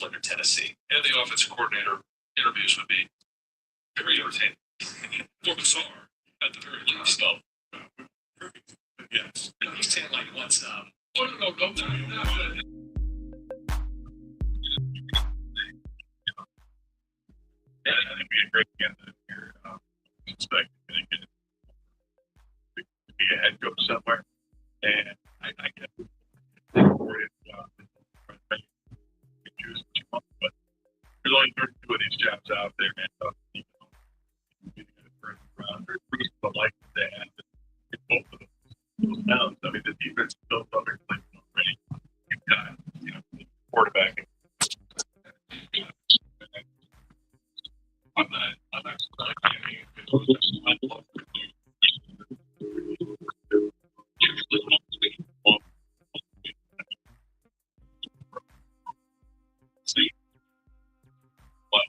under Tennessee. And the offensive coordinator interviews would be very entertaining. Or bizarre, at the very least. Perfect. Yes. And he's saying, like, what's up? Oh, no. Yeah, I think we had a great candidate here. Expect to be a head coach somewhere. And I get it. Choose what you want, but there's only 32 of these jobs out there, man. But like they had both of those downs. I mean, the defense is built up already. You've got, quarterback. I'm not see. But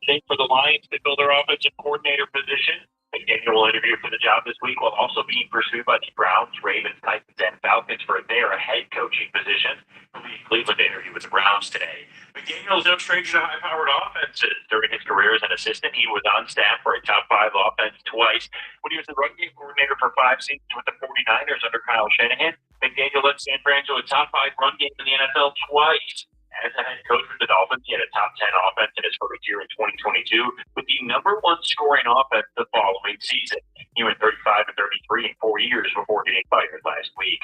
Thing for the Lions to fill their offensive coordinator position. McDaniel will interview for the job this week while also being pursued by the Browns, Ravens, Titans, and Falcons for their head coaching position. He'll be Cleveland to interview with the Browns today. McDaniel is no stranger to high-powered offenses. During his career as an assistant, he was on staff for a top-5 offense twice. When he was the run game coordinator for 5 seasons with the 49ers under Kyle Shanahan, McDaniel led San Francisco a top-5 run game in the NFL twice. As a head coach for the Dolphins, he had a top 10 offense in his first year in 2022 with the number 1 scoring offense the following season. He went 35-33 in 4 years before getting fired last week.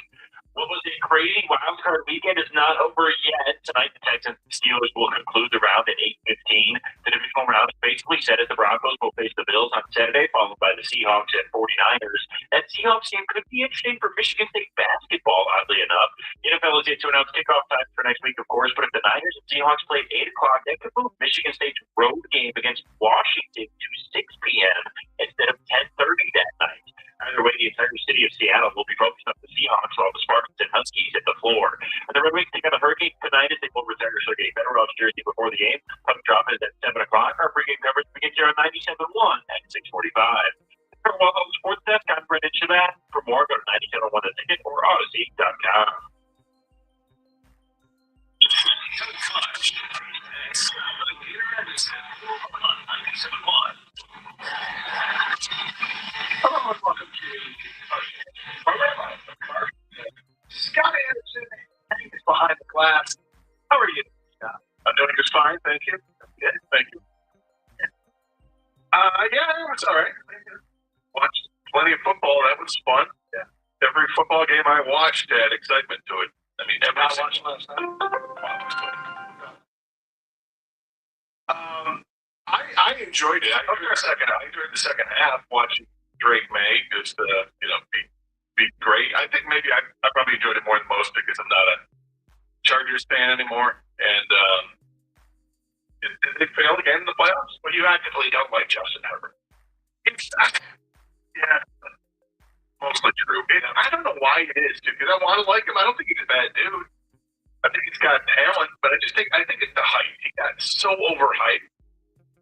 What was a crazy wildcard weekend is not over yet. Tonight, the Texans and Steelers will conclude the round at 8:15. The divisional round is basically set as the Broncos will face the Bills on Saturday, followed by the Seahawks and 49ers. That Seahawks game could be interesting for Michigan State basketball, oddly enough. The NFL is yet to announce kickoff time for next week, of course, but if the Niners and Seahawks play at 8 o'clock, that could move Michigan State's road game against Washington to 6 p.m. instead of 10:30 that night. Either way, the entire city of Seattle will be focused on the Seahawks while the Spartans and Huskies hit the floor. And the Red Wings take on the Hurricanes tonight as they will retire Sergei Fedorov's jersey before the game. Puck drop is at 7 o'clock. Our pregame coverage begins here on 97.1 at 6:45. For Wild Sports Desk, I'm Brendan Shabat. For more, go to 97.1 The Ticket or Odyssey.com. Hello and welcome to Scott Anderson hangs behind the glass. How are you, Scott? I'm doing just fine, thank you. Good, thank you. Yeah, it was all right. Watched plenty of football. That was fun. Yeah. Every football game I watched had excitement to it. I mean, every watched last night. I enjoyed it. I enjoyed the second half watching Drake May just be great. I think maybe I probably enjoyed it more than most because I'm not a Chargers fan anymore, and they failed again in the playoffs. Well, you actively don't like Justin Herbert. Yeah, mostly true. I don't know why it is, dude. Because I want to like him. I don't think he's a bad dude. I think he's got talent, but I think it's the hype. He got so overhyped.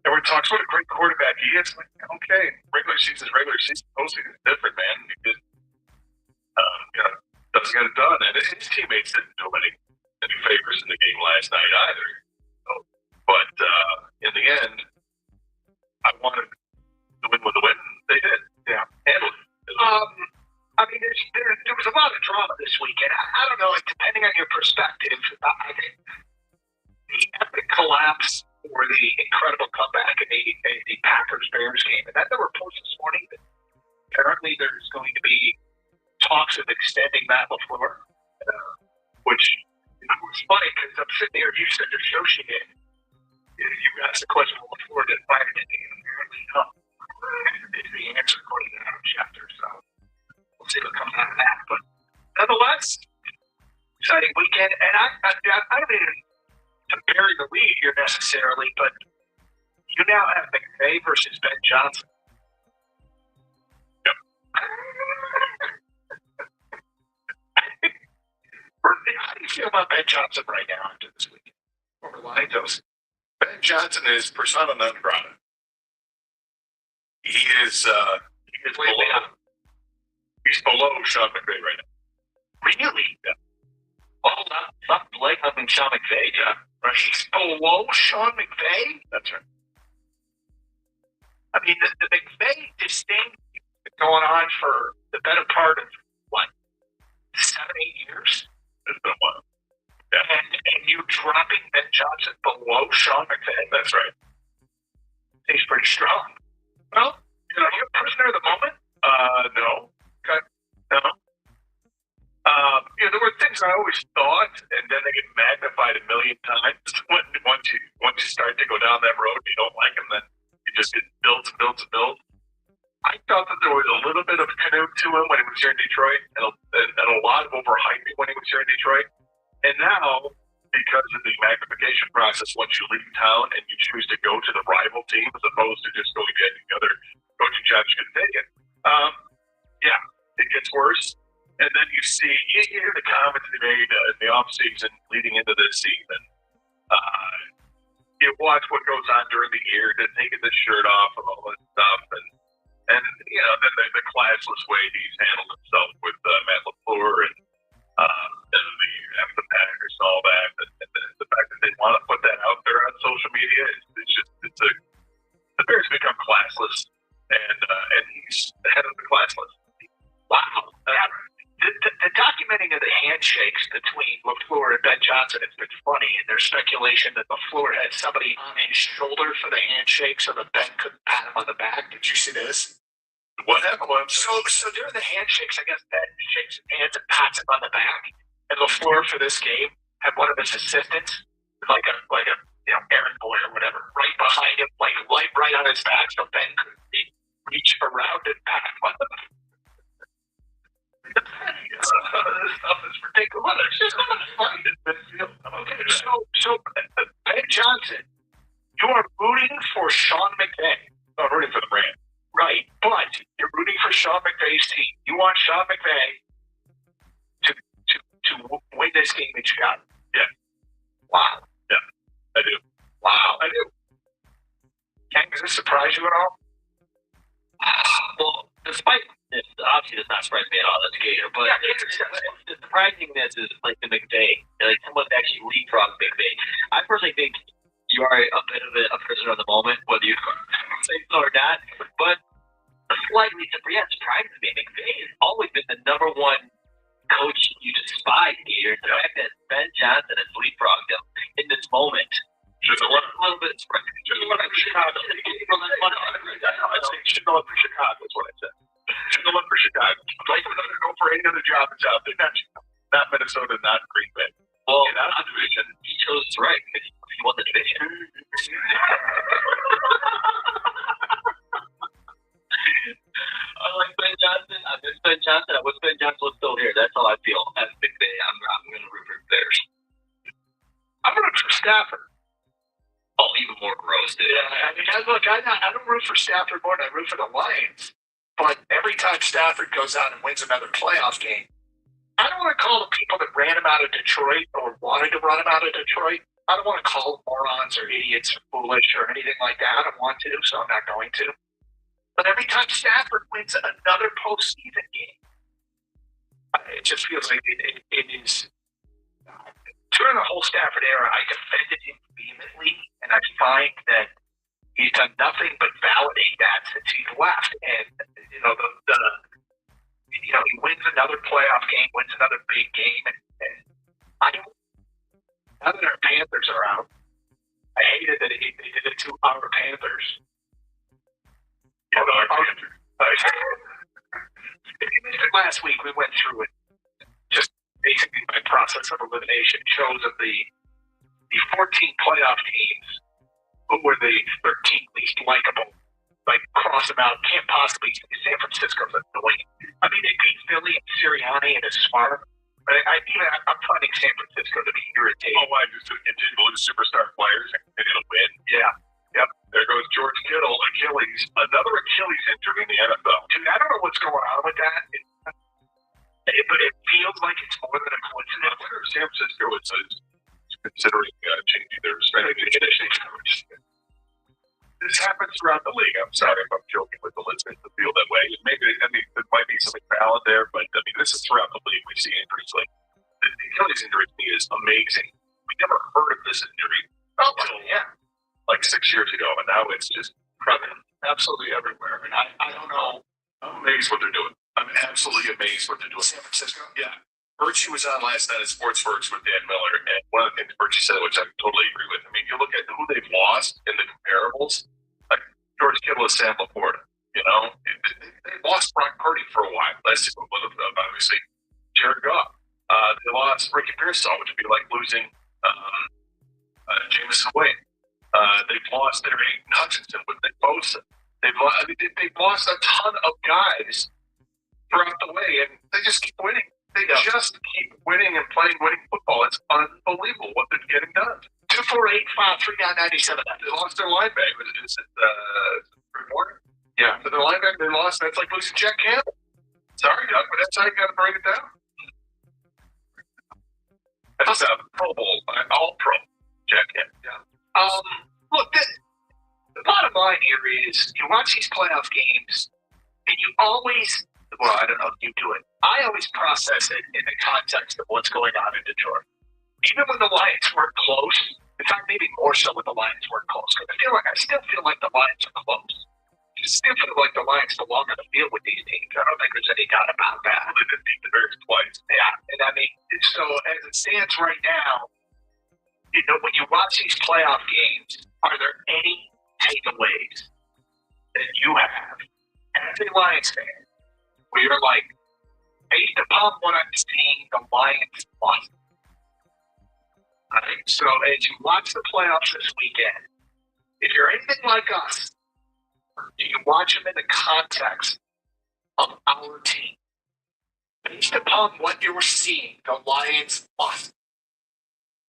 Everyone talks what a great quarterback he is. Like, okay, regular season, postseason is different, man. He just doesn't get it done, and his teammates didn't do any favors in the game last night either. So, but in the end, I wanted to win with the win. They did. Yeah, handled it. I mean, there was a lot of drama this weekend. I don't know, like, depending on your perspective, I think the epic collapse or the incredible comeback in the Packers-Bears game. And then there were reports this morning that apparently there's going to be talks of extending Matt LaFleur, which was funny because I'm sitting there, you said associated. You asked the question, will LaFleur get fired today? And apparently, no. Is the answer according to Adam Schefter. So we'll see what comes out of that. But nonetheless, exciting weekend. And I don't mean to bury the lead here necessarily, but you now have McVay versus Ben Johnson. Yep. How do you feel about Ben Johnson right now after this weekend? Over Lions? Ben Johnson is persona non grata. He is below. He's below Sean McVay right now. Really? Yeah. Well, not Blake humping Sean McVay, yeah. Right. He's below Sean McVay? That's right. I mean, the McVay disdain has been going on for the better part of, 7-8 years? It's been a while. Yeah. And you dropping Ben Johnson below Sean McVay? That's right. He's pretty strong. Well, you're a prisoner of the moment? No. Okay. No. There were things I always thought, and then they get magnified a million times. Once you start to go down that road, you don't like them, then you just get built and built and built. I thought that there was a little bit of canoe to him when he was here in Detroit, and a lot of overhyping when he was here in Detroit. And now, because of the magnification process, once you leave town and you choose to go to the rival team as opposed to just going to any other coaching job you can take it, it gets worse. And then you hear the comments they made in the offseason leading into this season. You watch what goes on during the year, then taking the shirt off and all that stuff, and then the classless way he's handled himself with Matt LaFleur and the Packers and all that, and the fact that they want to put that out there on social media, the Bears become classless, and he's the head of the classless. Wow. The documenting of the handshakes between LaFleur and Ben Johnson has been funny, and there's speculation that LaFleur had somebody on his shoulder for the handshake so that Ben couldn't pat him on the back. Did you see this? What happened? So during the handshakes, I guess Ben shakes his hands and pats him on the back, and LaFleur for this game had one of his assistants, like a errand boy or whatever, right behind him, right on his back, so Ben couldn't reach around and pat him on the back. This stuff is ridiculous. It's just not funny in midfield. Okay, so Ben Johnson, you are rooting for Sean McVay. I'm rooting for the brand. Right, but you're rooting for Sean McVay's team. You want Sean McVay to win this game that you got. Yeah. Wow. Yeah, I do. Wow. I do. Ken, does this surprise you at all? Well, despite this, obviously does not surprise me at all. That's Gator. But the surprisingness is like the McVay. Like someone's actually leapfrogged McVay. I personally think you are a bit of a prisoner of the moment, whether you say so or not. But slightly surprising to me. McVay has always been the number one coach you despise, Gator. The fact that Ben Johnson has leapfrogged him in this moment. Should have won. A little bit surprising. Should have won for Chicago. I think should have won for Chicago is what I said. Should have won for Chicago. Like go for any other job that's out there. Not Minnesota, not Green Bay. Well, not the division. He chose right because he won the division. I like Ben Johnson. I miss Ben Johnson. I wish Ben Johnson was still here. That's how I feel. As a big fan, I'm going to root for the Bears. I'm rooting for Stafford. Oh, even more gross, dude. Yeah, I mean, I don't root for Stafford more than I root for the Lions. But every time Stafford goes out and wins another playoff game, I don't want to call the people that ran him out of Detroit or wanted to run him out of Detroit. I don't want to call them morons or idiots or foolish or anything like that. I don't want to, so I'm not going to. But every time Stafford wins another postseason game, it just feels like it is. During the whole Stafford era, I defended him vehemently, and I find that he's done nothing but validate that since he's left. And he wins another playoff game, wins another big game, and I don't. Now that our Panthers are out, I hated that they did it to our Panthers. Last week we went through it, just basically by process of elimination, shows of the 14 playoff teams who were the 13th least likable. Like, cross them out. Can't possibly. San Francisco's annoying. I mean, they beat Philly and Sirianni and is smart. But I'm finding San Francisco to be irritating. Oh, why? Just to continue to lose superstar players and continue to win? Yeah. Yep. There goes George Kittle, Achilles. Another Achilles injury in the NFL. Dude, I don't know what's going on with that. But it feels like it's more than a coincidence. I wonder if San Francisco is considering changing their strength and conditioning coach. This happens throughout the league. I'm sorry if I'm joking with the listeners to feel that way. Maybe there might be something valid there, but I mean, this is throughout the league. We see injuries like the Achilles injury to me is amazing. We never heard of this injury until like 6 years ago, and now it's just prevalent absolutely everywhere. And I don't know. I'm amazed what they're doing. I'm absolutely amazed what they're doing. San Francisco? Yeah. Birchie was on last night at SportsWorks with Dan Miller, and one of the things Birchie said, which I totally agree with, I mean, you look at who they've lost in the comparables, like George Kittle and Sam Laporta, you know? They lost Brock Purdy for a while. Last year, obviously, Jared Goff. They lost Ricky Pearsall, which would be like losing Jameson Wade. They've lost their Aiden Hutchinson with Nick Bosa. They've lost a ton of guys throughout the way, and they just keep winning. They just keep winning and playing winning football. It's unbelievable what they're getting done. 248-539-97. They lost their linebacker. Is it Warner? Yeah, but their linebacker they lost. That's like losing Jack Campbell. Sorry, Doug, but that's how you got to break it down. That's a Pro Bowl, all-pro Jack Campbell. Yeah. Look, the bottom line here is you watch these playoff games, and you always. Well, I don't know if you do it. I always process it in the context of what's going on in Detroit. Even when the Lions weren't close, in fact, maybe more so when the Lions weren't close, because I still feel like the Lions are close. I still feel like the Lions belong on the field with these teams. I don't think there's any doubt about that. They did beat the Bears twice. Yeah, and I mean, so as it stands right now, you know, when you watch these playoff games, are there any takeaways that you have as a Lions fan? Where you're like, based upon what I'm seeing, the Lions lost. Right? So as you watch the playoffs this weekend, if you're anything like us, do you watch them in the context of our team? Based upon what you were seeing, the Lions lost.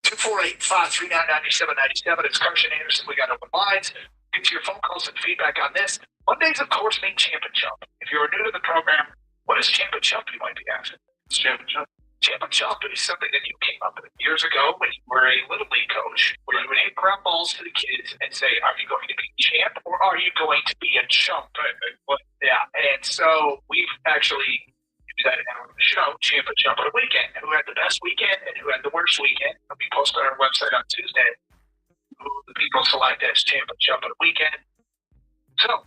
248-539-9797. It's Carson Anderson. We got open lines. Get to your phone calls and feedback on this. Mondays, of course, mean Champ and Chump. If you're new to the program, what is Champ and Chump, you might be asking? It's Champ and Chump. Champ and Chump is something that you came up with years ago when you were a little league coach, where you would hit ground balls to the kids and say, are you going to be champ or are you going to be a chump? Right. Yeah, and so we've actually used that now on the show, Champ and Chump on the weekend. Who had the best weekend and who had the worst weekend? It'll be posted on our website on Tuesday. Who the people select as Champ and Chump on the weekend. So,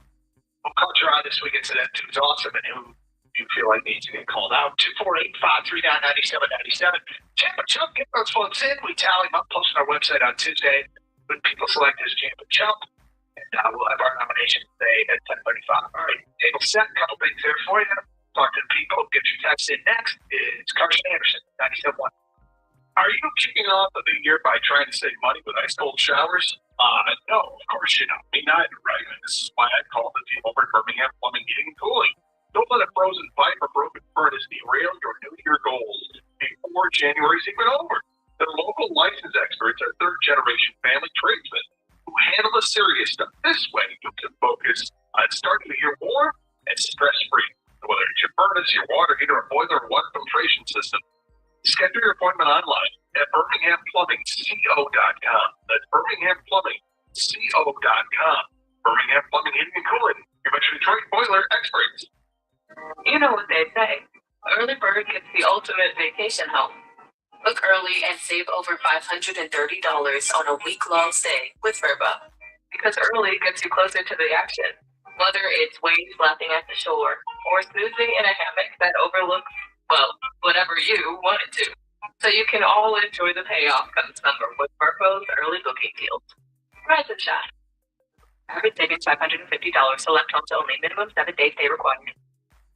who caught your eye this weekend? So that dude's awesome, and who you feel like needs to get called out? 248-539-9797. Champ and Chump, get those folks in. We tally them up, post on our website on Tuesday. When people select as Champ and Chump, and we'll have our nomination today at 10:35. All right, table set. A couple things there for you. Talk to the people. Get your text in next. It's Carson Anderson, 97.1. Are you kicking off the new year by trying to save money with ice cold showers? No, of course you don't. Me neither, right? And this is why I called the team over at Birmingham Plumbing, Heating, and Cooling. Don't let a frozen pipe or broken furnace derail your New Year goals before January's even over. Their local licensed experts are third-generation family tradesmen who handle the serious stuff. This way, you can focus on starting the year warm and stress-free. Whether it's your furnace, your water heater, or boiler, or water filtration system, schedule your appointment online at BirminghamPlumbingCO.com. That's BirminghamPlumbingCO.com. Birmingham Plumbing, Heating, and Cooling. Your Metro Detroit boiler experts. You know what they say. Early bird gets the ultimate vacation home. Book early and save over $530 on a week-long stay with Verba. Because early gets you closer to the action. Whether it's waves slapping at the shore or snoozing in a hammock that overlooks, well, whatever you want it to. So you can all enjoy the payoff come summer with Verba's early booking deals. Rise and shine. Average savings $550. Select homes only. Minimum 7-day stay required.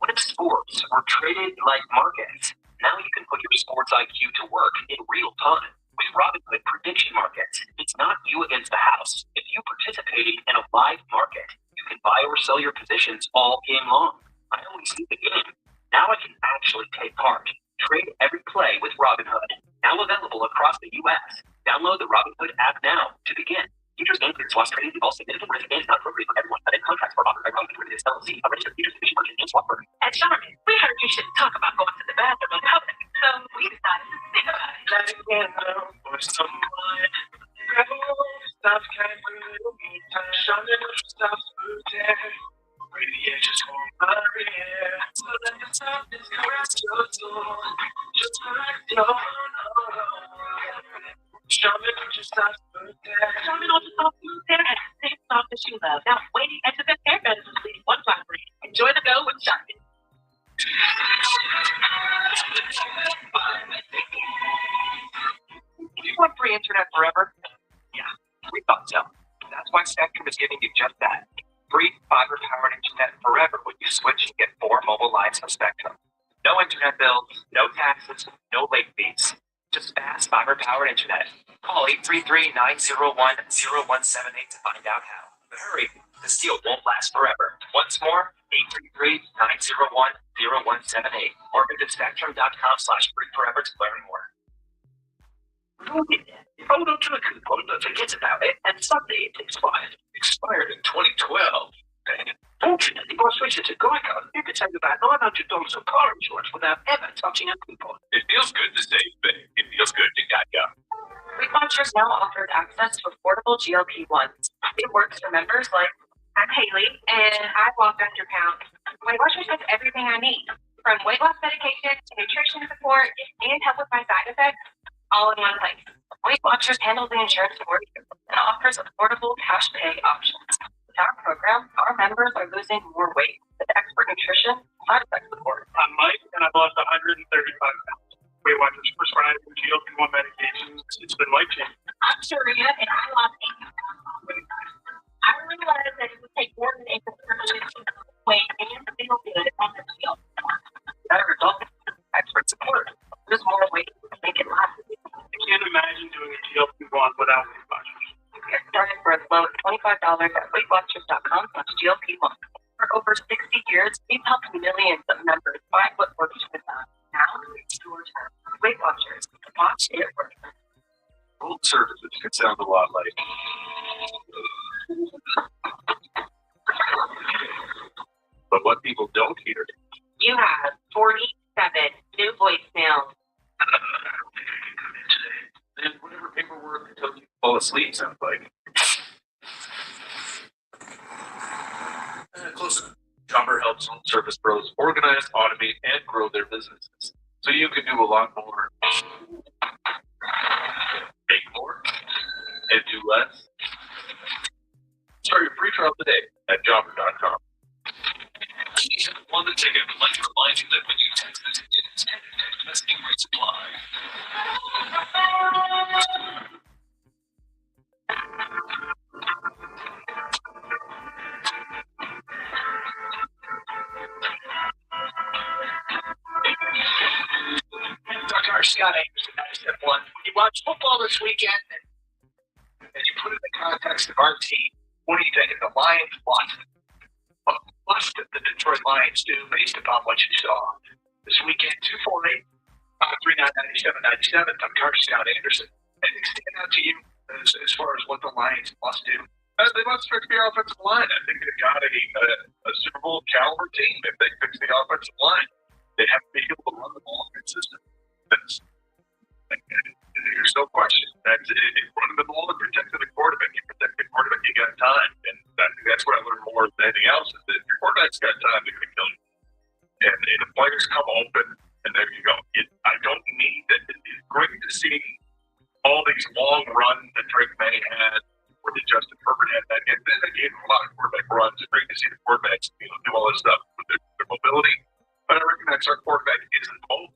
What if sports were traded like markets? Now you can put your sports IQ to work in real time With Robinhood prediction markets, it's not you against the house. It's you participating in a live market. You can buy or sell your positions all game long. I always see the game. Now I can actually take part. Trade every play with Robinhood. Now available across the U.S. Download the Robinhood app now to begin. Futures and cleared swaps trading involve significant risk and is not appropriate for everyone. But in contracts for offered by Robinhood Derivatives LLC, a registered futures commission merchant and swap firm. And Charmin, we heard you shouldn't talk about going to the bathroom in public, so we decided to think about it. Let it get low for someone. Grab a hold, stop kind of me. Charmin stops moving. Radiations from my ear. So let the softness caress your soul. Just like your own. Charmin just stops moving. Charmin also soft food there and the same softness you love. Now waiting at the hair bed is leading one flat free. Enjoy the go with Charmin. Do you want free internet forever? Yeah, we thought so. That's why Spectrum is giving you just that. Free fiber-powered internet forever when you switch and get 4 mobile lines from Spectrum. No internet bills, no taxes, no late fees. Just fast fiber-powered internet. Call 833-901-0178 to find out how. But hurry, this deal won't last forever. Once more, 833-901-0178 or visit spectrum.com/free-forever to learn more. Hold on to a coupon, but forget about it, and someday it expired. Expired in 2012. Dang it. Fortunately, by switching to Geico, you could save about $900 on car insurance without ever touching a coupon. It feels good to save big. It feels good to Geico. Weight Watchers now offers access to affordable GLP-1s. It works for members like I'm Haley, and I've lost 100 pounds. Weight Watchers has everything I need, from weight loss medication to nutrition support and help with my side effects, all in one place. Weight Watchers handles the insurance for you and offers affordable cash pay options. With our program, our members are losing more weight with expert nutrition, side effect support. I'm Mike, and I've lost 135 pounds. Weight Watchers prescribed GLP-1 medications. It's been life-changing. I'm Sharia, and I lost 80 pounds. I realized that it would take more than a prescription to lose weight and feel good on the field. Better results, expert support. Lose more weight, make it last. I can't imagine doing a GLP-1 without Weight Watchers. Get started for as low as $25 at WeightWatchers.com/GLP-1. For over 60 years, we've helped millions of members find what works for them. Now it's your turn. Weight Watchers. Watch it work. Old services can sound a lot like. But what people don't hear. You have 47 new voicemails. And whatever paperwork until you fall asleep sounds like. Close enough. Jobber helps home service pros organize, automate, and grow their businesses. So you can do a lot more. Make more. And do less. Start your free trial today at jobber.com. On the ticket, would like to remind you that when you text the ticket, standard text messaging rates apply. Dr. Scott Anderson, I just have one. You watch football this weekend, and you put it in the context of our team. What do you think? The Lions lost the Detroit Lions do based upon what you saw this weekend? 248, 3997. Dr. Scott Anderson. Anything stand out to you as far as what the Lions must do? They must fix the offensive line. I think they've got a Super Bowl caliber team if they fix the offensive line. They have to be able to run the ball consistently. There's no question. Running the ball and protecting the quarterback. You protect the quarterback, you got time. And I think that's what I learned more than anything else is that if your quarterback's got time, they're going to kill you. And the players come open, and there you go. I don't need that. It's great to see all these long runs that Drake May had, or that Justin Herbert had. And then they gave a lot of quarterback runs. It's great to see the quarterbacks do all this stuff with their mobility. But I recognize our quarterback isn't mobile.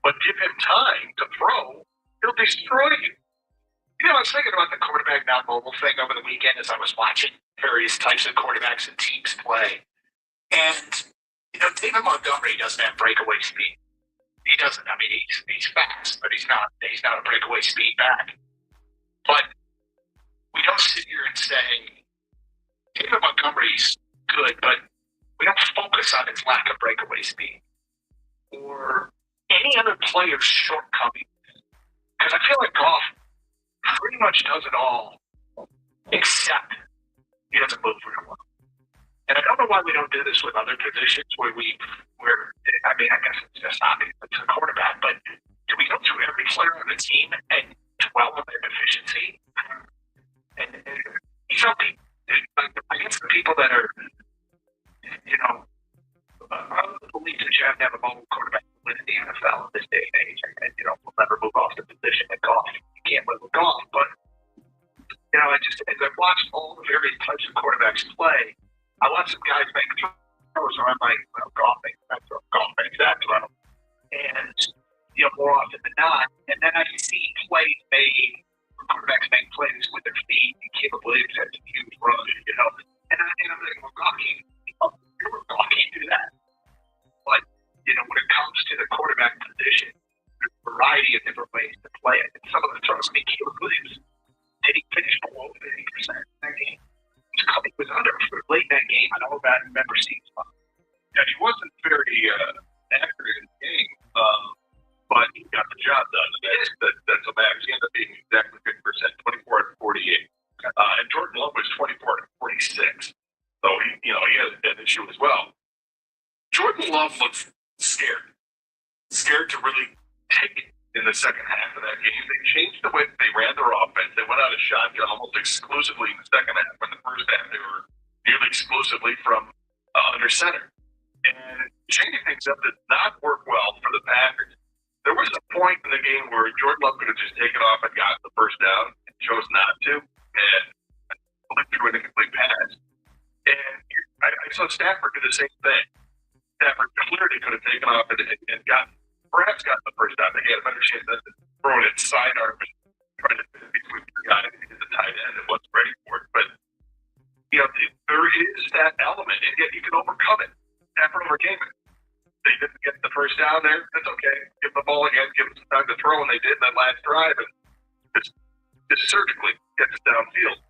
But give him time to throw, he'll destroy you. You know, I was thinking about the quarterback not mobile thing over the weekend as I was watching various types of quarterbacks and teams play. And, you know, David Montgomery doesn't have breakaway speed. He doesn't. I mean, he's fast, but he's not a breakaway speed back. But we don't sit here and say David Montgomery's good, but we don't focus on his lack of breakaway speed or any other player's shortcomings. Because I feel like Goff pretty much does it all, except he doesn't move very well. And I don't know why we don't do this with other positions where I mean, I guess it's just obvious it's a quarterback, but do we go through every player on the team and dwell on their deficiency? And you know, against the people that are, you know, I don't believe that you have to have a mobile quarterback to win in the NFL in this day and age. And, you know, we'll never move off the position at golf. You can't win with golf. But, you know, as I've watched all the various types of quarterbacks play, I watch some guys make throws where I'm like, well, golf makes that throw. And, you know, more often than not. And then I see plays made, quarterbacks make plays with their feet, and Caleb Williams has a huge run, you know. And I'm like, well, golf can't do that. But, you know, when it comes to the quarterback position, there's a variety of different ways to play it. And some of the throws, I mean, Caleb Williams, did he finish below 50% in that game? He was under for late in that game. I don't remember seeing some. Yeah, he wasn't very accurate in the game, but he got the job done. That's a max. He ended up being exactly 50%, 24 and 48. And Jordan Love was 24 and 46. So he had an issue as well. Jordan Love looks scared to really take it in the second half of that game. They changed the way they ran their offense. They went out of shotgun almost exclusively in the second half. In the first half, they were nearly exclusively from under center. And changing things up did not work well for the Packers. There was a point in the game where Jordan Love could have just taken off and gotten the first down and chose not to, and threw an incomplete pass. And I saw Stafford do the same thing. Stafford clearly could have taken off and perhaps gotten the first down. They had a better chance of throwing it sidearm and trying to fit between the guy and the tight end and wasn't ready for it. But, you know, there is that element, and yet you can overcome it. Stafford overcame it. They didn't get the first down there. That's okay. Give them the ball again, give them some time to throw, and they did in that last drive, and just surgically gets it downfield.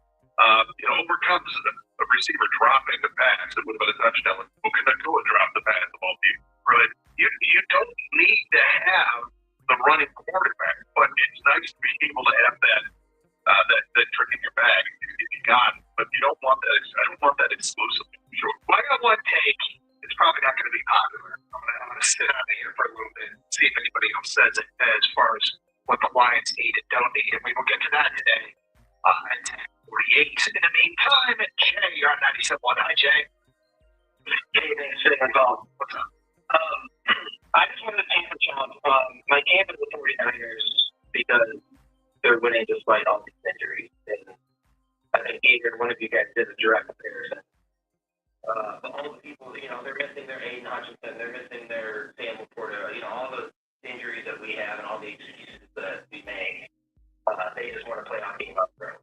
You know, overcomes a receiver dropping the pass that would have been a touchdown. Who can then go and drop the pass the ball deep? Right? You don't need to have the running quarterback, but it's nice to be able to have that trick in your bag if you got it. But you don't want that. I don't want that exclusively. Sure. Well, I got one take. It's probably not going to be popular. I'm going to sit on it here for a little bit and see if anybody else says it as far as what the Lions need and don't need. And we will get to that today at 10:48. In the meantime, Jay, you're on 97.1. Hi, Jay. Hey, thanks for the call. What's up? I just wanted to paint the challenge. My game is the 49ers because they're winning despite all these injuries. And I think either one of you guys did a direct comparison. All the people, you know, they're missing their Aiden Hutchinson, they're missing their Sam Laporta, you know, all the injuries that we have and all the excuses that we make. They just want to play hockey up there.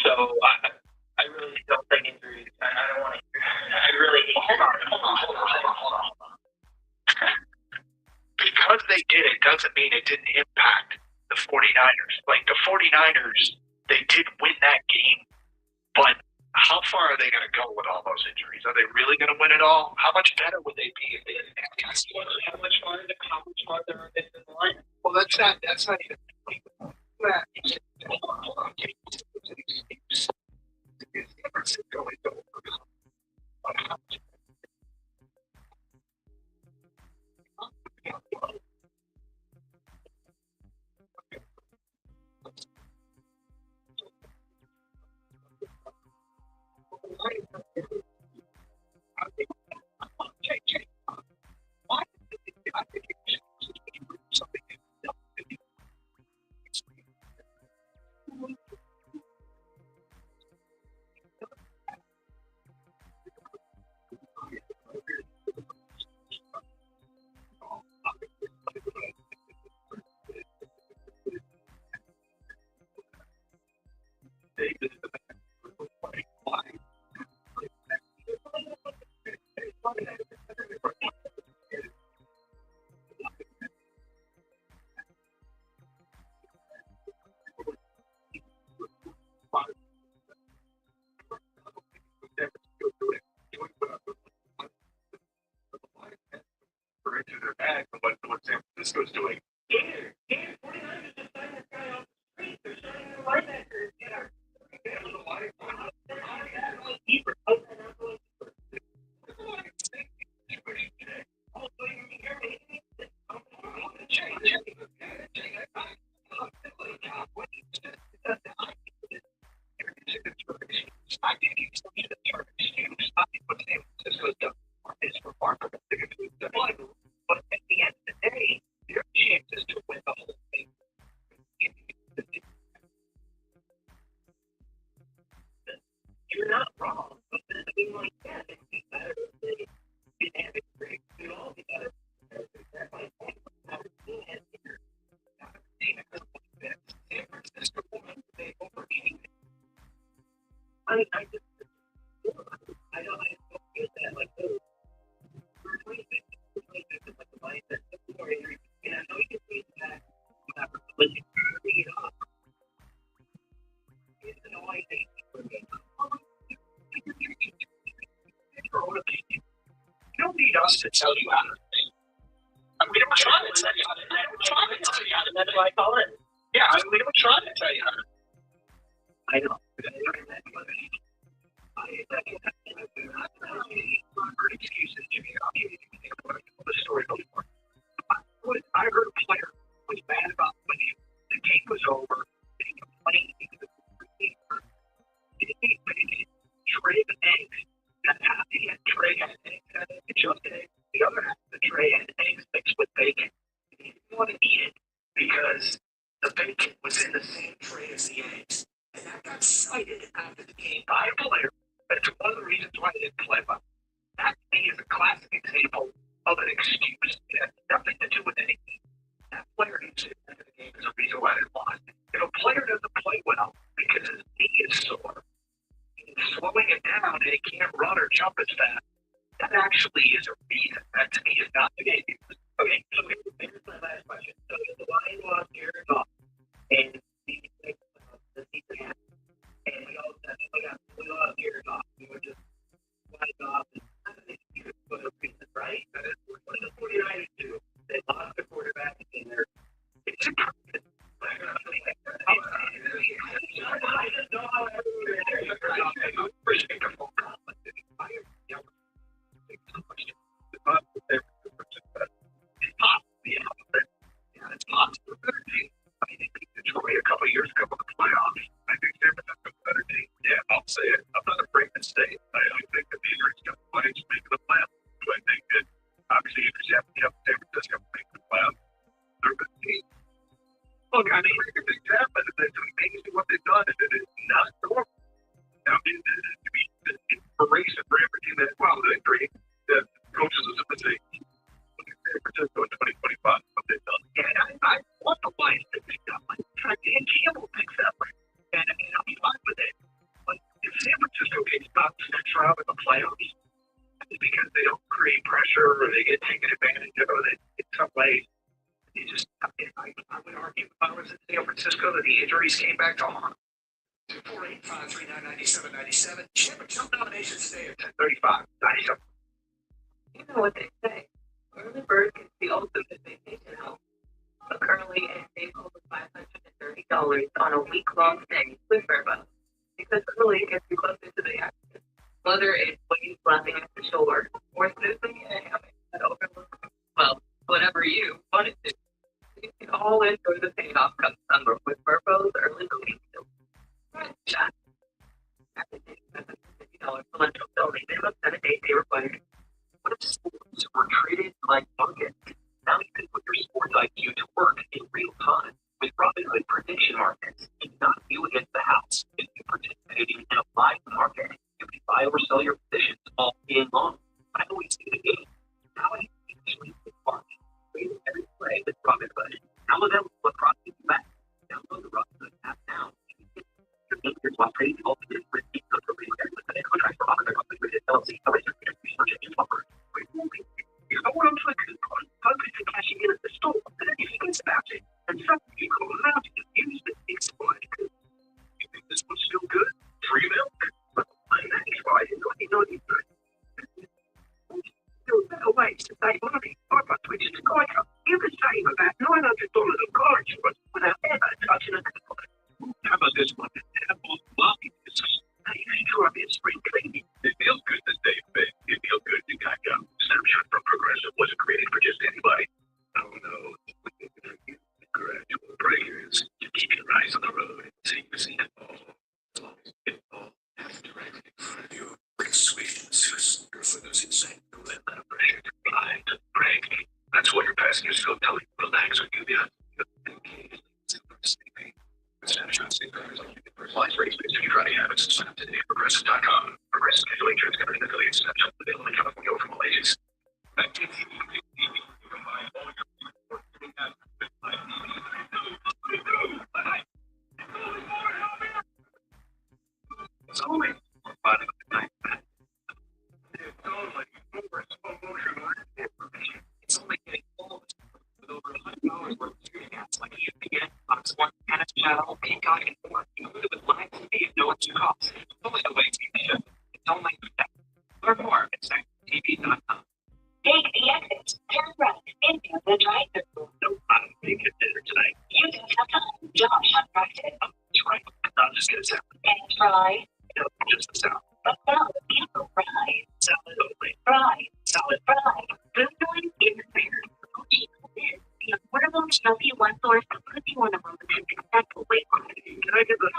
So I really don't think injuries. I don't want to. I really hate. Hold on. Because they did it doesn't mean it didn't impact the 49ers. Like the 49ers, they did win that game, but how far are they going to go with all those injuries? Are they really going to win it all? How much better would they be if they didn't have these? How much farther are they in the line? Well, that's not even. Hold on. Francisco's doing. Gator, 49ers just signed this guy off the street. They're signing a linebacker. Yeah. I think he's looking at the excuse. I think what San Francisco's done is remarkable. But at the end of the day, their chances to win the whole thing. You're not wrong, but then a game like that, it'd be better if they didn't have it great. It'd all be better. San Francisco won today over anything. I just, I don't get that. Like, we're 26 like the mindset of the Warriors. And I know you can see that, whatever, but you can bring it up. It's an only thing for me. Your own opinion. You don't need us to tell you how to think. We don't try to tell you how to think. We try to tell you how to think. That's why I call it. Yeah, we don't try to tell you how to think. I know. Excuses, Jimmy. I'll give you the story before. I heard a player was mad about when the game was over and he complained because Trey had eggs. That half he had Trey had eggs, and just eggs. The other half of the tray had eggs mixed with bacon. He didn't want to eat it because the bacon was in the same tray as the eggs. And that got cited after the game by a player. That's one of the reasons why they didn't play well. That to me is a classic example of an excuse. It has nothing to do with anything. That player needs to end the game is a reason why they lost. If a player doesn't play well because his knee is sore, he's slowing it down and he can't run or jump as fast, that actually is a reason. That to me is not the game. Okay, so here's my last question. So the Lions lost Jared Goff, and the season happened. And we all said, we lost Jared Goff. We were just lined off and for the reason, right? That is what the 49ers do. They lost their quarterback and they're it's improvement. It's possible. I mean, they beat Detroit a couple of years ago in the playoffs. I think San Francisco's a better team. Yeah, I'll say it. I'm not afraid to say it. I think that the injuries got plenty to make the playoffs. So I think that obviously you just have to have San Francisco make the playoffs. They're a good team. Look, I mean, Things happen, and it's amazing what they've done, and it is not normal. I mean, to be inspiration for every team that, well, the three that coaches is going to say, look at San Francisco in 2025, what they've done. and I want the Lions to pick that way. And Campbell picks that way. And I'll be fine with it. But if San Francisco gets bounced next round in the playoffs, it's because they don't create pressure or they get taken advantage of it in some ways. You just, I would argue if I was in San Francisco that the injuries came back to haunt. 248-539-9797. Championship nominations today at 10:35. 97. You know what they say. Early bird gets the ultimate vacation home. Book early and save over $530 on a week-long stay with Verbo. Because early gets you closer to the action. Whether it's wave slapping at the shore or snoozing in a hammock that overlooks, well, whatever you want it to. You can all enjoy the payoff come summer with Verbo's early booking deal. Right, John. After $50 for lunch only, they look at a date they required. What if sports were treated like buckets? Now you can put your sports IQ to work in real time with Robinhood prediction markets. It's not you against the house. If you participating in a live market, you can buy or sell your positions all day long. I always see the game. Now I can swing the park. Reading every play with Robinhood. Download them across the U.S. Download the Robinhood app now. Your majors while trading all the different teams of the contracts for Robinhood LLC. You know what I'm saying? Focus on cashing in at the store. And then you think about it. And suddenly you call around to use the expired goods. You think this one's still good? Free milk? But I'm not expired. You know it's good. Still better ways to save money. I must switch to Geico. You can paperback, 900 dollars of cards, but without ever touching a coupon. How about this one? Apple's market is sure I've been spring cleaning. It feels good to stay fit. It feels good to got go. Snapshot from Progressive wasn't created for just anybody. Oh no, gradual breakers to keep your eyes on the road so you can see it all. As long as it all has directed in front of you. Like sweetness, your foot is insane. Don't let that pressure to blind to break. That's what your passengers feel telling you relax or give you sleeping. Snapshot safeguards like you can personalize race based on your driving habits. Sign up today at Progressive.com. Progressive Casualty Insurance Company affiliates. Snapshot available in California from all ages. It's only bottom of the night. It's only getting old with over $100 worth of streaming apps like ESPN, Fox One, Tennis Channel, Peacock, and more. Included with live TV at no extra cost. It's only the way TV show. It's only for that. Learn more at SackTV.com. Take the exit, turn right into the drive-thru. No, I'm making dinner tonight. You don't have time. Josh has practice. That's right. I'll just get a salad. And fries. No, just a salad. A salad, beautiful fries. Salad only. Fries. Salad. Fries. Food noise is fair. The affordable healthy one source of puts you on a road to successful weight loss. Can I get the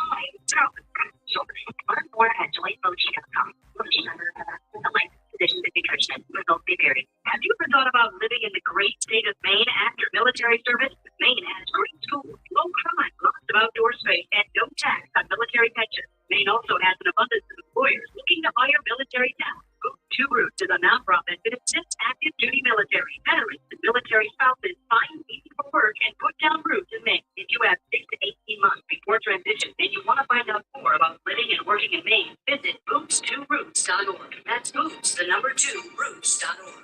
salad? Sorry. Learn more at joybochi.com. Bochi with a link, conditions and nutrition. Results may vary. Have you ever thought about living in the great state of Maine after military service? Maine has great schools, low crime, lots of outdoor space, and no tax on military pensions. Maine also has an abundance of employers looking to hire military talent. Two Roots is a nonprofit that assists active duty military, veterans, and military spouses find meaningful work and put down roots in Maine. If you have 6 to 18 months before transition and you want to find out more about living and working in Maine, visit boots2roots.org. That's boots, the number 2, roots.org.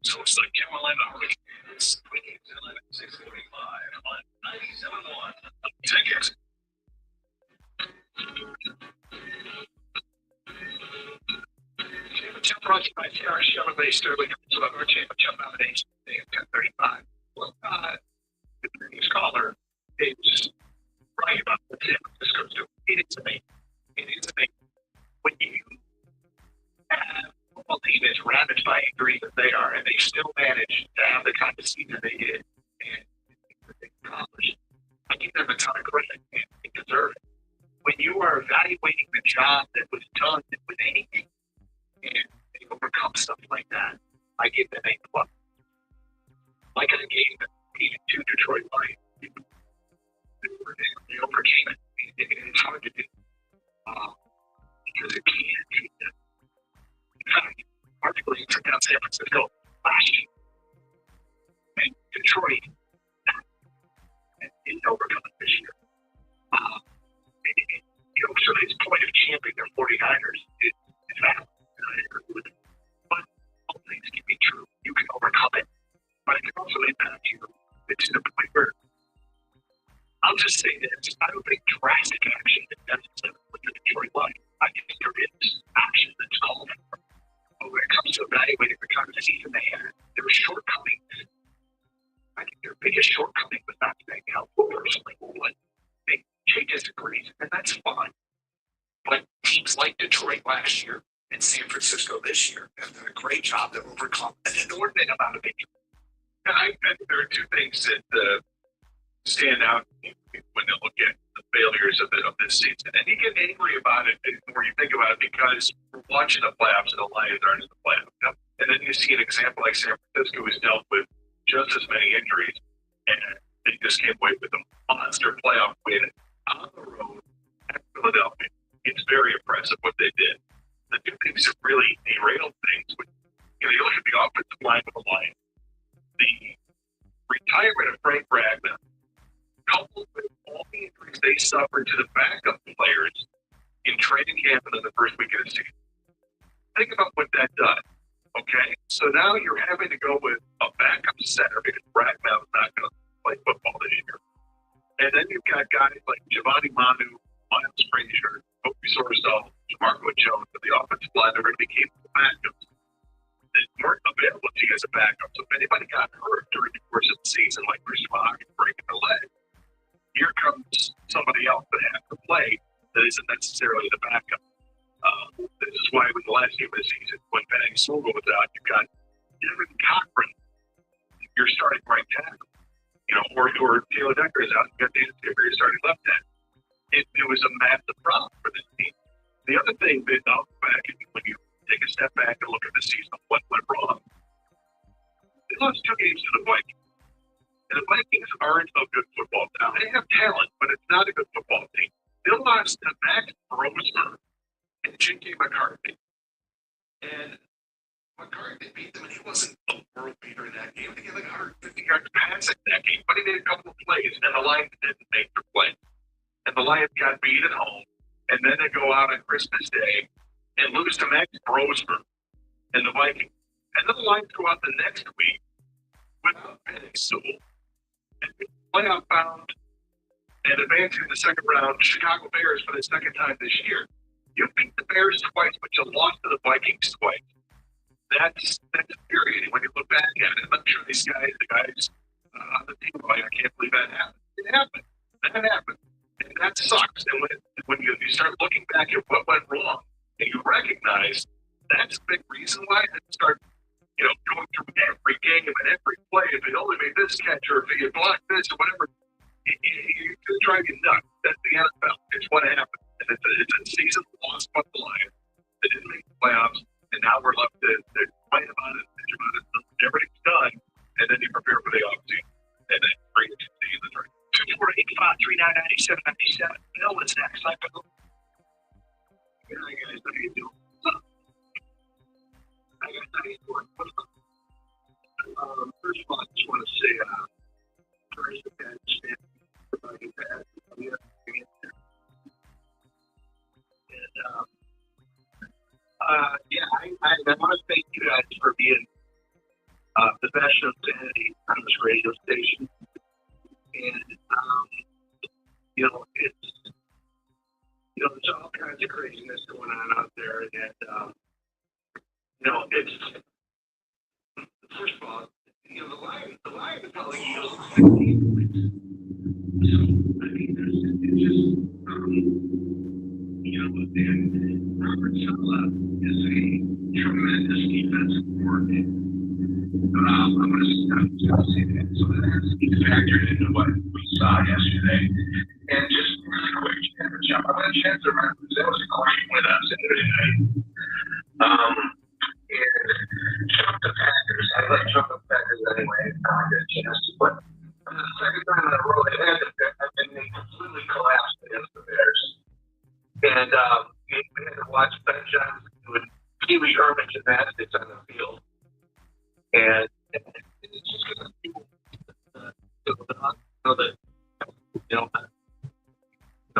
So it's like Carolina Hurricanes. Weekends 11-6:45 on 97.1. Tickets. Championship brought to you by Sierra Chevrolet Sterling. So our championship nomination today at 10:35. Well, the previous caller is right about what San Francisco's doing. It is amazing. It is amazing. When you have a football team as ravaged by injuries as they are, and they still manage to have the kind of season they did, and what they accomplished, I give them a ton of credit, and they deserve it. When you are evaluating the job that was done with anything, and they overcome stuff like that, I give them A+. Like in a game that beat 2 Detroit Lions, they overcame it. It's hard to do because it can't be done. In fact, arguably, took down San Francisco last year, and Detroit didn't overcome it this year. So his point of championing their 49ers is valid. But all things can be true. You can overcome it, but it can also impact you. It's to the point where I'll just say this: I don't think drastic action is necessary with the Detroit Lions. I think there is action that's called for. But when it comes to evaluating the kind of season they had, there were shortcomings. I think their biggest shortcoming was not staying helpful personally. But Jay disagrees, and that's fine. But teams like Detroit last year and San Francisco this year have done a great job to overcome an inordinate amount of injury. And I think there are two things that stand out when they look at the failures of this season. And you get angry about it the more you think about it, because we're watching the playoffs and the Lions aren't in the playoffs. And then you see an example like San Francisco, who's dealt with just as many injuries, and they just came away with a monster playoff win on the road at Philadelphia. It's very impressive what they did. The two things that really derailed things, when you look at the offensive line of the Lions, the retirement of Frank Ragnow, coupled with all the injuries they suffered to the backup players in training camp and in the first week of the season. Think about what that does. Okay, so now you're having to go with a backup center because Ragnow is not going to play football this year. And then you've got guys like Giovanni Manu, Miles Frazier, Kobe Sorsdal, Jamarco Jones, and the offensive line that already became the backups. that weren't available to you as a backup. So if anybody got hurt during the course of the season, like Chris Mock breaking the leg, here comes somebody else that has to play that isn't necessarily the backup. This is why with the last game of the season, when Benning Sogel was out, you got Devin Cochran, your starting right tackle. Or Taylor Decker is out, you got Dan Skipper, your starting left tackle. It was a massive problem for this team. The other thing that I'll go back and when you take a step back and look at the season, what went wrong? They lost 2 games to the Vikings. And the Vikings aren't a good football team. They have talent, but it's not a good football team. They lost to Max Brosmer and J.K. McCarthy. And McCarthy beat them, and he wasn't a world beater in that game. He had like 150 yards passing that game, but he made a couple of plays, and the Lions didn't make their play. And the Lions got beat at home, and then they go out on Christmas Day and lose to Max Brosmer and the Vikings. And then the Lions go out the next week without Penny Sewell and playoff bound and advancing the second round Chicago Bears for the second time this year. You beat the Bears twice, but you lost to the Vikings twice. That's infuriating when you look back at it. I'm sure the guys on the team, like, I can't believe that happened. It happened. That happened. And that sucks. And when you start looking back at what went wrong, and you recognize that's a big reason why, and start going through every game and every play. If it only made this catch, or if it blocked this, or whatever, it's going to drive you nuts. That's the NFL. It's what happened. And it's a season lost by the Lions. They didn't make the playoffs, and now we're left to fight about it, bitch about it. Everything's done, and then you prepare for the offseason, and then bring it to the draft. 248-539-9797. Bill is next. Hi, Bill. Hey, guys, how you doing? How you doing? First of all, I just want to say, first of all, providing that. And I want to thank you guys for being the best show today on this radio station. And there's all kinds of craziness going on out there, and it's first of all, the Lions probably yield 15 points. So I mean, it's just and Robert Saleh is a tremendous defensive coordinator. I'm going to say that. So he's factored into what we saw yesterday. And just really quick, I had a chance to run. That was a great with us Saturday night. And jump the Packers. I like jump the Packers anyway. I get a chance to. But for the second time in a row, they completely collapsed against the Bears. And we had to watch Ben Johnson doing Pee Wee Herman gymnastics on the field. And it's just because people know that,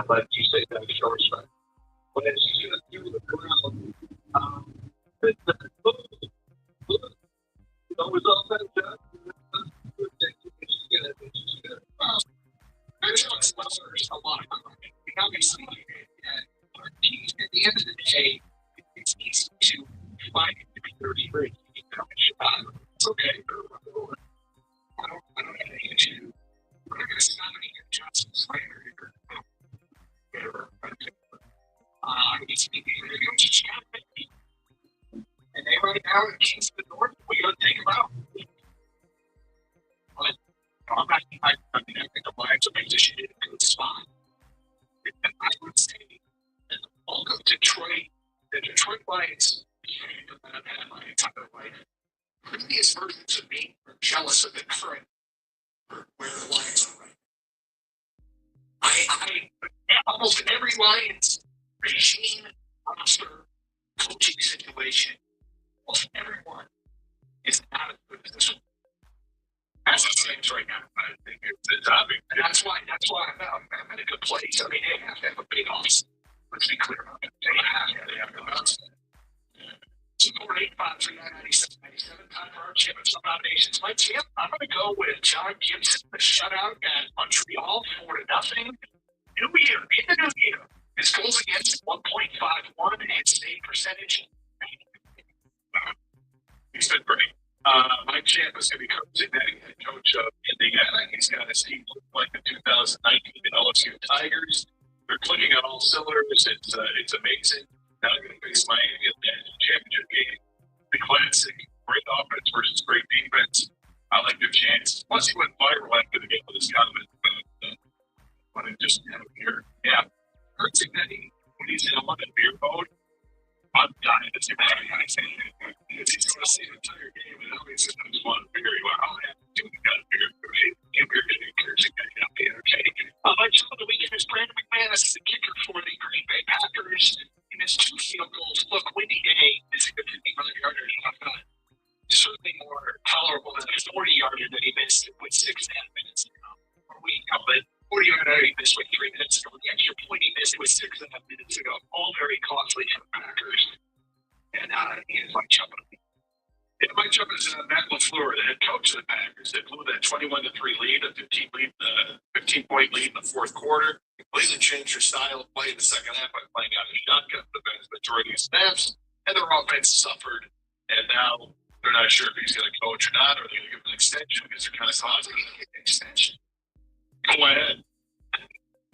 like you say, that short strike. But it's just going to do the ground. With all that done, there's a lot of credit. Obviously, our teams, at the end of the day, it's easy to find it to be 33. It's okay. I don't have any issue. We're not going to nominate Johnson Slater or whatever. Just and they right now in Kings of the North, we got to take them out. But I think the Lions are positioned in a good spot. And I would say that the bulk of Detroit, the Detroit Lions, I've had my entire life. Previous versions of me are jealous of the current where the Lions are right. Almost every Lions regime, roster, coaching situation, almost everyone is not as good as this one. As it seems right now. I think it's obvious. And that's why I'm in a good place. I mean, they have to have a big offseason. Let's be clear about it. They have to bounce. So 485-397-97. Time for our championship nominations. My champ, I'm going to go with John Gibson, the shutout at Montreal, 4-0. New year, in the new year. His goals against 1.51 and save percentage. He's Ciampa's going to be coaching that head coach of Indiana. He's got his team look like the 2019 LSU Tigers. They're clicking on all cylinders. It's amazing. Now they're going to face Miami in the national championship game. The classic, great offense versus great defense. I like their chances. Plus, he went viral after the game with his comment about what I just had here. Yeah, hurts that when he's in a London beer mode. I'm dying to see what I say. Because he's going to see the entire game, and now he's in this one beer. Wow, I have to do that beer. You're getting encouraging that you'll be entertaining. My job of the weekend is Brandon McManus, the kicker for the Green Bay Packers. He missed 2 field goals. Look, windy day, missing a 55-yarder is not certainly more tolerable than a 40-yarder that he missed with 6.5 minutes ago. But 40-yarder he missed with 3 minutes ago. The extra point he missed with 6.5 minutes ago. All very costly for the Packers. And he is my chump. Yeah, my chump is Matt LaFleur, the head coach of the Packers. They blew that 21-3 lead, a 15-point lead in the fourth quarter. He completely changed their style of play in the second half by playing out of shotgun for the vast majority of snaps, and their offense suffered. And now they're not sure if he's going to coach or not, or they're going to give him an extension because they're kind of positive he's going to get an extension. Go ahead.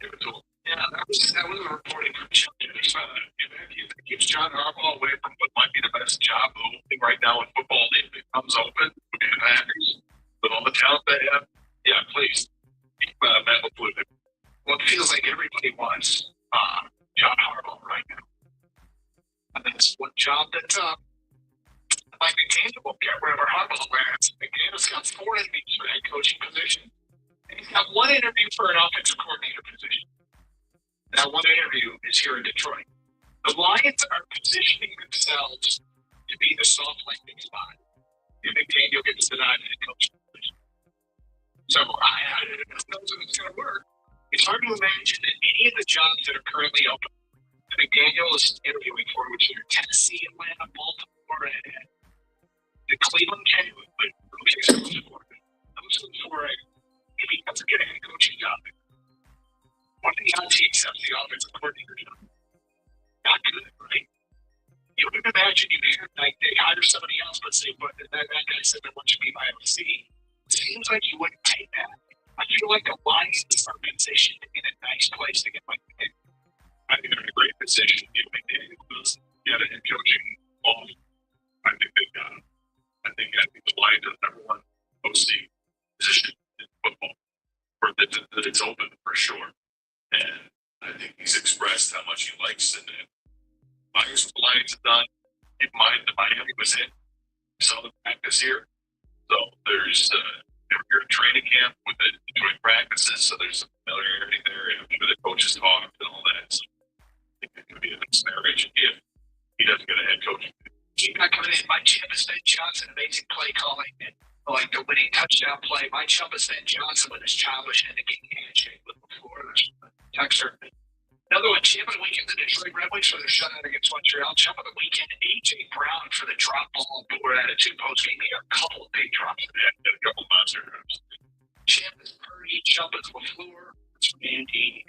Give it to him. Yeah, that was a reporting from Chuck. If it keeps John Harbaugh away from what might be the best job opening right now in football, if it comes open with the Packers, with all the talent they have, yeah, please keep Matt LaFleur. Well, it feels like everybody wants John Harbaugh right now. And that's one job that's might be tangible. Get wherever Harbaugh lands. McDaniel's got 4 interviews for head coaching position. And he's got 1 interview for an offensive coordinator position. That 1 interview is here in Detroit. The Lions are positioning themselves to be the soft landing spot if McDaniel gets denied a head coaching position. So I don't know if it's going to work. It's hard to imagine that any of the jobs that are currently open that McDaniel is interviewing for, which are Tennessee, Atlanta, Baltimore, and the Cleveland Cavaliers, those are the 4 if he doesn't get a head coaching job. What are the odds he accepts the offensive coordinator job? Not good, right? You would imagine they hire somebody else, but say, but that guy said they want you to be my OC. It seems like you wouldn't take that. I feel like the Lions are positioned in a nice place to get Mike McDaniel. I think they're in a great position to get McDaniel get a head coaching off. I think the Lions are the number 1 OC position in football. That it's open for sure. And I think he's expressed how much he likes it. And Lions have done. Keep in mind that Miami was in. Saw the practice here. So there's they're in training camp with the joint practices. So there's some familiarity there. And I'm sure the coaches talked and all that. So I think it could be a nice marriage if he doesn't get a head coach. He got coming in by Champus Ben Johnson, amazing play calling. And like the winning touchdown play by Champus Ben Johnson with his childish and the king handshake with LaFleur. Texter. Another one, champ of the weekend, the Detroit Red Wings for their shutout against Montreal. Champ of the weekend, A.J. Brown for the drop ball. But we're at a 2-post game here. A couple of big drops. Yeah, a couple of monster drops. Champ is Purdy. Champ is LaFleur. It's from Andy.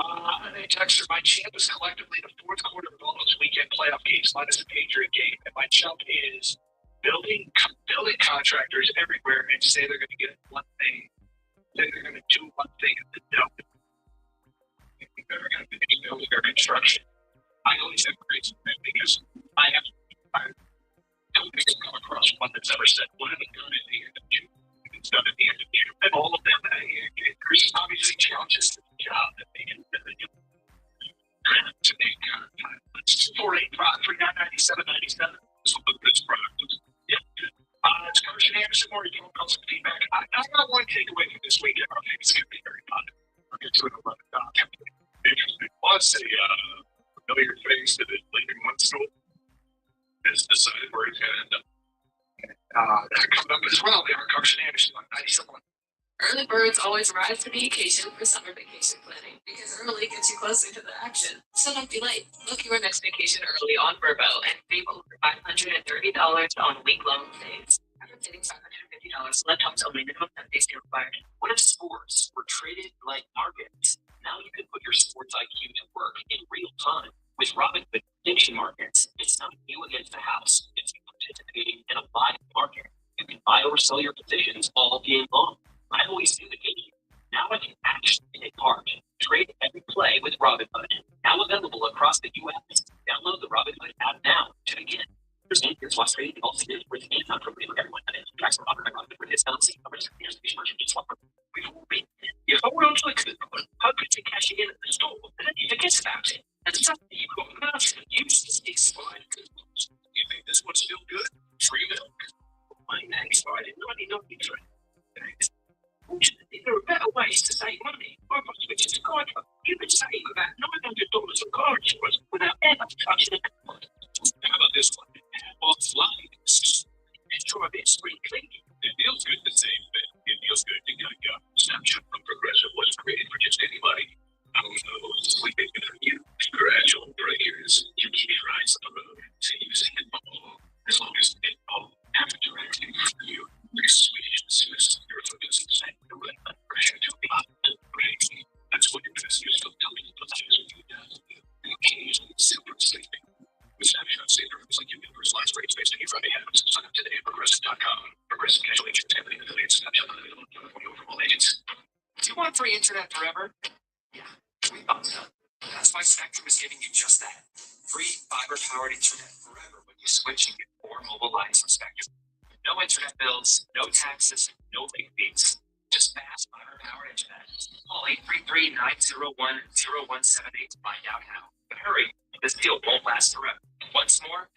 And a texter, my champ is collectively the 4th quarter of all those weekend playoff games minus the Patriot game. And my champ is building contractors everywhere and say they're going to get one thing. They're going to do one thing at the dump. They're going to finish building their construction. I always have praise for them because I don't think I've come across one that's ever said, what have they done at the end of June? It's done at the end of June. And all of them, there's obviously challenges to the job that they can to make 248-397-97. So this product looks it's Carson Anderson, more you can call some feedback. I got one takeaway from this weekend. I think it's going to be very fun. I'll get to it in a minute. Interesting. Plus, a familiar face that is leaving one school has decided where he's going to end up. That coming up as well. They are Carson Anderson on 97. Early birds always rise to the occasion for summer vacation planning because early gets you closer to the action. So don't be late. Book your next vacation early on Vrbo and save over $530 on week-long stays. After saving $550, select homes only. Minimum 10 days stay required. What if sports were traded like markets? Now you can put your sports IQ to work in real time. With Robinhood prediction markets, it's not you against the house. It's you participating in a live market. You can buy or sell your positions all game long. I always do the game. Now I can actually take part. Trade every play with Robinhood. Now available across the U.S. Download the Robinhood app now to begin. Here's what's trading all season with and not from for everyone. And it's tracks for Robinhood for his LLC. Coverage for years to be merchant and swap. Before we you hold on to a coupon, how could you cash it in at the store and then you forget about it? And suddenly you've got massive useless expired coupons. You think this one's still good? Free milk. Mine expired in 1993. Fortunately, there are better ways to save money. I got switched to Geico. You could save about $900 on car insurance without ever touching a coupon. How about this one? What's life? And try a bit of spring cleaning. It feels good to save, but it feels good to Geico. Snapshot from Progressive wasn't created for just anybody. Oh no, we made it for you. Gradual breakers. You keep your eyes on the road. So you say it all. As long as it all after directing from you. Swedish Swiss, your focus is set to let that pressure to be up to break. That's what your investors will tell me to put things with you down. And occasionally super sleeping. With Snapshot Saver, it's like you can personalize rates based on your Friday habits. Sign up today at Progressive.com. Progressive Casual Insurance Company affiliates. Snapshot unavailable in California from all agents. Do you want free internet forever? Yeah, we thought so. That's why Spectrum is giving you just that. Free fiber-powered internet forever when you switch and get 4 mobile lines from Spectrum. No internet bills, no taxes, no late fees. Just fast fiber-powered internet. Call 833-901-0178 to find out how. But hurry, this deal won't last forever. Once more,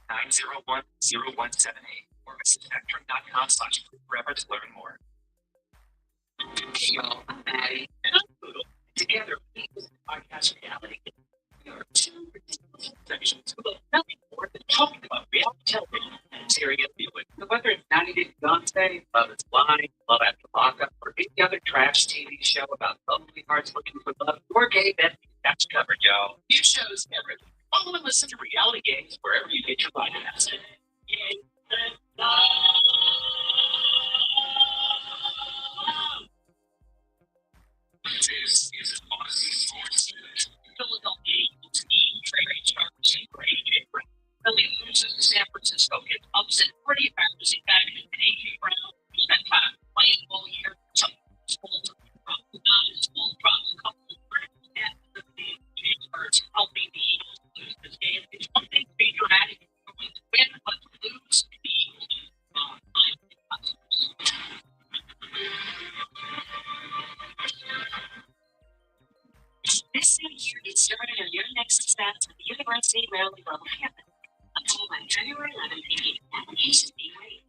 833-901-0178 or visit spectrum.com/forever to learn more. Hey y'all, I'm Maddie. And I'm Poodle. Together, we use the podcast reality. We are two ridiculous sections who love nothing more than talking about reality television and tearing it with. So whether it's 90 Day Fiancé, Love is Blind, Love After Lockup, or any other trash TV show about lonely hearts looking for love, or gay besties, that's covered, y'all. New shows everywhere. Follow and listen to Reality Games wherever you get your podcasts. Yay! This is an Odyssey Sports Finish. Philadelphia Eagles team trade Chargers and Brady Brown. Philly loses to San Francisco, gets upset pretty fantasy back in A.J. Brown. Spent time playing all year. Some small drops, not as small drops, a couple of breaks after the James Hurts helping the Eagles lose this game. It's one thing to be dramatic and win, but to lose the Eagles This new year, get started on your next success with the University of Maryland Global Campus. Apply by January 11th and get applications being made.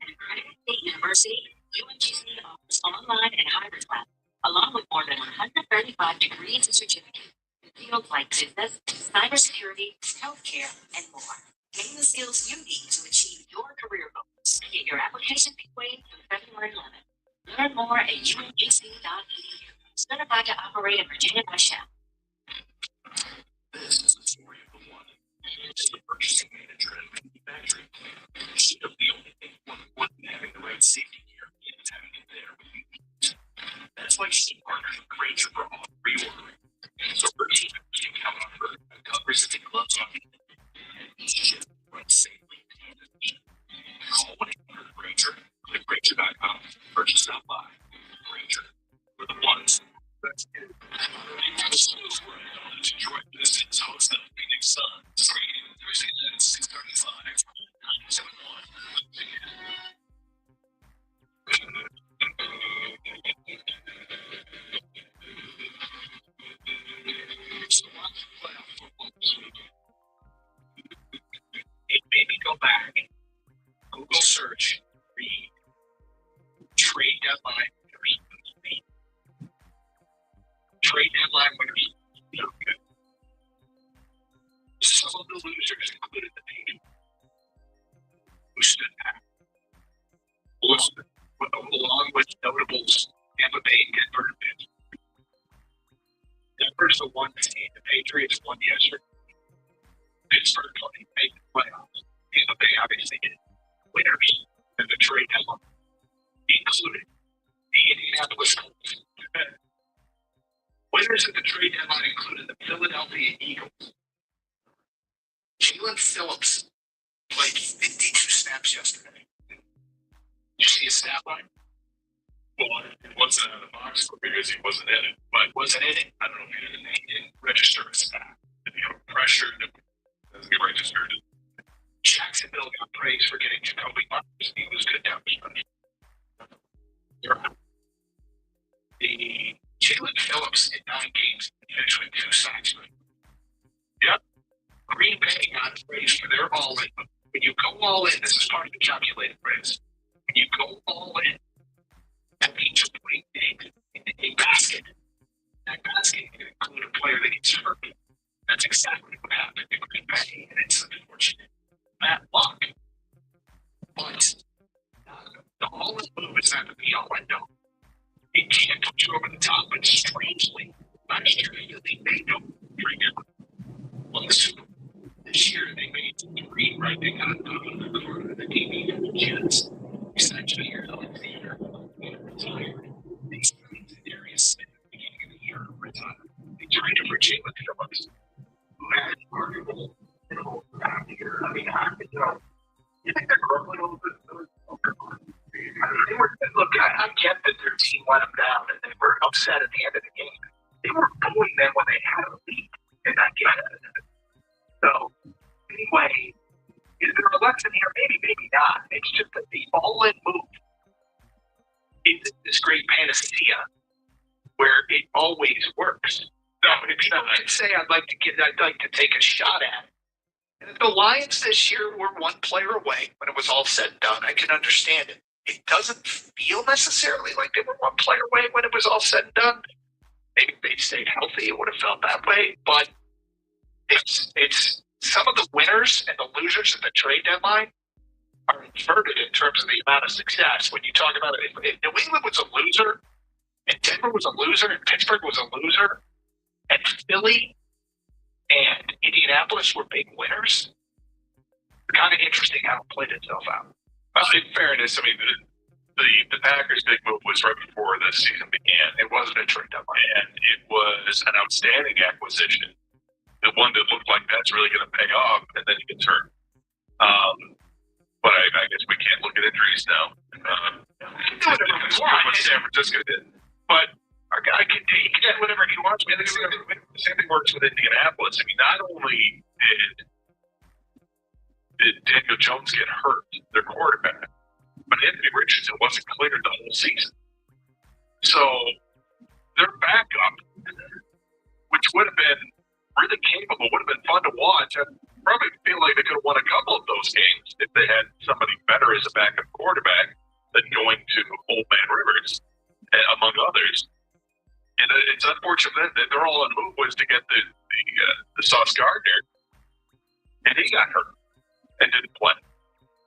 An accredited state university, UMGC offers online and hybrid classes, along with more than 135 degrees and certificates in fields like business, cybersecurity, healthcare, and more. Gain the skills you need to achieve your career goals. Get your application made through February 11th. Learn more at umgc.edu. Certified to operate in Virginia by Shell. This is the story of the one. She's the purchasing manager and manufacturing plan. She took the only thing one having the right safety gear and having it there when you need it. That's why she partnered with Grainger for all reordering. So her team can count on her and covers the gloves on it. And each ship runs safely and efficiently. Call 1-800-GRAINGER. Click Grainger.com. Purchase not buy. Grainger. We're the ones. That's good. Detroit Pistons host the Phoenix Suns. Screening Thursday night at 6:35. 971. So watch playoff football this weekend. It made me go back. Google search. Read. Trade deadline. Trade deadline winners. Okay. Some of the losers included the Patriots, who stood back. Along with notables, Tampa Bay and Denver. Denver's the one team. The Patriots won yesterday. Pittsburgh made the playoffs. Tampa Bay obviously did. Winners in the trade deadline included the Indianapolis Colts. Winners at the trade deadline included the Philadelphia Eagles. Jalen Phillips played 52 snaps yesterday. Did you see his stat line? Well, it wasn't out of the box score because he wasn't in it. But Wasn't in it. I don't know if he didn't register a stat. If he got pressured, it doesn't get registered. Jacksonville got praised for getting Jacoby Myers. He was good down the stretch. The Jalen Phillips in 9 games finished with 2 sacks. Yep. Green Bay got praised for their all-in. When you go all in, this is part of the calculated praise. When you go all in, that means you're putting eggs in a basket. That basket can include a player that gets hurt. That's exactly what happened to Green Bay, and it's unfortunate. Bad luck. But the all-in move is not the be-all end-all. It can't put you over the top, but strangely, last year they made no one Super Bowl. This year they made 3, right? They got the TV and the kids. Essentially, here, Alexander retired. They signed Darius Smith at the beginning of the year, retired. They traded for Jalen Phillips, who had arguable here. I mean, you think they're grumbling over the they were, look, I get that their team let them down and they were upset at the end of the game. They were booing them when they had a lead in that game. So, anyway, is there a lesson here? Maybe, maybe not. It's just that the all-in move is this great panacea where it always works. No, it's not. I'd say I'd like to take a shot at it. And if the Lions this year were one player away when it was all said and done, I can understand it. It doesn't feel necessarily like they were one player away when it was all said and done. Maybe if they stayed healthy, it would have felt that way. But it's some of the winners and the losers at the trade deadline are inverted in terms of the amount of success. When you talk about it, if New England was a loser, and Denver was a loser, and Pittsburgh was a loser, and Philly and Indianapolis were big winners, it's kind of interesting how it played itself out. In fairness, I mean, the Packers' big move was right before the season began. It wasn't a trade deadline, and it was an outstanding acquisition. The one that looked like that's really going to pay off, and then he gets hurt. But I guess we can't look at injuries now. What San Francisco did. But our guy he can do whatever he wants. I mean, the same thing works with Indianapolis. I mean, not only did Daniel Jones get hurt, their quarterback, but Anthony Richardson wasn't cleared the whole season. So their backup, which would have been really capable, would have been fun to watch. I probably feel like they could have won a couple of those games if they had somebody better as a backup quarterback than going to Old Man Rivers, among others. And it's unfortunate that their all-in move was to get the Sauce Gardner, and he got hurt and didn't play.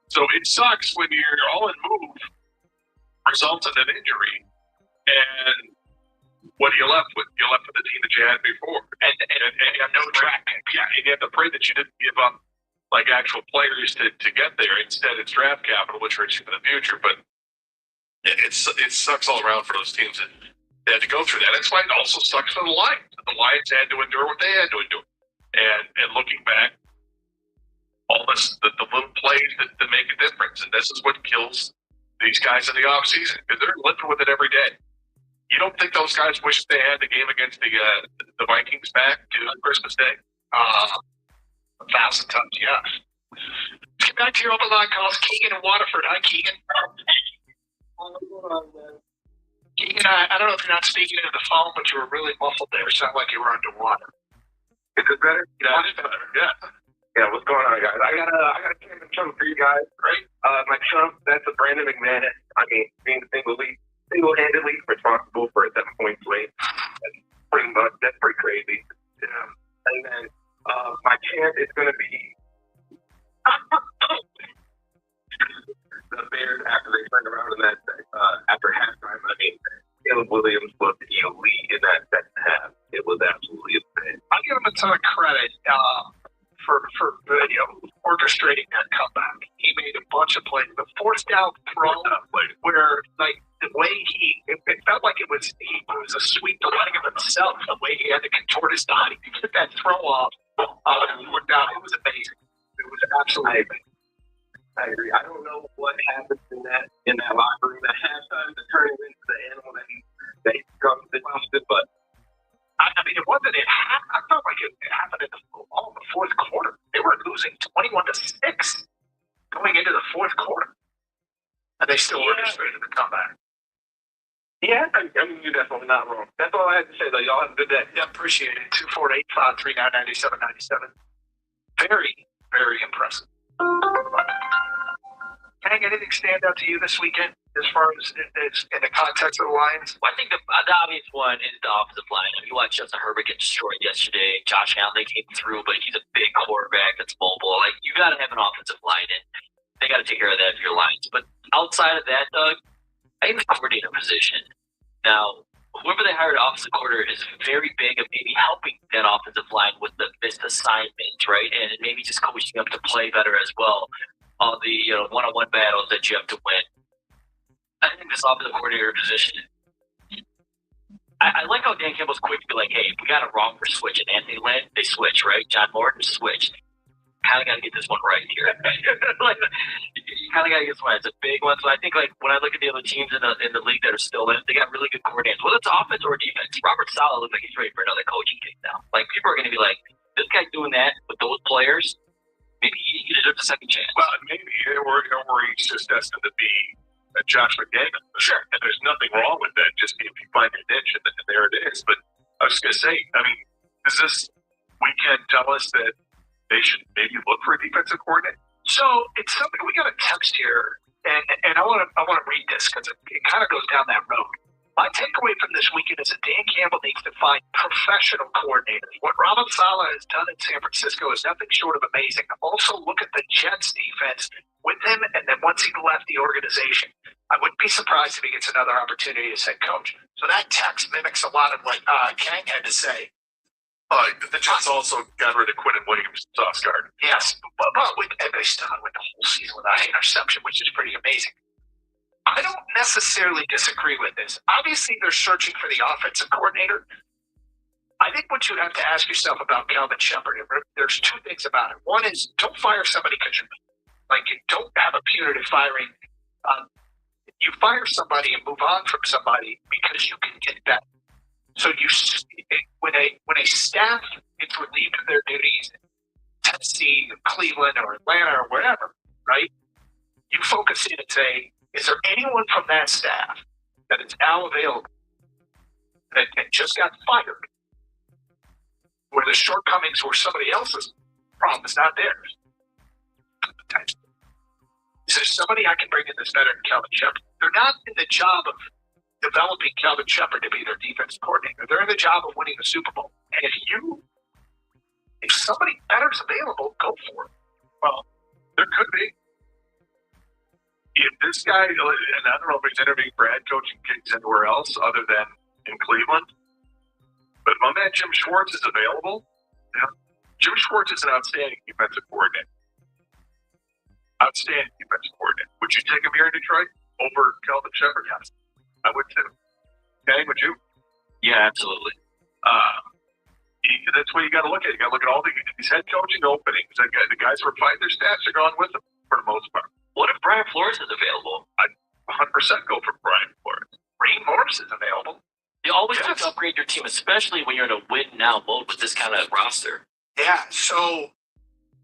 So it sucks when your all-in move results in an injury, and what are you left with? You're left with the team that you had before, and you have no track. Yeah, and you have to pray that you didn't give up like actual players to get there. Instead, it's draft capital, which hurts you for the future. But it sucks all around for those teams that they had to go through that. That's why it also sucks for the Lions. The Lions had to endure what they had to endure, and looking back, all this the little plays that make a difference, and this is what kills these guys in the off season because they're living with it every day. You don't think those guys wish they had the game against the Vikings back on Christmas Day? 1,000 times, yes. Let's get back to your open line calls. Keegan and Waterford. Hi, Keegan. Keegan, I don't know if you're not speaking into the phone, but you were really muffled there. It sounded like you were underwater. Is it better? Yeah, it's better. Yeah. Yeah, what's going on, guys? I got a champion chunk for you guys. Great. My chunk, that's a Brandon McManus. I mean, being single-handedly responsible for a 7-point swing. That's pretty crazy. Yeah. And then my chant is going to be the Bears after they turned around in that after halftime. I mean, Caleb Williams was the elite in that second half. It was absolutely insane. I'll give him a ton of credit for orchestrating that comeback. He made a bunch of plays. The fourth down throw where like the way it felt like it was a sweep the leg of himself, the way he had to contort his body to get that throw off fourth down. It was amazing. It was absolutely amazing. I agree. I don't know what happens in that locker room at halftime to turn him into the animal that he becomes exhausted, but I mean, it wasn't. I felt like it happened in the fourth quarter. They were losing 21-6 going into the fourth quarter, and they still orchestrated the comeback. yeah, I mean, you're definitely not wrong. That's all I had to say, though. Y'all have a good day. Yeah, appreciate it. 248-539-9797. Very, very impressive. Hank, anything stand out to you this weekend as far as in the context of the Lions? Well, I think the obvious one is the offensive line. I mean, you watched Justin Herbert get destroyed yesterday. Josh Allen came through, but he's a big quarterback that's mobile. Like, you got to have an offensive line, and they got to take care of that for your lines. But outside of that, Doug, I think the coordinator position. Now, whoever they hired offensive coordinator is very big of maybe helping that offensive line with the missed assignments, right? And maybe just coaching them to play better as well on the one-on-one battles that you have to win. I think this offensive coordinator position, I like how Dan Campbell's quick to be like, hey, if we got it wrong, we're switching. Anthony Lynn, they switch, right? John Morton switched. Kind of got to get this one right here. Like, you kind of got to get this one. It's a big one. So I think, like, when I look at the other teams in the league that are still in, they got really good coordinators. Whether it's offense or defense, Robert Saleh looks like he's ready for another coaching kick now. Like, people are going to be like, this guy's doing that with those players. Maybe he deserves a second chance. Well, maybe or he's just destined to be a Josh McDaniel. Sure. And there's nothing wrong with that. Just if you find your niche, and there it is. But I was going to say, I mean, does this weekend tell us that they should maybe look for a defensive coordinator? So it's something we got a text here, and I want to read this because it kind of goes down that road. My takeaway from this weekend is that Dan Campbell needs to find professional coordinators. What Robert Saleh has done in San Francisco is nothing short of amazing. Also, look at the Jets defense with him, and then once he left the organization, I wouldn't be surprised if he gets another opportunity as head coach. So that text mimics a lot of what Kang had to say. The Jets also got rid of Quinn Williams, sauce guard. Yes, but they still went the whole season without an interception, which is pretty amazing. I don't necessarily disagree with this. Obviously, they're searching for the offensive coordinator. I think what you have to ask yourself about Kelvin Shepard, there's two things about it. One is don't fire somebody because you don't have a punitive firing. You fire somebody and move on from somebody because you can get better. So when a staff gets relieved of their duties in Tennessee, Cleveland, or Atlanta, or wherever, right? You focus in and say, is there anyone from that staff that is now available that just got fired, where the shortcomings were somebody else's problem, is not theirs? Is there somebody I can bring in that's better than Kelvin Shepard? They're not in the job of developing Kelvin Shepard to be their defense coordinator. They're in the job of winning the Super Bowl. And if somebody better is available, go for it. Well, there could be. If this guy, and I don't know if he's interviewing for head coaching gigs anywhere else other than in Cleveland, but my man Jim Schwartz is available. Yeah. Jim Schwartz is an outstanding defensive coordinator. Outstanding defensive coordinator. Would you take him here in Detroit over Kelvin Shepard? Yes, I would too. Okay, would you? Yeah, absolutely. That's what you got to look at. You got to look at all these head coaching openings. The guys who are fighting their stats are going with them for the most part. What if Brian Flores is available? I'd 100% go for Brian Flores. Raheem Morris is available. You always have to upgrade your team, especially when you're in a win-now mode with this kind of roster. Yeah, so,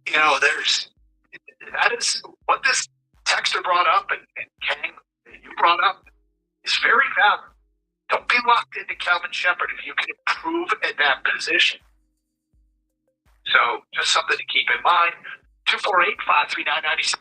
that is what this texter brought up and Kang, you brought up, is very valid. Don't be locked into Kelvin Shepard if you can improve at that position. So, just something to keep in mind. 248-539-97.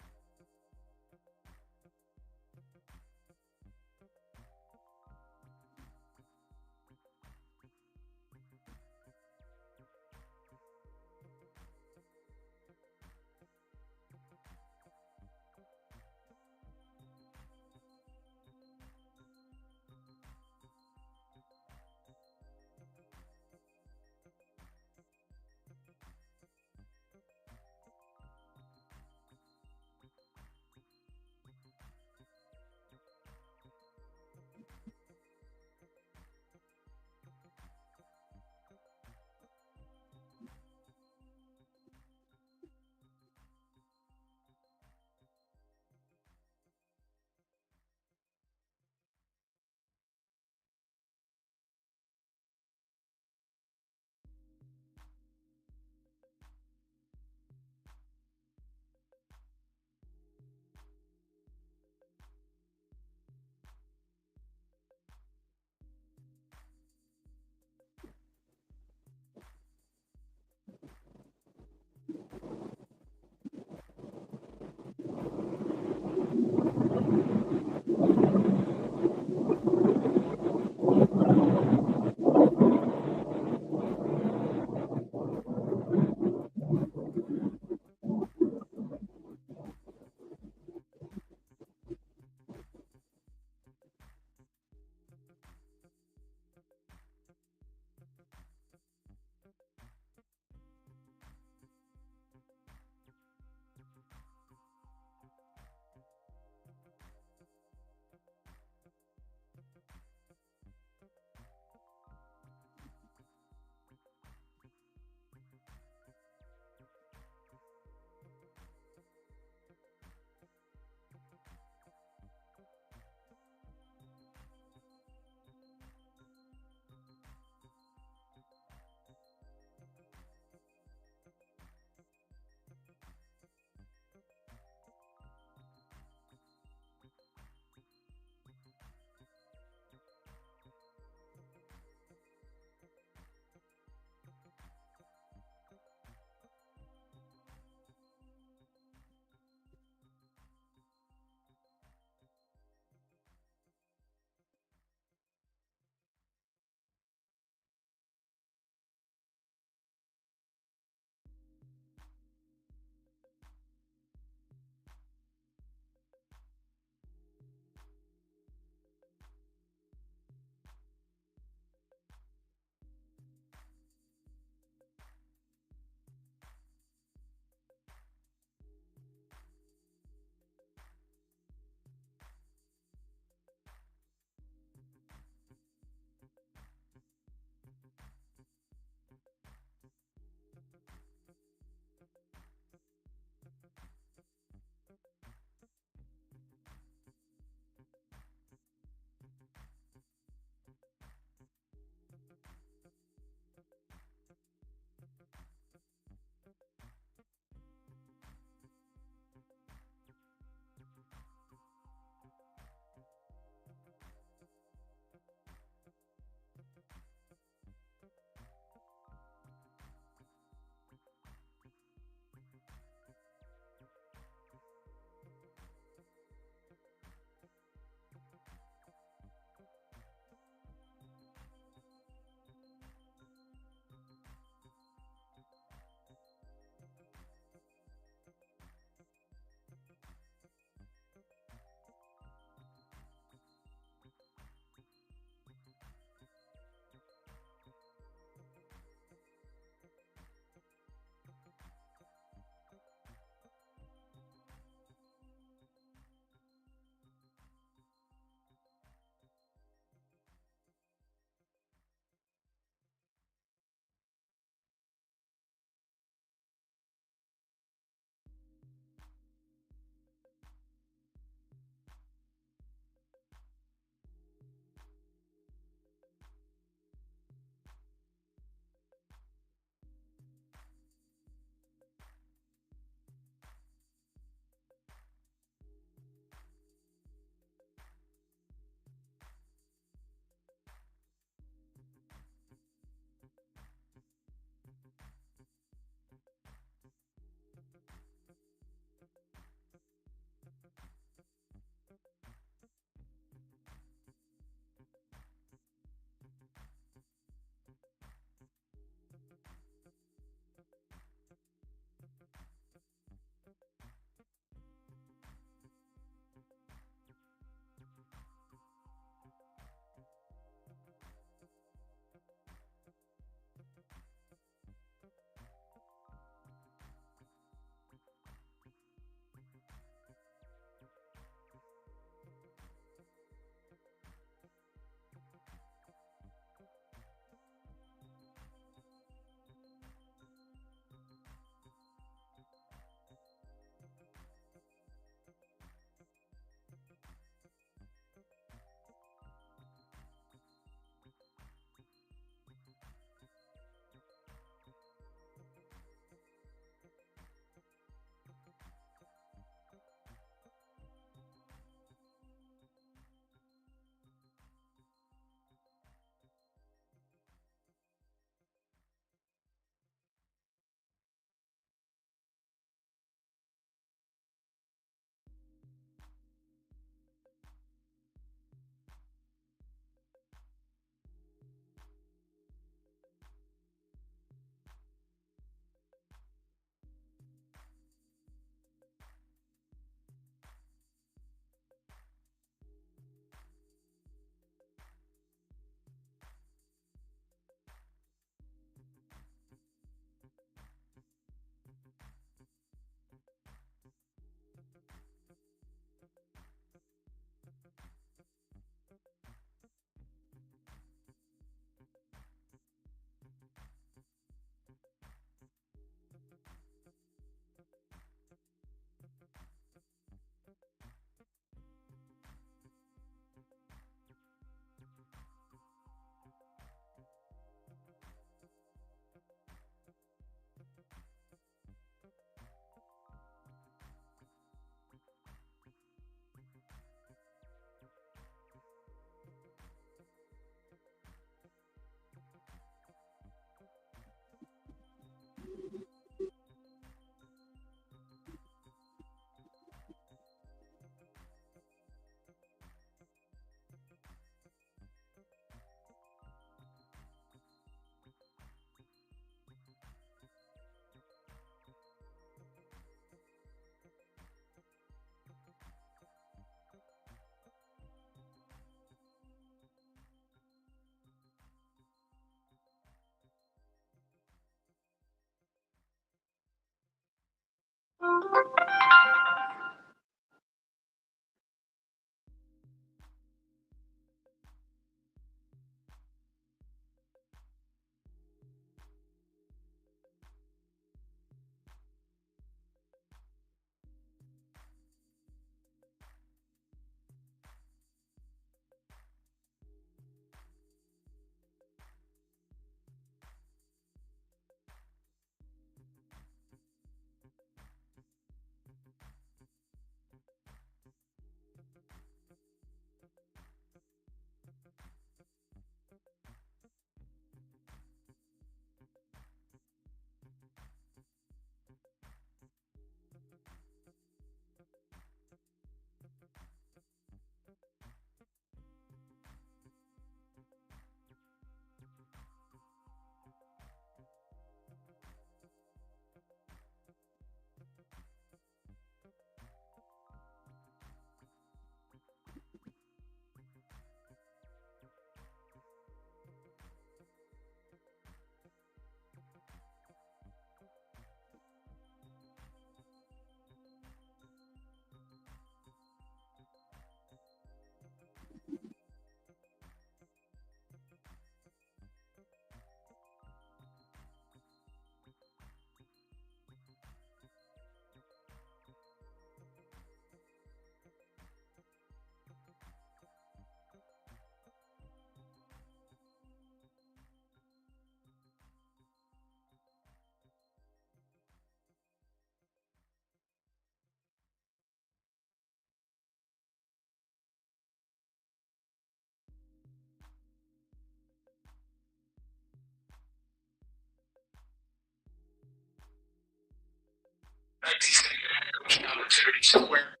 He's going to get a head coaching opportunity somewhere.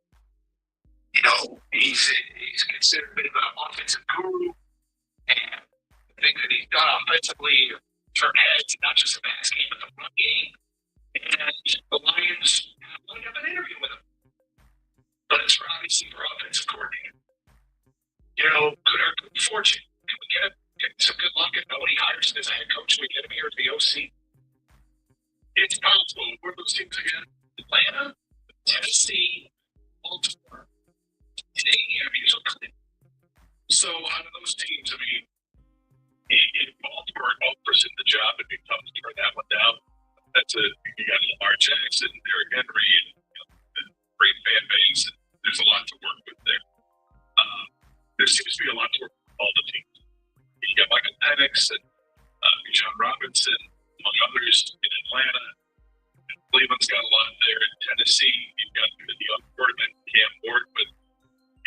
You know, he's considered a bit of an offensive guru, and the things that he's done offensively turn heads, not just the pass game, but the run game. And the Lions lined up an interview with him. But it's obviously for offensive coordinator. You know, good or good fortune. Can we get some good luck and nobody hires him as a head coach? Can we get him here as the OC? It's possible. Where are those teams again? Atlanta, Tennessee, Baltimore, today interviews are clear. So out of those teams, I mean, if Baltimore offers him the job, it'd be tough to turn that one down. You got Lamar Jackson, Derrick Henry, and a great fan base. And there's a lot to work with there. There seems to be a lot to work with all the teams. You got Michael Penix and John Robinson, among others, in Atlanta. Cleveland's got a lot there. In Tennessee, you've got the young quarterback, Cam Ward, but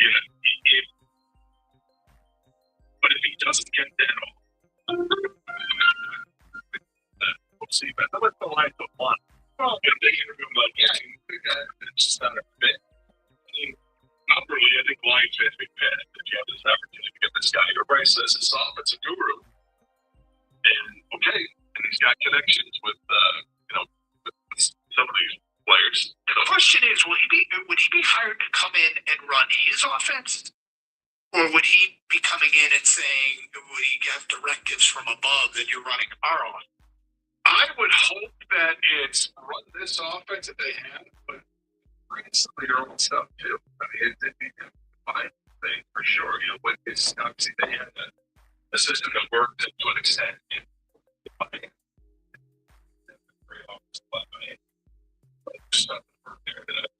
you know, if he doesn't get that we'll see. But how about the line to one? Well, they interview him like, yeah, it's just not a fit. I mean, not really. I think Lions fans be mad that you have this opportunity to get this guy. Everybody says this offensive guru, and okay, and he's got connections with some of these players. The question is, would he be hired to come in and run his offense? Or would he be coming in and saying, would he have directives from above that you're running our offense? I would hope that it's run this offense that they have, but bring some of your own stuff too. I mean, it'd be a fine thing for sure. You know, but it's obviously they had a system that worked to an extent. Stuff that worked there that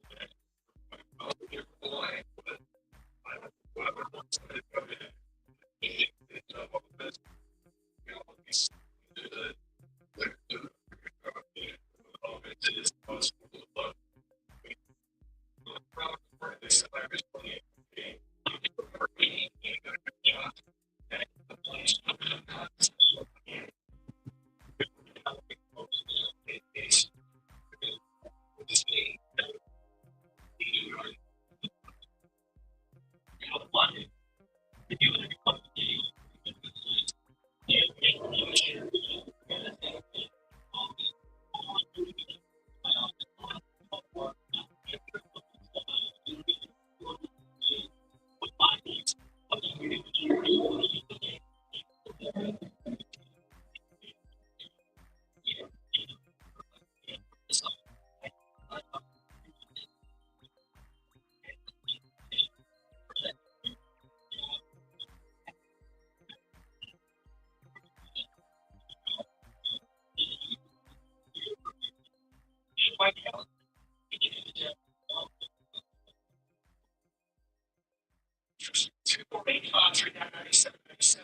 248-539-9797.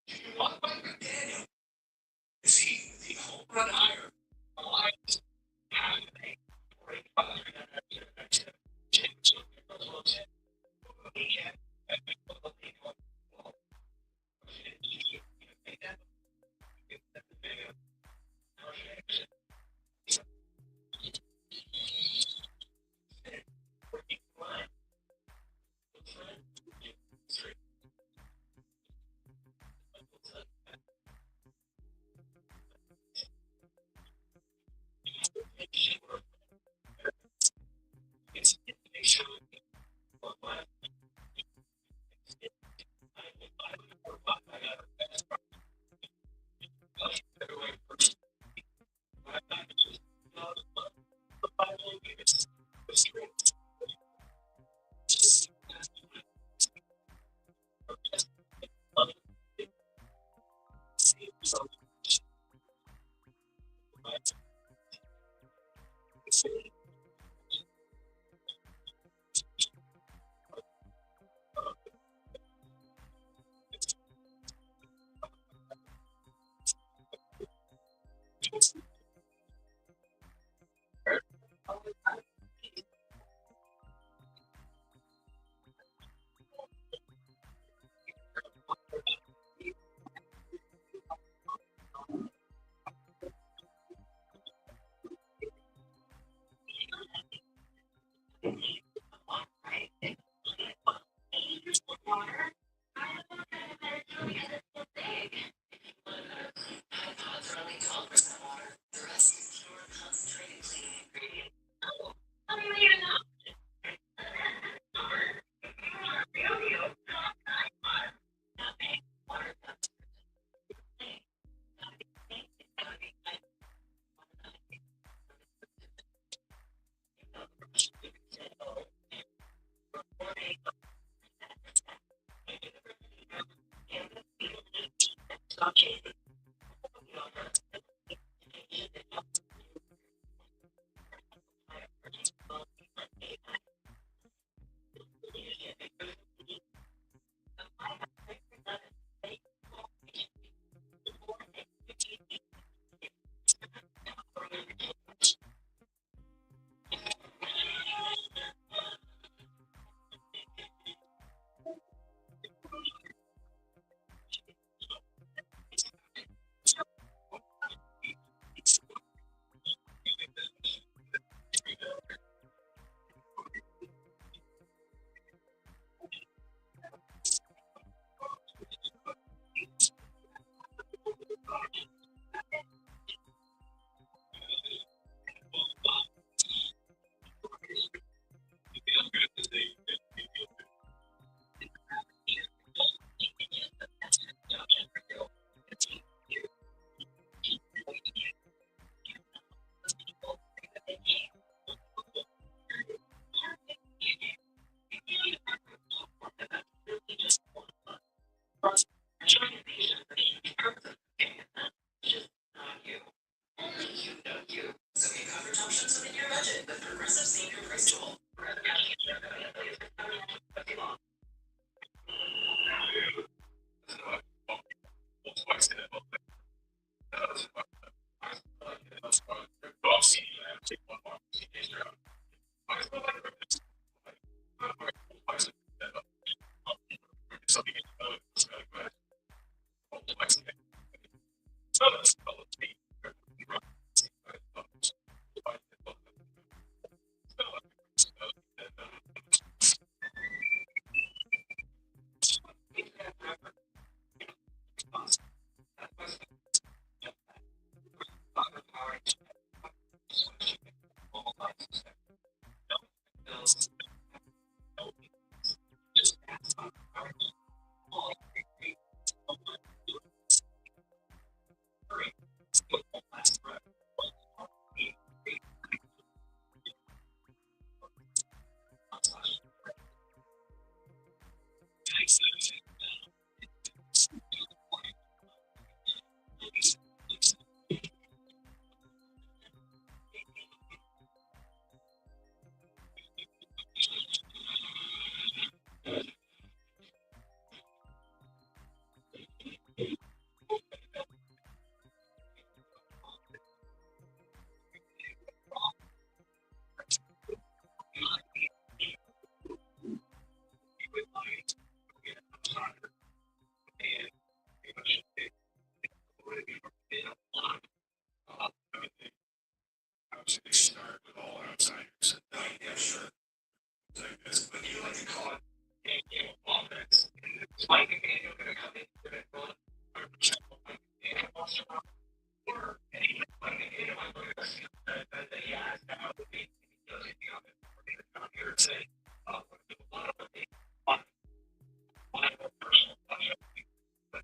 Do you want Mike McDaniel? Is he the home run hire? Alliance. How do they? 485-399-9797. James Wilson. He can. Mike McDaniel going to come in and 100% Mike McDaniel wants to run, or any Mike McDaniel I'm going to see that he has now that he does anything on it. We're going to come here and say, we're going to do a lot of it on my own personal project. But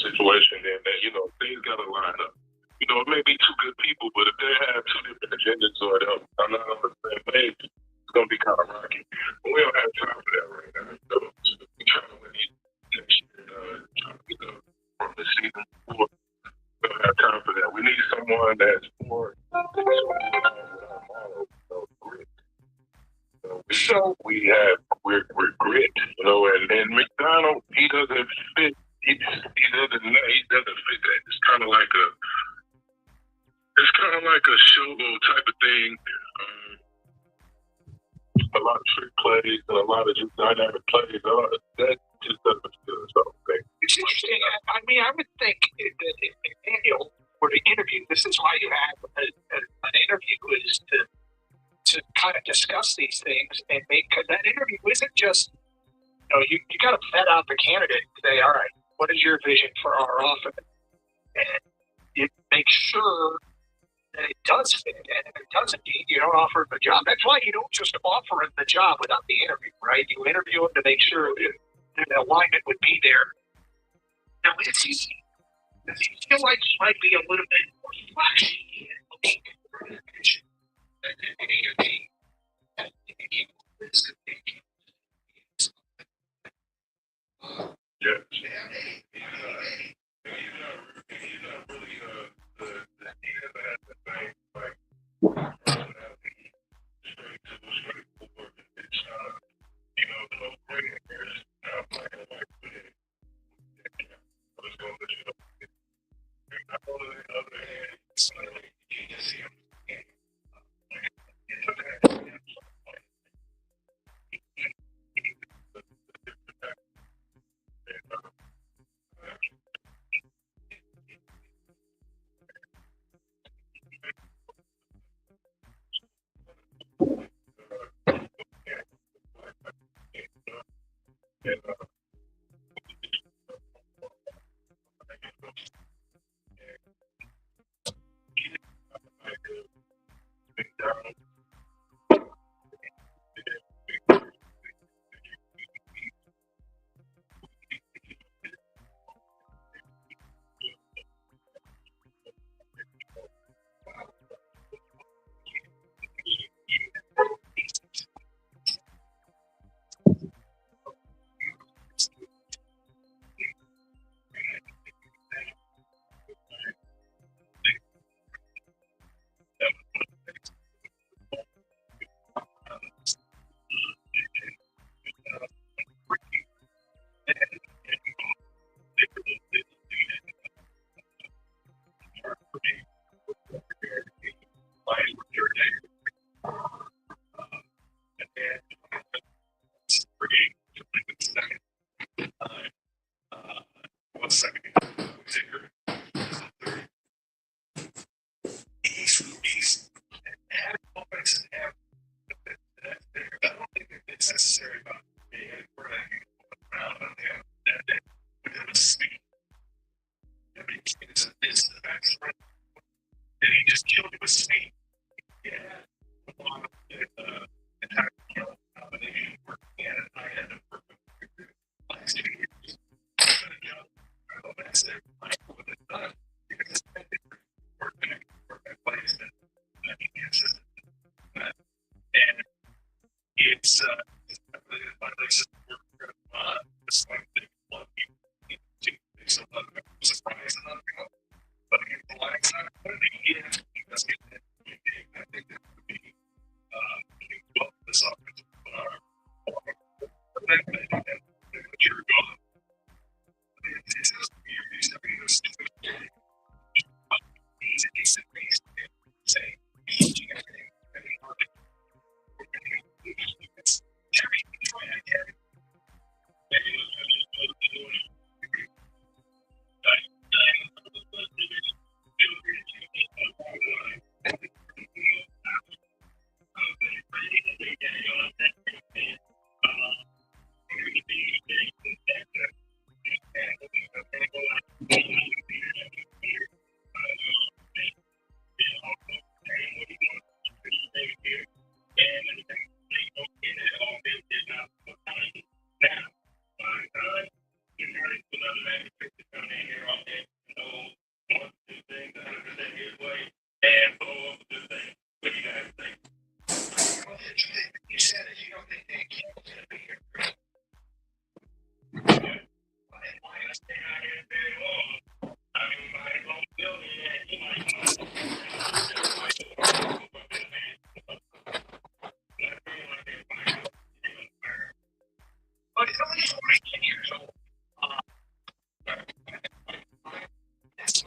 situation, and that, things got to line up. It may be two good people, but if they have two different agendas or they're not on the same page, it's going to be kind of rocky. But we don't have time for that right now. So we're trying to win these next year, trying to get up from the season before. We don't have time for that. We need someone that's more grit. We're grit, and McDonald, he doesn't fit. He doesn't fit that. It's kind of like a showboat type of thing. A lot of trick plays and a lot of just dynamic plays. That just doesn't feel so. Okay. It's interesting. I mean, I would think that if McDaniel were to interview, this is why you have an interview, is to kind of discuss these things and because that interview isn't just, you got to vet out the candidate and say, all right, what is your vision for our offense? And you make sure that it does fit. And if it doesn't, you don't offer him the job. That's why you don't just offer him the job without the interview, right? You interview him to make sure that the alignment would be there. Now, does he feel like he might be a little bit more flashy and looking for an attention than any of the Yeah. He's not really he doesn't have the thing like straightforward. It's no gray areas. Black and white with it. I was going to let you know. On the other hand, you can see him. And he just killed it with speed. Yeah. Entire kill combination working at it. I had to work with the last 2 years. That's it. I would have done because it's been working at place that I mean, and it's my place is it's like they love you to some other surprise and other but again the line's not putting it because I think that would be well this offensive but you're gone. It's just weird. I mean, it was stupid. He's a decent piece. Say, everything. I mean, it's Terry. Terry. You said it. You don't think they can't be here. But he's only 42 years old. That's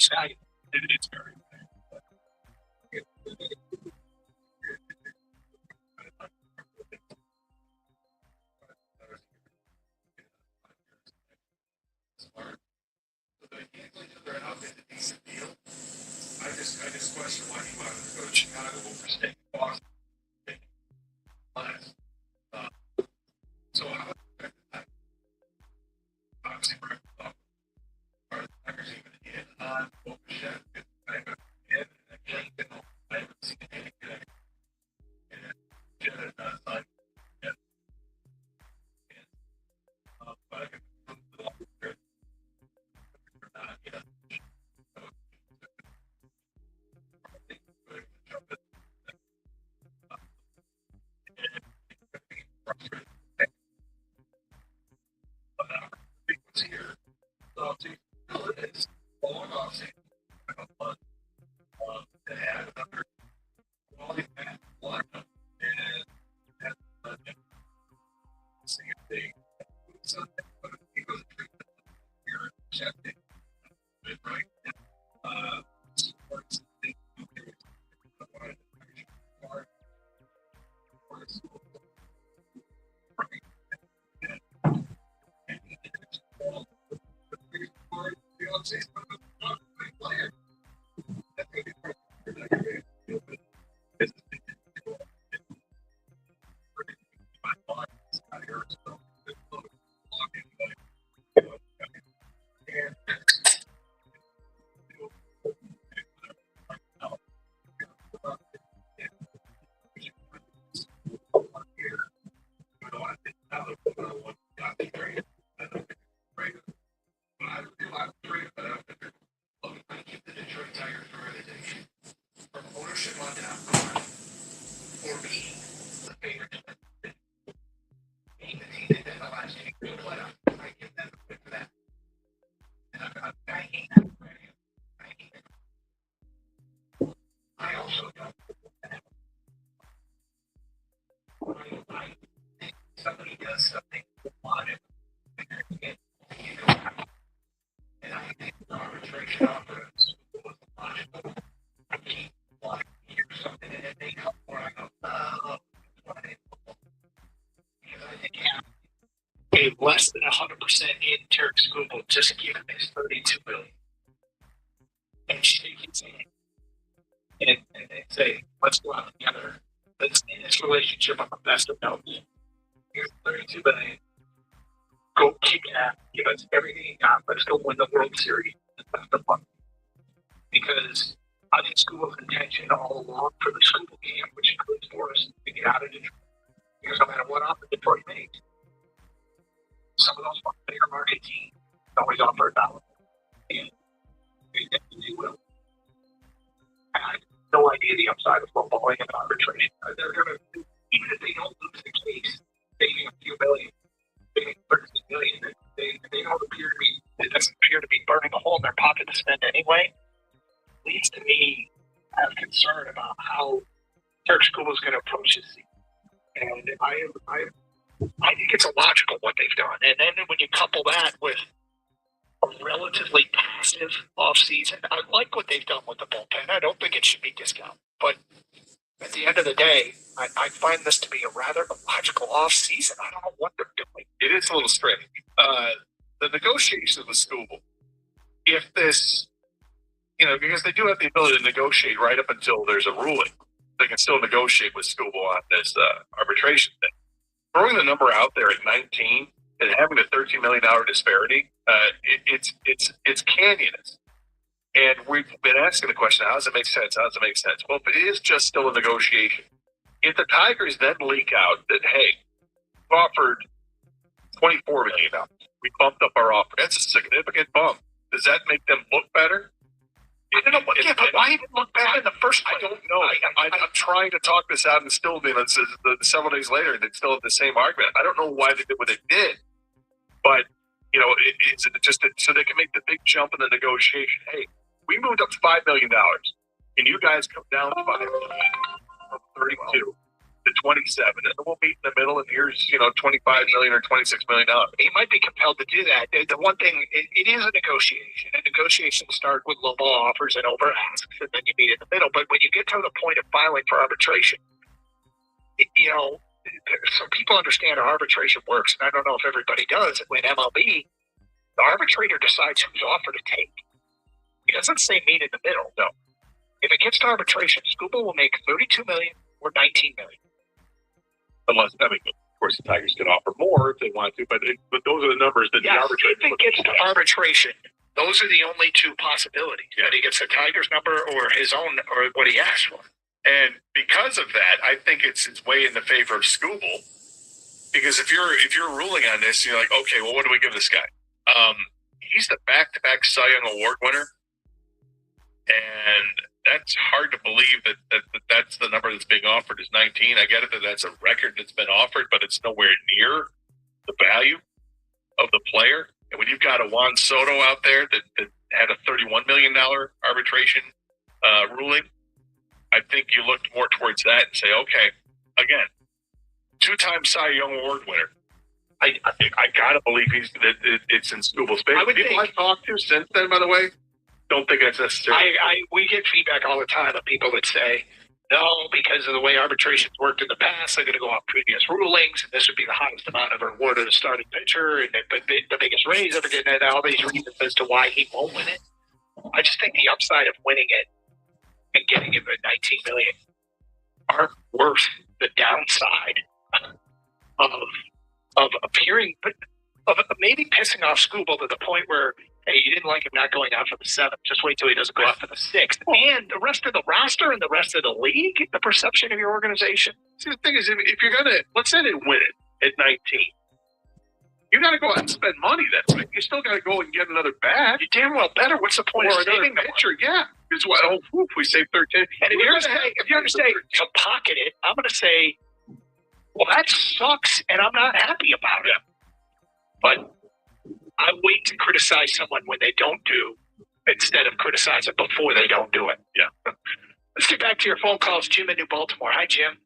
It's valuable. It's very. I just question why he wanted to go to Chicago over staying in Boston. So obviously are the Tigers even in on Overshed? I haven't seen anything. And but I can here. So it's long off season. They had another quality match lineup and same thing. So he goes here accepting right. Sports somebody does something on it, and I think the arbitration offers was logical. I keep wanting to hear something and then they come where I go, because I think gave less than 100% in Tarek Skubal, just give him his $32 billion and shake his hand and say, let's go out together. Let's end this relationship on the best of notes. Here's $32 billion. Go kick ass. Give us everything you got. Let's go win the World Series. That's the fun. Because I think Skubal's intention all along for the Skubal game, which includes Morris, to get out of Detroit. Because no matter what offer Detroit makes, some of those bigger market teams always offer $1. And they definitely will. I have no idea the upside of footballing and arbitration. They're going to, even if they don't lose the case, saving a few million, saving $36 million, they don't appear to be, it doesn't appear to be burning a hole in their pocket to spend anyway. Leads to me have concern about how Tarek Skubal is going to approach this season. And I think it's illogical what they've done. And then when you couple that with a relatively passive offseason, I like what they've done with the bullpen. I don't think it should be discounted. But at the end of the day, I find this to be a rather illogical offseason. I don't know what they're doing. It is a little strange. The negotiations with Skubal, if this, because they do have the ability to negotiate right up until there's a ruling, they can still negotiate with Skubal on this arbitration thing. Throwing the number out there at 19 and having a $13 million disparity, it's canyonous. And we've been asking the question, how does it make sense? How does it make sense? Well, if it is just still a negotiation, if the Tigers then leak out that, hey, we offered $24 million, we bumped up our offer. That's a significant bump. Does that make them look better? I don't know. But why even look bad in the first place? I don't know. I'm trying to talk this out and still, several days later, and it's still have the same argument. I don't know why they did what they did, but it's just so they can make the big jump in the negotiation. Hey, we moved up $5 million, and you guys come down $5 million from 32 to 26. 37, and then we'll meet in the middle, and here's, $25 million or $26 million. He might be compelled to do that. The one thing, it is a negotiation. And negotiations start with low ball offers and over asks, and then you meet in the middle. But when you get to the point of filing for arbitration, some people understand how arbitration works, and I don't know if everybody does. When MLB, the arbitrator decides whose offer to take. He doesn't say meet in the middle. No. If it gets to arbitration, Scuba will make $32 million or $19 million. Unless, of course, the Tigers can offer more if they want to, but those are the numbers that the arbitrator. If it gets to arbitration, those are the only two possibilities. Yeah. That he gets the Tigers number or his own or what he asked for. And because of that, I think it's way in the favor of Scooble. Because if you're ruling on this, you're like, okay, well, what do we give this guy? He's the back-to-back Cy Young Award winner, and that's hard to believe that's the number that's being offered is 19. I get it that that's a record that's been offered, but it's nowhere near the value of the player. And when you've got a Juan Soto out there that had a $31 million arbitration ruling, I think you look more towards that and say, okay, again, 2-time Cy Young Award winner. I gotta believe it's in Scooble's space. People I've talked to since then, by the way, don't think that's necessary. We get feedback all the time of people that say, no, because of the way arbitrations worked in the past, they're going to go off previous rulings, and this would be the highest amount ever awarded a starting pitcher, and the biggest raise ever did, and all these reasons as to why he won't win it. I just think the upside of winning it and getting him at $19 million aren't worth the downside of appearing, of maybe pissing off Scooble to the point where, hey, you didn't like him not going out for the 7th. Just wait till he doesn't go out for the 6th. And the rest of the roster and the rest of the league, the perception of your organization. See, the thing is, if you're going to, let's say they win it at 19, you got to go out and spend money then, right? You still got to go and get another bat. You damn well better. What's the point of saving the pitcher? Yeah. Here's what, we save 13. And if you're going to say to pocket it, I'm going to say, well, that sucks, and I'm not happy about it. But I wait to criticize someone when they don't do instead of criticizing before they don't do it. Yeah. Let's get back to your phone calls. Jim in New Baltimore. Hi, Jim.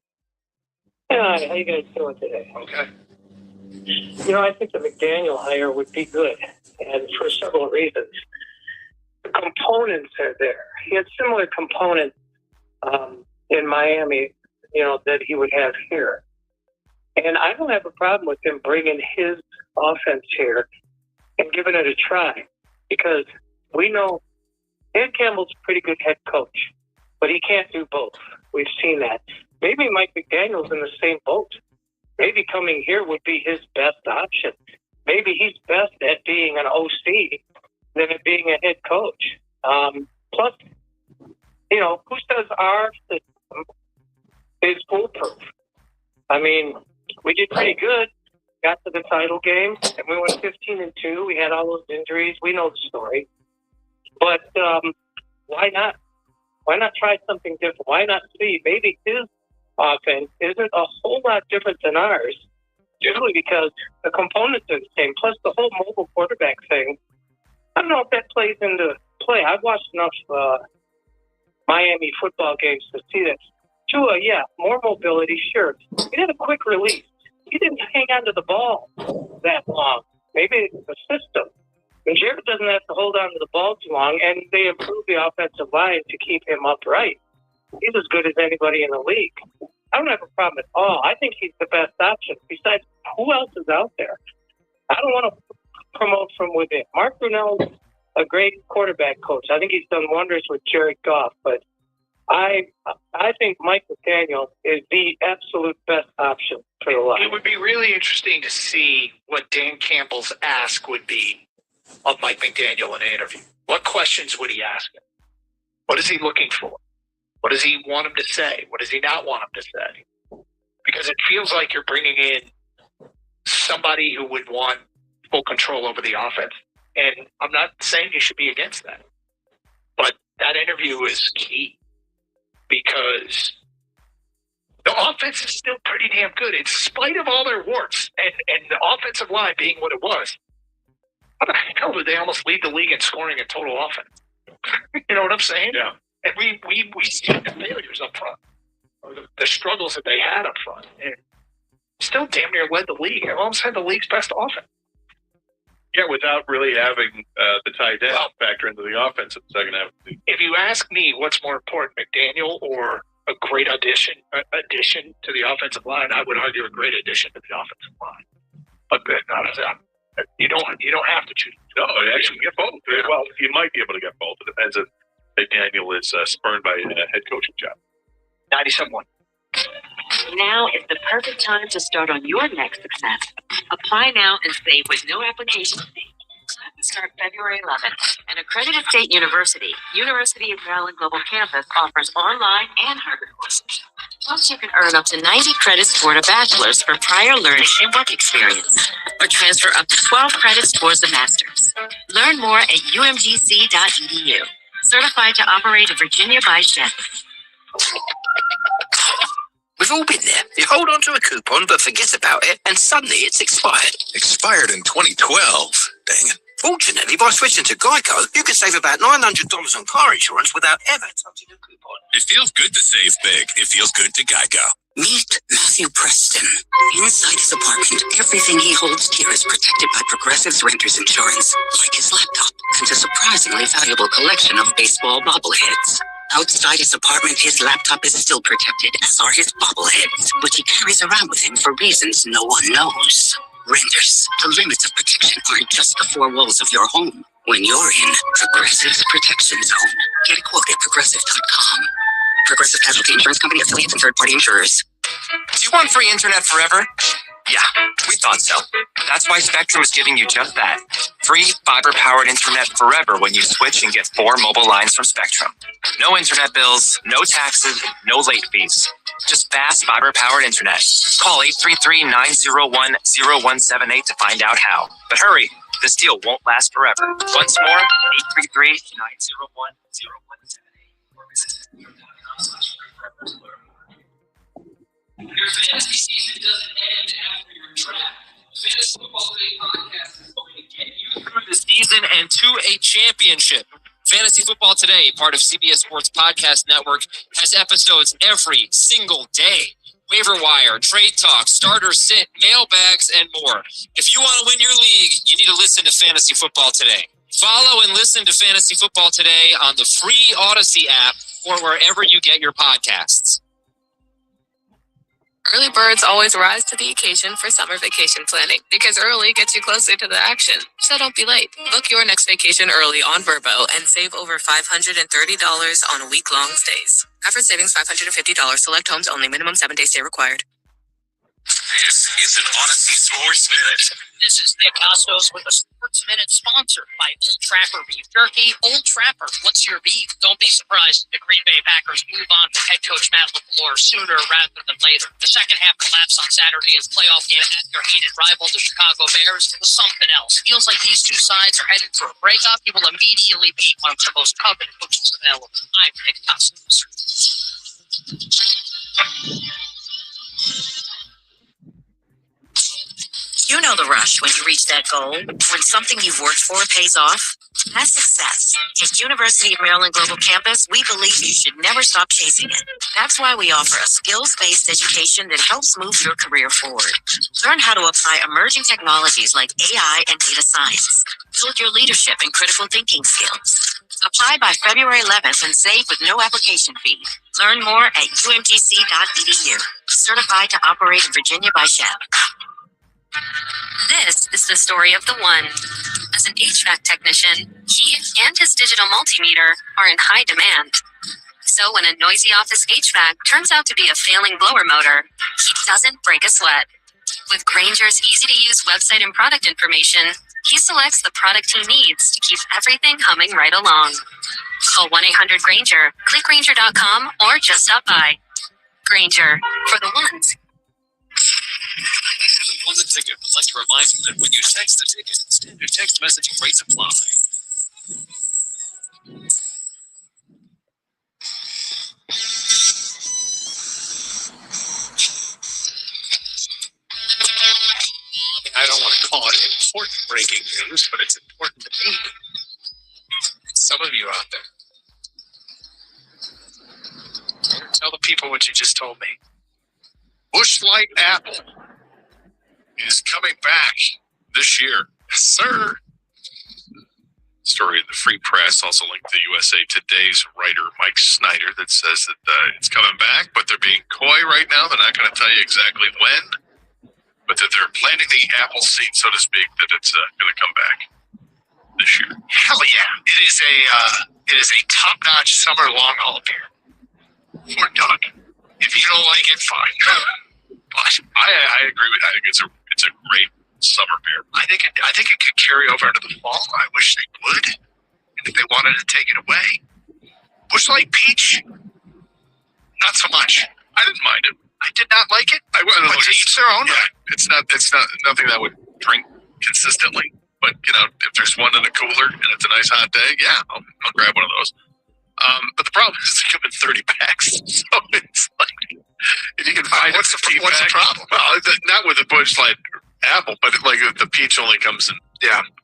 Hi, how you guys doing today? Okay. I think the McDaniel hire would be good, and for several reasons. The components are there. He had similar components in Miami, that he would have here. And I don't have a problem with him bringing his offense here and giving it a try, because we know Dan Campbell's a pretty good head coach, but he can't do both. We've seen that. Maybe Mike McDaniel's in the same boat. Maybe coming here would be his best option. Maybe he's best at being an OC than at being a head coach. Plus, who says our system is foolproof? I mean, we did pretty good. Got to the title game, and we went 15-2. We had all those injuries. We know the story. But why not? Why not try something different? Why not see? Maybe his offense isn't a whole lot different than ours, generally because the components are the same. Plus, the whole mobile quarterback thing, I don't know if that plays into play. I've watched enough Miami football games to see that. Tua, yeah, more mobility, sure. He had a quick release. He didn't hang onto the ball that long. Maybe it's the system. And Jared doesn't have to hold on to the ball too long, and they improve the offensive line to keep him upright. He's as good as anybody in the league. I don't have a problem at all. I think he's the best option. Besides, who else is out there? I don't want to promote from within. Mark Brunell's a great quarterback coach. I think he's done wonders with Jared Goff, but I think Mike McDaniel is the absolute best option for the line. It would be really interesting to see what Dan Campbell's ask would be of Mike McDaniel in an interview. What questions would he ask him? What is he looking for? What does he want him to say? What does he not want him to say? Because it feels like you're bringing in somebody who would want full control over the offense. And I'm not saying you should be against that. But that interview is key. Because the offense is still pretty damn good, in spite of all their warts and the offensive line being what it was. How the hell did they almost lead the league in scoring a total offense? You know what I'm saying? Yeah. And we see the failures up front. the struggles that they had up front, and still damn near led the league. I almost had the league's best offense. Yeah, without really having the tight end factor into the offense in the second half. If you ask me what's more important, McDaniel or a great addition to the offensive line, I would argue a great addition to the offensive line. But you don't have to choose. No, you actually get both. Yeah. Well, you might be able to get both. It depends if McDaniel is spurned by a head coaching job. 97-1. Now is the perfect time to start on your next success. Apply now and save with no application fee. Classes start February 11th. An accredited state university, University of Maryland Global Campus, offers online and hybrid courses. Plus, you can earn up to 90 credits toward a bachelor's for prior learning and work experience, or transfer up to 12 credits towards a master's. Learn more at umgc.edu. Certified to operate a Virginia by Chef. We've all been there. You hold on to a coupon but forget about it, and suddenly it's expired. Expired in 2012. Dang it. Fortunately, by switching to Geico, you can save about $900 on car insurance without ever touching a coupon. It feels good to save big. It feels good to Geico. Meet Matthew Preston. Inside his apartment, everything he holds dear is protected by Progressive's Renters Insurance, like his laptop and a surprisingly valuable collection of baseball bobbleheads. Outside his apartment, his laptop is still protected, as are his bobbleheads, which he carries around with him for reasons no one knows. Renters, the limits of protection aren't just the four walls of your home. When you're in Progressive's Protection Zone, get a quote at Progressive.com. Progressive Casualty Insurance Company, affiliates, and third-party insurers. Do you want free internet forever? Yeah, we thought so. That's why Spectrum is giving you just that. Free fiber-powered internet forever when you switch and get 4 mobile lines from Spectrum. No internet bills, no taxes, no late fees. Just fast fiber-powered internet. Call 833-901-0178 to find out how. But hurry, this deal won't last forever. Once more, 833-901-0178. Your fantasy season doesn't end after your draft. The Fantasy Football Today podcast is going to get you through the season and to a championship. Fantasy Football Today, part of CBS Sports Podcast Network, has episodes every single day. Waiver wire, trade talk, starter sit, mailbags, and more. If you want to win your league, you need to listen to Fantasy Football Today. Follow and listen to Fantasy Football Today on the free Odyssey app or wherever you get your podcasts. Early birds always rise to the occasion for summer vacation planning because early gets you closer to the action. So don't be late. Book your next vacation early on Vrbo and save over $530 on week-long stays. Average savings $550. Select homes only. Minimum 7-day stay required. This is an Odyssey Sports Minute. This is Nick Costos with a Sports Minute sponsored by Old Trapper Beef Jerky. Old Trapper, what's your beef? Don't be surprised if the Green Bay Packers move on to head coach Matt LaFleur sooner rather than later. The second half collapse on Saturday is playoff game at their hated rival, the Chicago Bears. It was something else. Feels like these two sides are headed for a breakup. He will immediately be one of the most coveted coaches available. I'm Nick Costos. You know the rush when you reach that goal, when something you've worked for pays off. That's success. At University of Maryland Global Campus, we believe you should never stop chasing it. That's why we offer a skills-based education that helps move your career forward. Learn how to apply emerging technologies like AI and data science. Build your leadership and critical thinking skills. Apply by February 11th and save with no application fee. Learn more at umgc.edu. Certified to operate in Virginia by Chef. This is the story of the one. As an HVAC technician, he and his digital multimeter are in high demand. So when a noisy office HVAC turns out to be a failing blower motor, he doesn't break a sweat. With Grainger's easy-to-use website and product information, he selects the product he needs to keep everything humming right along. Call 1-800-GRAINGER, click Grainger.com, or just stop by. Grainger, for the ones. Won the ticket would like to remind you that when you text the ticket, standard text messaging rates apply. I don't want to call it important breaking news, but it's important to me. And some of you out there. Tell the people what you just told me. Busch Light Apple is coming back this year. Yes, sir. Story in the Free Press, also linked to USA Today's writer Mike Snyder, that says that it's coming back, but they're being coy right now. They're not going to tell you exactly when, but that they're planting the apple seed, so to speak, that it's going to come back this year. Hell yeah! It is a top-notch summer long haul beer. For Doug. If you don't like it, fine. But I agree with. I think it's a great summer beer. I think it could carry over into the fall. I wish they would. And if they wanted to take it away, Busch Light Peach, not so much. I didn't mind it. I did not like it. I wouldn't but to each their own. Yeah, it's not nothing that I would drink consistently. But if there's one in a cooler and it's a nice hot day, yeah, I'll grab one of those. But the problem is they come in 30 packs, so it's like if you can find what's the problem? Well, not with the Busch Light Apple, but like the peach only comes in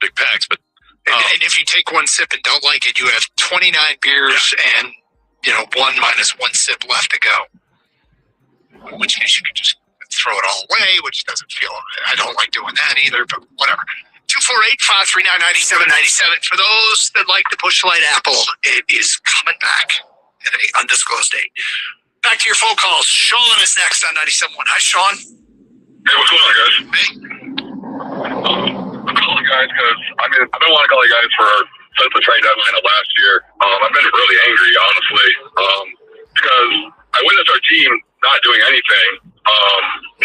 big packs. But and if you take one sip and don't like it, you have 29 beers and 1 minus 1 sip left to go. In which case you could just throw it all away, which doesn't feel. I don't like doing that either, but whatever. 248-539-9797. For those that like the Busch Light Apple, it is coming back at an undisclosed date. Back to your phone calls. Sean is next on 97.1. Hi, Sean. Hey, what's going on, guys? Hey. I'm calling you guys because, I've been wanting to call you guys since the trade deadline of last year. I've been really angry, honestly, because I witnessed our team not doing anything.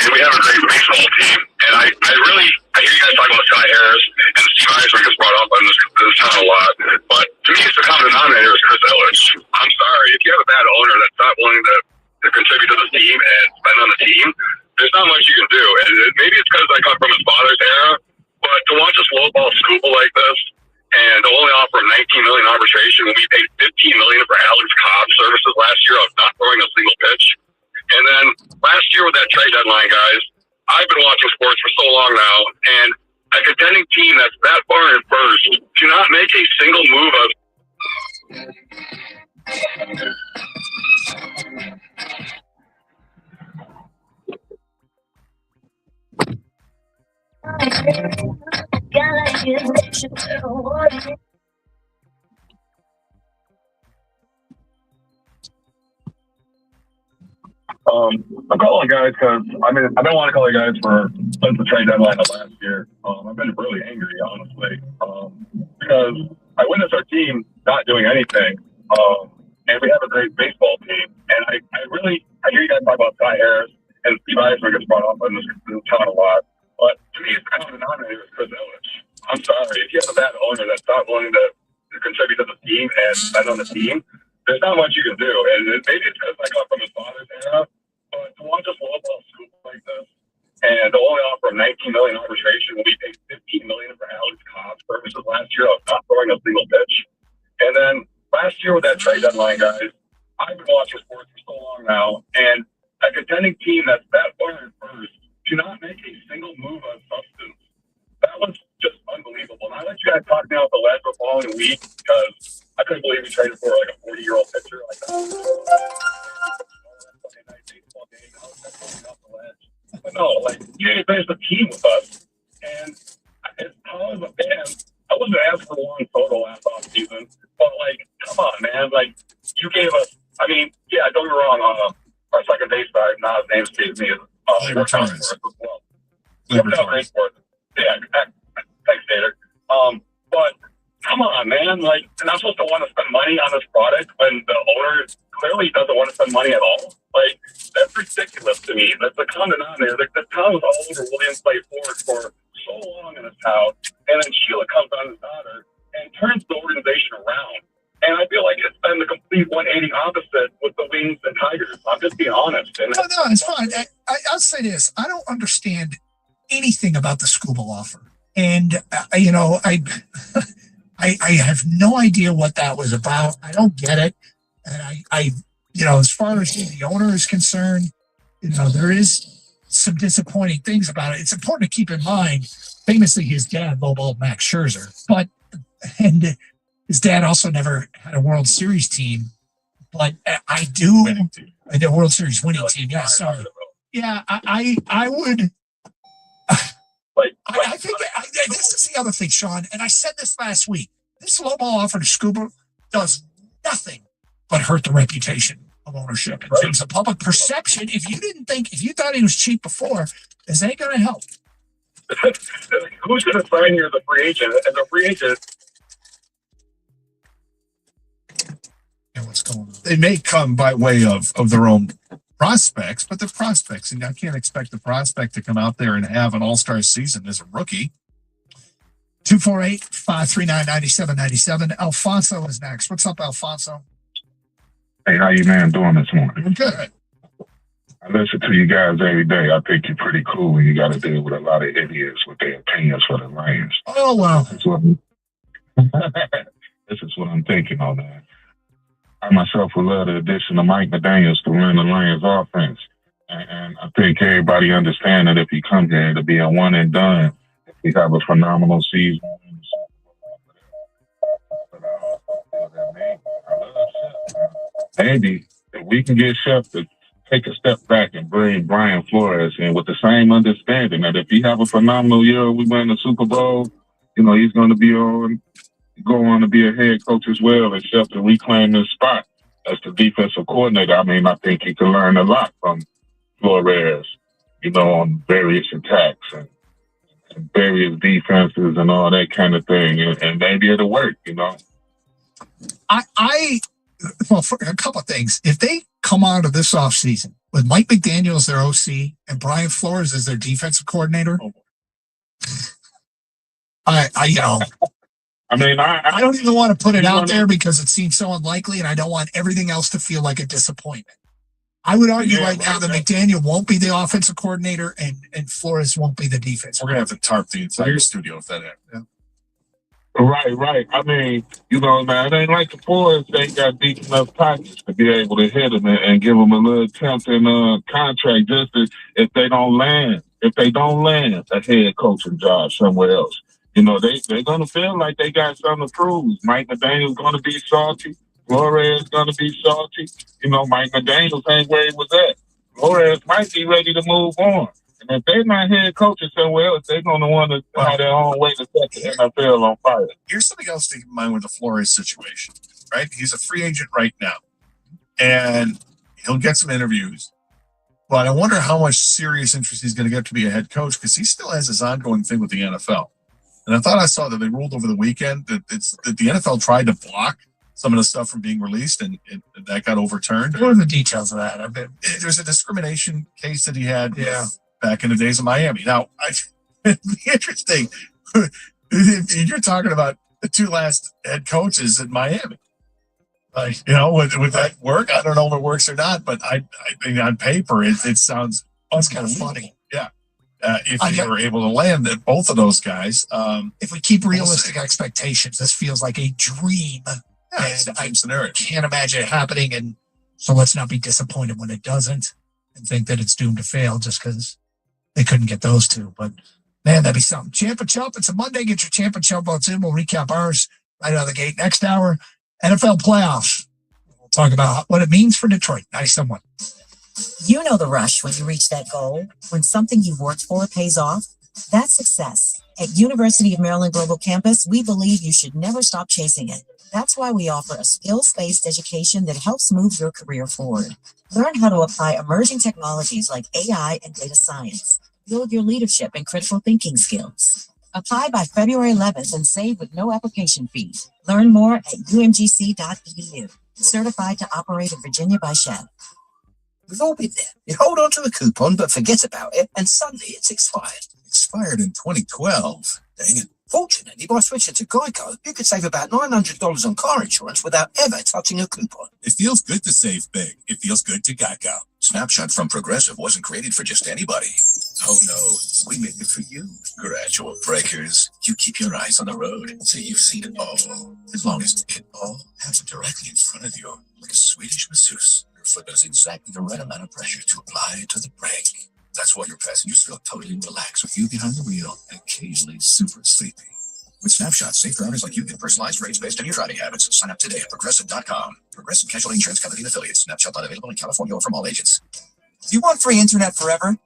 And we have a great baseball team, and I hear you guys talking about Ty Harris and Steve Eisner gets brought up on this town a lot, but to me, it's the common denominator is Chris Ilitch. I'm sorry, if you have a bad owner that's not willing to contribute to the team and spend on the team, there's not much you can do. And maybe it's because I come from his father's era, but to watch a lowball Schuylkill like this and to only offer him $19 million arbitration when we paid $15 million for Alex Cobb's services last year of not throwing a single pitch. And then last year with that trade deadline, guys, I've been watching sports for so long now, and a contending team that's that far in first do not make a single move of. I'm calling guys because I've been wanting to call you guys since the trade deadline of last year. I've been really angry, honestly, because I witnessed our team not doing anything, and we have a great baseball team. And I hear you guys talk about Ty Harris and Steve Eisner gets brought up in this town a lot, but to me, it's the common denominator is Chris Ilitch. I'm sorry, if you have a bad owner that's not willing to contribute to the team and spend on the team, there's not much you can do. And maybe it's because I come from his father's era, but to watch us lowball Scoop like this and to only offer him $19 million arbitration when we paid $15 million for Alex Cobb's services last year of not throwing a single pitch. And then last year with that trade deadline, guys, I've been watching sports for so long now, and a contending team that's that far in first do not make a single move of substance. That was just unbelievable. And I let you guys talk me off the ledge the following week because I couldn't believe we traded for like a 40-year-old pitcher like that. But no, like, you didn't finish the team with us. And as I was a fan, I wasn't asking for Juan Soto last offseason, but like, come on, man. Like, you gave us, I mean, yeah, don't get me wrong, our second base guy, now his name escapes me, worked out for us as well. Worked out great for us. Yeah, thanks, Tater. But come on, man. Like, they're not supposed to want to spend money on this product when the owner clearly doesn't want to spend money at all. Like, that's ridiculous to me. That's the common denominator. The town was all over Williams Clay Ford for so long in this town, and then Sheila comes on his daughter and turns the organization around. And I feel like it's been the complete 180 opposite with the Wings and Tigers. I'm just being honest. And no, it's fine. I'll say this. I don't understand anything about the Scuba offer. And, I have no idea what that was about. I don't get it. And I as far as the owner is concerned, there is some disappointing things about it. It's important to keep in mind, famously, his dad lowballed Max Scherzer, and his dad also never had a World Series team. but I do. The World Series winning team. Yeah, sorry. Yeah, I would. I think this is the other thing, Sean, and I said this last week. This low ball offer to Scuba does nothing but hurt the reputation of ownership in terms of public perception. If you thought he was cheap before, this ain't going to help. Who's going to sign you as a free agent? As a free agent, and what's going on? They may come by way of their own prospects, but they're prospects, and I can't expect the prospect to come out there and have an all-star season as a rookie. 248-539-9797. Alfonso is next. What's up, Alfonso? hey, how you man doing this morning? I'm good. I listen to you guys every day. I think you're pretty cool when you got to deal with a lot of idiots with their opinions for the Lions. Oh, well. This is what I'm thinking on that. I myself would love the addition of Mike McDaniels to run the Lions offense. And I think everybody understands that if he come here, it'll be a one and done. If we have a phenomenal season. Maybe if we can get Shep to take a step back and bring Brian Flores in with the same understanding that if he have a phenomenal year, we win the Super Bowl, he's going to go on to be a head coach as well, and Shep to reclaim his spot as the defensive coordinator. I mean, I think he can learn a lot from Flores, on various attacks and various defenses and all that kind of thing, and maybe it'll work, Well, for a couple of things. If they come out of this offseason with Mike McDaniel as their OC and Brian Flores as their defensive coordinator, I don't even want to put it out there because it seems so unlikely, and I don't want everything else to feel like a disappointment. I would argue right now that McDaniel won't be the offensive coordinator and Flores won't be the defense. We're going to have to tarp the entire studio if that happens. Yeah. Right. I mean, man, it ain't like the Fords. They got deep enough pockets to be able to hit them and give them a little tempting contract just if they don't land a head coaching job somewhere else. They're going to feel like they got something to prove. Mike McDaniel's going to be salty. Flores is going to be salty. Mike McDaniels ain't where he was at. Flores might be ready to move on. And if they're not head coaches somewhere else, they're going to want to have their own way to set the NFL on fire. Here's something else to keep in mind with the Flores situation, right? He's a free agent right now, and he'll get some interviews. But I wonder how much serious interest he's going to get to be a head coach because he still has his ongoing thing with the NFL. And I thought I saw that they ruled over the weekend that the NFL tried to block some of the stuff from being released, and that got overturned. What are the details of that? There's a discrimination case that he had back in the days of Miami. Now, it'd be interesting. You're talking about the two last head coaches in Miami. Would that work? I don't know if it works or not, but I think on paper, it sounds kind of funny. Yeah. If they were able to land at both of those guys. If we keep realistic expectations, this feels like a dream. And I can't imagine it happening. And so let's not be disappointed when it doesn't and think that it's doomed to fail just because they couldn't get those two. But man, that'd be something. Champ and Chump, it's a Monday. Get your Champ and Chump votes in. We'll recap ours right out of the gate. Next hour, NFL playoffs. We'll talk about what it means for Detroit. 97.1. You know the rush when you reach that goal, when something you've worked for pays off. That's success. At University of Maryland Global Campus, we believe you should never stop chasing it. That's why we offer a skills-based education that helps move your career forward. Learn how to apply emerging technologies like AI and data science. Build your leadership and critical thinking skills. Apply by February 11th and save with no application fee. Learn more at umgc.edu. Certified to operate in Virginia by Shell. We've all been there. You hold on to a coupon but forget about it, and suddenly it's expired. Expired in 2012. Dang it. Fortunately, by switching to Geico, you could save about $900 on car insurance without ever touching a coupon. It feels good to save big. It feels good to Geico. Snapshot from Progressive wasn't created for just anybody. Oh no, we made it for you. Gradual breakers. You keep your eyes on the road, so you've seen it all. As long as it all happens directly in front of you, like a Swedish masseuse. Your foot does exactly the right amount of pressure to apply to the brake. That's why your passengers feel totally relaxed with you behind the wheel and occasionally super sleepy. With Snapshot, safe drivers like you get personalized rates based on your driving habits. Sign up today at Progressive.com. Progressive Casualty Insurance Company and affiliates. Snapshot not available in California or from all agents. Do you want free internet forever?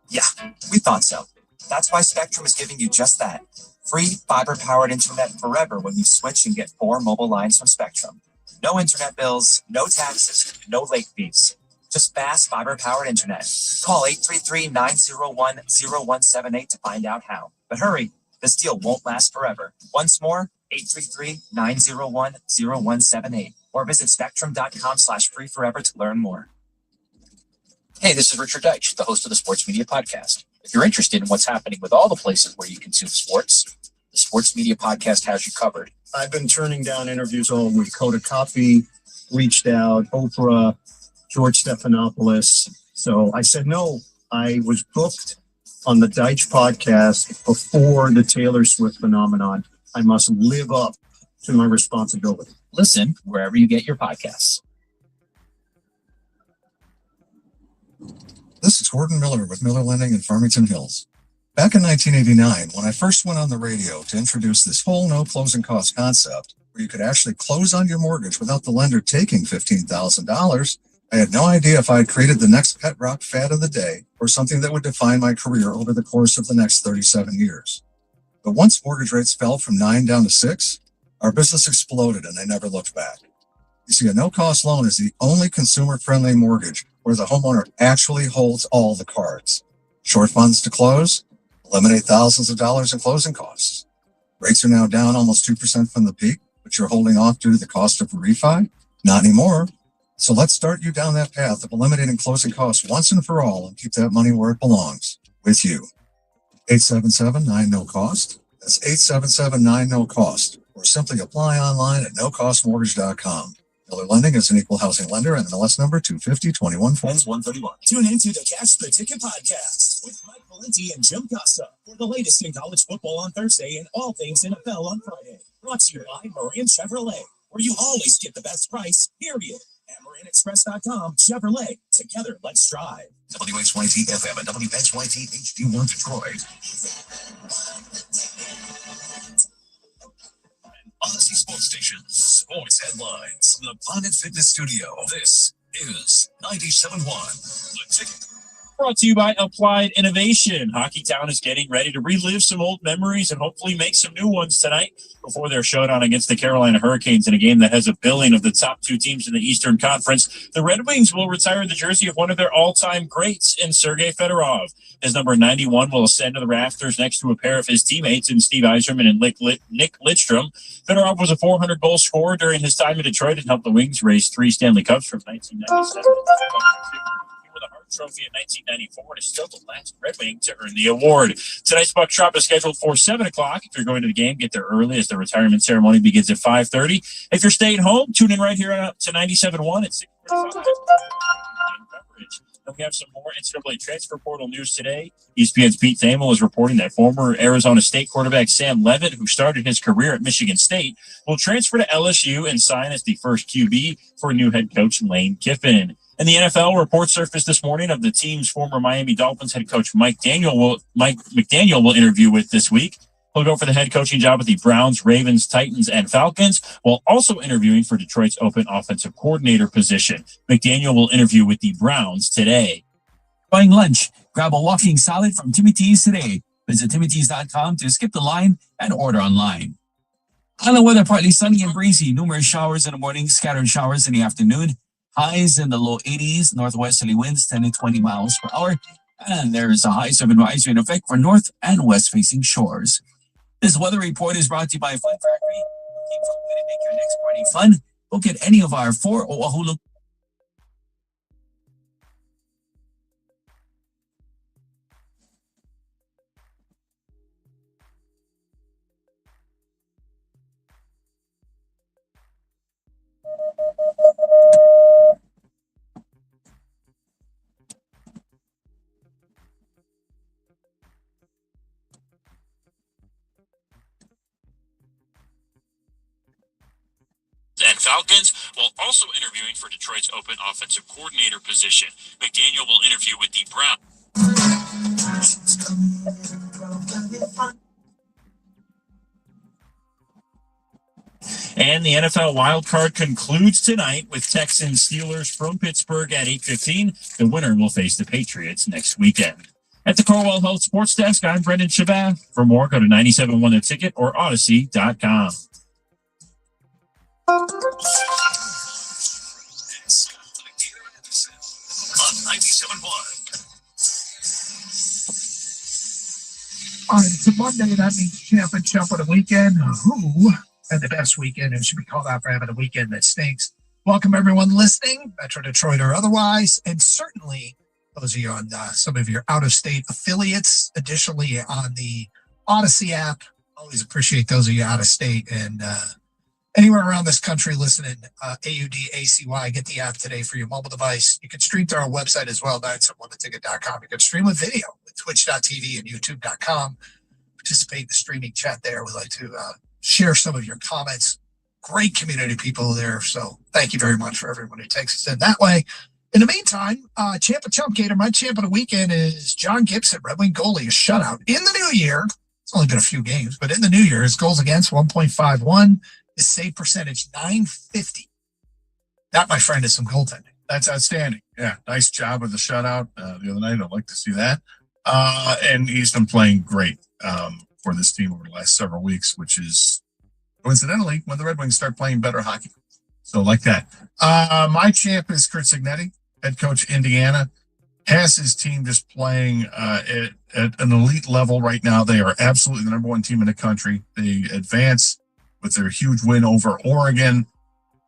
Yeah, we thought so. That's why Spectrum is giving you just that. Free fiber-powered internet forever when you switch and get 4 mobile lines from Spectrum. No internet bills, no taxes, no late fees. Just fast fiber-powered internet. Call 833-901-0178 to find out how. But hurry, this deal won't last forever. Once more, 833-901-0178 or visit spectrum.com/free forever to learn more. Hey, this is Richard Deitch, the host of the Sports Media Podcast. If you're interested in what's happening with all the places where you consume sports, the Sports Media Podcast has you covered. I've been turning down interviews all week. Coda Coffee reached out, Oprah, George Stephanopoulos. So I said no. I was booked on the Deitch podcast before the Taylor Swift phenomenon. I must live up to my responsibility. Listen wherever you get your podcasts. This is Gordon Miller with Miller Lending in Farmington Hills. Back in 1989, when I first went on the radio to introduce this whole no closing cost concept, where you could actually close on your mortgage without the lender taking $15,000, I had no idea if I had created the next pet rock fad of the day or something that would define my career over the course of the next 37 years. But once mortgage rates fell from 9 down to 6, our business exploded and I never looked back. You see, a no-cost loan is the only consumer-friendly mortgage where the homeowner actually holds all the cards. Short funds to close, eliminate thousands of dollars in closing costs. Rates are now down almost 2% from the peak, but you're holding off due to the cost of a refi? Not anymore. So let's start you down that path of eliminating closing costs once and for all and keep that money where it belongs, with you. 877-9-NO-COST. That's 877-9-NO-COST. Or simply apply online at nocostmortgage.com. Miller Lending is an equal housing lender and MLS number 250-21-131. Tune into the Catch the Ticket podcast with Mike Valenti and Jim Costa for the latest in college football on Thursday and all things NFL on Friday. Brought to you by Moran Chevrolet, where you always get the best price, period. At MoranExpress.com, Chevrolet. Together, let's drive. WXYT FM and WXYT HD1 Detroit. Odyssey Sports Station, sports headlines from the Planet Fitness Studio. This is 97.1 The Ticket. Brought to you by Applied Innovation. Hockeytown is getting ready to relive some old memories and hopefully make some new ones tonight before their showdown against the Carolina Hurricanes in a game that has a billing of the top 2 teams in the Eastern Conference. The Red Wings will retire the jersey of one of their all-time greats in Sergei Fedorov. His number 91 will ascend to the rafters next to a pair of his teammates in Steve Yzerman and Nick Lidstrom. Fedorov was a 400-goal scorer during his time in Detroit and helped the Wings raise 3 Stanley Cups from 1997 to 2002. Trophy in 1994 and is still the last Red Wing to earn the award. Tonight's puck drop is scheduled for 7 o'clock. If you're going to the game, get there early as the retirement ceremony begins at 5:30. If you're staying home, tune in right here to 97.1 at 6:45. Then we have some more NCAA transfer portal news today. ESPN's Pete Thamel is reporting that former Arizona State quarterback Sam Levitt, who started his career at Michigan State, will transfer to LSU and sign as the first QB for new head coach Lane Kiffin. And the NFL report surfaced this morning of the team's former Miami Dolphins head coach Mike McDaniel will interview with this week. He'll go for the head coaching job at the Browns, Ravens, Titans, and Falcons, while also interviewing for Detroit's open offensive coordinator position. McDaniel will interview with the Browns today. Buying lunch? Grab a walking salad from Timmy T's today. Visit timmytees.com to skip the line and order online. Island weather partly sunny and breezy. Numerous showers in the morning, scattered showers in the afternoon. Highs in the low 80s, northwesterly winds 10 to 20 miles per hour. And there is a high surf advisory in effect for north and west facing shores. This weather report is brought to you by Fun Factory. Looking for a way to make your next party fun? Look at any of our 4 Oahu and Falcons, while also interviewing for Detroit's open offensive coordinator position. McDaniel will interview with the Browns. And the NFL wildcard concludes tonight with Texans Steelers from Pittsburgh at 8:15. The winner will face the Patriots next weekend. At the Corwell Health Sports Desk, I'm Brendan Shabat. For more, go to 97.1 The Ticket or Odyssey.com. On 97.1. All right, it's a Monday. That means champ and chump of the weekend. Who had the best weekend and should be called out for having a weekend that stinks? Welcome, everyone listening, Metro Detroit or otherwise, and certainly those of you on some of your out-of-state affiliates. Additionally, on the Odyssey app, always appreciate those of you out of state and anywhere around this country listening. AUDACY, get the app today for your mobile device. You can stream to our website as well, 971theticket.com. You can stream with video with twitch.tv and youtube.com. Participate in the streaming chat there. We'd like to share some of your comments. Great community people there, so thank you very much for everyone who takes us in that way. In the meantime, Champ of Chump Gator, my champ of the weekend is John Gibson, Red Wing goalie, a shutout. In the new year, it's only been a few games, but in the new year, his goals against 1.51, his save percentage 950. That, my friend, is some goaltending. That's outstanding. Yeah, nice job with the shutout the other night. I'd like to see that. And he's been playing great for this team over the last several weeks, which is coincidentally when the Red Wings start playing better hockey. So like that. My champ is Curt Cignetti, head coach Indiana. Has his team just playing at an elite level right now. They are absolutely the number one team in the country. They advance with their huge win over Oregon.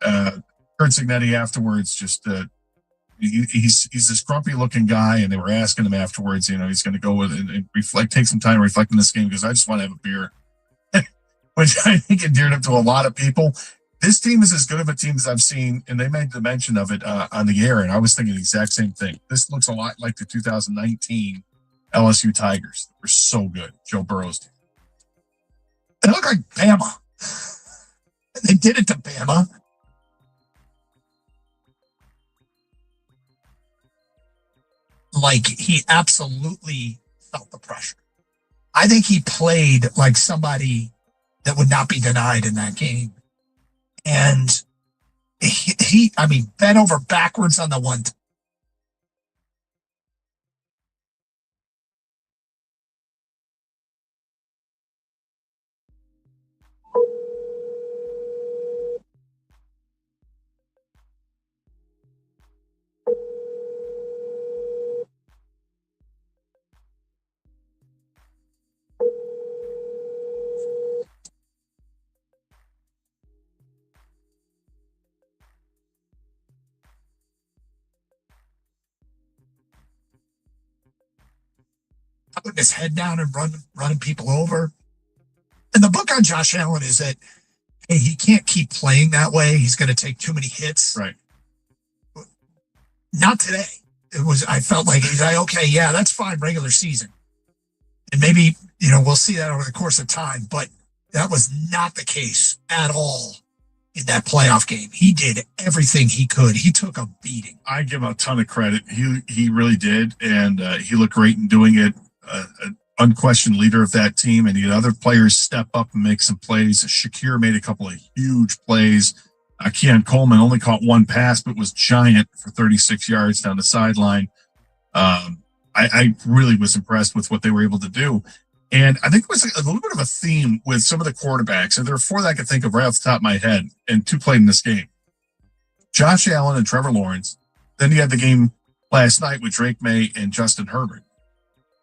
Curt Cignetti afterwards just he's this grumpy looking guy, and they were asking him afterwards, he's going to go with and reflect, take some time to reflect on this game because I just want to have a beer, which I think endeared him to a lot of people. This team is as good of a team as I've seen, and they made the mention of it on the air, and I was thinking the exact same thing. This looks a lot like the 2019 LSU Tigers. They're so good. Joe Burrow's team. They look like Bama. They did it to Bama. Like, he absolutely felt the pressure. I think he played like somebody that would not be denied in that game. And he bent over backwards on the one. Putting his head down and running people over. And the book on Josh Allen is that, hey, he can't keep playing that way. He's going to take too many hits. Right. Not today. I felt like he's like, okay, yeah, that's fine, regular season. And maybe, we'll see that over the course of time, but that was not the case at all in that playoff game. He did everything he could. He took a beating. I give him a ton of credit. He really did, and he looked great in doing it. An unquestioned leader of that team, and he had other players step up and make some plays. Shakir made a couple of huge plays. Keon Coleman only caught one pass, but was giant for 36 yards down the sideline. I really was impressed with what they were able to do. And I think it was a little bit of a theme with some of the quarterbacks. And there are four that I could think of right off the top of my head, and two played in this game. Josh Allen and Trevor Lawrence. Then you had the game last night with Drake May and Justin Herbert.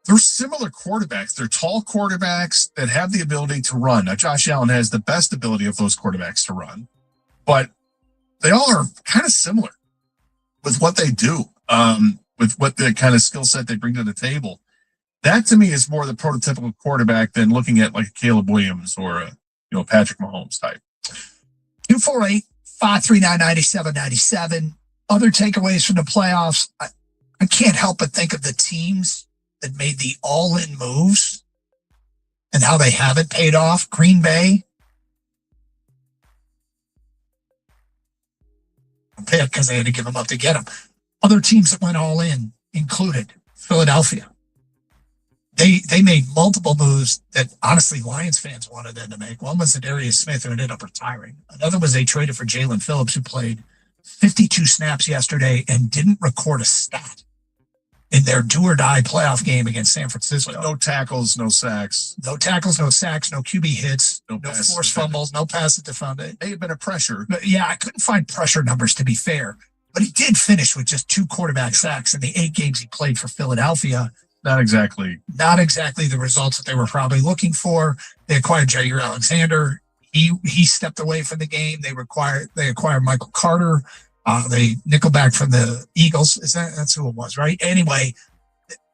They're similar quarterbacks. They're tall quarterbacks that have the ability to run. Now, Josh Allen has the best ability of those quarterbacks to run, but they all are kind of similar with what they do, with what the kind of skill set they bring to the table. That to me is more the prototypical quarterback than looking at like Caleb Williams or a Patrick Mahomes type. 248-539-9797. Other takeaways from the playoffs. I can't help but think of the teams that made the all-in moves and how they haven't paid off. Green Bay. Because they had to give them up to get them. Other teams that went all in included Philadelphia. they made multiple moves that honestly Lions fans wanted them to make. One was Darius Smith, who ended up retiring. Another was they traded for Jalen Phillips, who played 52 snaps yesterday and didn't record a stat in their do or die playoff game against San Francisco. No tackles, no sacks. No tackles, no sacks, no QB hits, no forced fumbles, no passes defended. May have been a pressure. But yeah, I couldn't find pressure numbers, to be fair. But he did finish with just 2 quarterback sacks in the 8 games he played for Philadelphia. Not exactly the results that they were probably looking for. They acquired Jair Alexander. He stepped away from the game. They acquired Michael Carter. They nickelback from the Eagles. That's who it was, right? Anyway,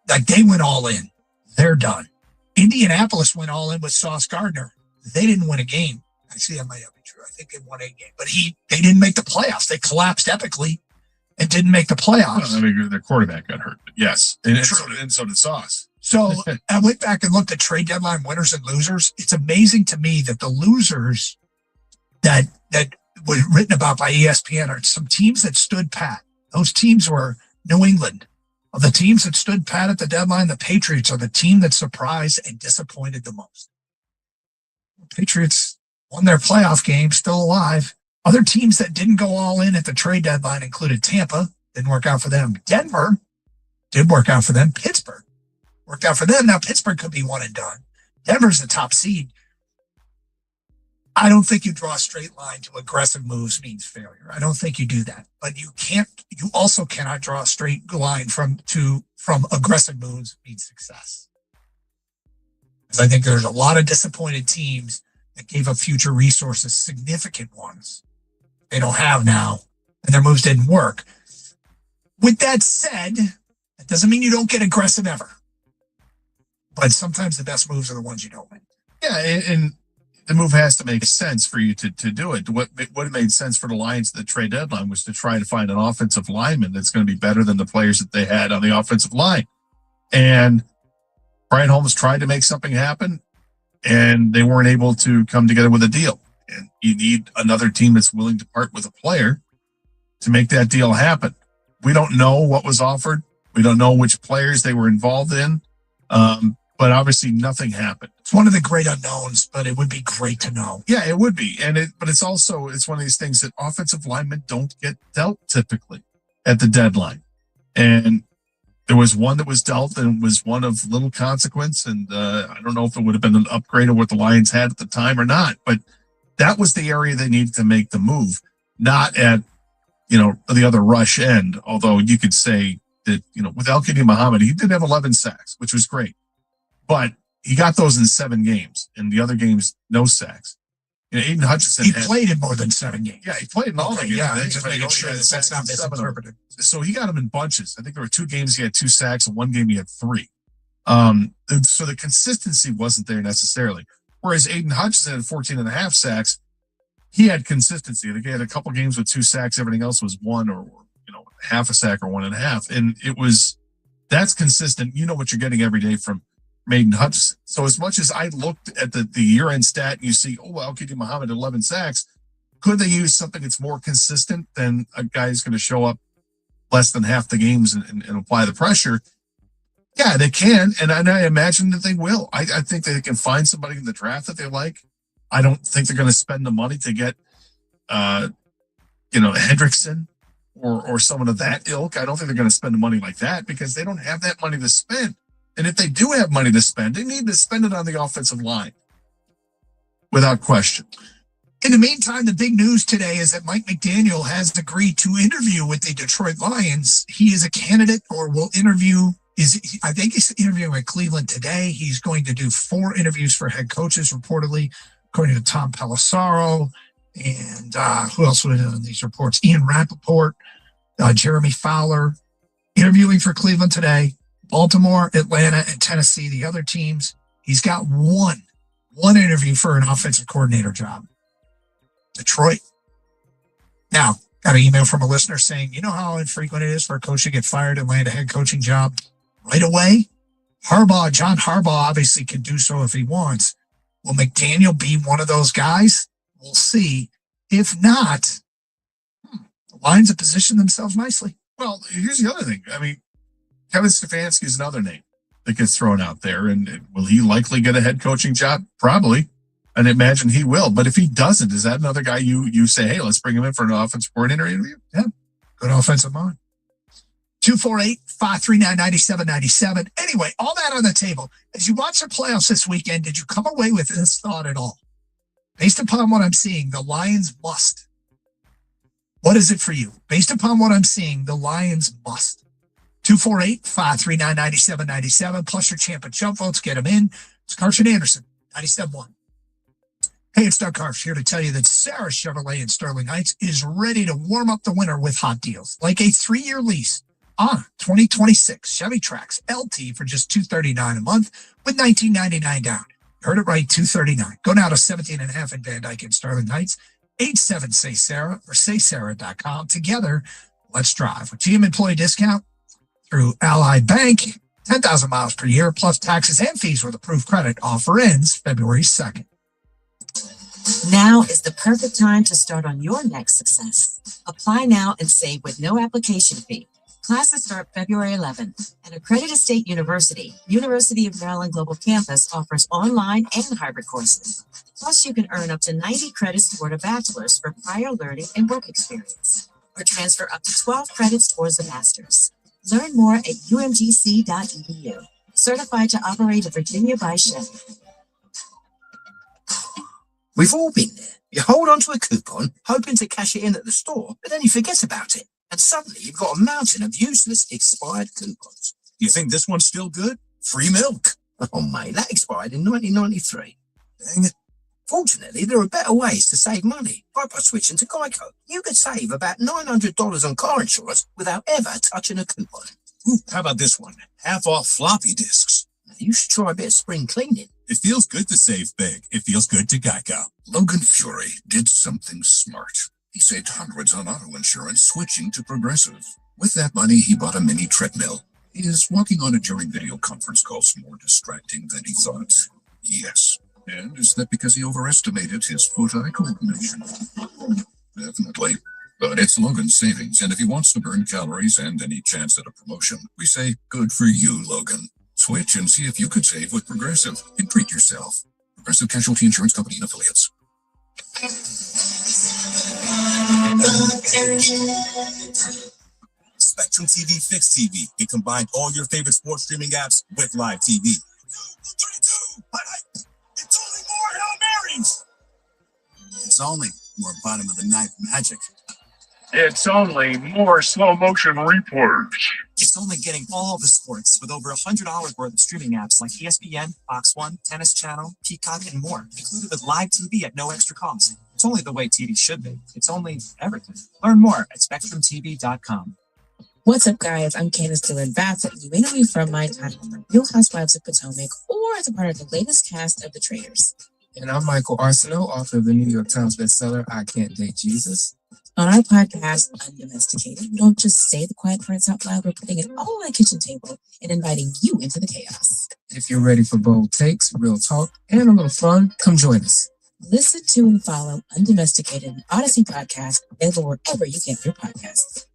like they went all in. They're done. Indianapolis went all in with Sauce Gardner. They didn't win a game. Actually, that might not be true. I think they won a game, but they didn't make the playoffs. They collapsed epically and didn't make the playoffs. Well, I mean, their quarterback got hurt. Yes, and so did Sauce. So I went back and looked at trade deadline winners and losers. It's amazing to me that the losers that were written about by ESPN are some teams that stood pat. Those teams were New England. Of the teams that stood pat at the deadline, the Patriots are the team that surprised and disappointed the most. The Patriots won their playoff game, still alive. Other teams that didn't go all in at the trade deadline included Tampa, didn't work out for them. Denver did work out for them. Pittsburgh worked out for them. Now Pittsburgh could be one and done. Denver's the top seed. I don't think you draw a straight line to aggressive moves means failure. I don't think you do that. But you also cannot draw a straight line from aggressive moves means success. Because I think there's a lot of disappointed teams that gave up future resources, significant ones they don't have now, and their moves didn't work. With that said, that doesn't mean you don't get aggressive ever. But sometimes the best moves are the ones you don't make. Yeah, and the move has to make sense for you to do it. What made sense for the Lions at the trade deadline was to try to find an offensive lineman that's going to be better than the players that they had on the offensive line. And Brian Holmes tried to make something happen, and they weren't able to come together with a deal. And you need another team that's willing to part with a player to make that deal happen. We don't know what was offered. We don't know which players they were involved in. But obviously nothing happened. It's one of the great unknowns, but it would be great to know. Yeah, it would be. But it's one of these things that offensive linemen don't get dealt typically at the deadline. And there was one that was dealt, and it was one of little consequence. And I don't know if it would have been an upgrade of what the Lions had at the time or not, but that was the area they needed to make the move, not at, the other rush end. Although you could say that, with Al-Quadin Muhammad, he did have 11 sacks, which was great. But he got those in 7 games, and the other games, no sacks. Aiden Hutchinson. He played in more than 7 games. Yeah, he played in all the games. Yeah, just making sure that's not misinterpreted. So he got them in bunches. I think there were 2 games he had 2 sacks, and 1 game he had 3. So the consistency wasn't there necessarily. Whereas Aiden Hutchinson had 14.5 sacks, he had consistency. I think he had a couple games with 2 sacks. Everything else was 1 or half a sack or 1.5. And that's consistent. You know what you're getting every day from Aiden Hutchinson. So as much as I looked at the year-end stat and you see, Al-Quadin Muhammad 11 sacks, could they use something that's more consistent than a guy who's going to show up less than half the games and apply the pressure? Yeah, they can, and I imagine that they will. I think they can find somebody in the draft that they like. I don't think they're going to spend the money to get, Hendrickson or someone of that ilk. I don't think they're going to spend the money like that because they don't have that money to spend. And if they do have money to spend, they need to spend it on the offensive line, without question. In the meantime, the big news today is that Mike McDaniel has agreed to interview with the Detroit Lions. He is a candidate or will interview. I think he's interviewing with Cleveland today. He's going to do 4 interviews for head coaches, reportedly, according to Tom Pelissero. And who else was in these reports? Ian Rappaport, Jeremy Fowler, interviewing for Cleveland today. Baltimore, Atlanta, and Tennessee, the other teams. He's got one interview for an offensive coordinator job. Detroit. Now, got an email from a listener saying, you know how infrequent it is for a coach to get fired and land a head coaching job right away? John Harbaugh obviously can do so if he wants. Will McDaniel be one of those guys? We'll see. If not, the Lions have positioned themselves nicely. Well, here's the other thing. I mean, Kevin Stefanski is another name that gets thrown out there. And will he likely get a head coaching job? Probably. I'd imagine he will. But if he doesn't, is that another guy you say, hey, let's bring him in for an offensive coordinator interview? Yeah. Good offensive mind. 248-539-9797. Anyway, all that on the table. As you watch the playoffs this weekend, did you come away with this thought at all? Based upon what I'm seeing, the Lions must. What is it for you? Based upon what I'm seeing, the Lions must. 248-539-9797. Plus your champ and jump votes. Get them in. It's Carson Anderson, 97.1. Hey, it's Doug Karsh here to tell you that Sarah Chevrolet in Sterling Heights is ready to warm up the winter with hot deals, like a 3-year lease on 2026 Chevy Trax LT for just $239 a month with $19.99 down. You heard it right, $239. Go now to 17.5 in Van Dyke in Sterling Heights, 87-SAY-SARAH or saysarah.com. Together, let's drive. With GM employee discount through Ally Bank, 10,000 miles per year, plus taxes and fees with approved credit. Offer ends February 2nd. Now is the perfect time to start on your next success. Apply now and save with no application fee. Classes start February 11th. At Accredited State University, University of Maryland Global Campus offers online and hybrid courses. Plus, you can earn up to 90 credits toward a bachelor's for prior learning and work experience, or transfer up to 12 credits towards a master's. Learn more at umgc.edu. Certified to operate a Virginia by Chevy. We've all been there. You hold onto a coupon, hoping to cash it in at the store, but then you forget about it. And suddenly you've got a mountain of useless expired coupons. You think this one's still good? Free milk. Oh, mate, that expired in 1993. Dang it. Fortunately, there are better ways to save money. By switching to Geico, you could save about $900 on car insurance without ever touching a coupon. Ooh, how about this one? Half off floppy disks. Now, you should try a bit of spring cleaning. It feels good to save big. It feels good to Geico. Logan Fury did something smart. He saved hundreds on auto insurance switching to Progressive. With that money, he bought a mini treadmill. Is walking on it during video conference calls more distracting than he thought? Yes. And is that because he overestimated his foot-eye coordination? Definitely. But it's Logan's savings, and if he wants to burn calories and any chance at a promotion, we say, good for you, Logan. Switch and see if you could save with Progressive and treat yourself. Progressive Casualty Insurance Company and Affiliates. Spectrum TV Fixed TV. It combined all your favorite sports streaming apps with live TV. 32! It's only more Hail Marys! It's only more bottom of the ninth magic. It's only more slow motion reports. It's only getting all the sports with over $100 worth of streaming apps like ESPN, Fox One, Tennis Channel, Peacock, and more, included with live TV at no extra cost. It's only the way TV should be. It's only everything. Learn more at SpectrumTV.com. What's up, guys? I'm Candace Dillon Bassett. You may know me from my time on Real Housewives of Potomac or as a part of the latest cast of The Traitors. And I'm Michael Arsenault, author of the New York Times bestseller, I Can't Date Jesus. On our podcast, Undomesticated, we don't just say the quiet parts out loud, we're putting it all on the kitchen table and inviting you into the chaos. If you're ready for bold takes, real talk, and a little fun, come join us. Listen to and follow Undomesticated, an Odyssey podcast, available wherever you get your podcasts.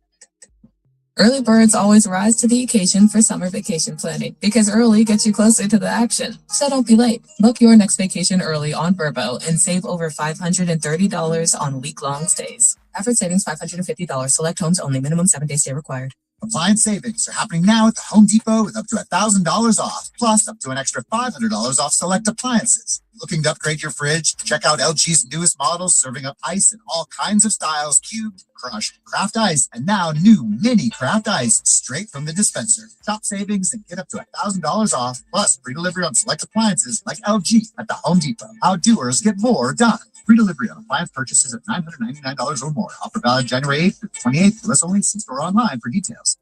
Early birds always rise to the occasion for summer vacation planning because early gets you closer to the action. So don't be late. Book your next vacation early on Vrbo and save over $530 on week-long stays. Average savings $550. Select homes only. Minimum 7-day stay required. Appliance savings are happening now at the Home Depot with up to $1,000 off, plus up to an extra $500 off select appliances. Looking to upgrade your fridge? Check out LG's newest models serving up ice in all kinds of styles: cubed, crushed, craft ice, and now new mini craft ice straight from the dispenser. Shop savings and get up to $1,000 off, plus free delivery on select appliances like LG at the Home Depot. How doers get more done. Free delivery on appliance purchases of $999 or more. Offer valid January 8th to 28th. US only. See store online for details.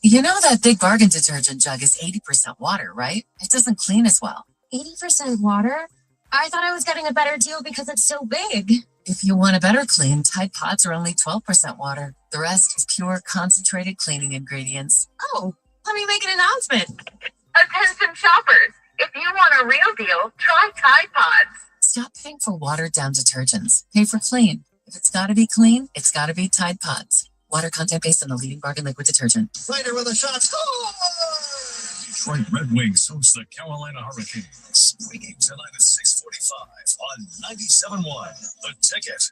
You know that Big Bargain detergent jug is 80% water, right? It doesn't clean as well. 80% water? I thought I was getting a better deal because it's so big. If you want a better clean, Tide Pods are only 12% water. The rest is pure, concentrated cleaning ingredients. Oh, let me make an announcement. Attention shoppers, if you want a real deal, try Tide Pods. Stop paying for watered-down detergents. Pay for clean. If it's got to be clean, it's got to be Tide Pods. Water content based on the leading bargain liquid detergent. Later with a shot. Score! Detroit Red Wings host the Carolina Hurricanes. Pregame tonight at 6:45 on 97.1 The Ticket.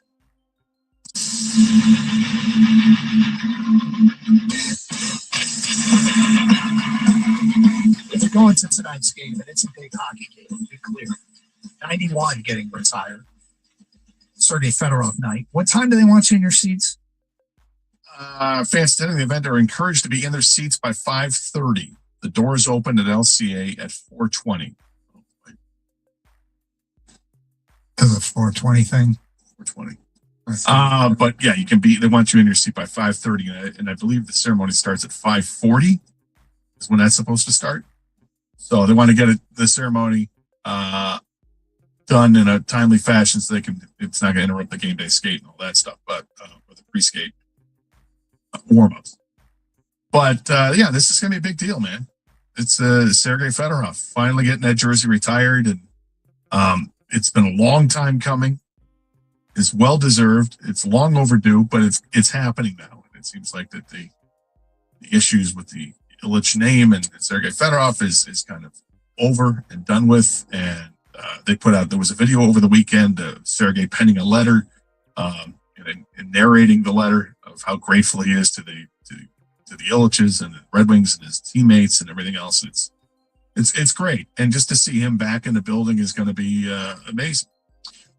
If you're going to tonight's game, and it's a big hockey game, to be clear, 91 getting retired, Sergei Fedorov night. What time do they want you in your seats? Fans attending the event are encouraged to be in their seats by 5:30. The doors open at LCA at 4:20. Because of 420 thing? 4:20. But yeah, you can be. They want you in your seat by 5:30, and I believe the ceremony starts at 5:40. Is when that's supposed to start. So they want to get the ceremony done in a timely fashion so they can. It's not going to interrupt the game day skate and all that stuff, but or the pre-skate warm-ups. But yeah, this is going to be a big deal, man. It's Sergei Fedorov finally getting that jersey retired, and it's been a long time coming. It's well deserved. It's long overdue, but it's happening now. And it seems like that the issues with the Illich name and Sergei Fedorov is kind of over and done with. And they put out, there was a video over the weekend of Sergei penning a letter and narrating the letter of how grateful he is to the Illiches and the Red Wings and his teammates and everything else. It's great. And just to see him back in the building is going to be amazing.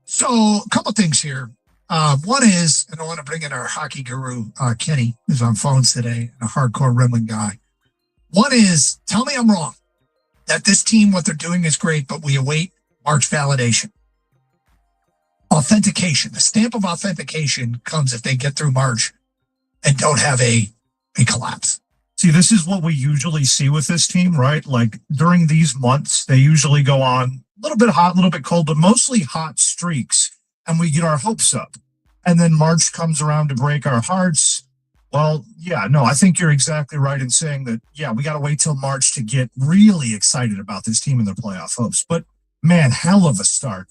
So a couple things here. One is, and I want to bring in our hockey guru, Kenny, who's on phones today, a hardcore Rimland guy. One is, tell me I'm wrong, that this team, what they're doing is great, but we await March validation. Authentication. The stamp of authentication comes if they get through March and don't have a collapse. See, this is what we usually see with this team, right? Like during these months, they usually go on a little bit hot, a little bit cold, but mostly hot streaks, and we get our hopes up. And then March comes around to break our hearts. Well, yeah, no, I think you're exactly right in saying that, yeah, we got to wait till March to get really excited about this team and their playoff hopes. But man, hell of a start.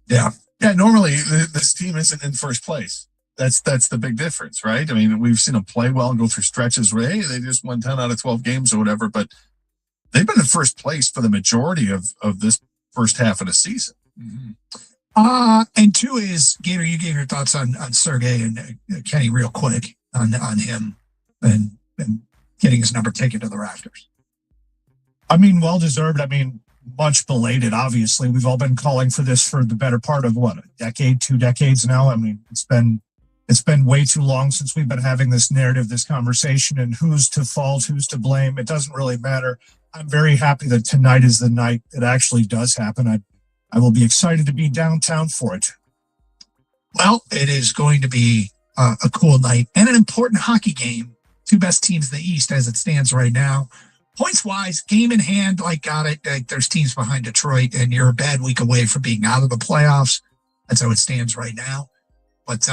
Yeah. Yeah, normally this team isn't in first place. That's the big difference, right? I mean, we've seen them play well and go through stretches where, hey, they just won 10 out of 12 games or whatever, but they've been in first place for the majority of this first half of the season. Mm-hmm. And two is, Gator, you gave your thoughts on Sergei and Kenny real quick on him and getting his number taken to the rafters. I mean, well deserved. I mean, much belated, obviously. We've all been calling for this for the better part of what, a decade, 2 decades now. I mean, it's been way too long since we've been having this narrative, this conversation, and who's to fault, who's to blame. It doesn't really matter. I'm very happy that tonight is the night it actually does happen. I will be excited to be downtown for it. Well, it is going to be a cool night and an important hockey game. 2 best teams in the East as it stands right now. Points wise, game in hand, got it. There's teams behind Detroit, and you're a bad week away from being out of the playoffs. That's how it stands right now. But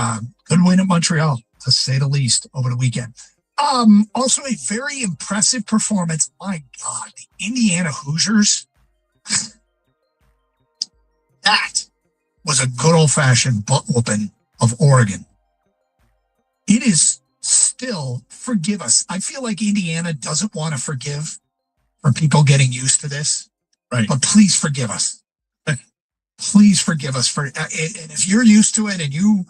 good win at Montreal, to say the least, over the weekend. Also a very impressive performance. My God, the Indiana Hoosiers. That was a good old-fashioned butt whooping of Oregon. It is still, forgive us. I feel like Indiana doesn't want to forgive for people getting used to this. Right. But please forgive us. Please forgive us for, and if you're used to it and you,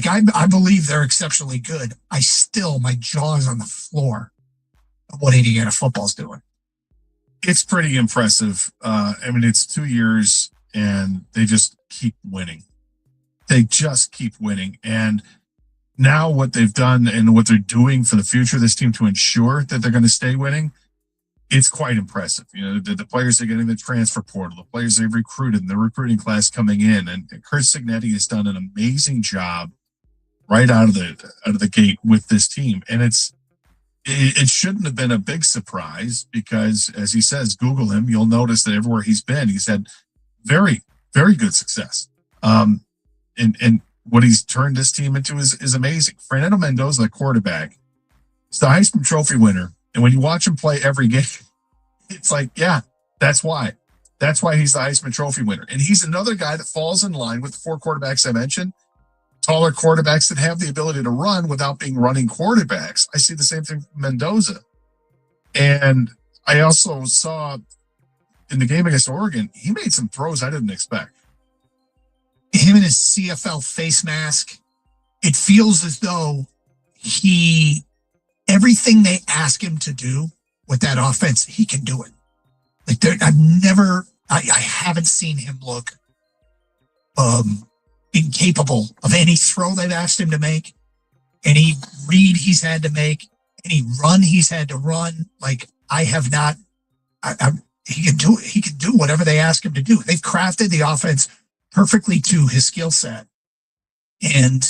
I believe they're exceptionally good. My jaw is on the floor of what Indiana football's doing. It's pretty impressive. I mean, it's 2 years and they just keep winning. They just keep winning. And now what they've done and what they're doing for the future of this team to ensure that they're going to stay winning, it's quite impressive. You know, the players are getting the transfer portal, the players they've recruited, and the recruiting class coming in. And Curt Cignetti has done an amazing job right out of the gate with this team. And it shouldn't have been a big surprise because, as he says, Google him, you'll notice that everywhere he's been, he's had very, very good success. And what he's turned this team into is amazing. Fernando Mendoza, the quarterback, is the Heisman Trophy winner. And when you watch him play every game, it's like, yeah, that's why. That's why he's the Heisman Trophy winner. And he's another guy that falls in line with the 4 quarterbacks I mentioned, taller quarterbacks that have the ability to run without being running quarterbacks. I see the same thing with Mendoza. And I also saw in the game against Oregon, he made some throws I didn't expect. Him and his CFL face mask, it feels as though everything they ask him to do with that offense, he can do it. Like I haven't seen him look incapable of any throw they've asked him to make, any read he's had to make, any run he's had to run. Like I have not. He can do it. He can do whatever they ask him to do. They've crafted the offense perfectly to his skill set, and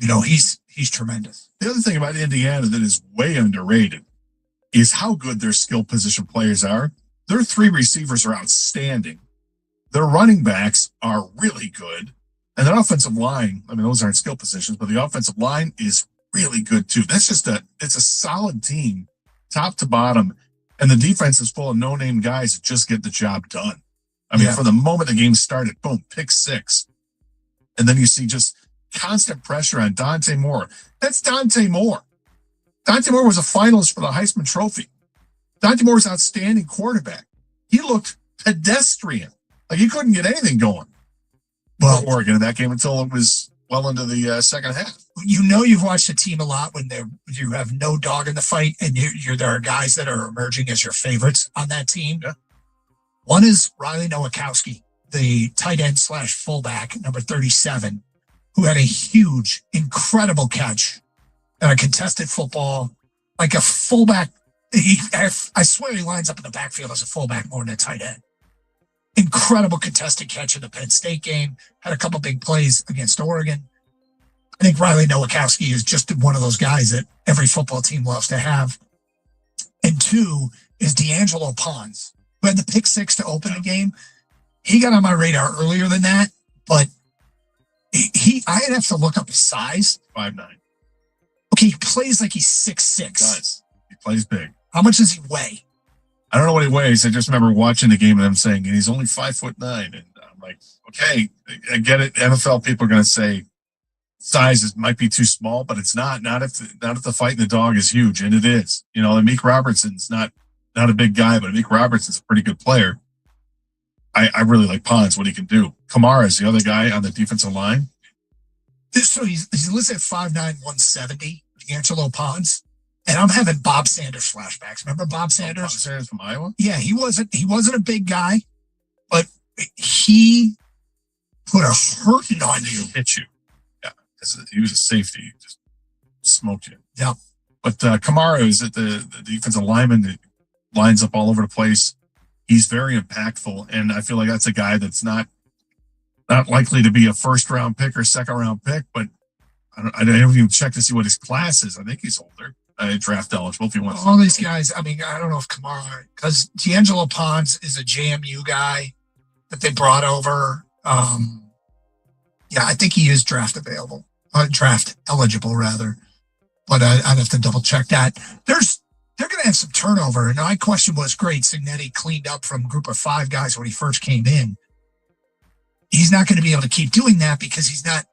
he's tremendous. The other thing about Indiana that is way underrated is how good their skill position players are. Their 3 receivers are outstanding. Their running backs are really good. And their offensive line, I mean, those aren't skill positions, but the offensive line is really good too. That's it's a solid team, top to bottom. And the defense is full of no-name guys that just get the job done. I mean, from the moment the game started, boom, pick 6. And then you see just constant pressure on Dante Moore. That's Dante Moore. Dante Moore was a finalist for the Heisman Trophy. Dante Moore was an outstanding quarterback. He looked pedestrian. Like he couldn't get anything going. Well, Oregon in that game until it was well into the second half. You've watched the team a lot when you have no dog in the fight, and there are guys that are emerging as your favorites on that team. Yeah. One is Riley Nowakowski, the tight end / fullback, number 37, who had a huge, incredible catch and a contested football, like a fullback. I swear he lines up in the backfield as a fullback more than a tight end. Incredible contested catch in the Penn State game. Had a couple big plays against Oregon. I think Riley Nowakowski is just one of those guys that every football team loves to have. And 2 is D'Angelo Pons, who had the pick 6 to open the game. He got on my radar earlier than that, but I'd have to look up his size. 5'9". Okay, he plays like he's 6'6". He does. He plays big. How much does he weigh? I don't know what he weighs. I just remember watching the game and them saying he's only 5'9". And I'm like, okay, I get it. NFL people are going to say size might be too small, but it's not. Not if the fight in the dog is huge, and it is. Amik Robertson's not a big guy, but Amik Robertson's a pretty good player. I really like Pons, what he can do. Kamara is the other guy on the defensive line. So he's listed at 5'9", 170, D'Angelo Pons. And I'm having Bob Sanders flashbacks. Remember Bob Sanders? Bob Sanders from Iowa? Yeah, he wasn't a big guy, but he put a hurting on you. Hit you. Yeah, he was a safety. He just smoked you. Yeah. But Kamara is the defensive lineman that lines up all over the place. He's very impactful, and I feel like that's a guy that's not likely to be a first-round pick or second-round pick, but I don't even check to see what his class is. I think he's older. Draft eligible if he wants. All these guys, I mean, I don't know if Kamara, because D'Angelo Pons is a JMU guy that they brought over. I think he is draft eligible rather, but I'd have to double check that. They're going to have some turnover, and my question was, great, Signetti cleaned up from a group of 5 guys when he first came in. He's not going to be able to keep doing that because he's not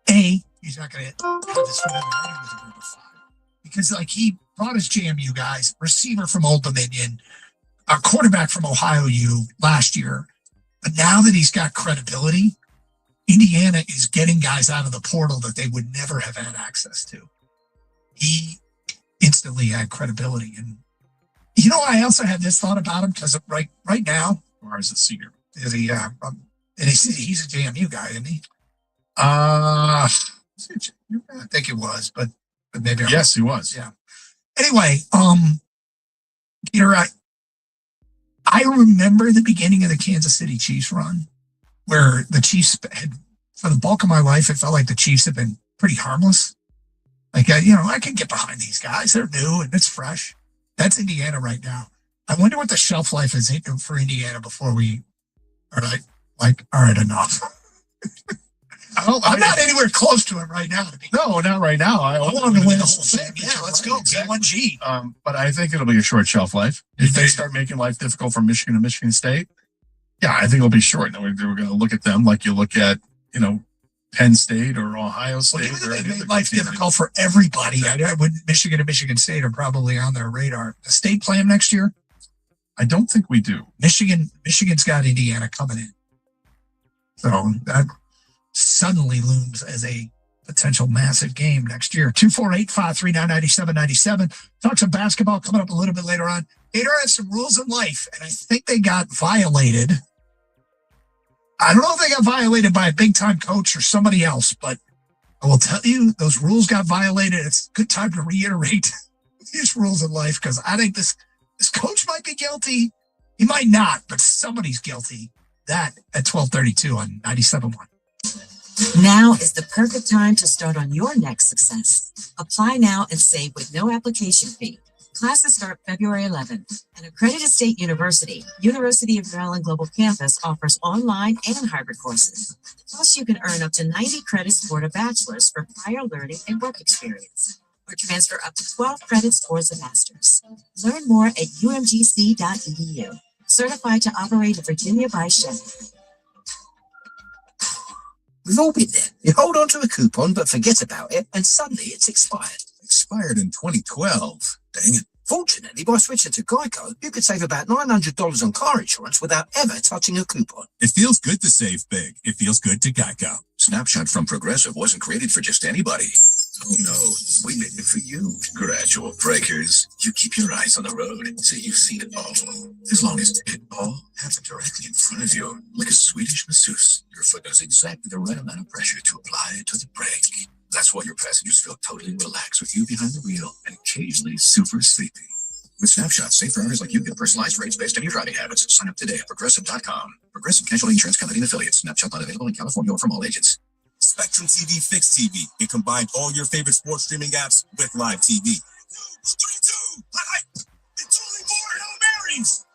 going to have this familiarity with a group of 5. Because he brought his JMU guys, receiver from Old Dominion, a quarterback from Ohio U last year. But now that he's got credibility, Indiana is getting guys out of the portal that they would never have had access to. He instantly had credibility. And, I also had this thought about him because right now, or as a senior, and he's a JMU guy, isn't he? I think it was, but maybe yes, he was. Yeah. Anyway, Peter, I remember the beginning of the Kansas City Chiefs run, where the Chiefs had, for the bulk of my life, it felt like the Chiefs have been pretty harmless. I can get behind these guys. They're new and it's fresh. That's Indiana right now. I wonder what the shelf life is for Indiana before we are all right, enough. I'm not anywhere close to him right now. No, not right now. I want him to win the whole thing. Yeah, let's go. B1G. But I think it'll be a short shelf life. If they start making life difficult for Michigan and Michigan State, yeah, I think it'll be short. Now we're going to look at them like you look at, Penn State or Ohio State. They made life difficult for everybody. Michigan and Michigan State are probably on their radar. The State play them next year? I don't think we do. Michigan's got Indiana coming in. So that suddenly looms as a potential massive game next year. 248-539-9797. Talk some basketball coming up a little bit later on. Gator has some rules in life, and I think they got violated. I don't know if they got violated by a big-time coach or somebody else, but I will tell you, those rules got violated. It's a good time to reiterate these rules in life, because I think this coach might be guilty. He might not, but somebody's guilty. That at 12:32 on 97.1. Now is the perfect time to start on your next success. Apply now and save with no application fee. Classes start February 11th. An accredited state university, University of Maryland Global Campus, offers online and hybrid courses. Plus, you can earn up to 90 credits toward a bachelor's for prior learning and work experience, or transfer up to 12 credits towards a master's. Learn more at umgc.edu. Certified to operate a Virginia by Chef. We've all been there. You hold on to a coupon but forget about it, and suddenly it's expired. Expired in 2012. Dang it. Fortunately, by switching to Geico, you could save about $900 on car insurance without ever touching a coupon. It feels good to save big. It feels good to Geico. Snapshot from Progressive wasn't created for just anybody. Oh no, we made it for you. Gradual breakers. You keep your eyes on the road, so you've seen it all. As long as it all happens directly in front of you, like a Swedish masseuse, your foot knows exactly the right amount of pressure to apply to the brake. That's why your passengers feel totally relaxed with you behind the wheel and occasionally super sleepy. With Snapshot, safe drivers like you get personalized rates based on your driving habits. Sign up today at Progressive.com. Progressive Casualty Insurance Company and Affiliates. Snapshot not available in California or from all agents. Spectrum TV Fixed TV. It combined all your favorite sports streaming apps with live TV. 32! It's only more Hail Marys!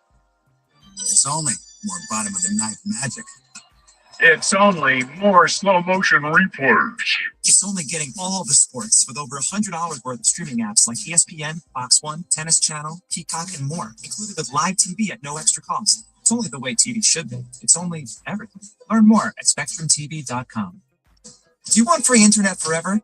It's only more bottom of the ninth magic. It's only more slow motion replays. It's only getting all the sports with over $100 worth of streaming apps like ESPN, Fox One, Tennis Channel, Peacock, and more, included with live TV at no extra cost. It's only the way TV should be. It's only everything. Learn more at SpectrumTV.com. Do you want free internet forever?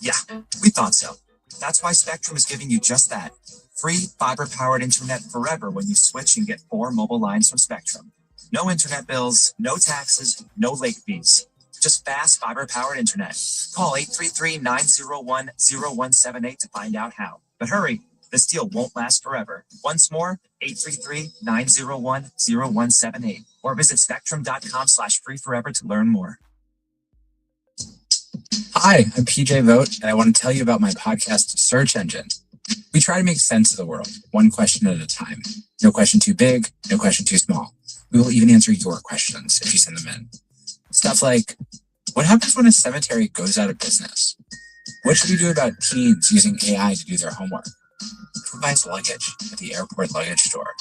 Yeah, we thought so. That's why Spectrum is giving you just that. Free fiber-powered internet forever when you switch and get 4 mobile lines from Spectrum. No internet bills, no taxes, no late fees. Just fast fiber-powered internet. Call 833-901-0178 to find out how. But hurry, this deal won't last forever. Once more, 833-901-0178. Or visit spectrum.com/free-forever to learn more. Hi, I'm PJ Vogt, and I want to tell you about my podcast, Search Engine. We try to make sense of the world, one question at a time. No question too big, no question too small. We will even answer your questions if you send them in. Stuff like, what happens when a cemetery goes out of business? What should we do about teens using AI to do their homework? Who buys luggage at the airport luggage store?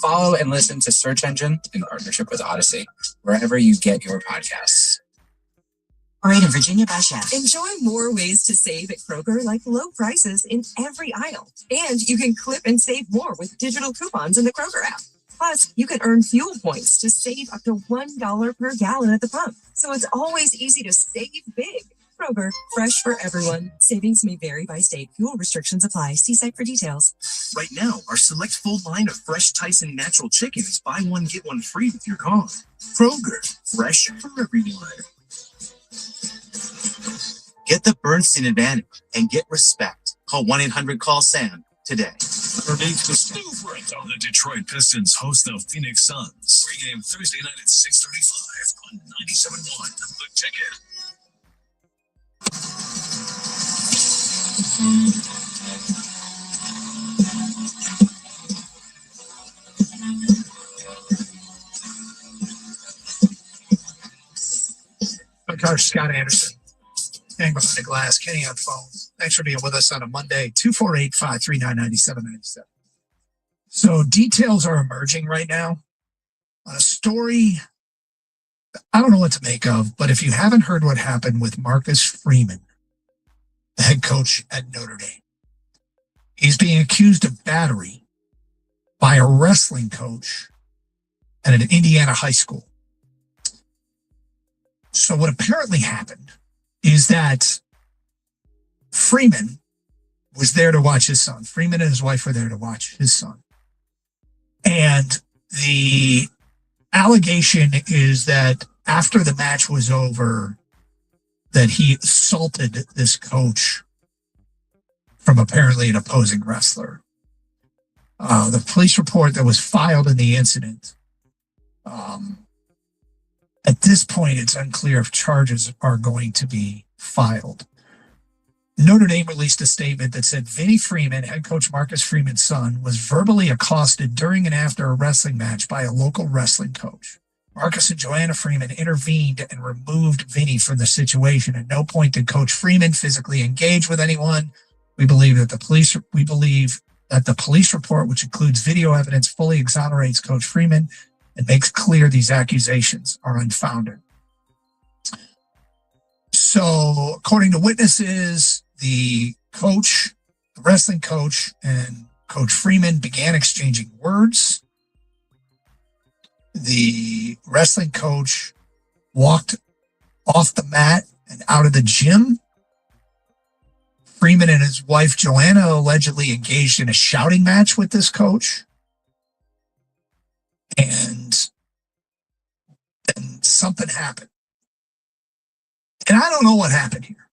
Follow and listen to Search Engine in partnership with Odyssey, wherever you get your podcasts. All right, in Virginia by Chef. Enjoy more ways to save at Kroger, like low prices in every aisle. And you can clip and save more with digital coupons in the Kroger app. Plus, you can earn fuel points to save up to $1 per gallon at the pump. So it's always easy to save big. Kroger, fresh for everyone. Savings may vary by state. Fuel restrictions apply. See site for details. Right now, our select full line of fresh Tyson natural chicken is buy one, get one free with your card. Kroger, fresh for everyone. Get the Bernstein advantage and get respect. Call 1-800-CALL-SAM today. Underneath the Stewart on the Detroit Pistons host the Phoenix Suns. Pre-game Thursday night at 6:35 on 97.1 The Ticket. Coach Scott Anderson. Hang behind the glass. Kenny on phone. Thanks for being with us on a Monday. 248-539-9797. So details are emerging right now on a story I don't know what to make of, but if you haven't heard what happened with Marcus Freeman, the head coach at Notre Dame, he's being accused of battery by a wrestling coach at an Indiana high school. So what apparently happened is that Freeman was there to watch his son. Freeman and his wife were there to watch his son. And the allegation is that after the match was over, that he assaulted this coach from apparently an opposing wrestler. The police report that was filed in the incident, at this point, it's unclear if charges are going to be filed. Notre Dame released a statement that said Vinnie Freeman, head coach Marcus Freeman's son, was verbally accosted during and after a wrestling match by a local wrestling coach. Marcus and Joanna Freeman intervened and removed Vinnie from the situation. At no point did Coach Freeman physically engage with anyone. We believe that the police report, which includes video evidence, fully exonerates Coach Freeman and makes clear these accusations are unfounded. So, according to witnesses, the wrestling coach, and Coach Freeman began exchanging words. The wrestling coach walked off the mat and out of the gym. Freeman and his wife, Joanna, allegedly engaged in a shouting match with this coach. And then something happened. And I don't know what happened here,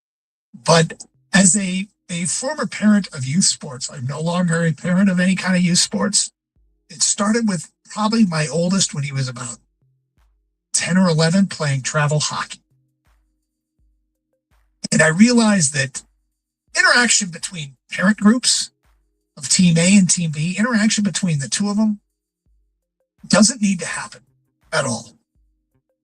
but as a former parent of youth sports, I'm no longer a parent of any kind of youth sports. It started with probably my oldest when he was about 10 or 11 playing travel hockey. And I realized that interaction between parent groups of Team A and Team B, interaction between the two of them doesn't need to happen at all.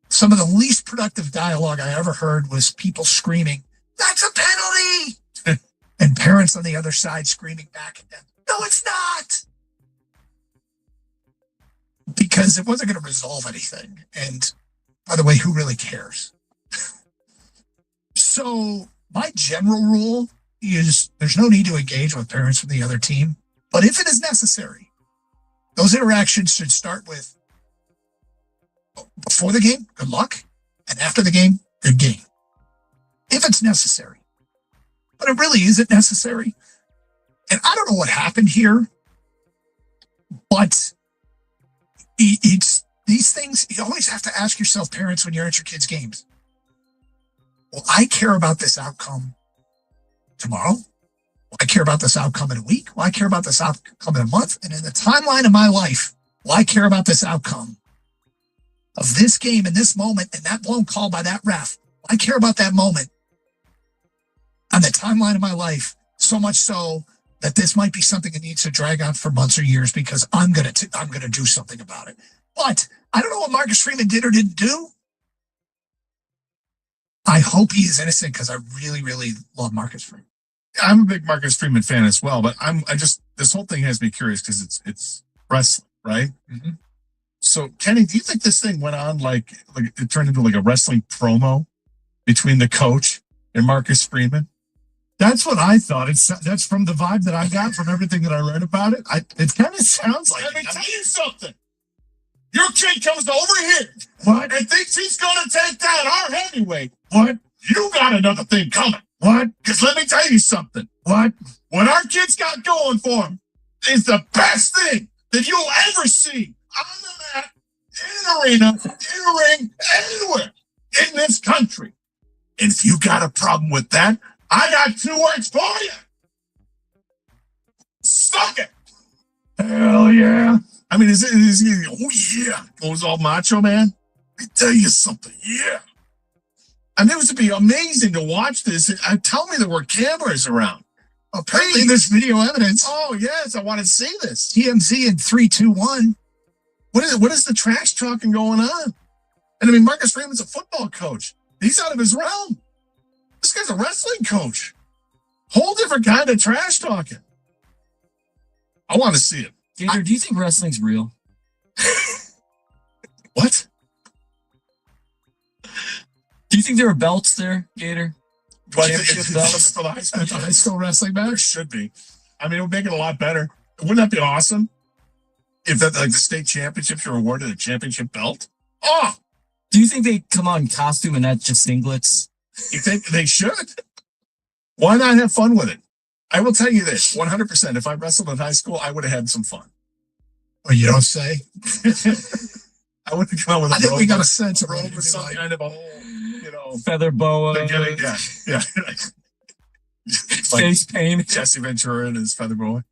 Some of the least productive dialogue I ever heard was people screaming, "That's a penalty!" and parents on the other side screaming back at them, "No, it's not!" Because it wasn't going to resolve anything. And by the way, who really cares? So my general rule is there's no need to engage with parents from the other team. But if it is necessary, those interactions should start with, before the game, good luck. And after the game, good game. If it's necessary. But it really isn't necessary. And I don't know what happened here, but it's these things, you always have to ask yourself, parents, when you're at your kids' games, will I care about this outcome tomorrow? Will I care about this outcome in a week? Will I care about this outcome in a month? And in the timeline of my life, will I care about this outcome of this game in this moment and that blown call by that ref? Will I care about that moment on the timeline of my life, so much so that this might be something that needs to drag on for months or years because I'm gonna do something about it. But I don't know what Marcus Freeman did or didn't do. I hope he is innocent because I really, really love Marcus Freeman. I'm a big Marcus Freeman fan as well, but this whole thing has me curious because it's wrestling, right? Mm-hmm. So, Kenny, do you think this thing went on like it turned into like a wrestling promo between the coach and Marcus Freeman? That's what I thought. That's from the vibe that I got from everything that I read about it. It kind of sounds like. Let me tell you something. Your kid comes over here What? and thinks he's going to take down our heavyweight. What? You got another thing coming. What? Because let me tell you something. What? What our kids got going for them is the best thing that you'll ever see on the mat, in an arena, in a ring, anywhere in this country. And if you got a problem with that, I got 2 words for you. Suck it. Hell yeah. I mean, is he, oh yeah, goes all macho man? Let me tell you something, yeah. I mean, it would be amazing to watch this. Tell me there were cameras around. Apparently there's video evidence. Oh, yes, I want to see this. TMZ in 3, 2, 1. What is the trash talking going on? And I mean, Marcus Freeman's a football coach. He's out of his realm. This guy's a wrestling coach. Whole different kind of trash talking. I want to see it. Gator, do you think wrestling's real? What? Do you think there are belts there, Gator? Championship belts? For the high school, At the high school wrestling there match? should be. I mean, it would make it a lot better. Wouldn't that be awesome? If that, like, the state championships are awarded a championship belt? Oh, Do you think they come out in costume and not just singlets? you think they should? Why not have fun with it? I will tell you this, 100%. If I wrestled in high school, I would have had some fun. Or you don't say? I wouldn't come out with a I think robe. we got a sense of robe with some kind of a whole, Feather boa. beginning. Yeah. Face paint. Jesse Ventura and his feather boy.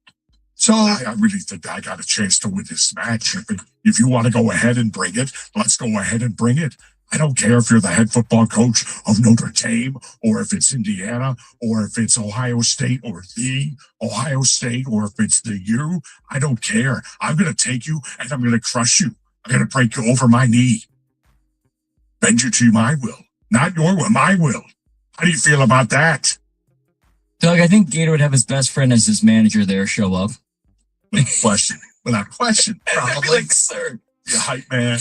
So I really think I got a chance to win this match. If you want to go ahead and bring it, let's go ahead and bring it. I don't care if you're the head football coach of Notre Dame, or if it's Indiana, or if it's Ohio State, or the Ohio State, or if it's the U. I don't care. I'm going to take you and I'm going to crush you. I'm going to break you over my knee. Bend you to my will. Not your will, my will. How do you feel about that? Doug, I think Gator would have his best friend as his manager there show up. Without question. I'd be like, sir, you hype man.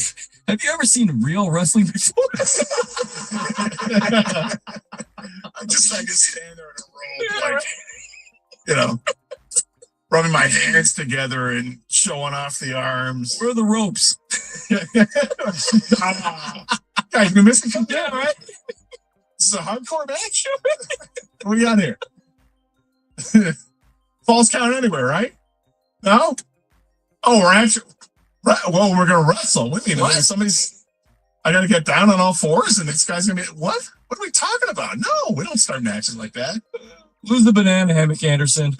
Have you ever seen real wrestling before? I just like to stand there in a robe, like, rubbing my hands together and showing off the arms. Where are the ropes? Guys, we missing from there, right? This is a hardcore match. What do you got here? Falls count anywhere, right? No? Oh, we're actually... Well, we're going to wrestle. What do you mean? I got to get down on all fours and this guy's going to be... What? What are we talking about? No, we don't start matches like that. Lose the banana hammock, Anderson.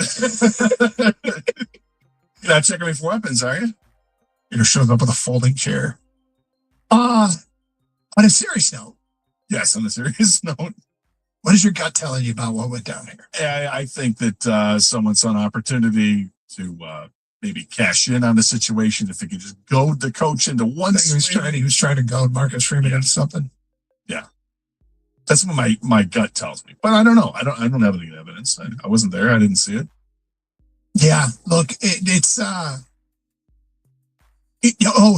You're not checking me for weapons, are you? You know, shows up with a folding chair. On a serious note. Yes, on a serious note. What is your gut telling you about what went down here? I think that someone saw an opportunity to maybe cash in on the situation. If they could just goad the coach into one swing. He was trying to goad Marcus Freeman into something. Yeah. That's what my gut tells me. But I don't know. I don't have any evidence. I wasn't there. I didn't see it. Yeah, look, it's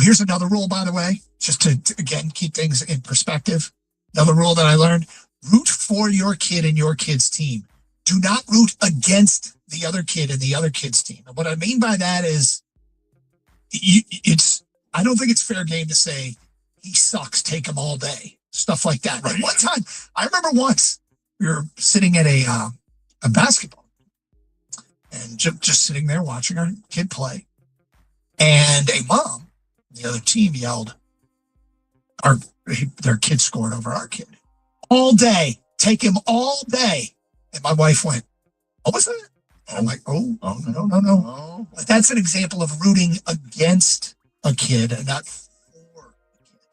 here's another rule, by the way, just to again keep things in perspective. Another rule that I learned: root for your kid and your kid's team. Do not root against the other kid and the other kid's team. And what I mean by that is, I don't think it's fair game to say he sucks, take him all day, stuff like that. Right. One time, I remember once we were sitting at a basketball and just sitting there watching our kid play, and a mom, the other team, yelled, their kid scored over our kid. All day. Take him all day. And my wife went, what was that? And I'm like, no. But that's an example of rooting against a kid and not for.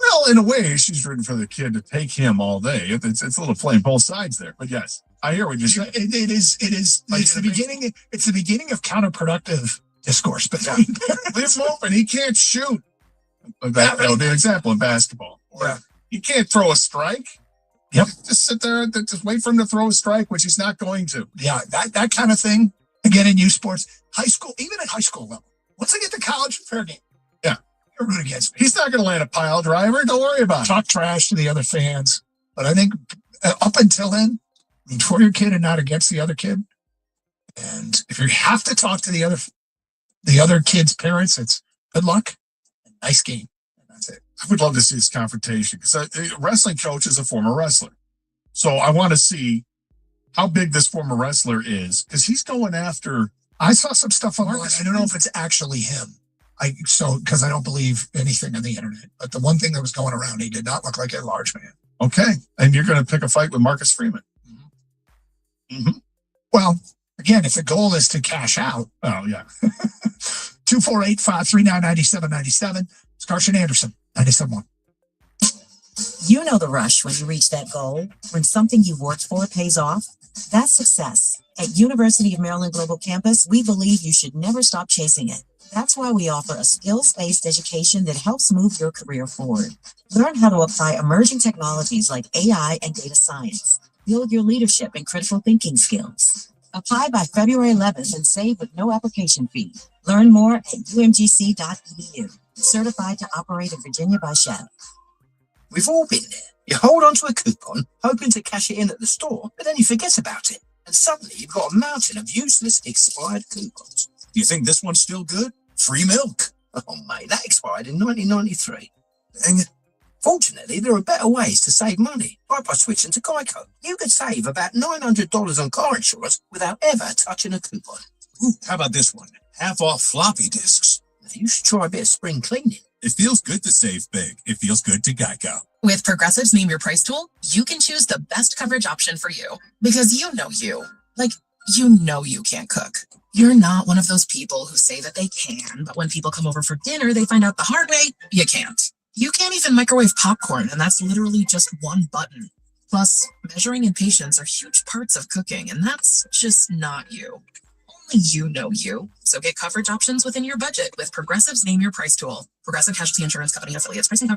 Well, in a way, she's rooting for the kid to take him all day. It's a little playing both sides there. But yes, I hear what you're saying. It is. It's the beginning. It's the beginning of counterproductive discourse. But leave him open. He can't shoot. That would be an example in basketball. Or he can't throw a strike. Yep. Just sit there and just wait for him to throw a strike, which he's not going to. Yeah, that kind of thing. Again, in youth sports, high school, even at high school level. Once they get to college, fair game. Yeah. You're root against me. He's not going to land a pile driver. Don't worry about it. Talk trash to the other fans. But I think up until then, root for your kid and not against the other kid. And if you have to talk to the other kid's parents, it's good luck and nice game. And that's it. I would love to see this confrontation because a wrestling coach is a former wrestler. So I want to see how big this former wrestler is because he's going after. I saw some stuff online. I don't know if it's actually him. Because I don't believe anything on the internet. But the one thing that was going around, he did not look like a large man. Okay. And you're going to pick a fight with Marcus Freeman. Mm-hmm. Well, again, if the goal is to cash out. Oh, yeah. 248-539-9797. It's Carson Anderson, 97.1. You know the rush when you reach that goal, when something you worked for pays off. That's success. At University of Maryland Global Campus, we believe you should never stop chasing it. That's why we offer a skills-based education that helps move your career forward. Learn how to apply emerging technologies like AI and data science. Build your leadership and critical thinking skills. Apply by February 11th and save with no application fee. Learn more at umgc.edu. Certified to operate in Virginia by Chev. We've all been there. You hold onto a coupon, hoping to cash it in at the store, but then you forget about it. And suddenly you've got a mountain of useless expired coupons. Do you think this one's still good? Free milk. Oh, mate, that expired in 1993. Dang it. Fortunately, there are better ways to save money, like by switching to Geico. You could save about $900 on car insurance without ever touching a coupon. Ooh, how about this one? Half off floppy disks. You should try a bit of spring cleaning. It feels good to save big. It feels good to Geico. With Progressive's Name Your Price tool, you can choose the best coverage option for you. Because you know you. Like, you know you can't cook. You're not one of those people who say that they can, but when people come over for dinner, they find out the hard way, you can't. You can't even microwave popcorn, and that's literally just one button. Plus, measuring and patience are huge parts of cooking, and that's just not you. Only you know you. So get coverage options within your budget with Progressive's Name Your Price tool. Progressive Casualty Insurance Company and affiliates. Pricing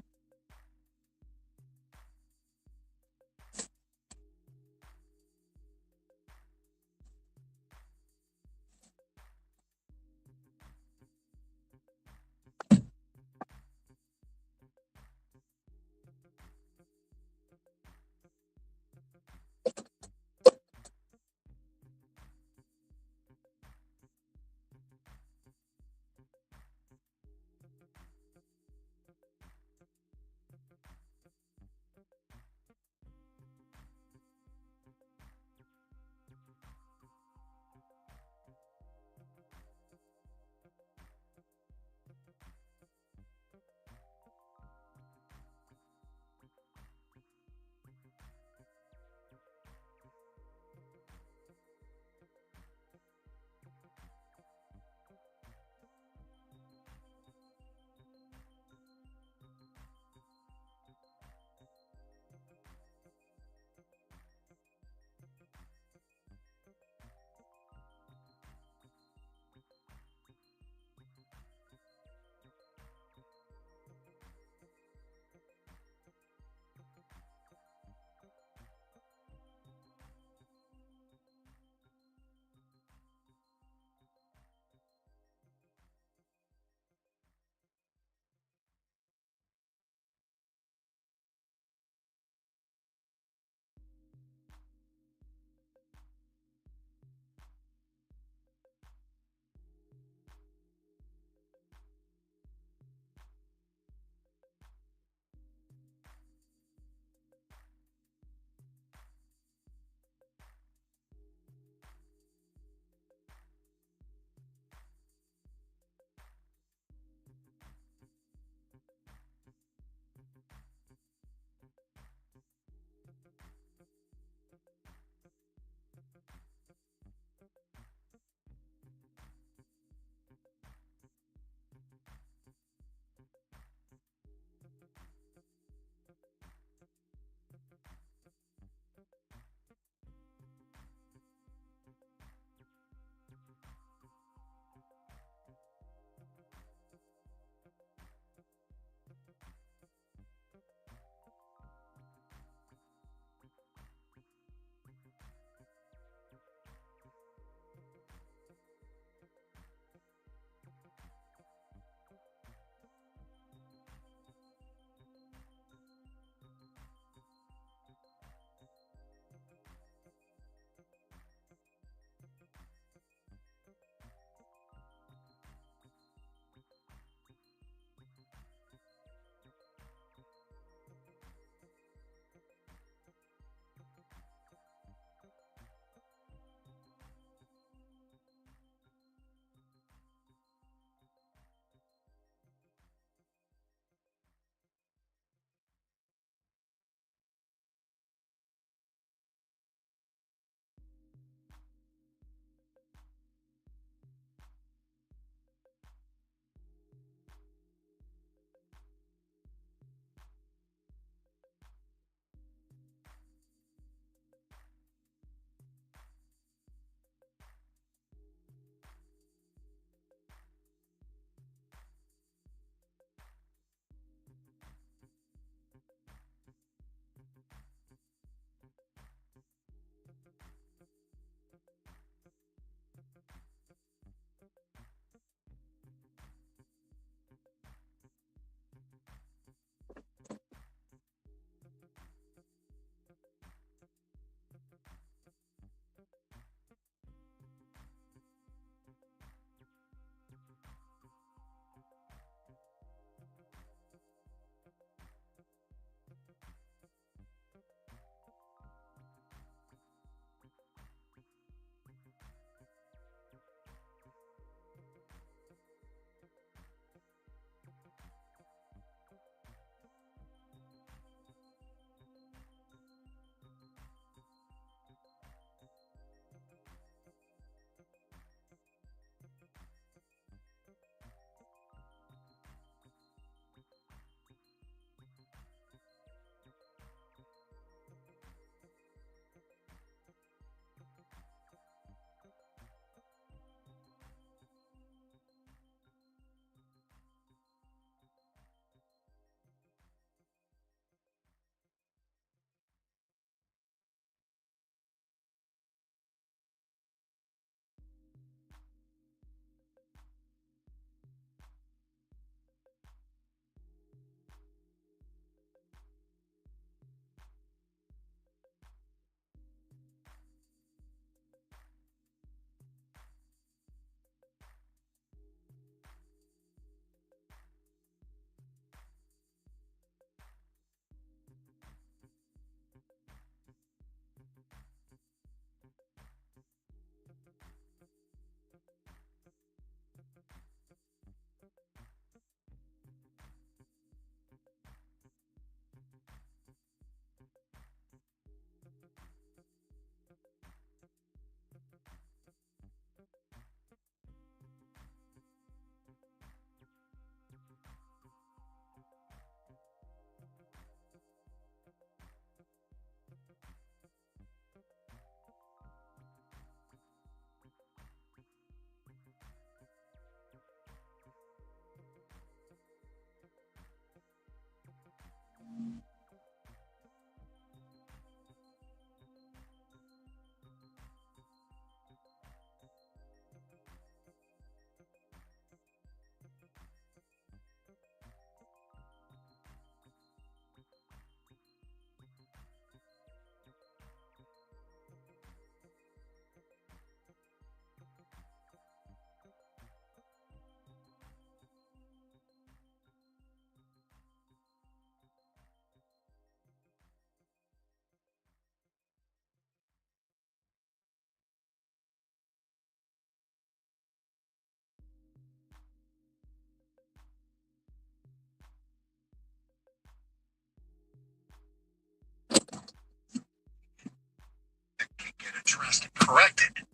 adjusted, corrected.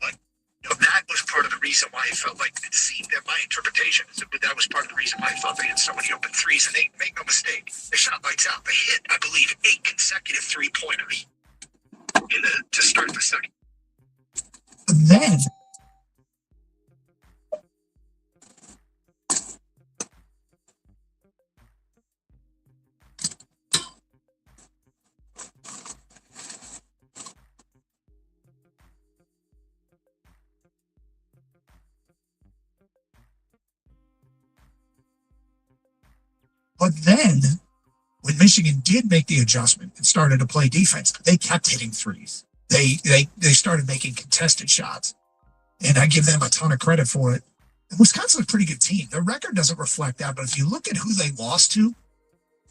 But that was part of the reason why it felt like it seemed that my interpretation is that was part of the reason why I thought they had so many open threes. And they make no mistake, they shot lights out. They hit, I believe, 8 consecutive 3-pointers to start the second. But then when Michigan did make the adjustment and started to play defense, they kept hitting threes. They started making contested shots, and I give them a ton of credit for it. And Wisconsin's a pretty good team. Their record doesn't reflect that, but if you look at who they lost to,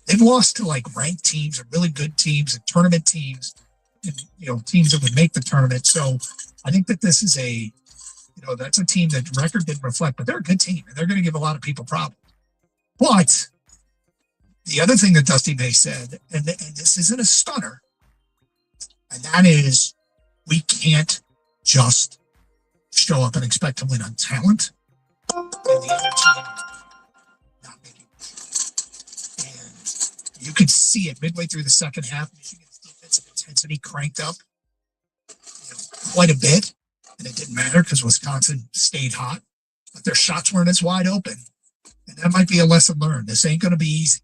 they've lost to like ranked teams and really good teams and tournament teams, and teams that would make the tournament. So I think that this is that's a team that record didn't reflect, but they're a good team and they're going to give a lot of people problems. But the other thing that Dusty May said, and this isn't a stunner, and that is we can't just show up and expect to win on talent. And the other team not making it. And you could see it midway through the second half. Michigan's defensive intensity cranked up quite a bit, and it didn't matter because Wisconsin stayed hot, but their shots weren't as wide open. And that might be a lesson learned. This ain't going to be easy.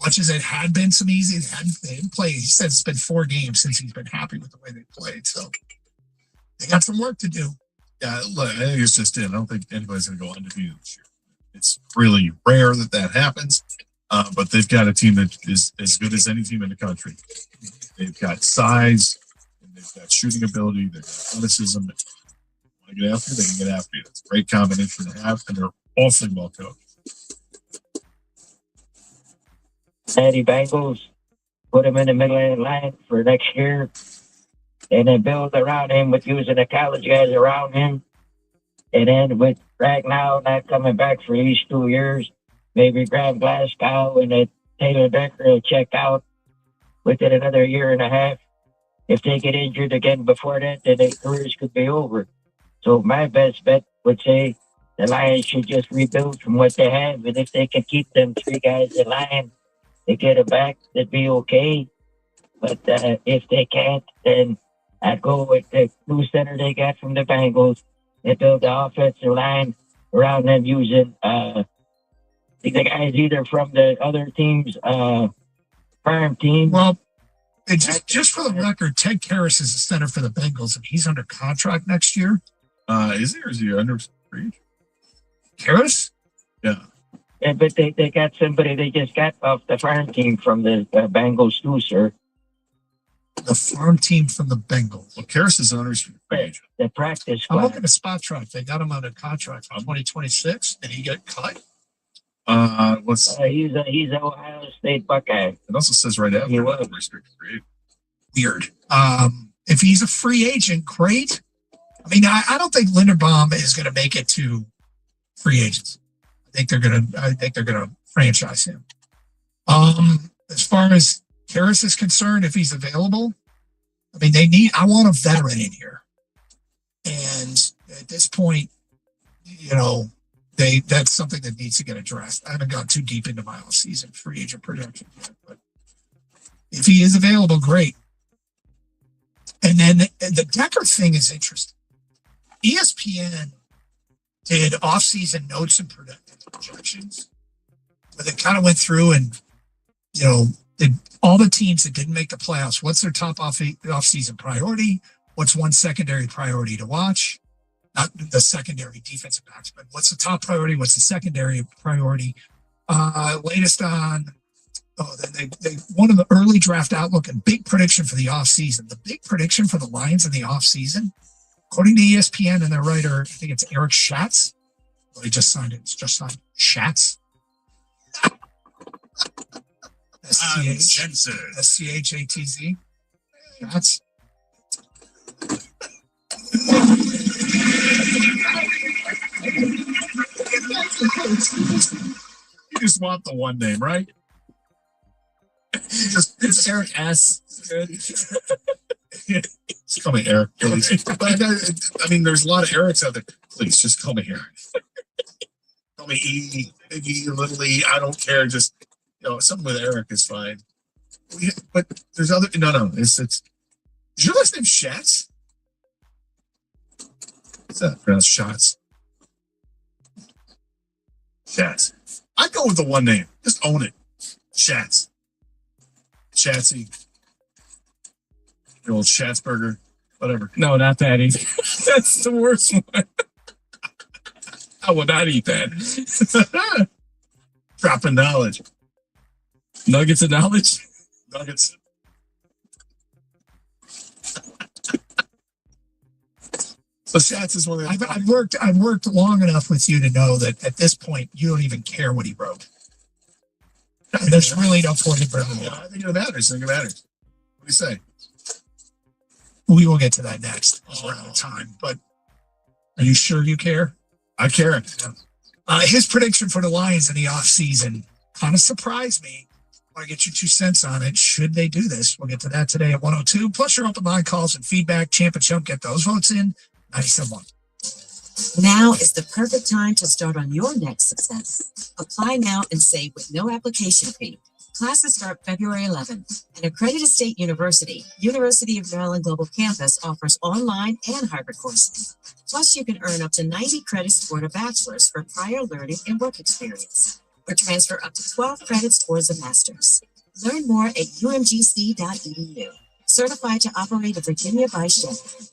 Much as it had been some easy, they didn't play. He said it's been 4 games since he's been happy with the way they played. So they got some work to do. Yeah, look, I think it's just it. I don't think anybody's going to go undefeated this year. It's really rare that happens, but they've got a team that is as good as any team in the country. They've got size, and they've got shooting ability, they've got athleticism. When they get after you, they can get after you. It's a great combination to have, and they're awfully well coached. Natty Bengals, put him in the middle of the line for next year, and then build around him with using the college guys around him. And then with Ragnow not coming back for these 2 years, maybe Graham Glasgow and Taylor Decker will check out within another year and a half. If they get injured again before that, then their careers could be over. So my best bet would say the Lions should just rebuild from what they have, and if they can keep them 3 guys in line, they get it back, that'd be okay. But if they can't, then I'd go with the new center they got from the Bengals and build the offensive line around them using the guys either from the other team's farm team. Well, just for the record, Ted Karras is the center for the Bengals, and he's under contract next year. Is he, or is he under free? Karras? Yeah. Yeah, but they got somebody they just got off the farm team from the Bengals too, sir. The farm team from the Bengals. Well, Karras is under free agent. The practice I'm squad. looking at Spot Track. They got him under contract for 2026. Did he get cut? He's an Ohio State Buckeye. It also says right after He was. restricted free agent. Weird. If he's a free agent, great. I mean, I don't think Linderbaum is going to make it to free agents. I think they're gonna franchise him. As far as Karras is concerned, if he's available, I mean, I want a veteran in here. And at this point, that's something that needs to get addressed. I haven't gone too deep into my off-season free agent projection yet, but if he is available, great. And then the Decker thing is interesting. ESPN did off-season notes and projections, but they kind of went through and, all the teams that didn't make the playoffs, what's their top off-season priority? What's one secondary priority to watch? Not the secondary defensive backs, but what's the top priority? What's the secondary priority? Latest on, they one of the early draft outlook and big prediction for the offseason. The big prediction for the Lions in the offseason, according to ESPN and their writer, I think it's Eric Schatz. Well, he just signed it. It's just signed Schatz. SCHATZ. Schatz. You just want the one name, right? It's Eric S. Good. Just call me Eric. I mean, there's a lot of Erics out there. Please just call me Eric. Call me E, Big E, Little E. I don't care. Just, something with Eric is fine. But there's other, no. Is your last name Schatz? What's that? Pronounced Shots. Schatz. I'd go with the one name. Just own it. Schatz. Shatsy. Your old Schatzburger. Whatever. No, not that either. That's the worst one. I would not eat that. Dropping knowledge. Nuggets of knowledge? Nuggets. So Schatz is one of the. I've worked long enough with you to know that at this point you don't even care what he wrote. There's really no point in bringing it up. I think it matters. What do you say? We will get to that next. We're out of time. But are you sure you care? I care. His prediction for the Lions in the offseason kind of surprised me. I want to get your 2 cents on it. Should they do this? We'll get to that today at 102. Plus your open line calls and feedback. Champ and Chump, get those votes in. 97.1. Now is the perfect time to start on your next success. Apply now and save with no application fee. Classes start February 11th. An accredited state university, University of Maryland Global Campus, offers online and hybrid courses. Plus, you can earn up to 90 credits toward a bachelor's for prior learning and work experience, or transfer up to 12 credits towards a master's. Learn more at umgc.edu. Certified to operate a Virginia by Chevron.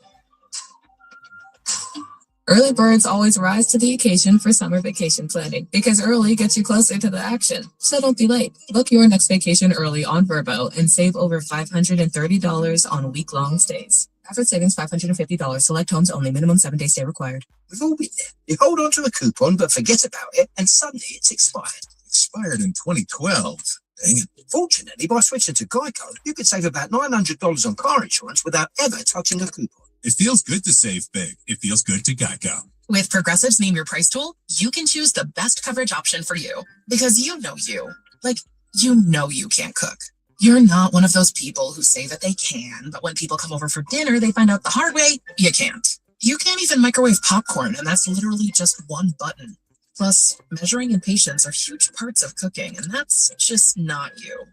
Early birds always rise to the occasion for summer vacation planning because early gets you closer to the action. So don't be late. Book your next vacation early on Vrbo and save over $530 on week-long stays. Average savings $550. Select homes only. Minimum 7-day stay required. We've all been there. You hold on to a coupon but forget about it, and suddenly it's expired. Expired in 2012. Dang it. Fortunately, by switching to Geico, you could save about $900 on car insurance without ever touching a coupon. It feels good to save big. It feels good to Geico. With Progressive's Name Your Price tool, you can choose the best coverage option for you. Because you know you. Like, you know you can't cook. You're not one of those people who say that they can, but when people come over for dinner, they find out the hard way, you can't. You can't even microwave popcorn, and that's literally just one button. Plus, measuring and patience are huge parts of cooking, and that's just not you.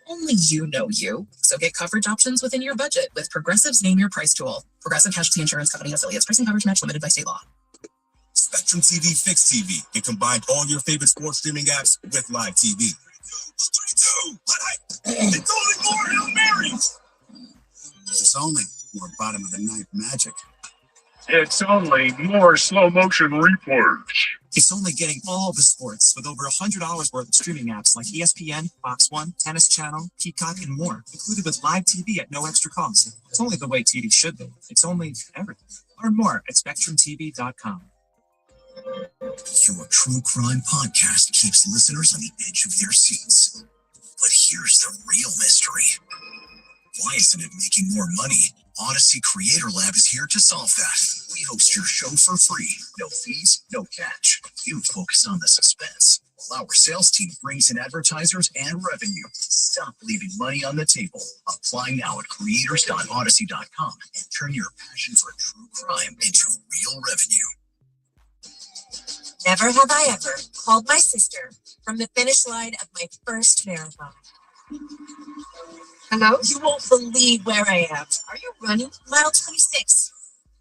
Only you know you. So get coverage options within your budget with Progressive's Name Your Price tool. Progressive Casualty Insurance Company affiliates. Pricing coverage match limited by state law. Spectrum TV Fixed TV. It combines all your favorite sports streaming apps with live TV. 32! It's only more Hail Marys! It's only more bottom of the ninth magic. It's only more slow motion replays. It's only getting all the sports with over $100 worth of streaming apps like ESPN, Fox One, Tennis Channel, Peacock, and more, included with live TV at no extra cost. It's only the way TV should be. It's only everything. Learn more at SpectrumTV.com. Your true crime podcast keeps listeners on the edge of their seats. But here's the real mystery. Why isn't it making more money? Odyssey Creator Lab is here to solve that. We host your show for free. No fees, no catch. You focus on the suspense, while our sales team brings in advertisers and revenue. Stop leaving money on the table. Apply now at creators.odyssey.com and turn your passion for true crime into real revenue. Never have I ever called my sister from the finish line of my first marathon. Hello? You won't believe where I am. Are you running? Mile 26.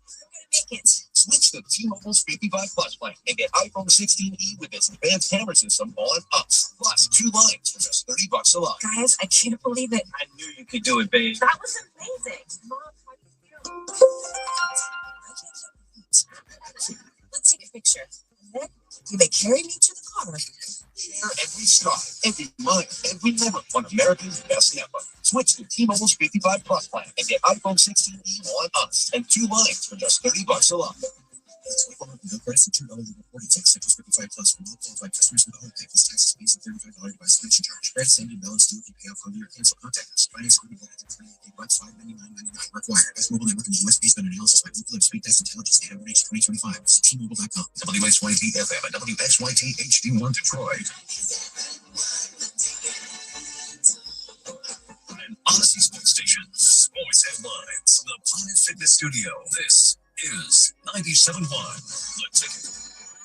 I'm gonna make it. Switch to T-Mobile's 55 Plus plan and get iPhone 16e with its advanced camera system all at us. Plus 2 lines for just $30 a line. Guys, I can't believe it. I knew you could do it, babe. That was amazing. Mom, how do you feel? Let's take a picture. And then you may carry me to the car. Share every stop, every mile, every moment on America's best network. Switch to T-Mobile's 55 Plus plan and get iPhone 16e on us and 2 lines for just $30 a line. No price of $2.46. Citrus 55 Plus for well-qualified customers with auto pay plus taxes, fees, and $35 device connection charge. Credit send and balance due if you pay off earlier. Cancel. Contact us. Finance agreement at $38 $599.99 required. Best mobile network in the U.S. based on analysis by Ookla Speed Test Intelligence Data Reach 2025. Visit T-Mobile.com. WXYT FM and WXYT HD1 Detroit. Odyssey Sports Station. Sports headlines. The Planet Fitness Studio. This is 97.1 The Ticket.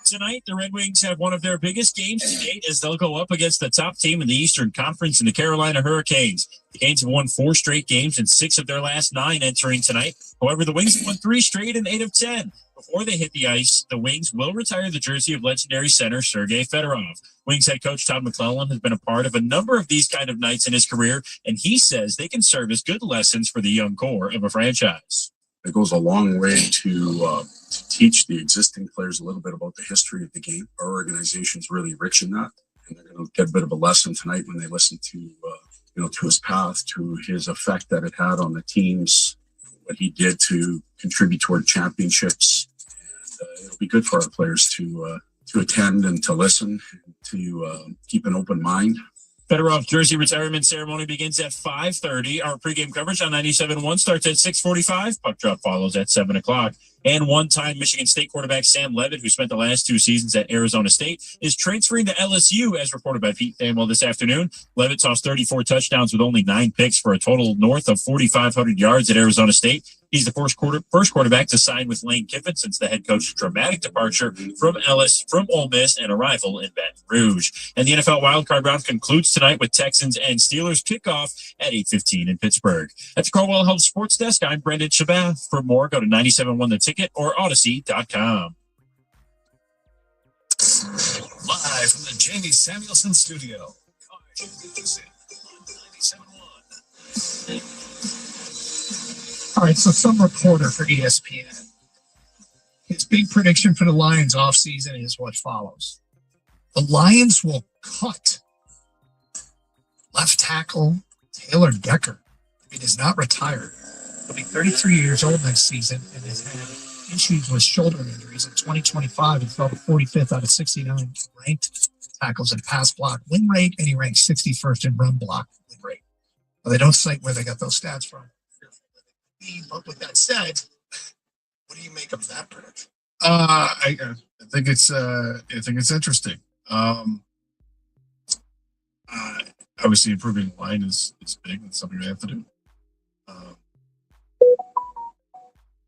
Tonight, the Red Wings have one of their biggest games to date as they'll go up against the top team in the Eastern Conference in the Carolina Hurricanes. The Canes have won 4 straight games and 6 of their last 9 entering tonight. However, the Wings have won 3 straight and 8 of 10. Before they hit the ice, the Wings will retire the jersey of legendary center Sergei Fedorov. Wings head coach Todd McClellan has been a part of a number of these kind of nights in his career, and he says they can serve as good lessons for the young core of a franchise. It goes a long way to teach the existing players a little bit about the history of the game. Our organization is really rich in that, and they're going to get a bit of a lesson tonight when they listen to to his path, to his effect that it had on the teams, what he did to contribute toward championships. And it'll be good for our players to attend and to listen, and to keep an open mind. Fedorov's jersey retirement ceremony begins at 5:30. Our pregame coverage on 97.1 starts at 6:45. Puck drop follows at 7 o'clock. And one-time Michigan State quarterback Sam Levitt, who spent the last 2 seasons at Arizona State, is transferring to LSU, as reported by Pete Thamel this afternoon. Levitt tossed 34 touchdowns with only 9 picks for a total north of 4,500 yards at Arizona State. He's the first quarterback to sign with Lane Kiffin since the head coach's dramatic departure from Ole Miss and arrival in Baton Rouge. And the NFL wildcard round concludes tonight with Texans and Steelers kickoff at 8:15 in Pittsburgh. At the Carwell Health Sports Desk, I'm Brendan Shabath. For more, go to 97.1 The Ticket or Odyssey.com. Live from the Jamie Samuelson Studio. News on 97.1. All right, so some reporter for ESPN. His big prediction for the Lions offseason is what follows. The Lions will cut left tackle Taylor Decker if he does not retire. He'll be 33 years old next season and has had issues with shoulder injuries. In 2025, he fell to 45th out of 69 ranked tackles in pass block win rate, and he ranked 61st in run block win rate. Well, they don't cite where they got those stats from. But with that said, what do you make of that prediction? I think it's interesting. Obviously, improving the line is big. It's something they have to do.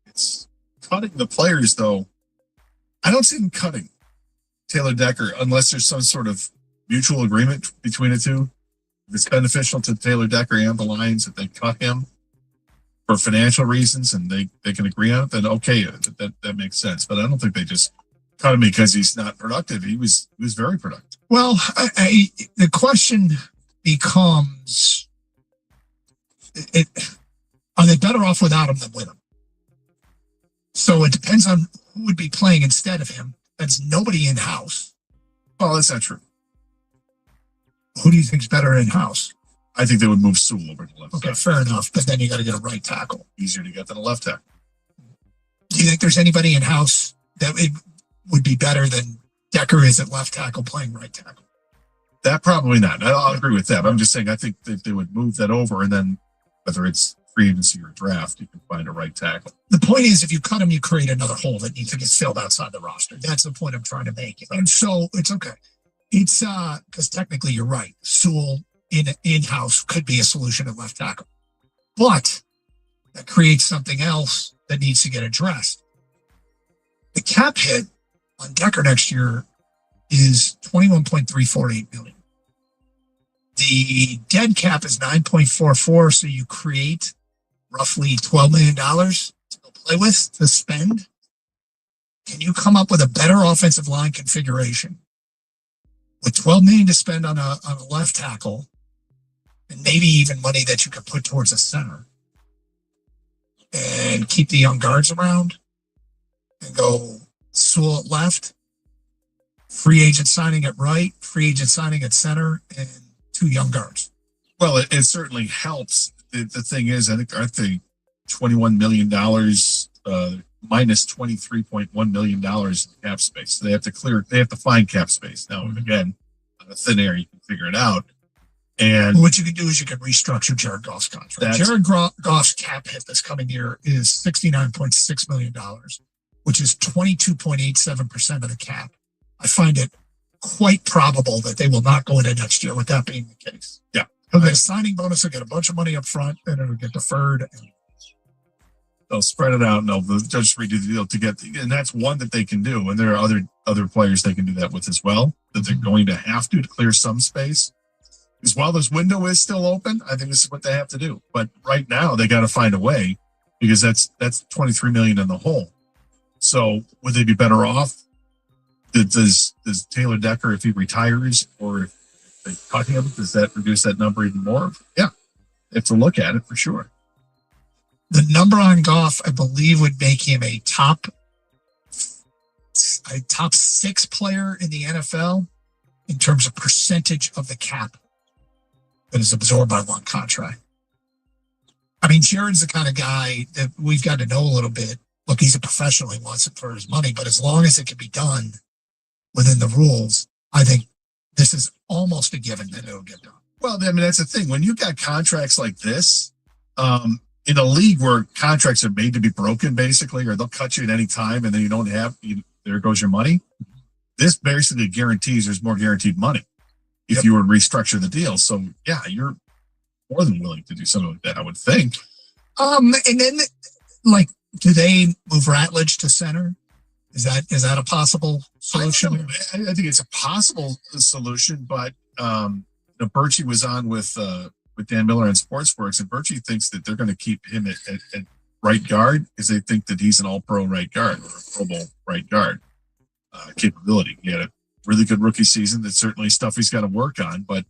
It's cutting the players, though. I don't see them cutting Taylor Decker unless there's some sort of mutual agreement between the two. If it's beneficial to Taylor Decker and the Lions that they cut him for financial reasons and they can agree on it, then okay, that makes sense. But I don't think they just cut him because he's not productive. He was very productive. Well, the question becomes, are they better off without him than with him? So it depends on who would be playing instead of him. That's nobody in-house. Well, that's not true. Who do you think's better in-house? I think they would move Sewell over to the left Okay, side. fair enough. But then you got to get a right tackle. Easier to get than a left tackle. Do you think there's anybody in-house that it would be better than Decker is at left tackle playing right tackle? That probably not. I'll agree with that. But I'm just saying I think that they would move that over, and then whether it's free agency or draft, you can find a right tackle. The point is, if you cut him, you create another hole that needs to get filled outside the roster. That's the point I'm trying to make. And so it's okay. It's because technically you're right. Sewell in-house could be a solution at left tackle, but that creates something else that needs to get addressed. The cap hit on Decker next year is $21.348 million. The dead cap is 9.44, so you create roughly $12 million to go play with, to spend. Can you come up with a better offensive line configuration with $12 million to spend on a left tackle, and maybe even money that you could put towards a center, and keep the young guards around, and go Sewell at left, free agent signing at right, free agent signing at center, and 2 young guards? Well, it certainly helps. The thing is, I think, aren't they $21 million minus $23.1 million in cap space? So they have to find cap space. Now, again, on a thin air, you can figure it out. And what you can do is you can restructure Jared Goff's contract. Jared Goff's cap hit this coming year is $69.6 million, which is 22.87% of the cap. I find it quite probable that they will not go into next year with that being the case. Yeah. He'll get a signing bonus, he'll get a bunch of money up front, and it'll get deferred. they'll spread it out and they'll just redo the deal to get, and that's one that they can do. And there are other players they can do that with as well, that they're going to have to clear some space. Because while this window is still open, I think this is what they have to do. But right now they got to find a way, because that's $23 million in the hole. So would they be better off? Does Taylor Decker, if he retires or if they cut him, does that reduce that number even more? Yeah, they have to look at it for sure. The number on Goff, I believe, would make him a top 6 player in the NFL in terms of percentage of the cap that is absorbed by one contract. I mean, Jared's the kind of guy that we've got to know a little bit. Look, he's a professional. He wants it for his money, but as long as it can be done within the rules, I think this is almost a given that it'll get done. Well, I mean, that's the thing. When you got contracts like this, in a league where contracts are made to be broken, basically, or they'll cut you at any time, and then you don't have, there goes your money. This basically guarantees there's more guaranteed money if you were to restructure the deal. So, yeah, you're more than willing to do something like that, I would think. And then, like, do they move Ratledge to center? Is that a possible solution? I think it's a possible solution, but Birchie was on with Dan Miller on Sportsworks, and Birchie thinks that they're going to keep him at right guard because they think that he's an all-pro right guard or a Pro Bowl right guard capability. He had a really good rookie season. That's certainly stuff he's got to work on, but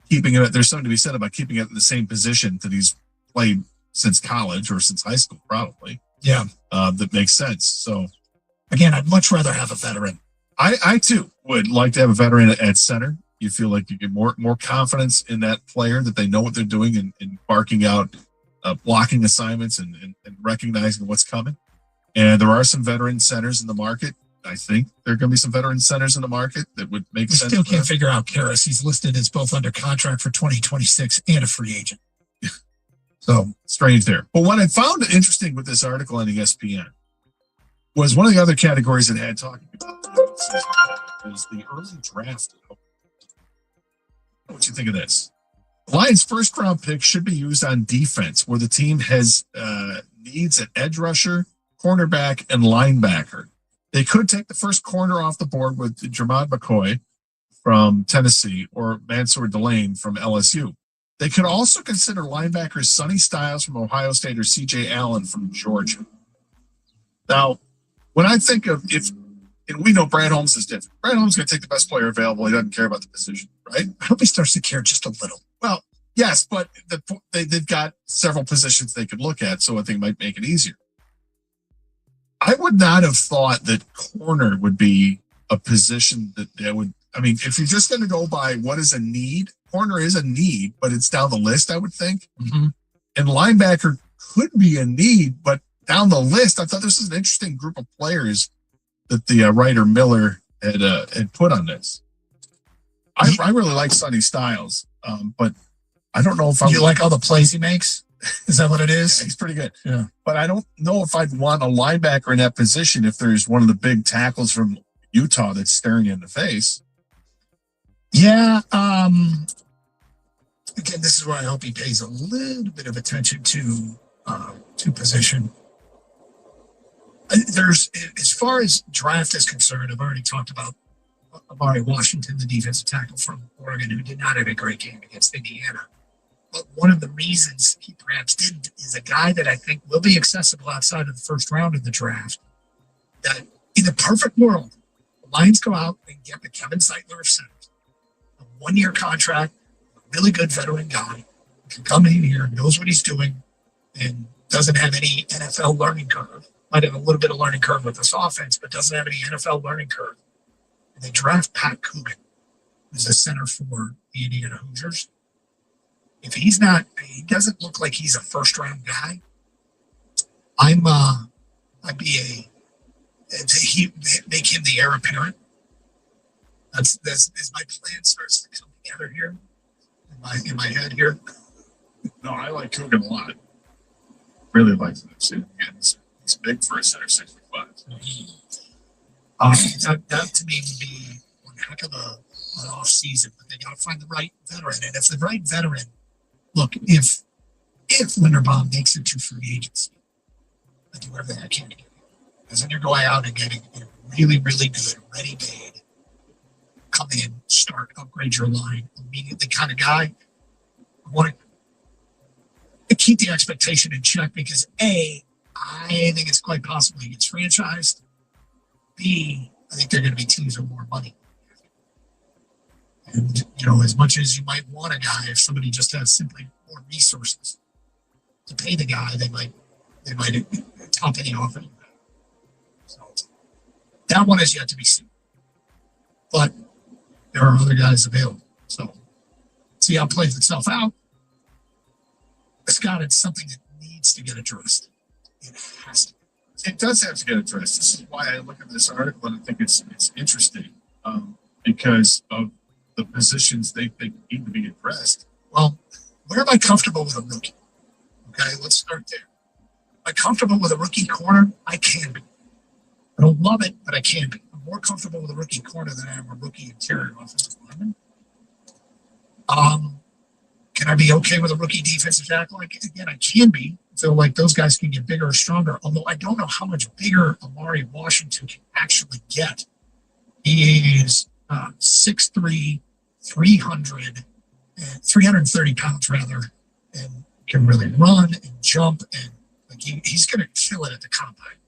keeping it, there's something to be said about keeping it in the same position that he's played since college or since high school, probably. Yeah. That makes sense. So, again, I'd much rather have a veteran. I too would like to have a veteran at center. You feel like you get more confidence in that player, that they know what they're doing and barking out blocking assignments and recognizing what's coming. And there are some veteran centers in the market. I think there are going to be some veteran centers in the market that would make sense. Still can't figure out Karras. He's listed as both under contract for 2026 and a free agent. So strange there. But what I found interesting with this article on ESPN was one of the other categories that had talking about was the early draft. What do you think of this? The Lions' first round pick should be used on defense, where the team has needs at edge rusher, cornerback, and linebacker. They could take the first corner off the board with Jermod McCoy from Tennessee or Mansour Delane from LSU. They could also consider linebackers Sonny Styles from Ohio State or C.J. Allen from Georgia. Now, when I think of and we know Brad Holmes is different. Brad Holmes is going to take the best player available. He doesn't care about the position, right? I hope he starts to care just a little. Well, yes, but they've got several positions they could look at, so I think it might make it easier. I would not have thought that corner would be a position that would, I mean, if you're just going to go by what is a need, corner is a need, but it's down the list, I would think. Mm-hmm. And linebacker could be a need, but down the list, I thought this was an interesting group of players that the writer Miller had put on this. I really like Sonny Styles, but I don't know if you like all the plays he makes. Is that what it is? Yeah, he's pretty good. Yeah, but I don't know if I'd want a linebacker in that position if there's one of the big tackles from Utah that's staring you in the face. Yeah. Again, this is where I hope he pays a little bit of attention to position. There's, as far as draft is concerned, I've already talked about Amari Washington, the defensive tackle from Oregon, who did not have a great game against Indiana. But one of the reasons he perhaps didn't is a guy that I think will be accessible outside of the first round of the draft. That in the perfect world, the Lions go out and get the Kevin Zeitler of centers, a one-year contract, a really good veteran guy, can come in here, knows what he's doing, and doesn't have any NFL learning curve. Might have a little bit of learning curve with this offense, but doesn't have any NFL learning curve. And they draft Pat Coogan, who's a center for the Indiana Hoosiers. If he's not, he doesn't look like he's a first round guy. I'd be make him the heir apparent. That's as my plan starts to come together here in my head here. No, I like Coogan a lot. Really like him. He's big for a center, 6'5". That to me would be one heck of an off season, but they got to find the right veteran. And if the right veteran, look, if Linderbaum makes it to free agency, I do everything I can to get you. Because then you're going out and getting a really, really good, ready-made, come in, start, upgrade your line immediately kind of guy. I want to keep the expectation in check because A, I think it's quite possible he gets franchised. B, I think they're going to be teams with more money. And, as much as you might want a guy, if somebody just has simply more resources to pay the guy, they might top any offer. So that one is yet to be seen. But there are other guys available. So see how it plays itself out. Scott, it's something that needs to get addressed. It has to. It does have to get addressed. This is why I look at this article and I think it's interesting because of the positions they think need to be addressed. Well, where am I comfortable with a rookie? Okay, let's start there. Am I comfortable with a rookie corner? I can be. I don't love it, but I can be. I'm more comfortable with a rookie corner than I am a rookie interior offensive lineman. Can I be okay with a rookie defensive tackle? Again, I can be. I feel like those guys can get bigger or stronger, although I don't know how much bigger Amari Washington can actually get. He is 6'3", 330 pounds rather, and can really run and jump, and he's going to kill it at the combine.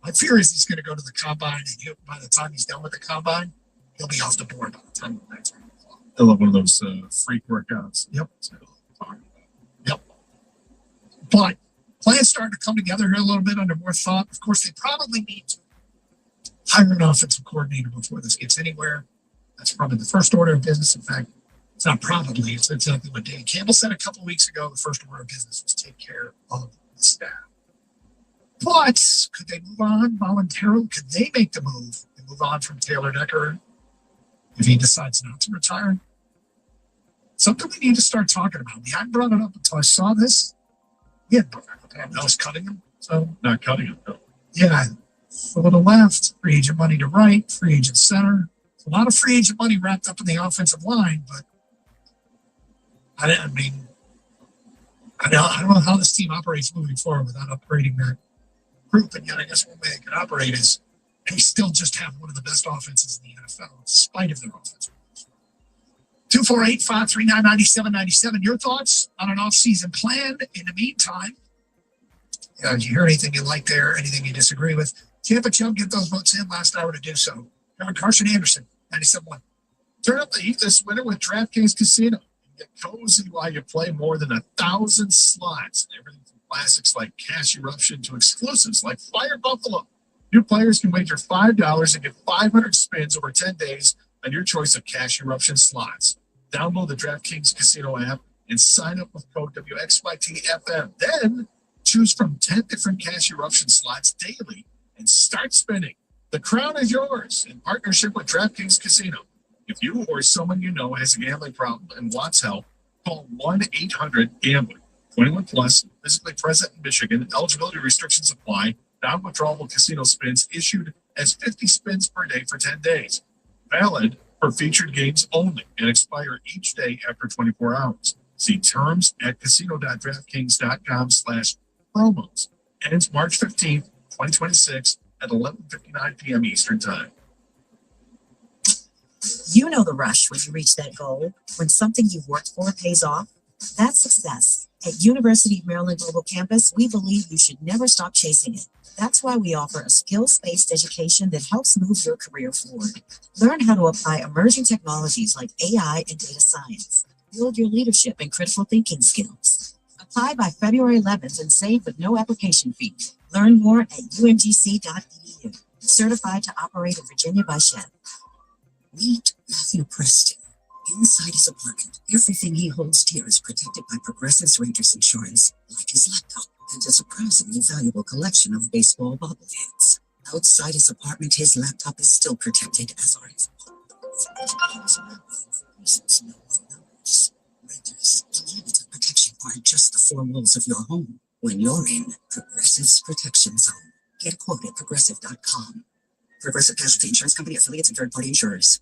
My fear is he's going to go to the combine, and by the time he's done with the combine, he'll be off the board by the time the next one. I love one of those freak workouts. Yep. Yep. But plans starting to come together here a little bit under more thought. Of course, they probably need to hire an offensive coordinator before this gets anywhere. That's probably the first order of business. In fact, it's not probably, it's exactly what Dan Campbell said a couple of weeks ago. The first order of business was take care of the staff. But could they move on voluntarily? Could they make the move and move on from Taylor Decker if he decides not to retire? Something we need to start talking about. I hadn't brought it up until I saw this. Yeah, I was cutting him. So not cutting him, though. Yeah, to the left, free agent money to right, free agent center. A lot of free agent money wrapped up in the offensive line, but I don't know how this team operates moving forward without upgrading that group. And yet, I guess one way they can operate is they still just have one of the best offenses in the NFL, in spite of their offense. 248-539-9797. Your thoughts on an offseason plan? In the meantime, did you hear anything you like there? Anything you disagree with? Tampa Chub, get those votes in last hour to do so. Carson Anderson, 97.1. Turn up the heat this winter with DraftKings Casino. Get cozy while you play more than 1,000 slots. Everything from classics like Cash Eruption to exclusives like Fire Buffalo. New players can wager $5 and get 500 spins over 10 days on your choice of Cash Eruption slots. Download the DraftKings Casino app and sign up with code WXYTFM. Then choose from 10 different Cash Eruption slots daily and start spinning. The crown is yours in partnership with DraftKings Casino. If you or someone you know has a gambling problem and wants help, call 1-800-GAMBLER. 21 plus, physically present in Michigan. Eligibility restrictions apply. Non-withdrawable casino spins issued as 50 spins per day for 10 days. Valid for featured games only and expire each day after 24 hours. See terms at casino.draftkings.com/promos. Ends March 15th, 2026 at 11:59 p.m. Eastern Time. You know the rush when you reach that goal, when something you've worked for pays off. That's success. At University of Maryland Global Campus, we believe you should never stop chasing it. That's why we offer a skills-based education that helps move your career forward. Learn how to apply emerging technologies like AI and data science. Build your leadership and critical thinking skills. Apply by February 11th and save with no application fee. Learn more at umgc.edu. Certified to operate in Virginia by Chef. Meet Matthew Preston. Inside his apartment, everything he holds dear is protected by Progressive's Rangers Insurance, like his laptop and a surprisingly valuable collection of baseball bobbleheads. Outside his apartment, his laptop is still protected, as are his reasons no one knows. Renters, the limits of protection aren't just the four walls of your home. When you're in Progressive's Protection Zone, get a quote at progressive.com. Progressive Casualty Insurance Company, affiliates, and third-party insurers.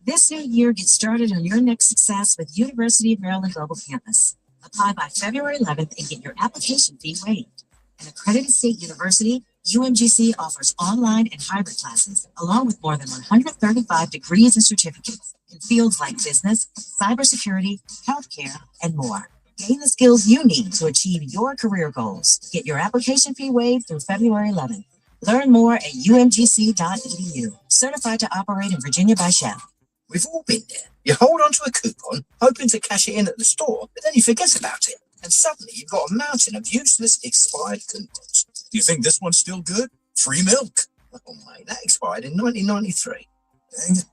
This new year, get started on your next success with University of Maryland Global Campus. Apply by February 11th and get your application fee waived. An accredited state university, UMGC offers online and hybrid classes, along with more than 135 degrees and certificates in fields like business, cybersecurity, healthcare, and more. Gain the skills you need to achieve your career goals. Get your application fee waived through February 11th. Learn more at umgc.edu. Certified to operate in Virginia by Shell. We've all been there. You hold onto a coupon, hoping to cash it in at the store, but then you forget about it. And suddenly you've got a mountain of useless expired coupons. Do you think this one's still good? Free milk. Oh, mate, that expired in 1993. Dang it.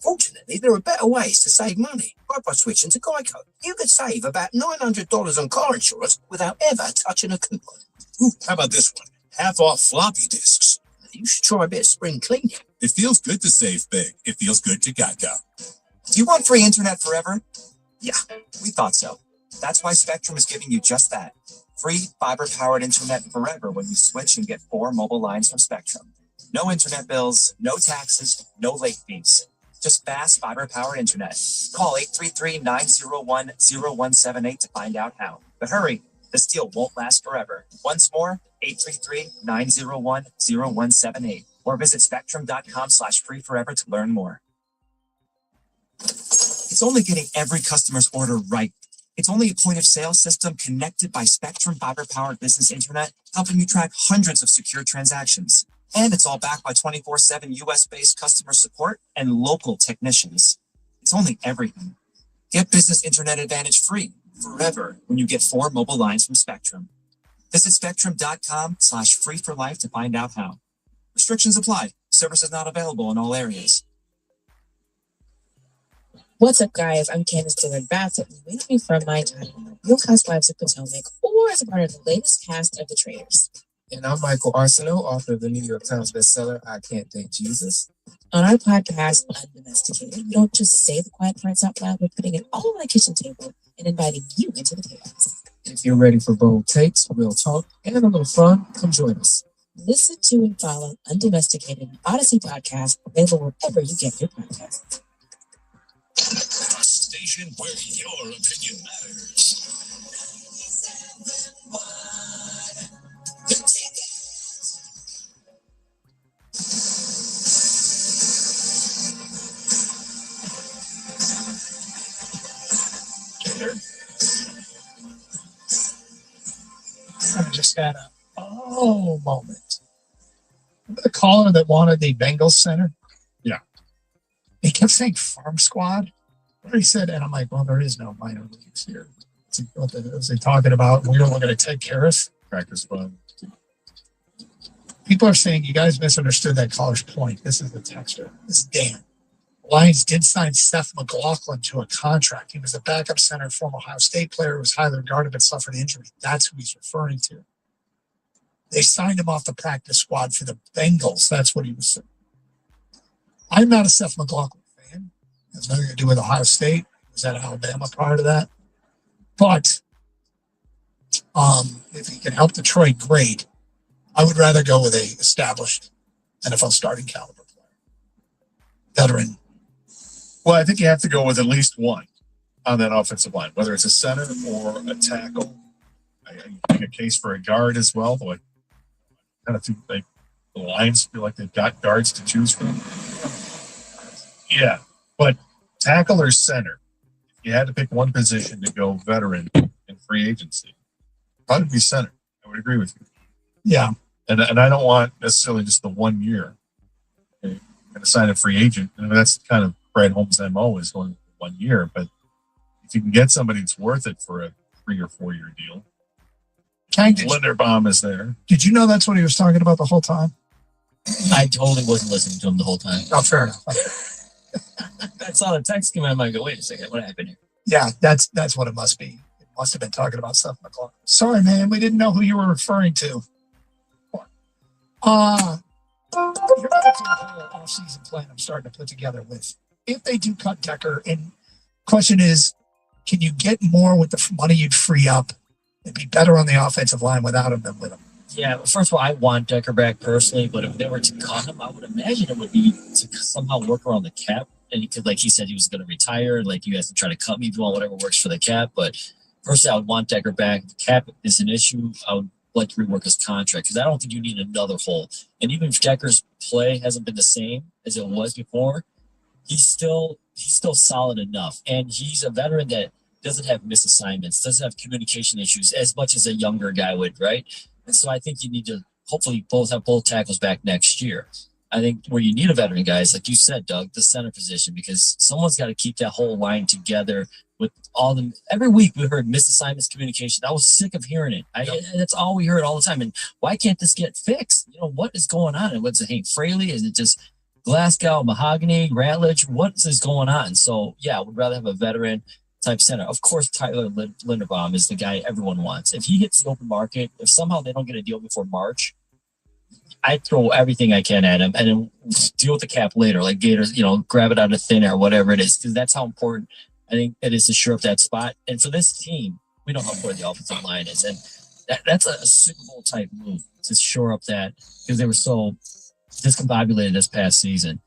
Fortunately, there are better ways to save money by switching to Geico. You could save about $900 on car insurance without ever touching a coupon. Ooh, how about this one? Half off floppy disks. You should try a bit of spring cleaning. It feels good to save big. It feels good to Geico. Do you want free internet forever? Yeah, we thought so. That's why Spectrum is giving you just that. Free fiber-powered internet forever when you switch and get 4 mobile lines from Spectrum. No internet bills, no taxes, no late fees. Just fast fiber-powered internet. Call 833-901-0178 to find out how. But hurry, this deal won't last forever. Once more, 833-901-0178 or visit spectrum.com/free forever to learn more. It's only getting every customer's order right. It's only a point of sale system connected by Spectrum fiber-powered business internet, helping you track hundreds of secure transactions. And it's all backed by 24/7 US-based customer support and local technicians. It's only everything. Get Business Internet Advantage free forever when you get 4 mobile lines from Spectrum. Visit spectrum.com/free for life to find out how. Restrictions apply. Services not available in all areas. What's up, guys? I'm Candace Dillard Bassett. You may know me from my time on the Real Housewives of Potomac or as a part of the latest cast of The Traitors. And I'm Michael Arsenault, author of the New York Times bestseller, I Can't Thank Jesus. On our podcast, Undomesticated, we don't just say the quiet parts out loud, we're putting it all on the kitchen table and inviting you into the chaos. If you're ready for bold takes, real talk, and a little fun, come join us. Listen to and follow Undomesticated, an Odyssey podcast, available wherever you get your podcasts. A station where your opinion matters. I just had a moment. Remember the caller that wanted the Bengals center? Yeah. He kept saying farm squad. What he said, and I'm like, well, there is no minor leagues here. What was he talking about? We were looking at Ted Karras. Practice squad. People are saying you guys misunderstood that caller's point. This is the texter. This is Dan. Lions did sign Seth McLaughlin to a contract. He was a backup center, former Ohio State player who was highly regarded but suffered injury. That's who he's referring to. They signed him off the practice squad for the Bengals. That's what he was saying. I'm not a Seth McLaughlin fan. It has nothing to do with Ohio State. He was at Alabama prior to that. But if he can help Detroit, great. I would rather go with a established NFL starting caliber player. Veteran. Well, I think you have to go with at least one on that offensive line, whether it's a center or a tackle. I make a case for a guard as well, though I kind of think like the Lions feel like they've got guards to choose from. Yeah, but tackle or center, if you had to pick one position to go veteran in free agency, probably be center. I would agree with you. Yeah. And I don't want necessarily just the 1 year. Okay, I'm going to sign a free agent. And that's kind of Brad Holmes' MO is going 1 year. But if you can get somebody that's worth it for a 3 or 4 year deal, Linderbaum is there. Did you know that's what he was talking about the whole time? I totally wasn't listening to him the whole time. Oh, fair enough. I saw the text come in. I'm like, wait a second, what happened here? Yeah, that's what it must be. It must have been talking about Seth McLaughlin. Sorry, man, we didn't know who you were referring to. Here's the whole off-season plan I'm starting to put together with. If they do cut Decker, and question is, can you get more with the money you'd free up and be better on the offensive line without him than with him? Yeah, first of all, I want Decker back personally, but if they were to cut him, I would imagine it would be to somehow work around the cap and he could, like he said, he was going to retire. Like, you guys can try to cut me, do whatever works for the cap. But personally, I would want Decker back. If the cap is an issue, I would like to rework his contract because I don't think you need another hole. And even if Decker's play hasn't been the same as it was before, he's still solid enough. And he's a veteran that doesn't have misassignments, doesn't have communication issues as much as a younger guy would, right? And so I think you need to hopefully have both tackles back next year. I think where you need a veteran guy is, like you said, Doug, the center position, because someone's got to keep that whole line together with all the. Every week we heard misassignments, communication. I was sick of hearing it. That's all we heard all the time. And why can't this get fixed? What is going on? And what's it, Hank Fraley? Is it just Glasgow, Mahogany, Ratledge? What is going on? So yeah, I would rather have a veteran type center. Of course, Tyler Linderbaum is the guy everyone wants. If he hits the open market, if somehow they don't get a deal before March, I throw everything I can at him and then deal with the cap later, like Gators, grab it out of thin air, whatever it is, because that's how important I think it is to shore up that spot. And for this team, we don't know where the offensive line is, and that's a Super Bowl type move to shore up that, because they were so discombobulated this past season.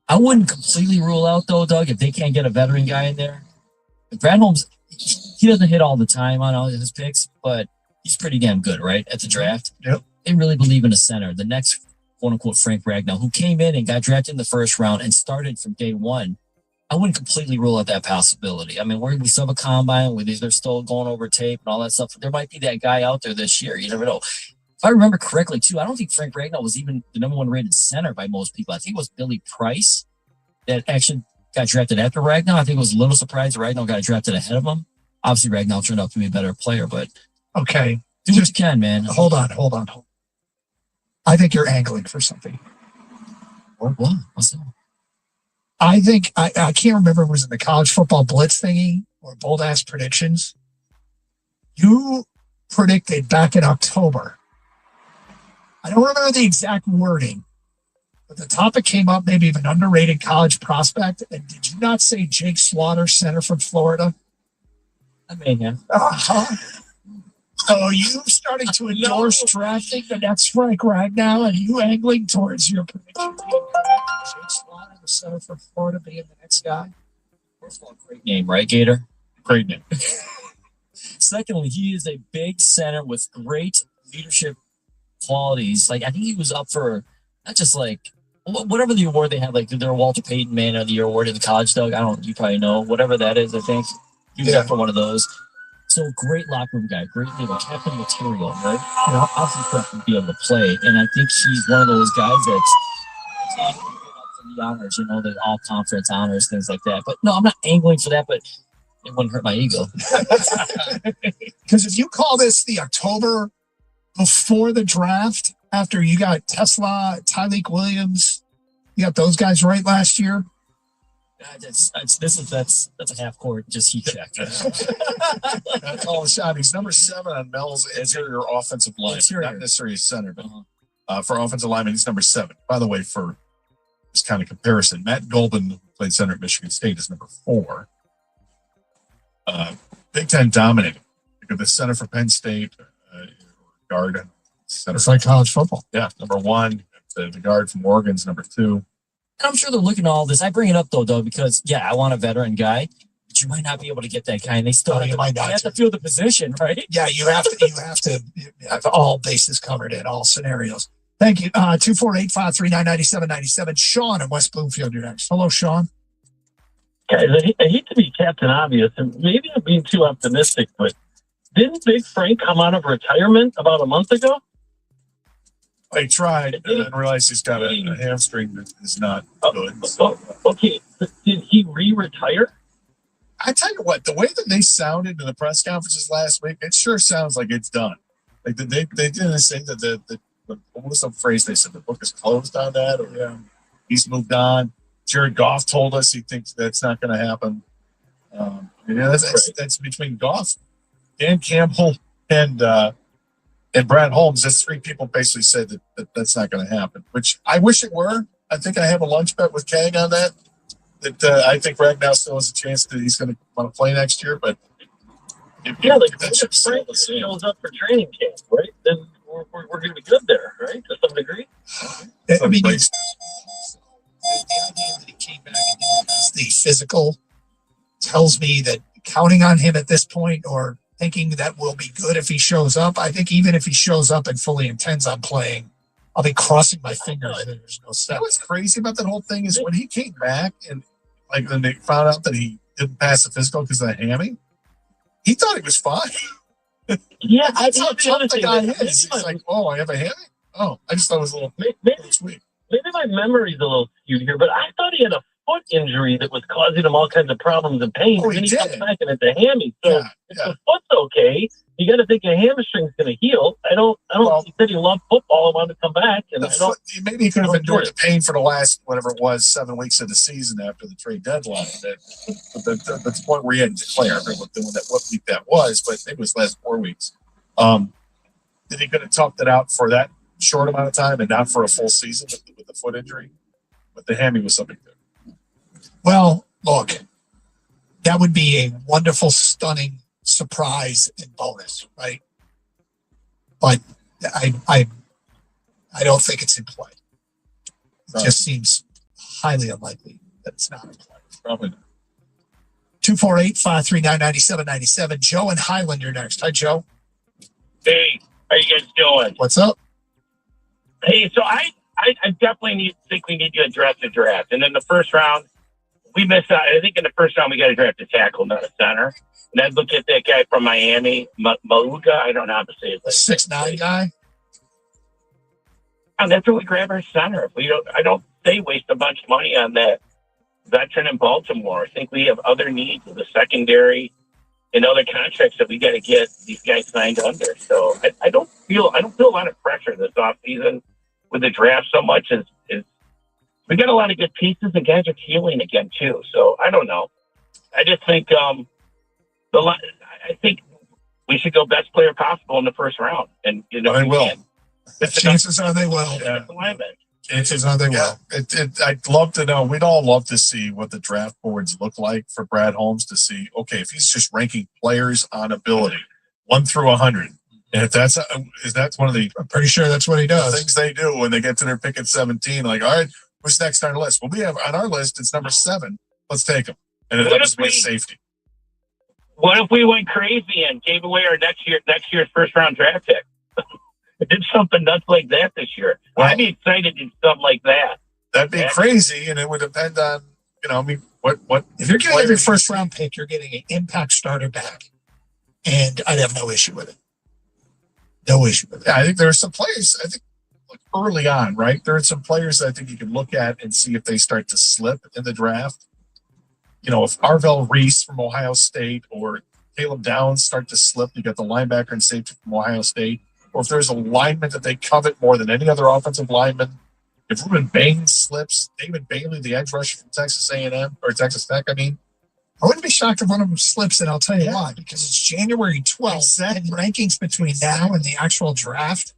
I wouldn't completely rule out though, Doug, if they can't get a veteran guy in there. Brad Holmes, he doesn't hit all the time on all of his picks, but he's pretty damn good, right, at the draft. Yep. They really believe in a center. The next, quote-unquote, Frank Ragnow, who came in and got drafted in the first round and started from day one, I wouldn't completely rule out that possibility. I mean, we still have a combine where they're still going over tape and all that stuff. There might be that guy out there this year. You never know. If I remember correctly, too, I don't think Frank Ragnow was even the number one rated center by most people. I think it was Billy Price that actually got drafted after Ragnow. I think it was a little surprised Ragnow got drafted ahead of him. Obviously, Ragnow turned out to be a better player, but okay, do what you can, man. Hold on. I think you're angling for something. What? What's that? I think I can't remember if it was in the college football blitz thingy or bold ass predictions. You predicted back in October. I don't remember the exact wording, but the topic came up, maybe of an underrated college prospect. And did you not say Jake Slaughter, center from Florida? I mean, yeah. So you starting to endorse drafting the next Frank Ragnow, and you angling towards your prediction. Jake Slaughter, the center from Florida, being the next guy. First of all, great name, right, Gator? Great name. Secondly, he is a big center with great leadership qualities. Like, I think he was up for not just like whatever the award they had, like their Walter Payton Man of the Year award in the college, Doug. You probably know whatever that is. I think he was up for one of those. So great locker room guy, great leader, captain material, right? Obviously, be able to play, and I think he's one of those guys that's the honors, the all conference honors, things like that. But no, I'm not angling for that, but it wouldn't hurt my ego. Because if you call this the October before the draft, after you got Tesla, Tyleik Williams, you got those guys right last year. That's a half court, just heat check. That's all the shot. He's number 7 on Mel's interior offensive line, not necessarily a center, but for offensive lineman, he's number 7. By the way, for this kind of comparison, Matt Golban, who played center at Michigan State, is number 4. Big Ten dominating. Look at the center for Penn State, guard. Center. It's like college football. Yeah, number 1. The guard from Oregon's number 2. I'm sure they're looking at all this. I bring it up though, because I want a veteran guy, but you might not be able to get that guy, and they still have to fill the position, right? Yeah, you have to have all bases covered in all scenarios. Thank you. 248-539-9797. Sean in West Bloomfield, you're next. Hello, Sean. Guys, I hate to be Captain Obvious, and maybe I'm being too optimistic, but didn't Big Frank come out of retirement about a month ago? I tried and then realized he's got a hamstring that is not good. Okay, did he re-retire? I tell you what, the way that they sounded in the press conferences last week, it sure sounds like it's done. Like they didn't say that what was the phrase they said? The book is closed on that, or he's moved on. Jared Goff told us he thinks that's not going to happen. That's between Goff, Dan Campbell, and Brad Holmes. That's 3 people basically said that's not going to happen, which I wish it were. I think I have a lunch bet with Kang on that. I think Ragnow still has a chance that he's going to want to play next year, but if Frank shows up for training camp, right, then we're going to be good there, right, to some degree. I mean, the idea that he came back and didn't pass the physical tells me that counting on him at this point or thinking that will be good if he shows up. I think even if he shows up and fully intends on playing, I'll be crossing my fingers that there's no You set. know what's crazy about that whole thing is when he came back and like when they found out that he didn't pass the physical because of the hammy, he thought he was fine. Yeah, That's how the tough other the thing guy is, is. He's like, oh, I have a hammy? Oh, I just thought it was a little sweet. maybe my memory's a little skewed here, but I thought he had a foot injury that was causing him all kinds of problems and pain. Oh, and then he he comes did. back and it's a hammy. So if the foot's okay, you got to think a hamstring's going to heal. I don't. He said he loved football and wanted to come back, and The I don't. foot, maybe he could have I don't endured get the pain for the last, whatever it was, 7 weeks of the season after the trade deadline. But the point where he had to declare, I forget what week that was, but it was last 4 weeks. That he could have toughed it out for that short amount of time and not for a full season with the foot injury. But the hammy was something different. Well, look, that would be a wonderful, stunning surprise and bonus, right? But I don't think it's in play. It just seems highly unlikely that it's not in play. Probably not. 248-539-9797. Joe and Highland, you're next. Hi, Joe. Hey, how you guys doing? What's up? Hey, so I definitely think we need to address the draft. And in the first round, we missed out. I think in the first round, we got to draft a tackle, not a center. And I'd look at that guy from Miami, Mauga. I don't know how to say it. The 6'9" guy? And that's where we grab our center. If we don't, I don't say waste a bunch of money on that veteran in Baltimore. I think we have other needs with the secondary and other contracts that we got to get these guys signed under. So I don't feel a lot of pressure this offseason with the draft so much. Is we got a lot of good pieces and guys are healing again too. So I don't know. I just think I think we should go best player possible in the first round. And you know, They will. Chances are they will. Chances are they will. I'd love to know. We'd all love to see what the draft boards look like for Brad Holmes to see, okay, if he's just ranking players on ability, 1 through 100. And if that's one of the, I'm pretty sure that's what he does. Things they do when they get to their pick at 17, like, all right, who's next on our list? Well, we have on our list, it's number 7. Let's take him. And it What happens if to be a we- safety. What if we went crazy and gave away our next year's first round draft pick? Did something nuts like that this year. I'd be excited to do something like that. That'd be crazy, and it would depend on, I mean, what If you're getting every first round pick, you're getting an impact starter back. And I'd have no issue with it. No issue with it. Yeah, I think there are some players, I think, like early on, right? There are some players I think you can look at and see if they start to slip in the draft. You know, if Arvell Reese from Ohio State or Caleb Downs start to slip, you got the linebacker and safety from Ohio State. Or if there's a lineman that they covet more than any other offensive lineman. If Ruben Bain slips, David Bailey, the edge rusher from Texas A&M, or Texas Tech, I mean. I wouldn't be shocked if one of them slips, and I'll tell you why. Because it's January 12th, and rankings between now and the actual draft,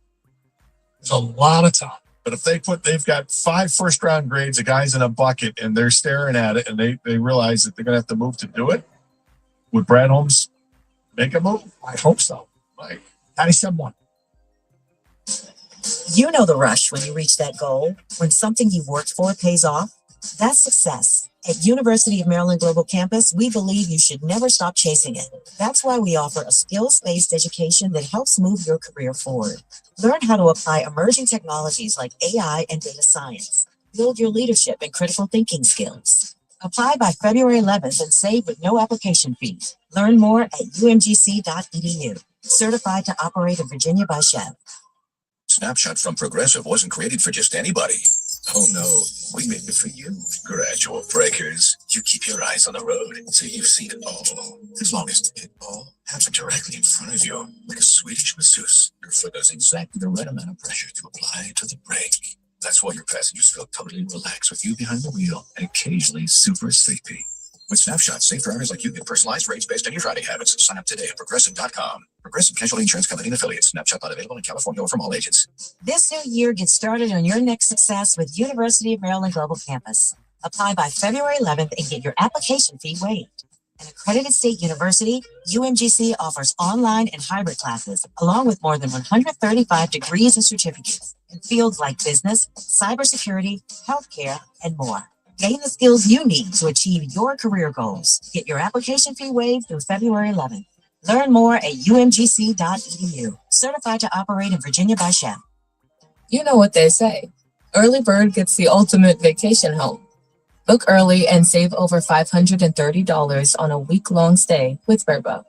there's a lot of time. But if they've got 5 first-round grades of guys in a bucket, and they're staring at it, and they realize that they're going to have to move to do it, would Brad Holmes make a move? I hope so. Like 97-1. You know the rush when you reach that goal, when something you've worked for pays off. That's success. At University of Maryland Global Campus, we believe you should never stop chasing it. That's why we offer a skills-based education that helps move your career forward. Learn how to apply emerging technologies like AI and data science. Build your leadership and critical thinking skills. Apply by February 11th and save with no application fees. Learn more at umgc.edu. Certified to operate in Virginia by Chev. Snapshot from Progressive wasn't created for just anybody. Oh no, we made it for you, gradual breakers. You keep your eyes on the road, so you've seen it all. As long as it all happens directly in front of you, like a Swedish masseuse, your foot knows exactly the right amount of pressure to apply to the brake. That's why your passengers feel totally relaxed with you behind the wheel and occasionally super sleepy. With Snapshot, safe drivers like you get personalized rates based on your driving habits. Sign up today at Progressive.com. Progressive Casualty Insurance Company and Affiliates. Snapshot not available in California or from all agents. This new year, get started on your next success with University of Maryland Global Campus. Apply by February 11th and get your application fee waived. An accredited state university, UMGC offers online and hybrid classes, along with more than 135 degrees and certificates. in fields like business, cybersecurity, healthcare, and more. Gain the skills you need to achieve your career goals. Get your application fee waived through February 11th. Learn more at umgc.edu. Certified to operate in Virginia by Shell. You know what they say. Early bird gets the ultimate vacation home. Book early and save over $530 on a week-long stay with Vrbo.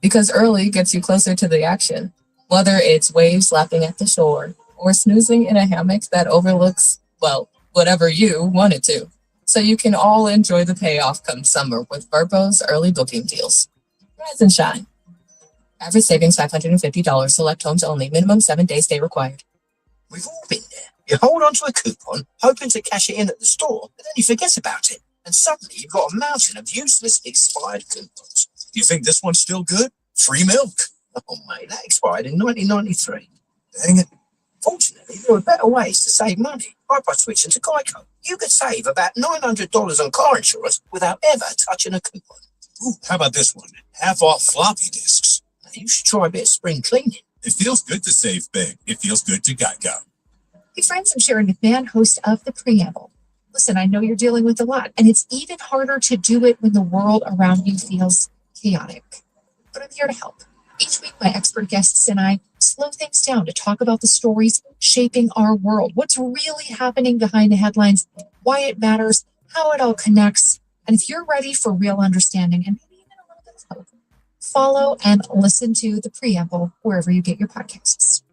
Because early gets you closer to the action, whether it's waves lapping at the shore or snoozing in a hammock that overlooks, well, whatever you want it to. So you can all enjoy the payoff come summer with Vrbo's early booking deals. Rise and shine. Average savings $550. Select homes only. Minimum 7-day stay required. We've all been there. You hold onto a coupon, hoping to cash it in at the store, but then you forget about it. And suddenly you've got a mountain of useless expired coupons. You think this one's still good? Free milk. Oh, mate, that expired in 1993. Dang it. Fortunately, there are better ways to save money, like by switching to Geico. You could save about $900 on car insurance without ever touching a coupon. Ooh, how about this one? Half off floppy disks. Now, you should try a bit of spring cleaning. It feels good to save big. It feels good to Geico. Hey friends, I'm Sharon McMahon, host of The Preamble. Listen, I know you're dealing with a lot, and it's even harder to do it when the world around you feels chaotic. But I'm here to help. Each week, my expert guests and I slow things down to talk about the stories shaping our world, what's really happening behind the headlines, why it matters, how it all connects. And if you're ready for real understanding and maybe even a little bit of hope, follow and listen to The Preamble wherever you get your podcasts.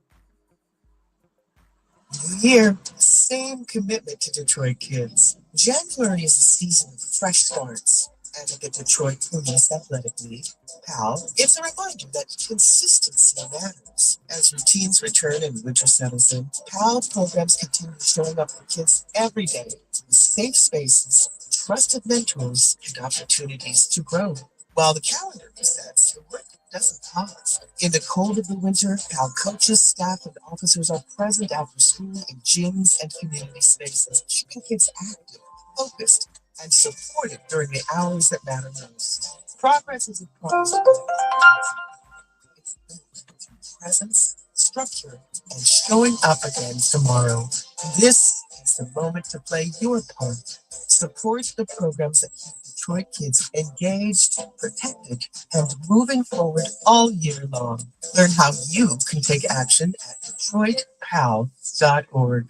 New year, same commitment to Detroit kids. January is the season of fresh starts. And at the Detroit Police Athletic League, PAL, it's a reminder that consistency matters. As routines return and winter settles in, PAL programs continue showing up for kids every day with safe spaces, trusted mentors, and opportunities to grow. While the calendar resets, the work doesn't pause. In the cold of the winter, PAL coaches, staff, and officers are present after school in gyms and community spaces, keeping kids active, focused, and supported during the hours that matter most. Progress is a promise. It's built through presence, structure, and showing up again tomorrow. This is the moment to play your part. Support the programs that keep Detroit kids engaged, protected, and moving forward all year long. Learn how you can take action at DetroitPAL.org.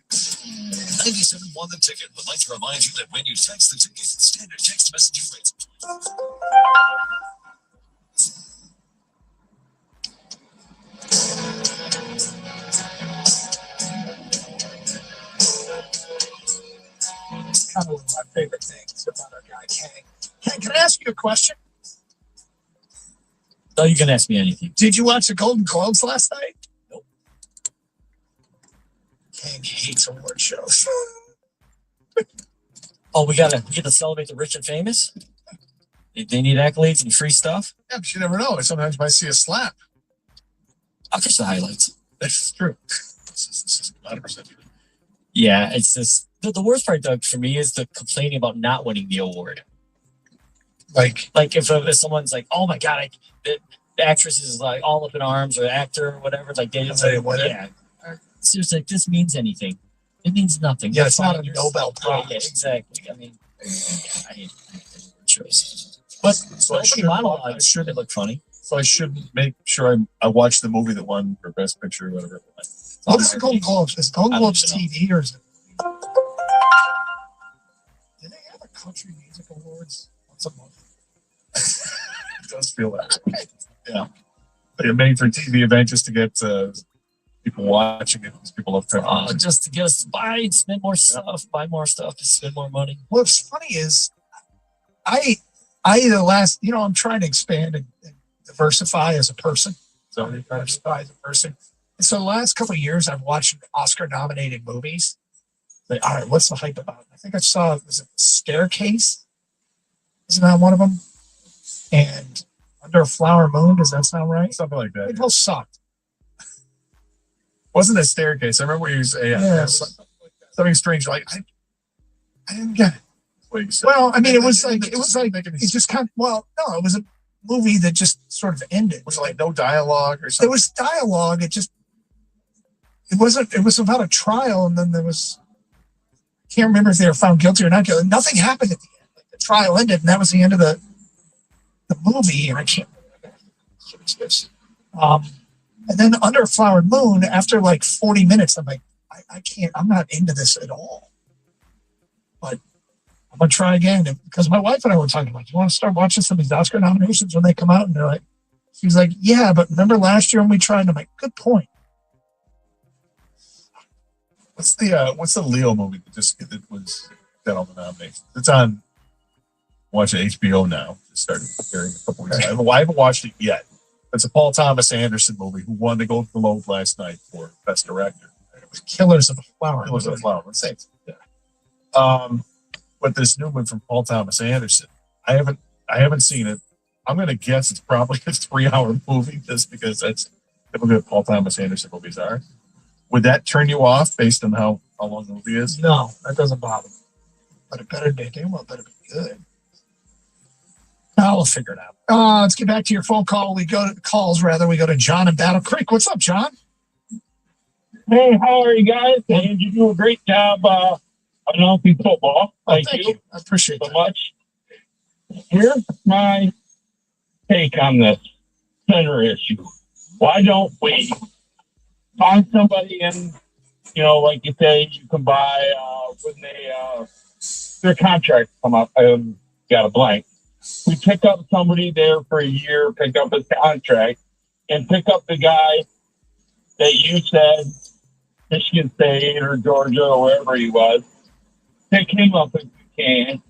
97 won the ticket. Would like to remind you that when you text the ticket, standard text messaging rates. It's kind of one of my favorite things about our guy Kang. Kang, can I ask you a question? No, you can ask me anything. Did you watch the Golden Globes last night? Nope. Kang hates award shows. Oh, we get to celebrate the rich and famous. They need accolades and free stuff. Yeah, but you never know. Sometimes you might see a slap. I'll catch the highlights. That's true. This is 100% true. Yeah, it's just the worst part, Doug, for me is the complaining about not winning the award. Like if someone's like, "Oh my god, the actress is like all up in arms," or the actor or whatever, it's like they just They win it. yeah. Seriously, like, this means anything. It means nothing. Yeah, it's not a You're- Nobel Prize. Yeah, exactly. I mean, I hate choice. But So I opening should monologue should look funny. So I should make sure I watch the movie that won for Best Picture or whatever. What is the Golden Globes? Is Golden I don't Globes know. TV or is it? Do they have a country music awards once a month? It does feel that way. Yeah. Like a made for TV event just to get people watching it. Because people love technology. Just to get us to buy, spend more stuff, buy more stuff, spend more money. What's funny is I'm trying to expand and diversify as a person. So diversify as a person. And so the last couple of years, I've watched Oscar nominated movies. Like, all right, what's the hype about? I think I saw, was it Staircase? Isn't that one of them? And Under a Flower Moon, does that sound right? Something like that. They both sucked. Wasn't a staircase. I remember you was something strange. Like I didn't get it. What you said. Well, I mean, it was like it just kind of, well, no, it was a movie that just sort of ended. Was it like no dialogue or something? There was dialogue. It just, it was about a trial, and then there was, can't remember if they were found guilty or not guilty. Nothing happened at the end. Like, the trial ended, and that was the end of the movie, and I can't remember what's this. And then Under a Flower Moon, after like 40 minutes, I'm like, I can't, I'm not into this at all. But I'm gonna try again, because my wife and I were talking about, you want to start watching some of these Oscar nominations when they come out? And they're like, she's like, yeah, but remember last year when we tried? And I'm like, good point. What's the Leo movie that was got all the nominations? It's on. Watching HBO now. Just started hearing a couple weeks ago. I haven't watched it yet. It's a Paul Thomas Anderson movie who won the Golden Globe last night for Best Director. It was Killers of the Flower. Killers of the Flower. Same. Yeah. But this new one from Paul Thomas Anderson, I haven't seen it. I'm gonna guess it's probably a 3-hour movie just because that's how good Paul Thomas Anderson movies are. Would that turn you off based on how long the movie is? No, that doesn't bother me. But it better be good. I'll figure it out. Let's get back to your phone call. We go to John in Battle Creek. What's up, John? Hey, how are you guys? And you do a great job announcing football. Thank you. I appreciate so much. Here's my take on this center issue. Why don't we find somebody in, like you say, you can buy when their contracts come up. Got a blank. We pick up somebody there for a year, pick up his contract, and pick up the guy that you said, Michigan State or Georgia or wherever he was. Pick him up if you can.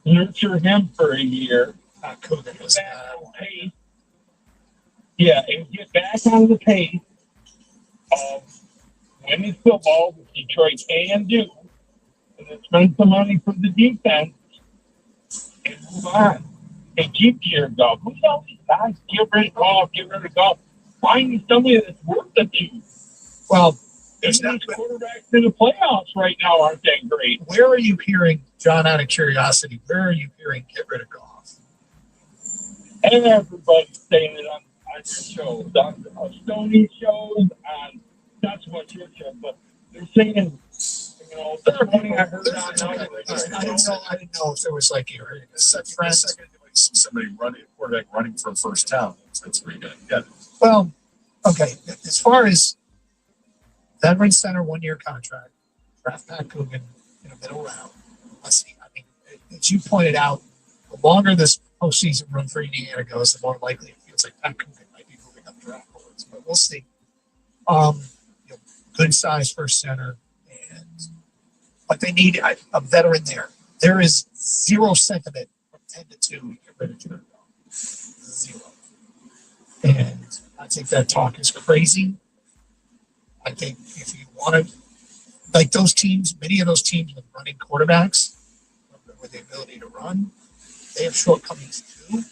Nurture him for a year. Yeah, and get back on the pace of winning football, which Detroit can do, and then spend some money for the defense and move on. And keep Jared Goff. Who's all these guys? Get rid of Goff. Find somebody that's worth it to you. Well, these quarterbacks in the playoffs right now aren't that great. Where are you hearing, John, out of curiosity, where are you hearing get rid of Goff? And everybody's saying it on your shows, on Stoney shows, on not so much your show, but they're saying, this morning I heard on I didn't know if there was like a second somebody quarterback running for a first down. That's pretty good. Yeah. Well, okay. As far as veteran center 1-year contract, draft Pat Coogan in a middle round. Let's see. I mean, as you pointed out, the longer this postseason run for Indiana goes, the more likely it feels like Pat Coogan might be moving up draft boards. But we'll see. Good size first center, but they need a veteran there. There is zero sentiment from 10 to 2 to get rid of Jared Goff. Zero. And I think that talk is crazy. I think if you want to, like those teams, many of those teams with running quarterbacks, with the ability to run, they have shortcomings too.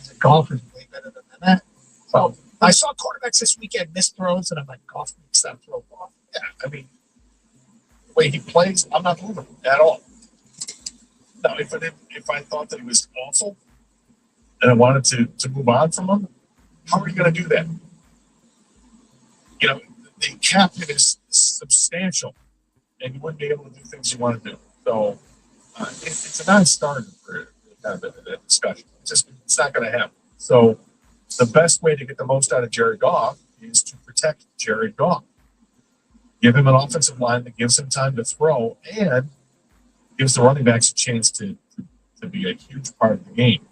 The Goff is way better than that. So I saw quarterbacks this weekend miss throws, and I'm like, Goff makes that throw off. Yeah, I mean, the way he plays, I'm not moving at all. Now, if I thought that he was awful and I wanted to move on from him, how are you going to do that? The cap hit is substantial, and you wouldn't be able to do things you want to do. So it's a non-starter for kind of a discussion. It's not going to happen. So the best way to get the most out of Jared Goff is to protect Jared Goff. Give him an offensive line that gives him time to throw and gives the running backs a chance to be a huge part of the game.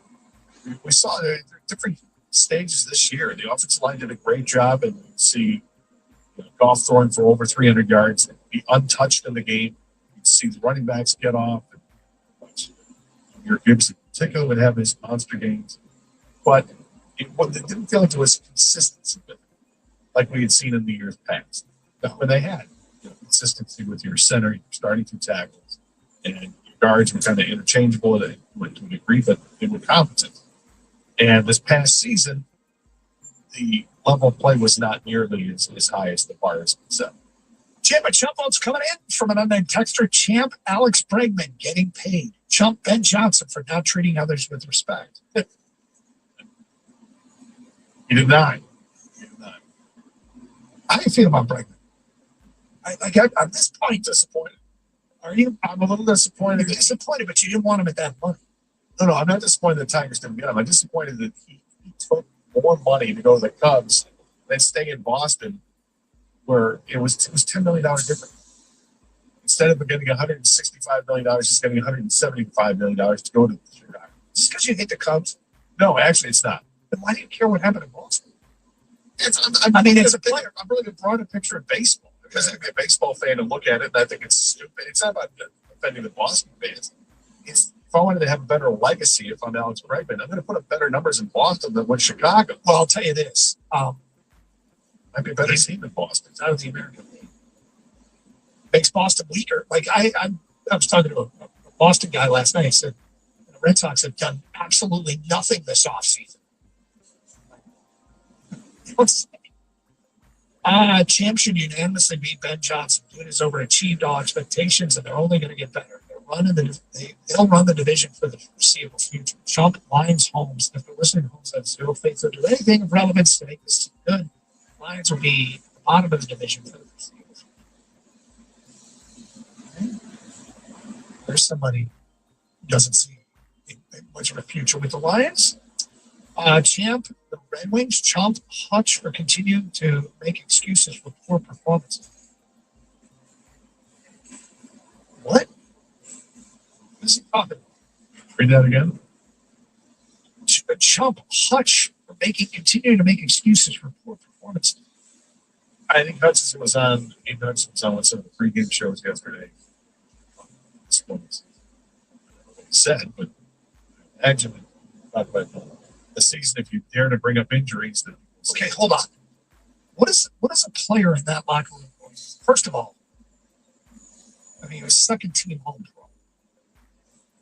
We saw there are different stages this year. The offensive line did a great job, and you see Goff throwing for over 300 yards, and be untouched in the game. You see the running backs get off. Your Gibbs in particular would have his monster games. But it didn't feel like there was consistency with it, like we had seen in the years past. When they had consistency with your center, your starting 2 tackles, and your guards were kind of interchangeable to a degree, but they were competent. And this past season, the level of play was not nearly as high as the bar is set. Champ and Chump votes coming in from an unnamed texter. Champ Alex Bregman getting paid. Chump Ben Johnson for not treating others with respect. He did not. How do you feel about Bregman? At this point, disappointed. Are you? I'm a little disappointed. You're disappointed, but you didn't want him at that money. No, I'm not disappointed the Tigers didn't get him. I'm disappointed that he took more money to go to the Cubs than stay in Boston, where it was $10 million different. Instead of getting $165 million, he's getting $175 million to go to Chicago. Just because you hate the Cubs? No, actually, it's not. Then why do you care what happened in Boston? I mean, it's a player. I'm really brought a picture of baseball because I'm a baseball fan and look at it, and I think it's stupid. It's not about offending the Boston fans. If I wanted to have a better legacy, if I'm Alex Bregman, I'm going to put up better numbers in Boston than with Chicago. Well, I'll tell you this. Might be a better team than Boston. It's out of the American League. Makes Boston weaker. Like I was talking to a Boston guy last night. He said the Red Sox have done absolutely nothing this offseason. Champs should unanimously beat Ben Johnson. Dude has overachieved all expectations, and they're only going to get better. They'll run the division for the foreseeable future. Chump, Lions, Holmes. If they're listening, Holmes has zero faith they'll do anything of relevance to make this team good. Lions will be at the bottom of the division for the foreseeable future. There's somebody who doesn't see much of a future with the Lions. Champ, the Red Wings, Chump, Hutch for continuing to make excuses for poor performances. What? What is he talking about? Read that again. Chump, Hutch for continuing to make excuses for poor performances. I think Hutchinson was on one of the pregame shows yesterday. What he said, but actually talk about the season if you dare to bring up injuries. Okay, hold on. What is a player in that locker room? First of all, I mean, he was stuck in team home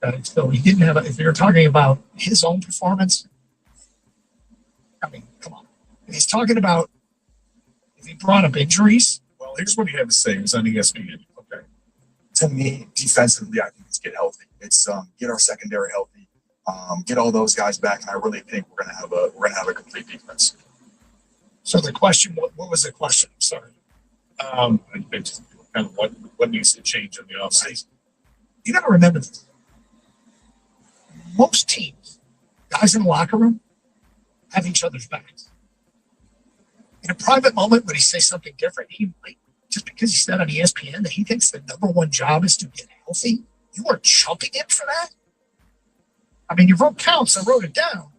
pro. So he didn't have. If you're talking about his own performance, I mean, come on. He's talking about if he brought up injuries. Well, here's what he had to say. It was on ESPN. Okay. To me, defensively, I think it's get healthy. It's get our secondary healthy. Get all those guys back, and I really think we're gonna have a complete defense. So the question, what was the question? I'm sorry. It's kind of what needs to change in the offseason. You got to remember this. Most teams, guys in the locker room, have each other's backs. In a private moment, when he says something different, he might, just because he said on ESPN that he thinks the number one job is to get healthy, you are chumping him for that? I mean, your vote counts. I wrote it down.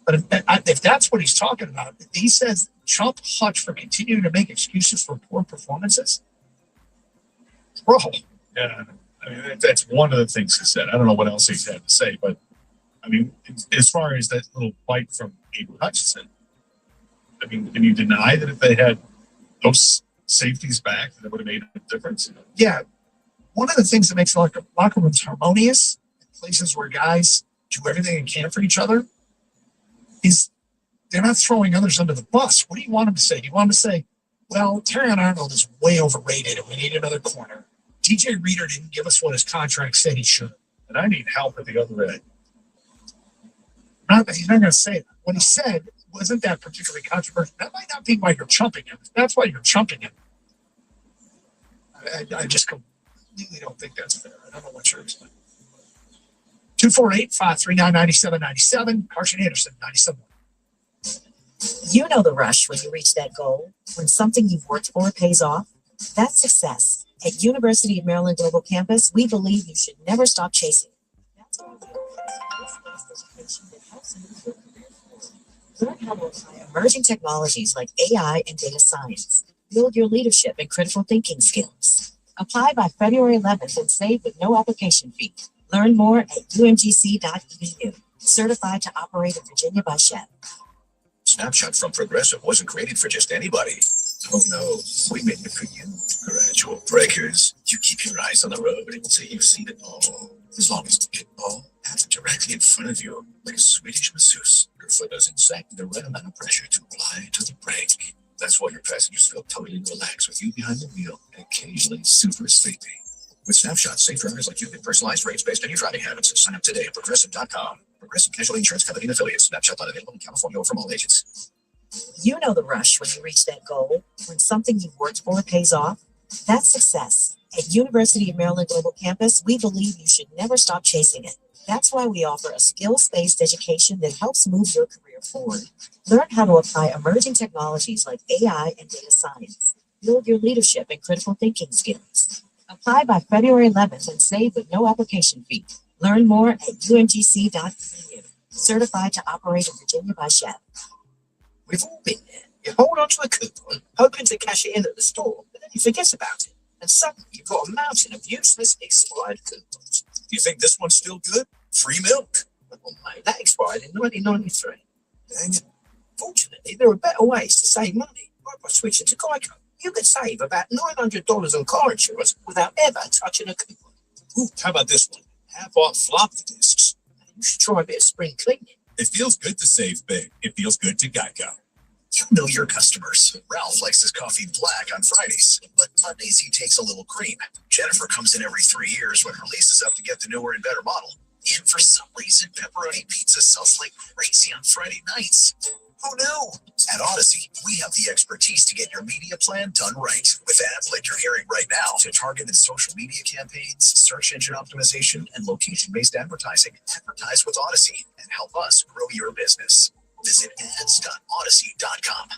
But if that's what he's talking about, if he says chump Hutch for continuing to make excuses for poor performances, bro. Yeah, I mean, that's one of the things he said. I don't know what else he's had to say, but I mean, as far as that little bite from Aiden Hutchinson, I mean, can you deny that if they had those safeties back, that it would have made a difference? Yeah. One of the things that makes locker rooms harmonious, places where guys do everything they can for each other, is they're not throwing others under the bus. What do you want them to say? Do you want them to say, well, Terrion Arnold is way overrated and we need another corner. DJ Reader didn't give us what his contract said he should. And I need help at the other end. He's not going to say that. What he said wasn't that particularly controversial. That might not be why you're chumping him. That's why you're chumping him. I just completely don't think that's fair. I don't know what you're explaining. 248-539-9797. Carson Anderson, 97. You know the rush when you reach that goal, when something you've worked for pays off. That's success. At University of Maryland Global Campus, we believe you should never stop chasing it. That's why we have education that helps move your career forward. Learn how to apply emerging technologies like AI and data science. Build your leadership and critical thinking skills. Apply by February 11th and save with no application fee. Learn more at umgc.edu. Certified to operate in Virginia by Shep. Snapshot from Progressive wasn't created for just anybody. Oh no, we made it for you. Gradual breakers. You keep your eyes on the road until you've seen it all. As long as it all happens directly in front of you, like a Swedish masseuse. Your foot does exactly the right amount of pressure to apply to the brake. That's why your passengers feel totally relaxed with you behind the wheel and occasionally super sleepy. With Snapshot, safe drivers like you get personalized rates based on your driving habits. Sign up today at Progressive.com. Progressive Casualty Insurance Company and Affiliates. Snapshot not available in California or from all agents. You know the rush when you reach that goal, when something you've worked for pays off. That's success. At University of Maryland Global Campus, we believe you should never stop chasing it. That's why we offer a skills-based education that helps move your career forward. Learn how to apply emerging technologies like AI and data science. Build your leadership and critical thinking skills. Apply by February 11th and save with no application fee. Learn more at umgc.edu. Certified to operate in Virginia by Shell. We've all been there. You hold onto a coupon, hoping to cash it in at the store, but then you forget about it. And suddenly you've got a mountain of useless expired coupons. Do you think this one's still good? Free milk. Oh, mate, that expired in 1993. Dang it. Fortunately, there are better ways to save money, like by switching to Geico. You could save about $900 on car insurance without ever touching a coupon. Ooh, how about this one? Half off floppy disks. You should try a bit of spring cleaning. It feels good to save big. It feels good to Geico. You know your customers. Ralph likes his coffee black on Fridays, but Mondays he takes a little cream. Jennifer comes in every 3 years when her lease is up to get the newer and better model. And for some reason, pepperoni pizza sells like crazy on Friday nights. Who knew? At Odyssey, we have the expertise to get your media plan done right. With ads like you're hearing right now to targeted social media campaigns, search engine optimization, and location-based advertising. Advertise with Odyssey and help us grow your business. Visit ads.odyssey.com.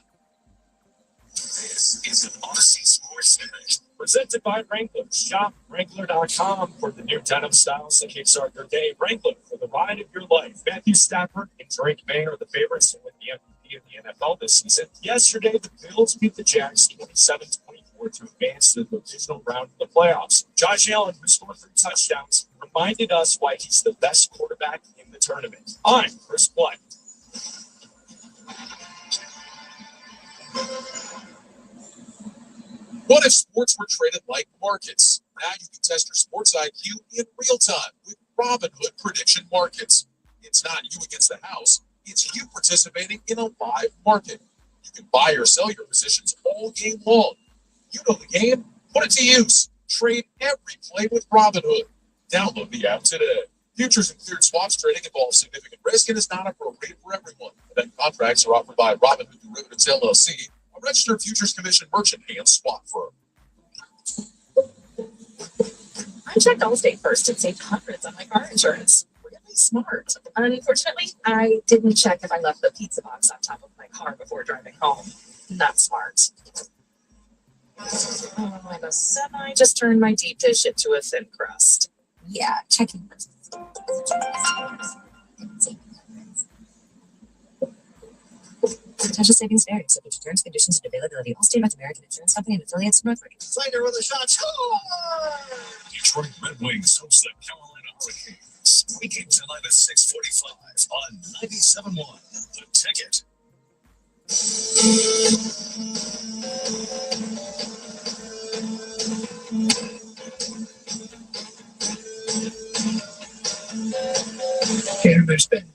This is an Odyssey Sports Minute. Presented by Wrangler. Shop Wrangler.com for the new denim styles that kickstart your day. Wrangler for the ride of your life. Matthew Stafford and Drake May are the favorites to win the MVP of the NFL this season. Yesterday, the Bills beat the Jags 27-24 to advance to the divisional round of the playoffs. Josh Allen, who scored 3 touchdowns, reminded us why he's the best quarterback in the tournament. I'm Chris Black. What if sports were traded like markets? Now you can test your sports IQ in real time with Robinhood Prediction Markets. It's not you against the house, it's you participating in a live market. You can buy or sell your positions all game long. You know the game, put it to use. Trade every play with Robinhood. Download the app today. Futures and cleared swaps trading involves significant risk and is not appropriate for everyone. Event contracts are offered by Robinhood Derivatives LLC, a registered futures commission merchant and swap firm. I checked Allstate first and saved hundreds on my car insurance. Really smart. Unfortunately, I didn't check if I left the pizza box on top of my car before driving home. Not smart. Oh, and the semi just turned my deep dish into a thin crust. Yeah, checking first. Potential savings vary, subject to terms, conditions, and availability. Allstate North American Insurance Company and affiliates, Northbrook. Fighter with a shot. Detroit Red Wings host the Carolina Hurricanes. Weekends tonight at 6:45 on 97.1 The Ticket. There's been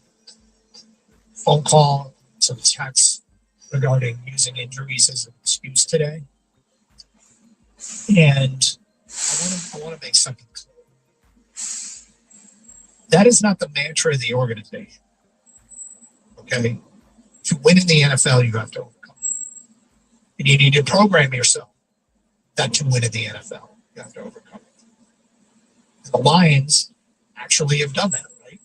phone call, some texts regarding using injuries as an excuse today. And I want to make something clear. That is not the mantra of the organization. Okay? To win in the NFL, you have to overcome. And you need to program yourself that to win in the NFL, you have to overcome it. The Lions actually have done that, right?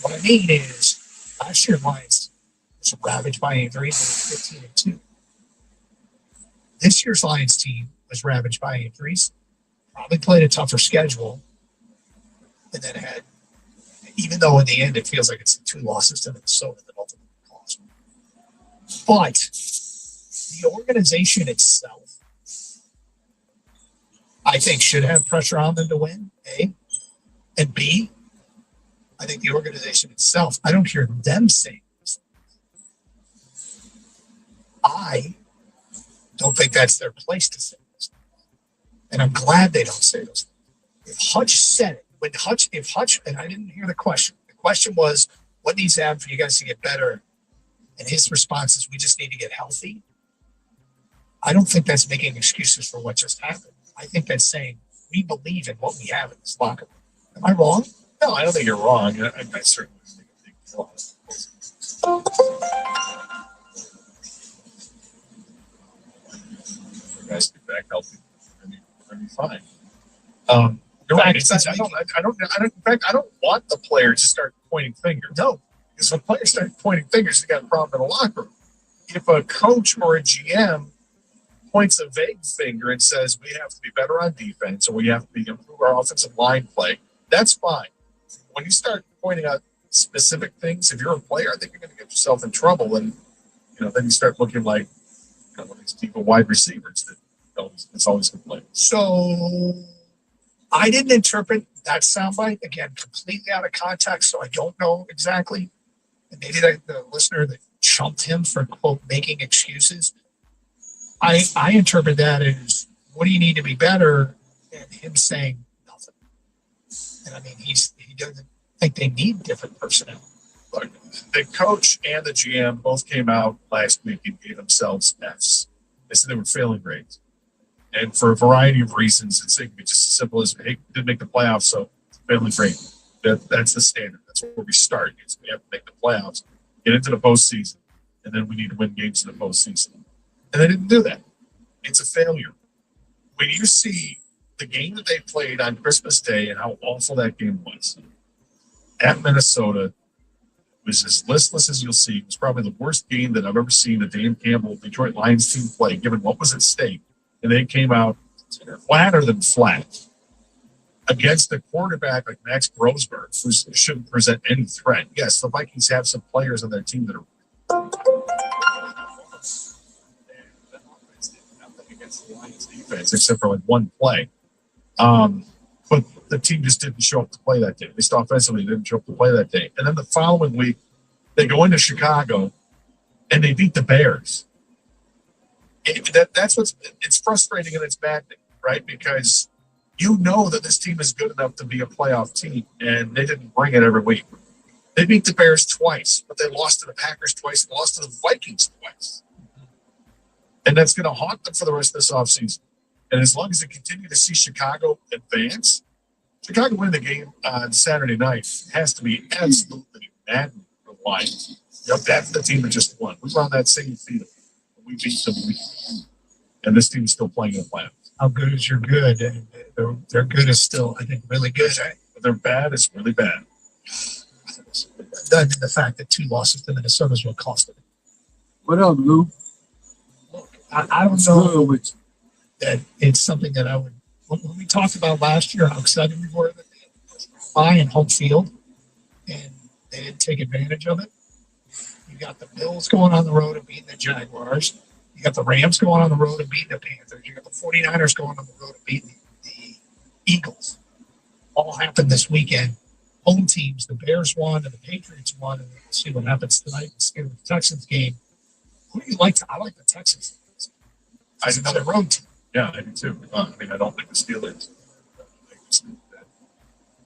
What I mean is, last year Lions was ravaged by injuries and 15-2. This year's Lions team was ravaged by injuries, probably played a tougher schedule, and then had, even though in the end it feels like it's 2 losses to Minnesota that ultimately cost. But the organization itself, I think, should have pressure on them to win, A. And B, I think the organization itself, I don't hear them saying this. I don't think that's their place to say this. And I'm glad they don't say this. If Hutch said it, if Hutch, and I didn't hear the question was, what needs to happen for you guys to get better? And his response is, we just need to get healthy. I don't think that's making excuses for what just happened. I think that's saying, we believe in what we have in this locker room. Am I wrong? No, I don't think you're wrong. I certainly think a big deal. guys get back healthy, and you're be fine. You're right. In fact, I don't want the player to start pointing fingers. No, because when players start pointing fingers, they got a problem in the locker room. If a coach or a GM points a vague finger and says we have to be better on defense or we have to improve our offensive line play, that's fine. When you start pointing out specific things, if you're a player, I think you're going to get yourself in trouble, and then you start looking like one of these people wide receivers that it's always complaining. So I didn't interpret that soundbite, again, completely out of context, so I don't know exactly. And maybe the listener that chumped him for, quote, making excuses. I interpret that as, what do you need to be better? And him saying nothing. And I mean, he doesn't think they need different personnel. Look, the coach and the GM both came out last week and gave themselves Fs. They said they were failing grades. And for a variety of reasons, it could be just as simple as, hey, didn't make the playoffs, so failing grade. That's the standard. That's where we start. We have to make the playoffs, get into the postseason, and then we need to win games in the postseason. And they didn't do that. It's a failure. When you see the game that they played on Christmas Day and how awful that game was at Minnesota, it was as listless as you'll see. It was probably the worst game that I've ever seen a Dan Campbell Detroit Lions team play, given what was at stake. And they came out flatter than flat against a quarterback like Max Grossberg, who shouldn't present any threat. Yes, the Vikings have some players on their team that are against the Lions defense, except for like one play. But the team just didn't show up to play that day. At least offensively, they didn't show up to play that day. And then the following week, they go into Chicago and they beat the Bears. It's frustrating and it's maddening, right? Because you know that this team is good enough to be a playoff team, and they didn't bring it every week. They beat the Bears twice, but they lost to the Packers twice, and lost to the Vikings twice. And that's going to haunt them for the rest of this offseason. And as long as they continue to see Chicago advance, Chicago winning the game on Saturday night has to be absolutely maddening for the Lions. That's the team that just won. We were on that same field. We beat them. And this team is still playing in the playoffs. How good is your good? And their good is still, I think, really good. But their bad is really bad. The fact that 2 losses to Minnesota is what cost them. What up, Lou? I don't know that it's something that I would, when we talked about last year, how excited we were that they had bye in home field and they didn't take advantage of it. You got the Bills going on the road and beating the Jaguars. You got the Rams going on the road and beating the Panthers. You got the 49ers going on the road and beating the Eagles. All happened this weekend. Home teams, the Bears won and the Patriots won. And we'll see what happens tonight in the Texans game. Who do you like? I like the Texans. It's another road team. Yeah, I do too. I don't think the Steelers.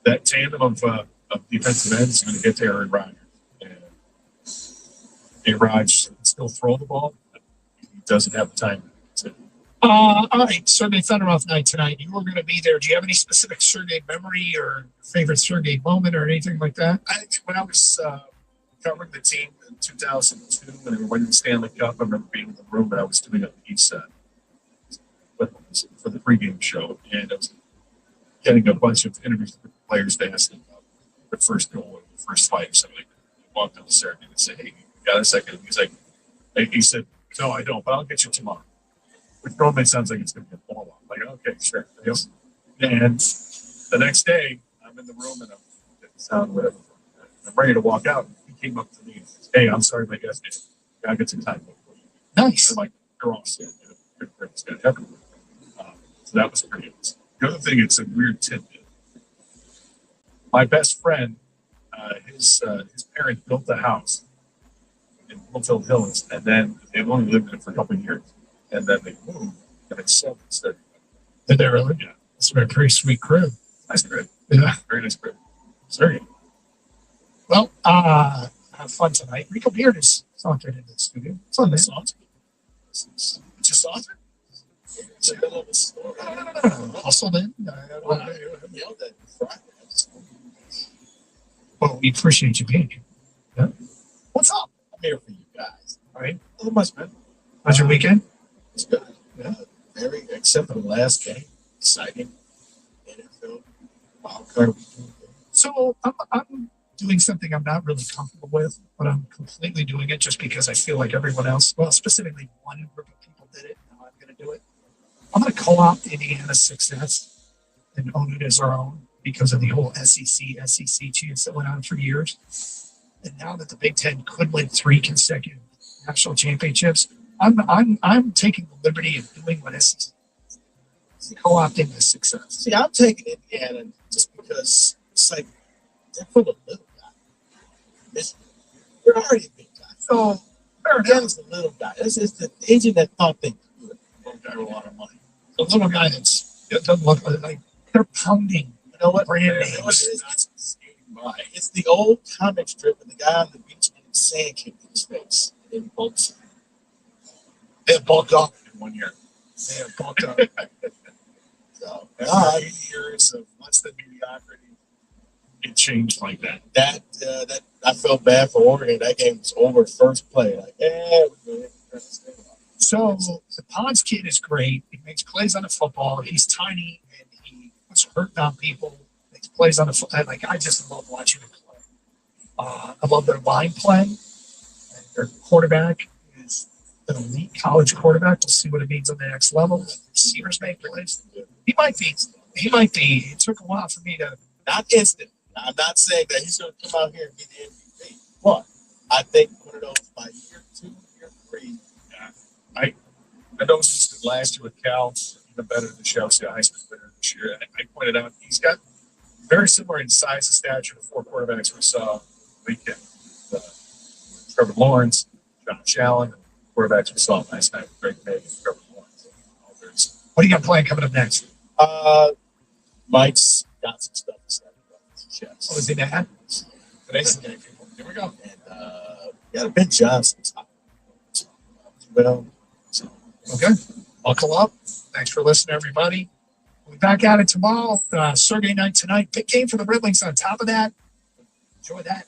That tandem of defensive ends is going to get to Aaron Rodgers. And Aaron Rodgers can still throw the ball, but he doesn't have the time. All right, Sergey Fedorov night tonight. You were going to be there. Do you have any specific Sergey memory or favorite Sergey moment or anything like that? When I was covering the team in 2002 when they were winning the Stanley Cup, I remember being in the room that I was doing on the East Side for the pregame show, and I was getting a bunch of interviews with players to ask them about their first goal or the first fight or something. I walked down the Saturday and said, "Hey, you got a second?" He said, "No, I don't, but I'll get you tomorrow." Which normally sounds like it's going to be a fall off. Like, okay, sure. And the next day, I'm in the room and I'm getting sound, whatever. I'm ready to walk out. He came up to me and says, "Hey, I'm sorry, my guest. I'll get some time." Nice. I'm like, "You're awesome." So that was pretty awesome. The other thing, it's a weird tidbit. My best friend, his parents built a house in Bloomfield Hills, and then they've only lived in it for a couple of years. And then they moved, and it's sold instead. Did they really? Yeah. It's a pretty sweet crib. Nice crib. Yeah. Very nice crib. Sorry. Well, have fun tonight. Rico Beard is sauntered into the studio. It's on this song. It's just sauntered. It's like a little story. Hustled in. Well, we appreciate you being here. Yeah. What's up? I'm here for you guys. All right. Not much, man. How's your weekend? It's good. Yeah. very, except for the last game, exciting. NFL. Wild card. So I'm doing something I'm not really comfortable with, but I'm completely doing it just because I feel like everyone else, well, specifically one group of people did it. Now I'm going to do it. I'm going to co-opt Indiana's success and own it as our own because of the whole SEC chance that went on for years. And now that the Big Ten could win 3 consecutive national championships, I'm taking the liberty of doing what SEC co-opting the success. See, I'm taking Indiana just because it's like they're full of little guys. You're already a big guy. So Indiana's a little guy. It's just the agent that thought they could do it. Little guy with a lot of money. The little guy that doesn't look like they're pounding. You know what? Brand You know what names. it is? It's the old comic strip and the guy on the beach getting sand kicked in his face. And then bulks. They bulked up in 1 year. They have bulked up. So, After 8 years of less than mediocrity, it changed like that. that I felt bad for Oregon. That game was over first play. Like, we're good. So the Ponds kid is great. He makes plays on the football. He's tiny and he puts hurt on people. Makes plays on the football. Like I just love watching him play. I love their line play. And their quarterback is an elite college quarterback. We'll see what it means on the next level. Receivers make plays. He might be. It took a while for me to. Not instant. I'm not saying that he's going to come out here and be the MVP. But I think one of those by year 2, year 3. I noticed it last year with Cal, even better than Chelsea. Heisman winner this year. And I pointed out he's got very similar in size and stature to 4 quarterbacks we saw weekend. Trevor Lawrence, Josh Allen, and quarterbacks we saw last night with Greg May and Trevor Lawrence. What do you got playing coming up next? Mike's got some stuff to say about his chest. Oh, is he that? Today's the game, people. Here we go. And got a Ben Johnson. Well, Okay. Buckle up. Thanks for listening, everybody. We'll be back at it tomorrow. Sergey night tonight. Big game for the Red Wings on top of that. Enjoy that.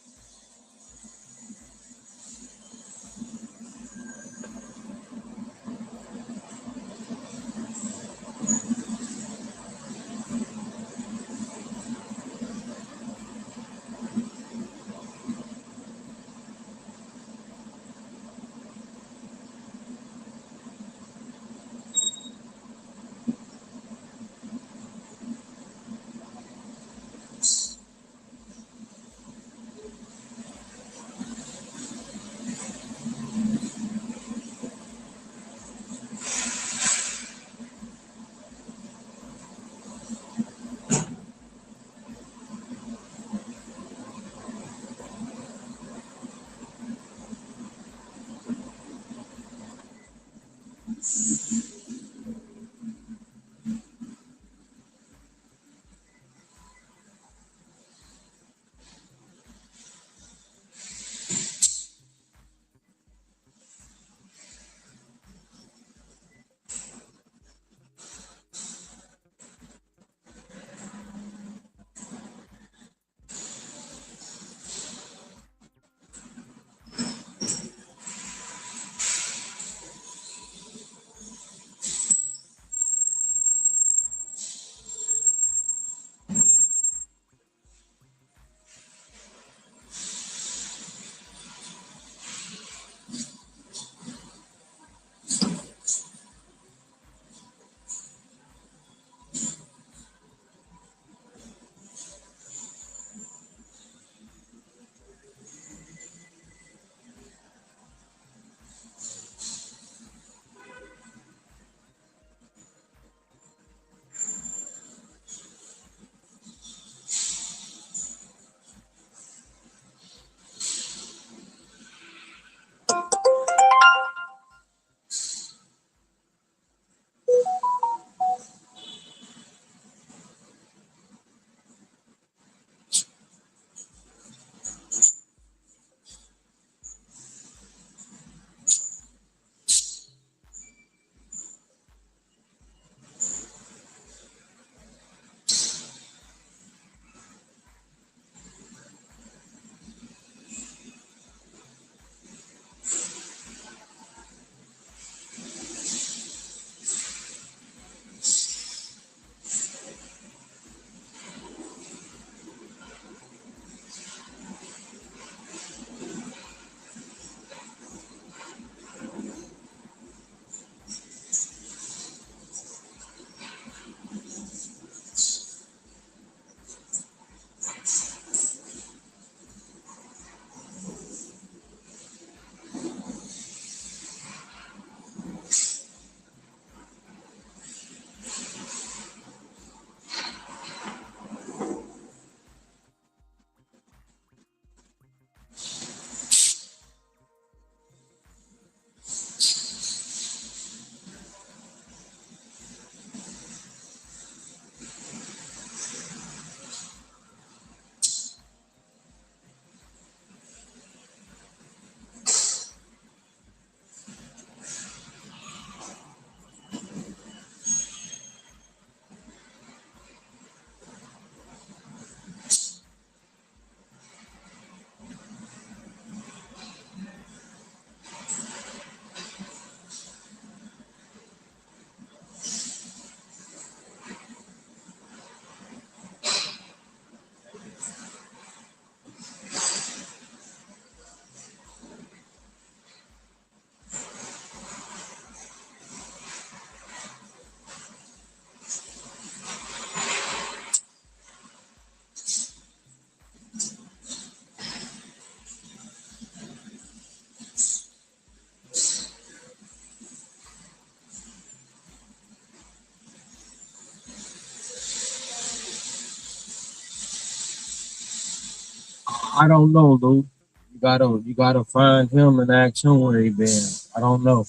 I don't know, Lou. You gotta find him and ask him where he been. I don't know.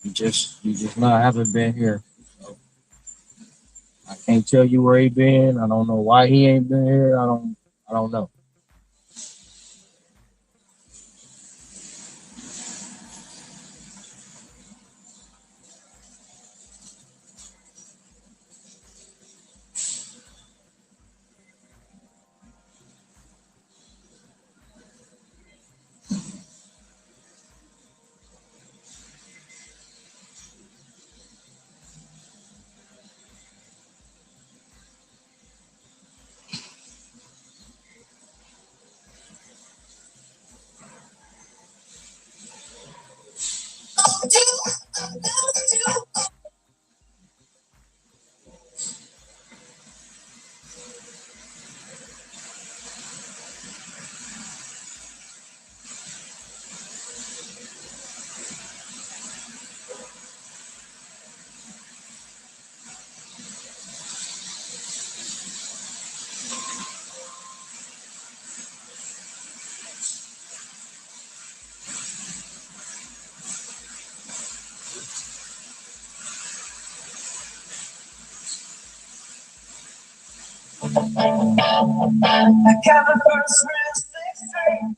You just not haven't been here. So I can't tell you where he been. I don't know why he ain't been here. I don't know. I got the first real six string.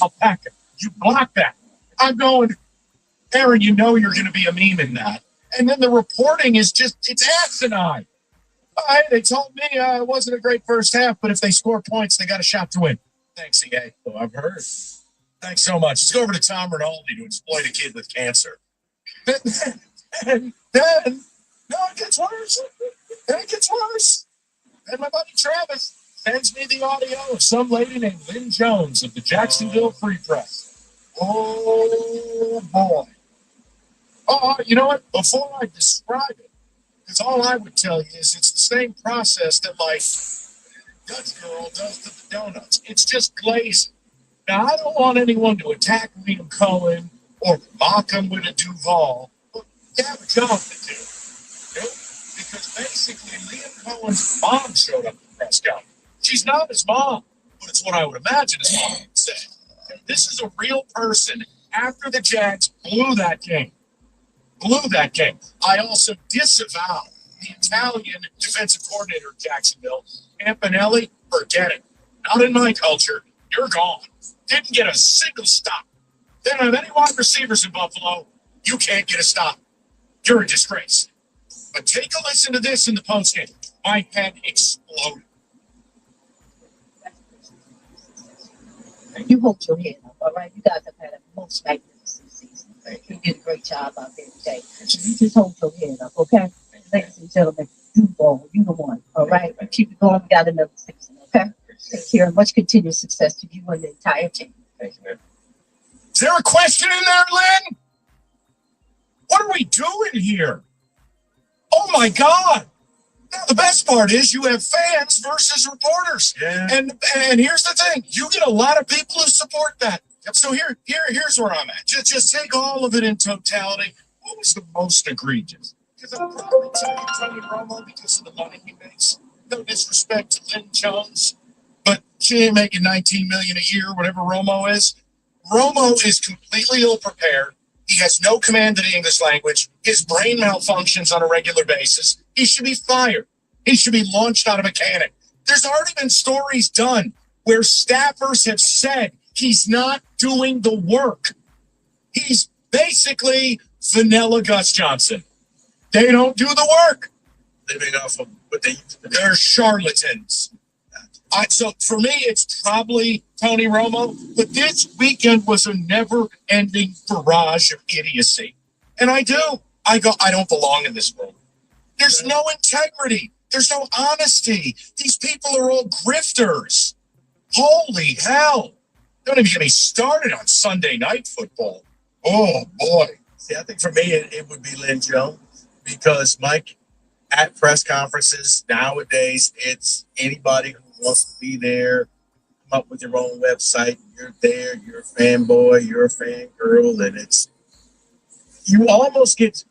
Alpaca, you blocked that. I'm going, Aaron, you know you're going to be a meme in that. And then the reporting is just, it's asinine. All right, they told me it wasn't a great first half, but if they score points, they got a shot to win. Thanks, EA. So I've heard. Thanks so much. Let's go over to Tom Rinaldi to exploit a kid with cancer. And then, no, it gets worse. Then it gets worse. And my buddy Travis sends me the audio of some lady named Lynn Jones of the Jacksonville Free Press. Oh, boy. Oh, you know what? Before I describe it, because all I would tell you is it's the same process that my Dutch girl does to the donuts. It's just glazing. Now, I don't want anyone to attack Liam Cohen or mock him with a Duval, but Gavin Johnson did. You know? Because basically, Liam Cohen's mom showed up at the press conference. She's not his mom, but it's what I would imagine his mom would say. And this is a real person after the Jags blew that game. I also disavow the Italian defensive coordinator of Jacksonville, Campanelli. Forget it. Not in my culture. You're gone. Didn't get a single stop. They don't have any wide receivers in Buffalo. You can't get a stop. You're a disgrace. But take a listen to this in the postgame. My head exploded. You hold your head up, all right? You guys have had a most magnificent season. You did a great job out there today. So you just hold your head up, okay? Ladies and gentlemen, you go. You the one, all right? You keep it going. We got another season, okay? Take care and much continued success to you and the entire team. Thank you, man. Is there a question in there, Lynn? What are we doing here? Oh my God! Now the best part is you have fans versus reporters, and here's the thing: you get a lot of people who support that. So here's where I'm at. Just take all of it in totality. What was the most egregious? Because I'm probably telling Tony Romo because of the money he makes. No disrespect to Lynn Jones, but she ain't making $19 million a year, whatever Romo is. Romo is completely ill-prepared. He has no command of the English language. His brain malfunctions on a regular basis. He should be fired. He should be launched out of a cannon. There's already been stories done where staffers have said he's not doing the work. He's basically vanilla Gus Johnson. They don't do the work. Living off of what they're charlatans. So for me, it's probably Tony Romo. But this weekend was a never-ending barrage of idiocy. And I don't belong in this world. There's no integrity. There's no honesty. These people are all grifters. Holy hell. Don't even get me started on Sunday Night Football. Oh, boy. See, I think for me, it would be Lynn Jones because, Mike, at press conferences nowadays, it's anybody who wants to be there, come up with your own website. You're there, you're a fanboy, you're a fangirl, and it's you almost get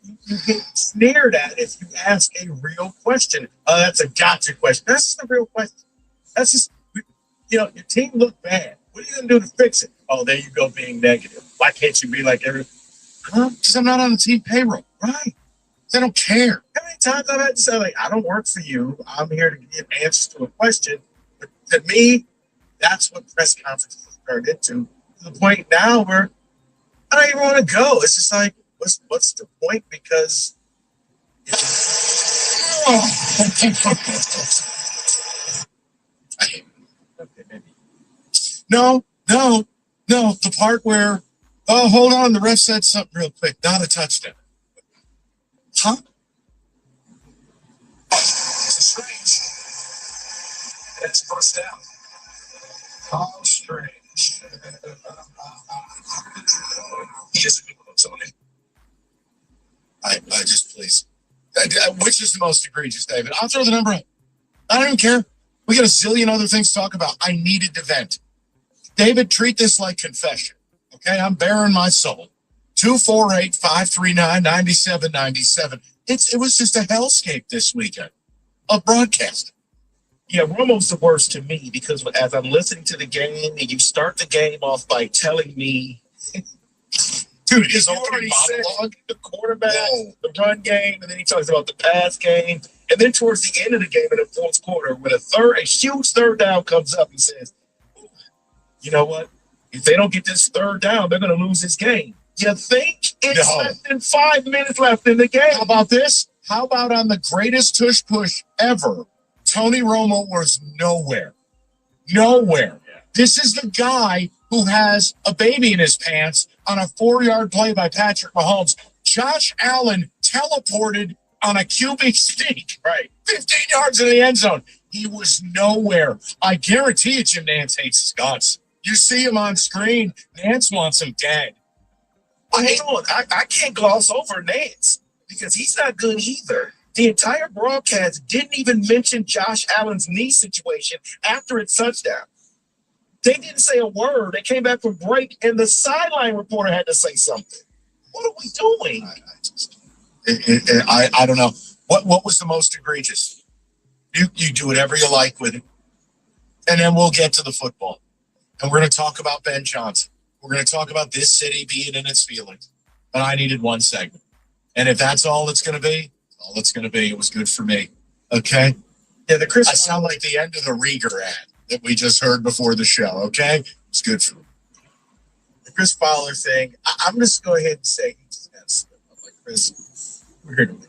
sneered at if you ask a real question. Oh, that's a gotcha question. That's just a real question. That's just your team looked bad. What are you gonna do to fix it? Oh, there you go, being negative. Why can't you be like every? Because I'm not on the team payroll, right? They don't care. How many times I've had to say, like, I don't work for you. I'm here to give answers to a question. But to me, that's what press conferences turned into. To the point now where I don't even want to go. It's just like, what's the point? Because No. The part where, oh, hold on, the ref said something real quick. Not a touchdown. Huh? Strange. It's first down. How strange. He is a good one, Tony. I just, please. Which is the most egregious, David? I'll throw the number out. I don't even care. We got a zillion other things to talk about. I needed to vent. David, treat this like confession. Okay, I'm bearing my soul. 248-539-9797. It was just a hellscape this weekend of broadcasting. Yeah, Romo's the worst to me because as I'm listening to the game, and you start the game off by telling me, dude, his opening monologue, the quarterback, the run game, and then he talks about the pass game, and then towards the end of the game in the fourth quarter, when a huge third down comes up, he says, "You know what? If they don't get this third down, they're going to lose this game." You think it's less than 5 minutes left in the game? How about this? How about on the greatest tush push ever? Tony Romo was nowhere. Nowhere. Yeah. This is the guy who has a baby in his pants on a 4-yard play by Patrick Mahomes. Josh Allen teleported on a QB sneak. Right. 15 yards in the end zone. He was nowhere. I guarantee you Jim Nantz hates his guts. You see him on screen. Nantz wants him dead. I can't gloss over Nance because he's not good either. The entire broadcast didn't even mention Josh Allen's knee situation after its touchdown. They didn't say a word. They came back from break, and the sideline reporter had to say something. What are we doing? I don't know. What was the most egregious? You do whatever you like with it. And then we'll get to the football. And we're going to talk about Ben Johnson. We're going to talk about this city being in its feelings. But I needed one segment. And if that's all it's going to be, all it's going to be. It was good for me. Okay? Yeah, the Chris. I sound like the end of the Rieger ad that we just heard before the show. Okay? It's good for me. The Chris Fowler thing. I'm just go ahead and say, like Chris, we're here to win.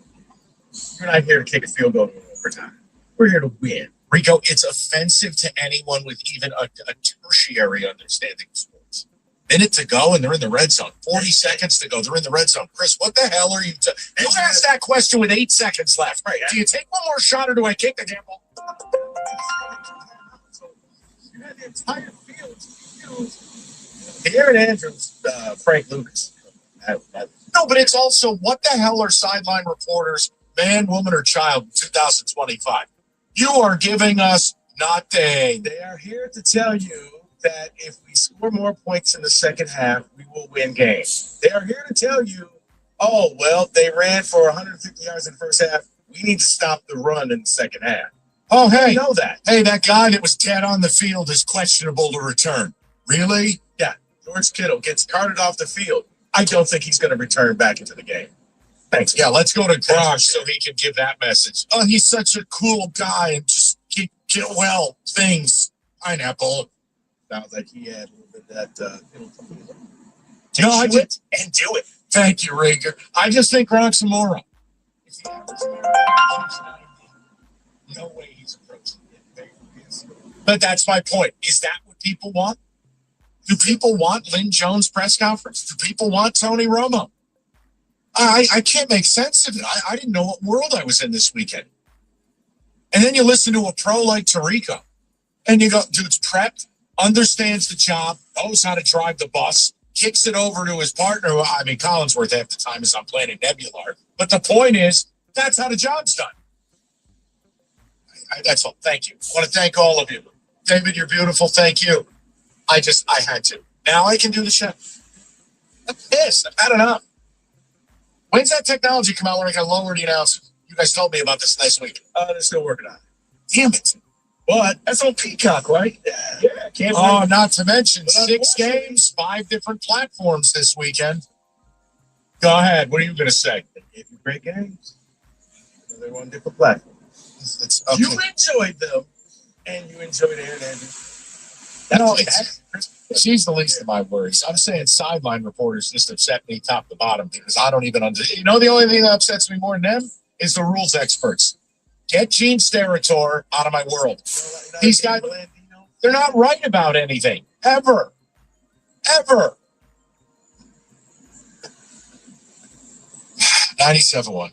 We're not here to kick a field goal in overtime. We're here to win. Rico, it's offensive to anyone with even a tertiary understanding of sports. Minute to go and they're in the red zone. 40 seconds to go, they're in the red zone. Chris, what the hell are you doing? You asked that question with 8 seconds left. Right? Do you take one more shot or do I kick the damn ball? You had the entire field. Aaron Andrews, Frank Lucas. No, but it's also what the hell are sideline reporters, man, woman, or child, in 2025? You are giving us nothing. They are here to tell you that if we score more points in the second half, we will win games. They are here to tell you, oh, well, they ran for 150 yards in the first half. We need to stop the run in the second half. Oh, hey. We know that. Hey, that guy that was dead on the field is questionable to return. Really? Yeah. George Kittle gets carted off the field. I don't think he's going to return back into the game. Thanks. Yeah, let's go to Gronk so he can give that message. Oh, he's such a cool guy and just get well things. Pineapple. Sounds like he had a little bit of that. No, I did. And do it. Thank you, Rager. I just think Gronk's a moron. No way he's approaching it. But that's my point. Is that what people want? Do people want Lynn Jones' press conference? Do people want Tony Romo? I can't make sense of it. I didn't know what world I was in this weekend. And then you listen to a pro like Tirico, and you go, dude's prepped, understands the job, knows how to drive the bus, kicks it over to his partner. I mean, Collinsworth half the time is on Planet Nebular. But the point is, that's how the job's done. That's all. Thank you. I want to thank all of you. David, you're beautiful. Thank you. I had to. Now I can do the show. I'm pissed. I've had enough. When's that technology come out where I can lower the announcers? You guys told me about this last week. They're still working on it. Damn it. But that's on Peacock, right? Yeah. Can't believe Not to mention 6 games, 5 different platforms this weekend. Go ahead. What are you going to say? They gave you great games. They're on different platforms. It's okay. You enjoyed them, and you enjoyed Aaron Andrews. She's the least of my worries. I'm saying sideline reporters just upset me top to bottom because I don't even understand. You know, the only thing that upsets me more than them is the rules experts. Get Gene Steratore out of my world. These guys, they're not right about anything. Ever. 97-1.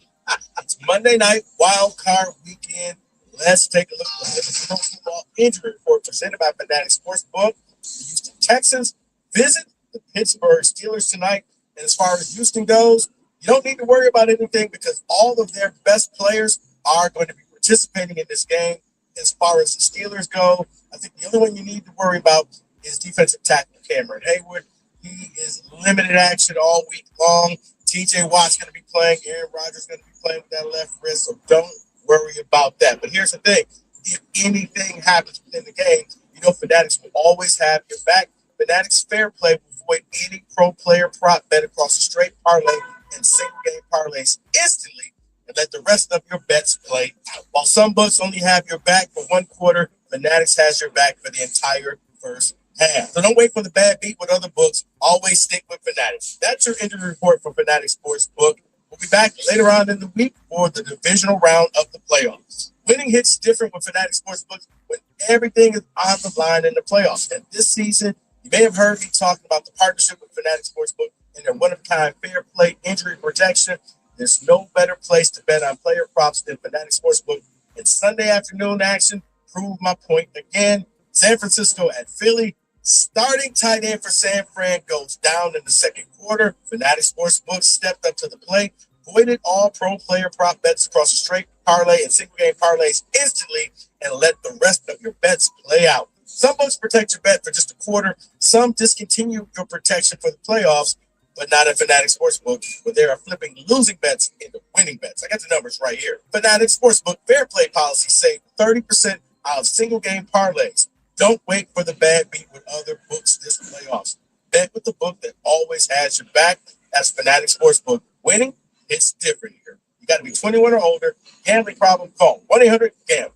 It's Monday night, wild card weekend. Let's take a look at the Pro Football Injury Report presented by Fanatics Sportsbook. The Houston Texans visit the Pittsburgh Steelers tonight. And as far as Houston goes, you don't need to worry about anything because all of their best players are going to be participating in this game. As far as the Steelers go, I think the only one you need to worry about is defensive tackle Cameron Hayward. He is limited action all week long. TJ Watt's going to be playing. Aaron Rodgers is going to be playing with that left wrist, so don't worry about that. But here's the thing. If anything happens within the game, you know Fanatics will always have your back. Fanatics Fair Play will avoid any pro player prop bet across a straight parlay and single game parlays instantly and let the rest of your bets play out. While some books only have your back for one quarter, Fanatics has your back for the entire first half. So don't wait for the bad beat with other books. Always stick with Fanatics. That's your injury report for Fanatics Sportsbook. We'll be back later on in the week for the divisional round of the playoffs. Winning hits different with Fanatics Sportsbook when everything is on the line in the playoffs. And this season, you may have heard me talking about the partnership with Fanatics Sportsbook and their one-of-a-kind fair play injury protection. There's no better place to bet on player props than Fanatics Sportsbook. And Sunday afternoon action proved my point again. San Francisco at Philly, Starting tight end for San Fran goes down in the second quarter. Fanatic Sportsbook stepped up to the plate, voided all pro player prop bets across a straight parlay and single game parlays instantly, and let the rest of your bets play out. Some books protect your bet for just a quarter. Some discontinue your protection for the playoffs, but not at Fanatic Sportsbook, where they are flipping losing bets into winning bets. I got the numbers right here. Fanatic Sportsbook fair play policy save 30% out of single game parlays. Don't wait for the bad beat with other books this playoffs. Bet with the book that always has your back. That's Fanatic Sportsbook. Winning, it's different here. You got to be 21 or older. Gambling problem, call 1-800-GAMBLER.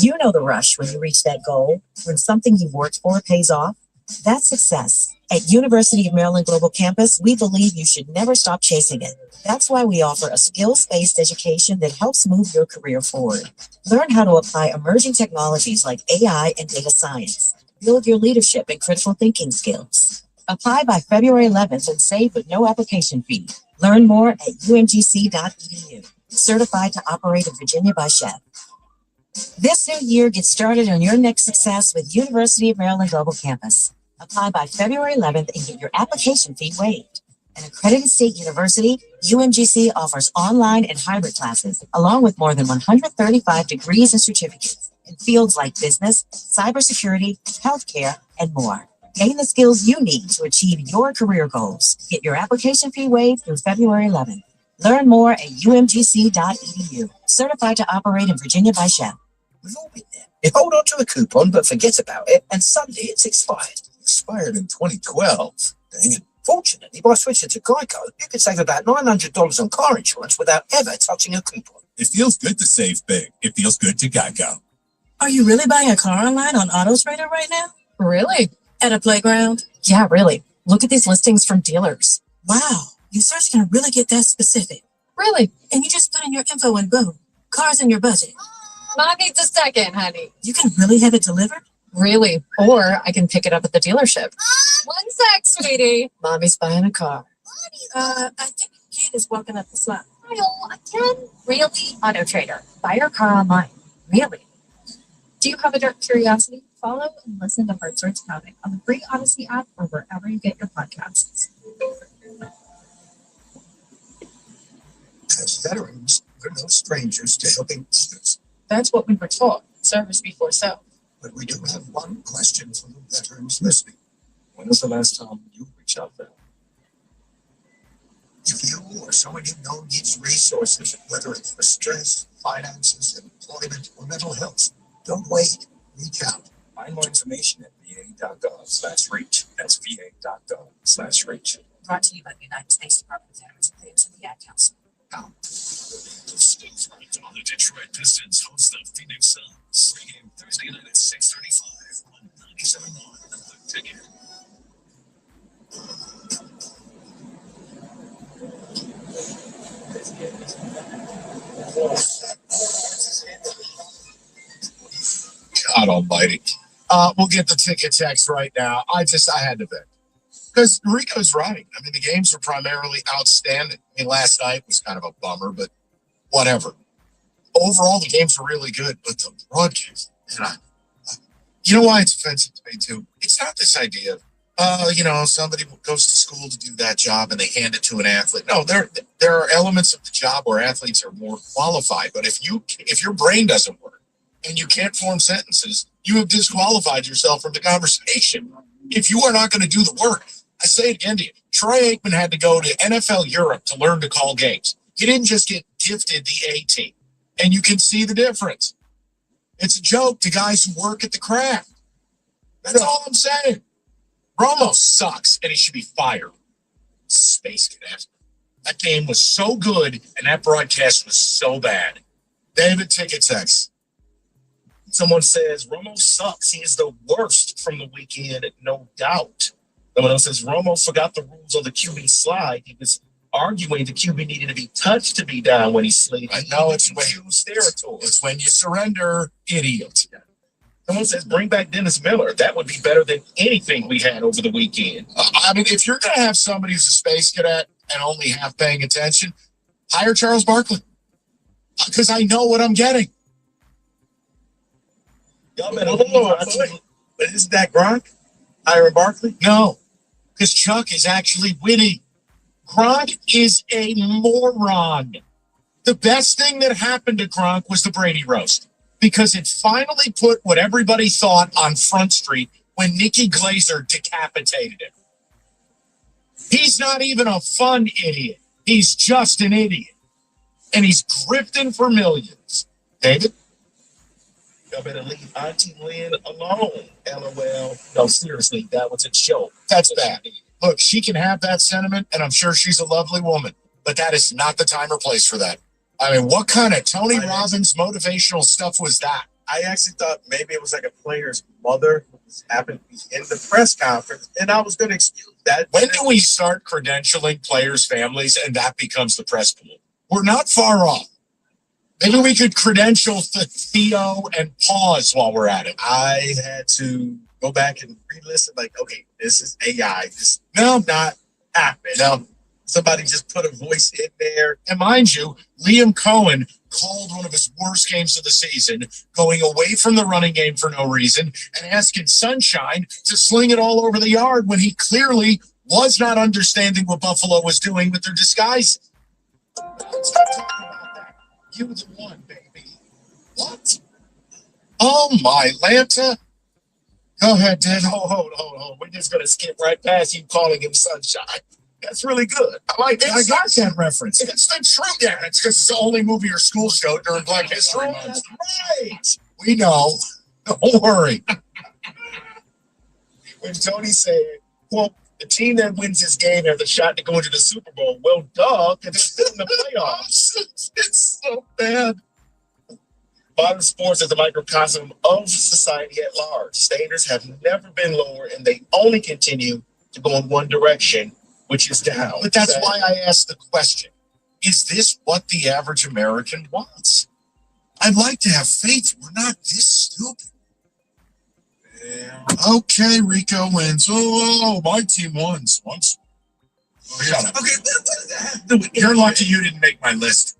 You know the rush when you reach that goal, when something you've worked for pays off. That's success. At University of Maryland Global Campus, we believe you should never stop chasing it. That's why we offer a skills-based education that helps move your career forward. Learn how to apply emerging technologies like AI and data science. Build your leadership and critical thinking skills. Apply by February 11th and save with no application fee. Learn more at umgc.edu. Certified to operate in Virginia by Chef. This new year, get started on your next success with University of Maryland Global Campus. Apply by February 11th and get your application fee waived. An accredited state university, UMGC offers online and hybrid classes, along with more than 135 degrees and certificates in fields like business, cybersecurity, healthcare, and more. Gain the skills you need to achieve your career goals. Get your application fee waived through February 11th. Learn more at umgc.edu. Certified to operate in Virginia by Chef. We've all been there. You hold on to a coupon but forget about it, and suddenly it's expired. Expired in 2012. Dang it. Fortunately, by switching to Geico, you could save about $900 on car insurance without ever touching a coupon. It feels good to save big. It feels good to Geico. Are you really buying a car online on AutoTrader right now? Really? At a playground? Yeah, really. Look at these listings from dealers. Wow, your search can really get that specific. Really? And you just put in your info and boom, car's in your budget. Mom needs a second, honey. You can really have it delivered? Really? Or I can pick it up at the dealership. One sec, sweetie. Mommy's buying a car. I think your kid is walking up the slide. Kyle, again? Really? Auto Trader. Buy your car online. Really? Do you have a dark curiosity? Follow and listen to Heart Starts Pounding on the free Odyssey app or wherever you get your podcasts. As veterans, we're no strangers to helping others. That's what we were taught. Service before self. But we do have one question from the veterans listening. When was the last time you reached out there? If you or someone you know needs resources, whether it's for stress, finances, employment, or mental health, don't wait. Reach out. Find more information at va.gov/reach. That's va.gov/reach. Brought to you by the United States Department of Veterans Affairs and the Ad Council. The Detroit Pistons host the Phoenix Suns. Pregame Thursday night at 6:35 on 97.1 The Ticket. God almighty. We'll get the ticket text right now. I had to vent. Because Rico's right. I mean, the games were primarily outstanding. I mean, last night was kind of a bummer, but whatever. Overall, the games were really good, but the broadcast, and you know why it's offensive to me too? It's not this idea of, somebody goes to school to do that job and they hand it to an athlete. No, there are elements of the job where athletes are more qualified. But if your brain doesn't work and you can't form sentences, you have disqualified yourself from the conversation. If you are not going to do the work, I say it again to you, Troy Aikman had to go to NFL Europe to learn to call games. He didn't just get gifted the A team. And you can see the difference. It's a joke to guys who work at the craft. That's all I'm saying. Romo sucks, and he should be fired. Space Cadet. That game was so good, and that broadcast was so bad. David Ticket text. Someone says, Romo sucks. He is the worst from the weekend, no doubt. Someone else says, Romo forgot the rules on the QB slide. He was arguing the QB needed to be touched to be down when he slid. I know it's territory. It's when you surrender, idiot. Someone says, bring back Dennis Miller. That would be better than anything we had over the weekend. I mean, if you're going to have somebody who's a space cadet and only half paying attention, hire Charles Barkley. Because I know what I'm getting. Y'all better but isn't that Gronk? Iron Barkley? No, because Chuck is actually witty. Gronk is a moron. The best thing that happened to Gronk was the Brady roast because it finally put what everybody thought on Front Street when Nikki Glazer decapitated him. He's not even a fun idiot. He's just an idiot. And he's grifting for millions. David? Y'all better leave Auntie Lynn alone. LOL. No, seriously, that was a joke. That's bad. Look, she can have that sentiment, and I'm sure she's a lovely woman, but that is not the time or place for that. I mean, what kind of Tony Robbins motivational stuff was that? I actually thought maybe it was like a player's mother who was happened to be in the press conference, and I was going to excuse that. When do we start credentialing players' families and that becomes the press pool? We're not far off. Maybe we could credential Theo and pause while we're at it. I had to go back and re-listen, like, okay, this is AI. This will not happen. No. Somebody just put a voice in there. And mind you, Liam Cohen called one of his worst games of the season, going away from the running game for no reason and asking Sunshine to sling it all over the yard when he clearly was not understanding what Buffalo was doing with their disguise. Stop talking about that. You the one, baby. What? Oh, my Lanta. Go ahead, Dad. Hold. We're just going to skip right past you calling him Sunshine. That's really good. I like it. I got that reference. It's the truth. Yeah, it's because it's the only movie or school show during Black History Month. That's right. We know. Don't worry. When Tony said, quote, the team that wins this game has a shot to go into the Super Bowl. Well, duh, because it's still in the playoffs. It's so bad. Modern sports is a microcosm of society at large. Standards have never been lower, and they only continue to go in one direction, which is down. But that's why I asked the question. Is this what the average American wants? I'd like to have faith we're not this stupid. Yeah. Okay, Rico wins. Oh, my team wins once. Shut up. Okay, what does that have to do with You're lucky you didn't make my list.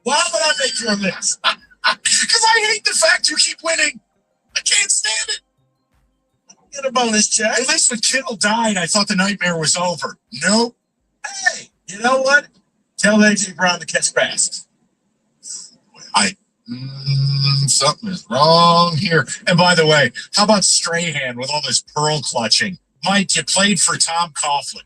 Why would I make your list? Because I hate the fact you keep winning. I can't stand it. Get a bonus check. At least when Kittle died, I thought the nightmare was over. Nope. Hey, you know what? Tell AJ Brown to catch passes. Something is wrong here. And by the way, how about Strahan with all this pearl clutching? Mike, you played for Tom Coughlin.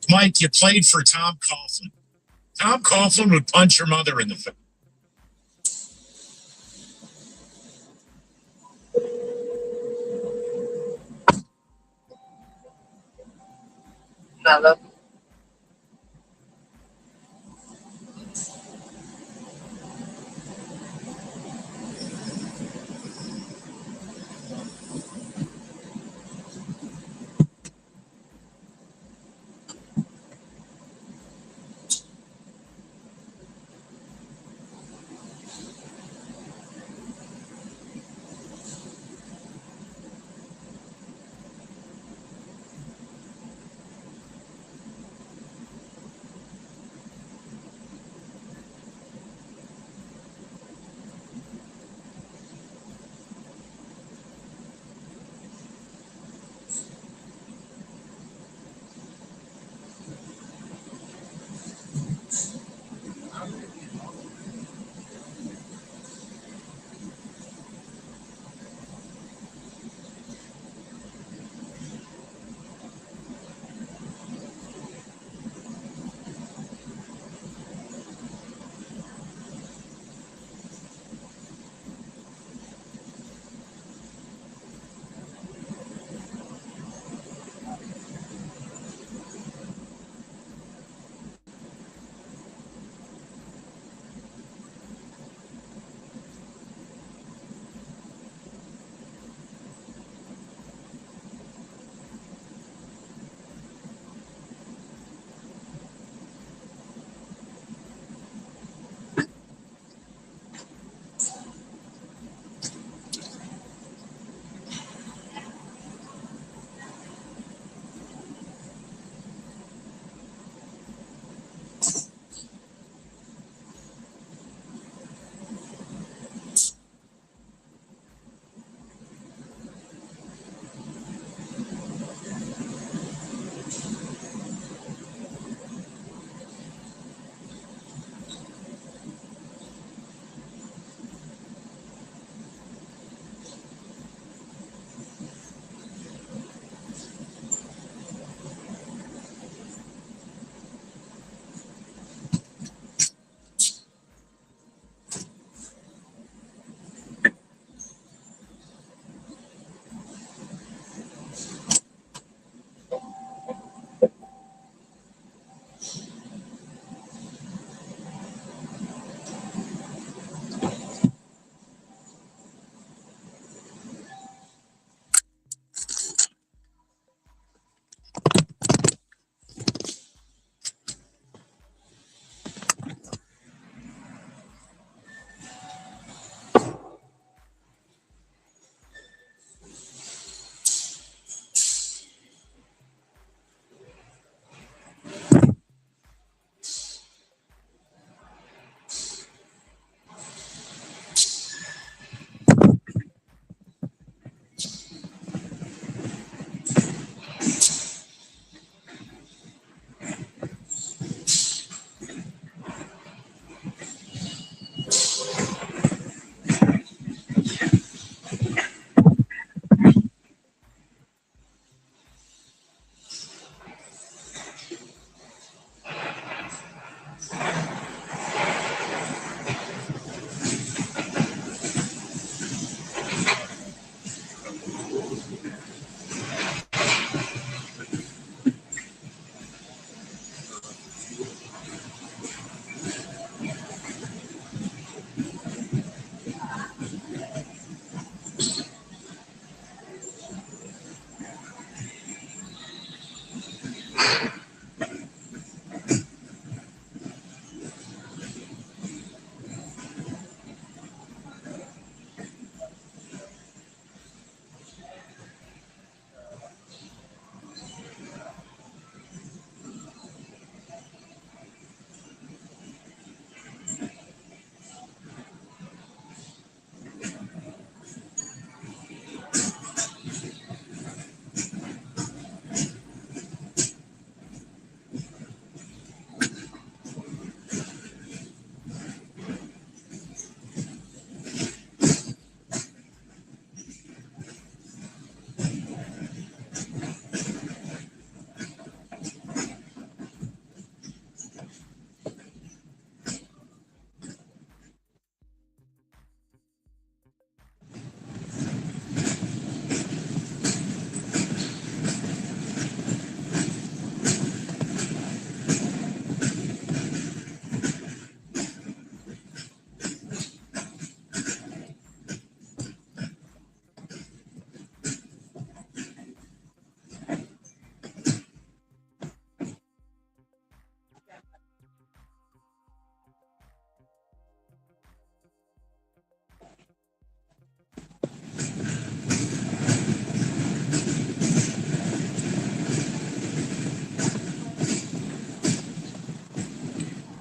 Mike, you played for Tom Coughlin. Tom Coughlin would punch your mother in the face. Hello.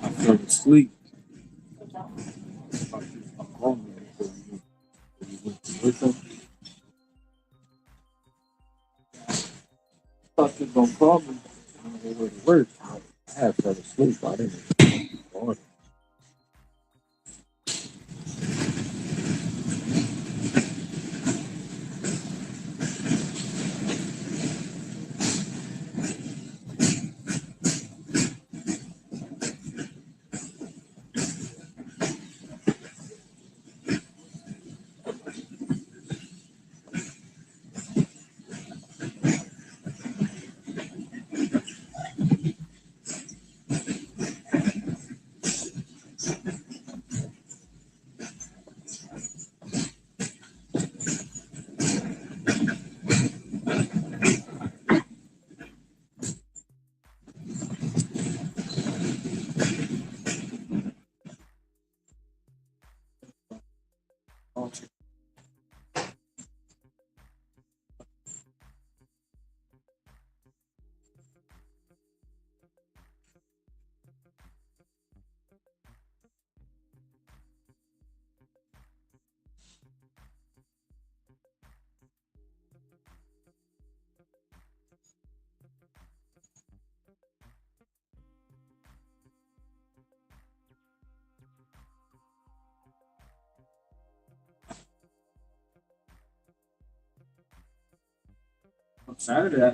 I fell asleep. Thought you gonna call me on the way to work. I had fell asleep. I didn't. On Saturday, I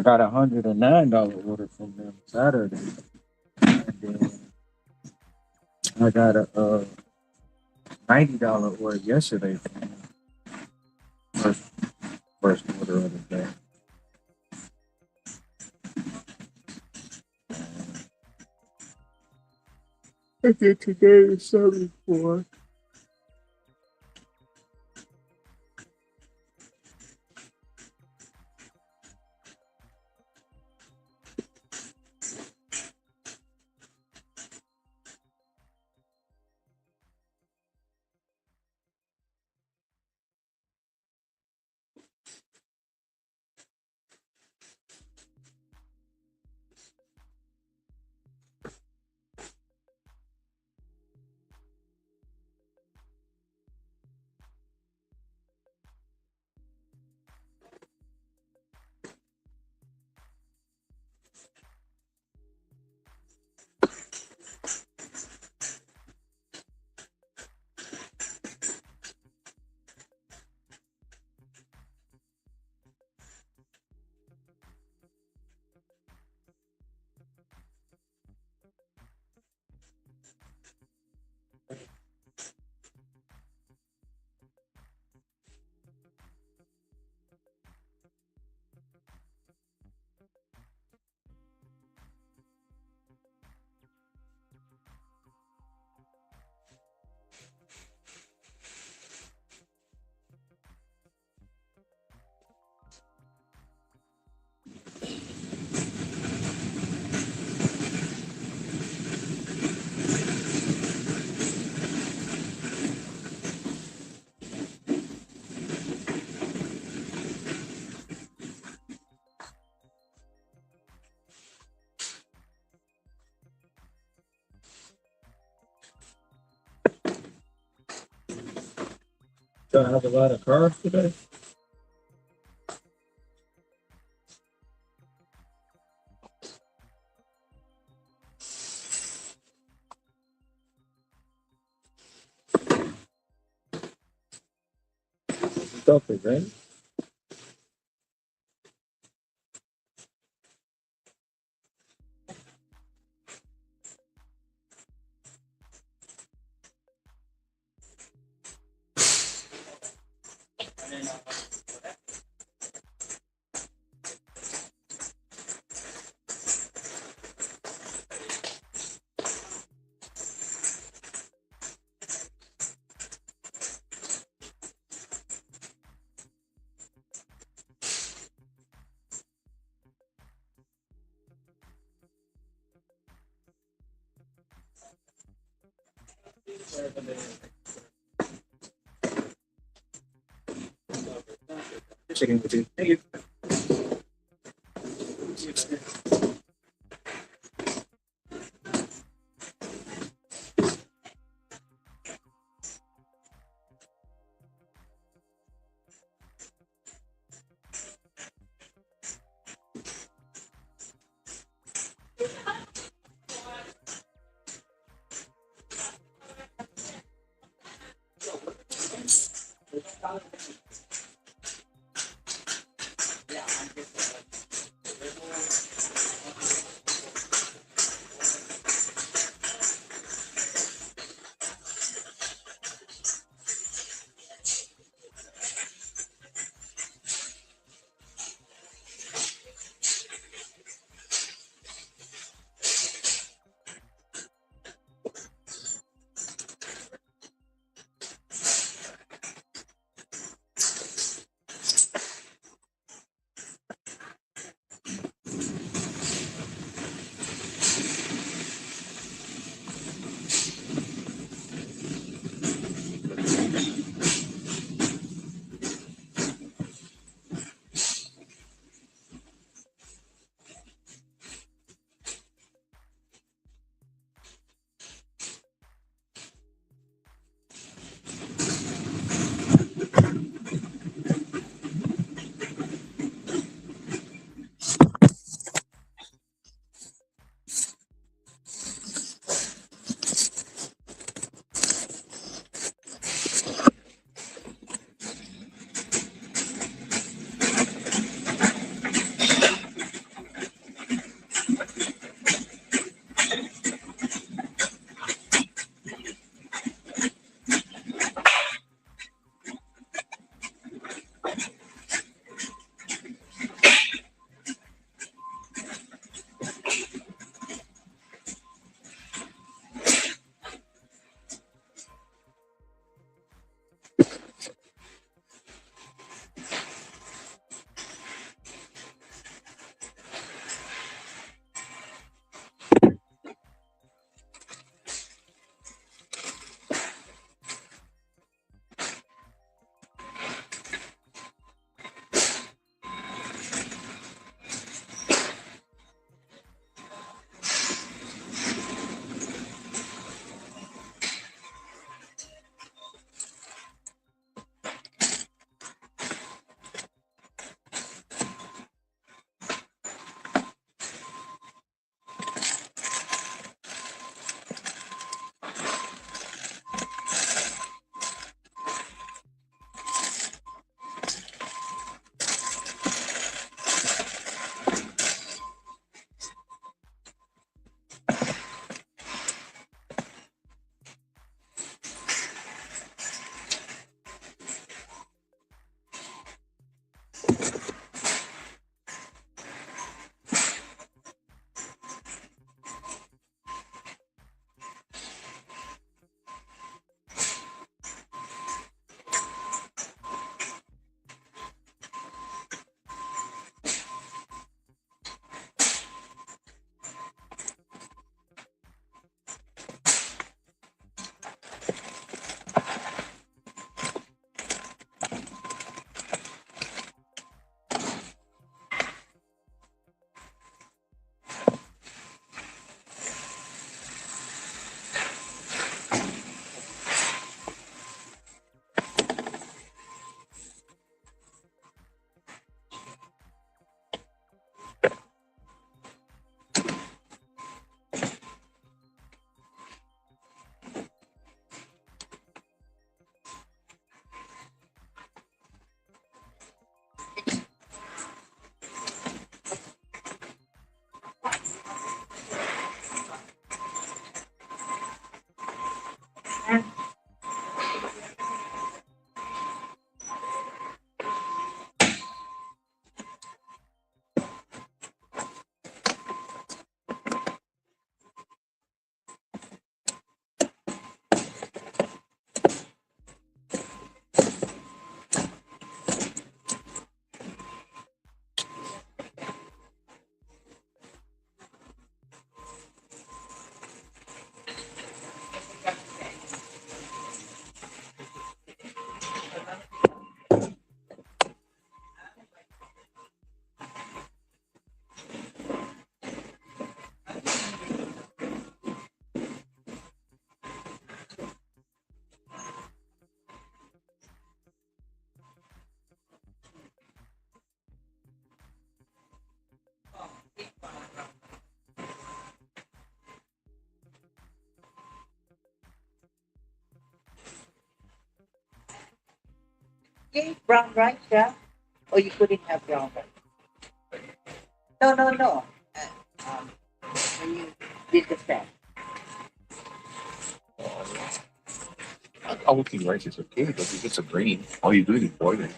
got $109 order from them Saturday. And then I got a $90 order yesterday from them. First order of the day. I think today is 74. Do I have a lot of cars today? Stuff is right. Chicken with you. Thank you. you eat brown rice, yeah? Or you couldn't have brown rice? No. When you did the fat. I would think rice is okay, but if it's a grain, all you do is boil it.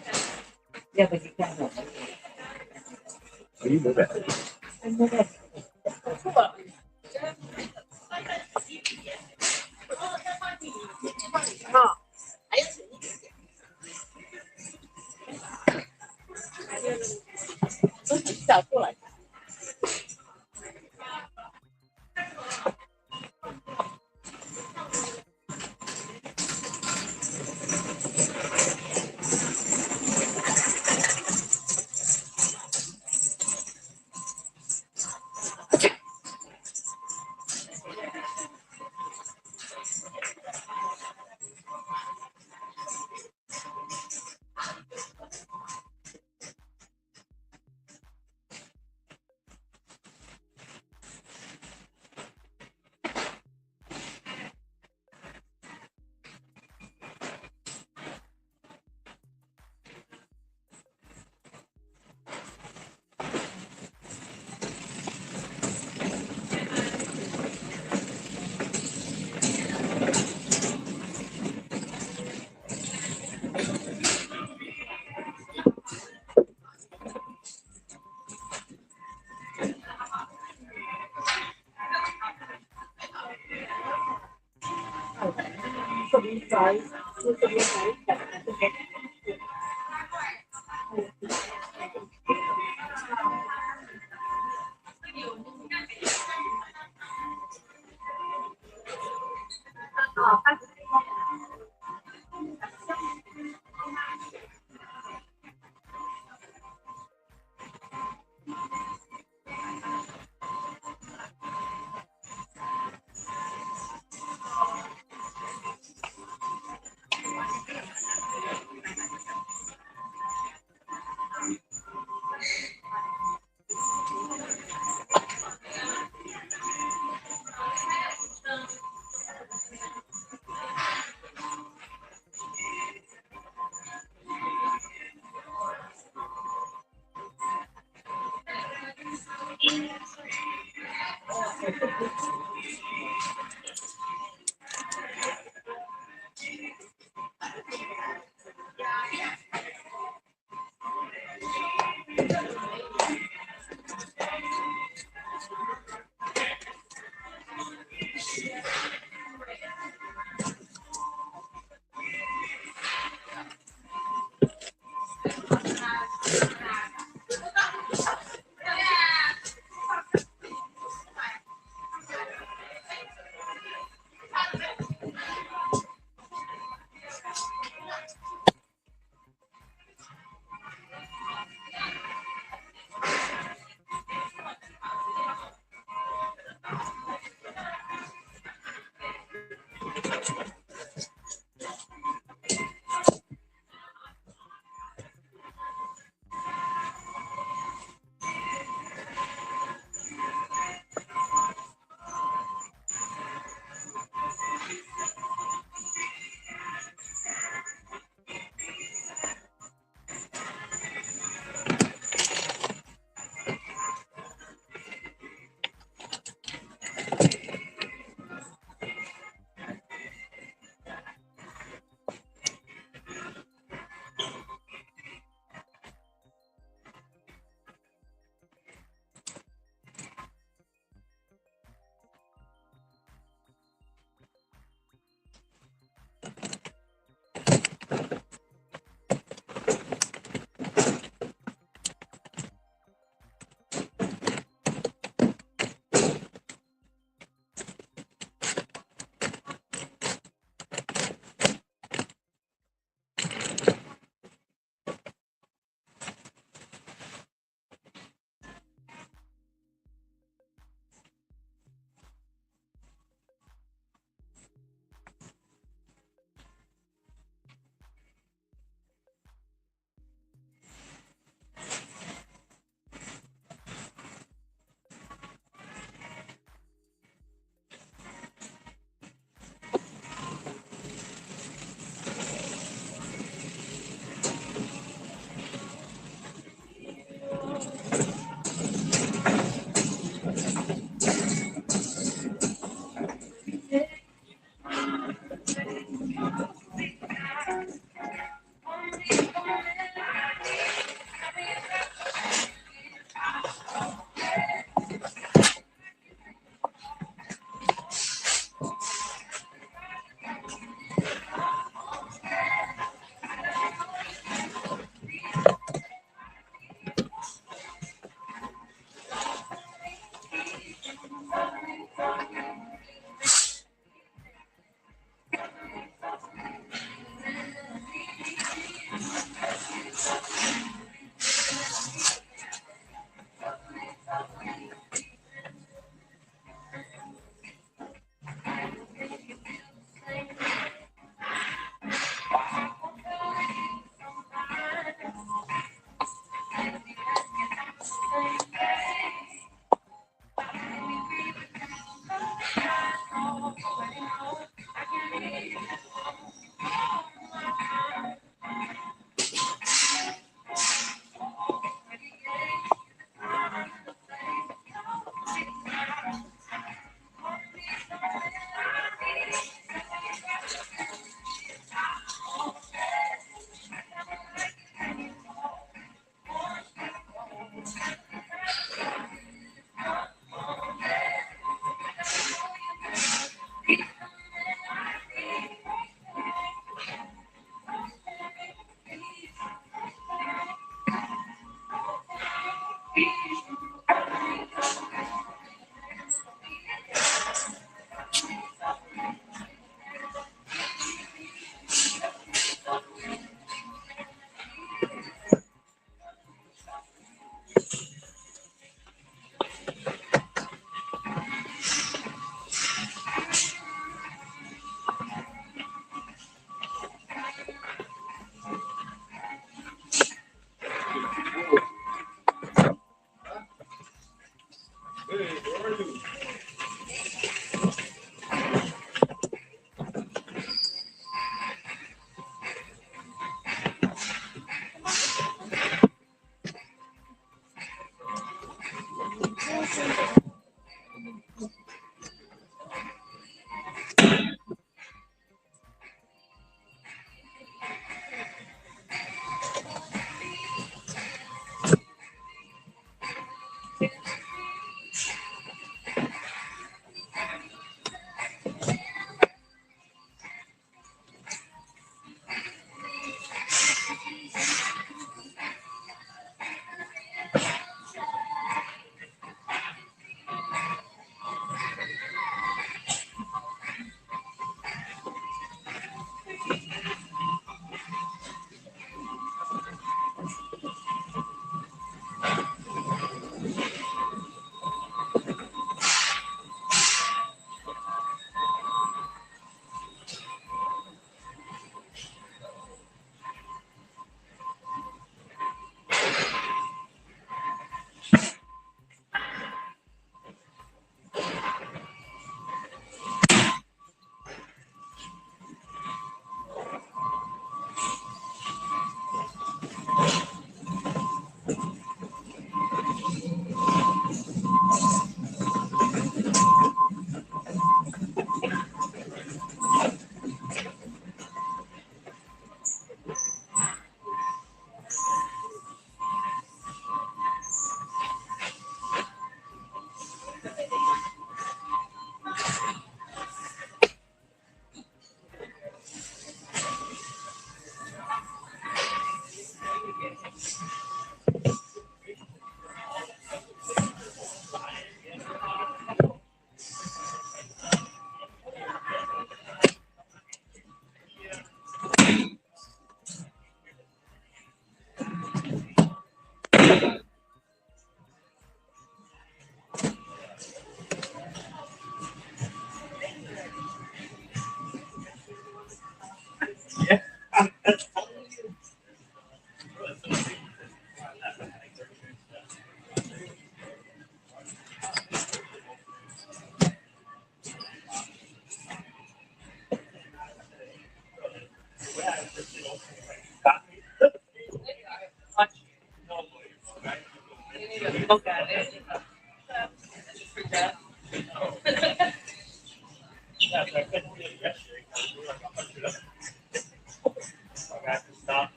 Yeah, but you can't have it. How do you know that? I know that.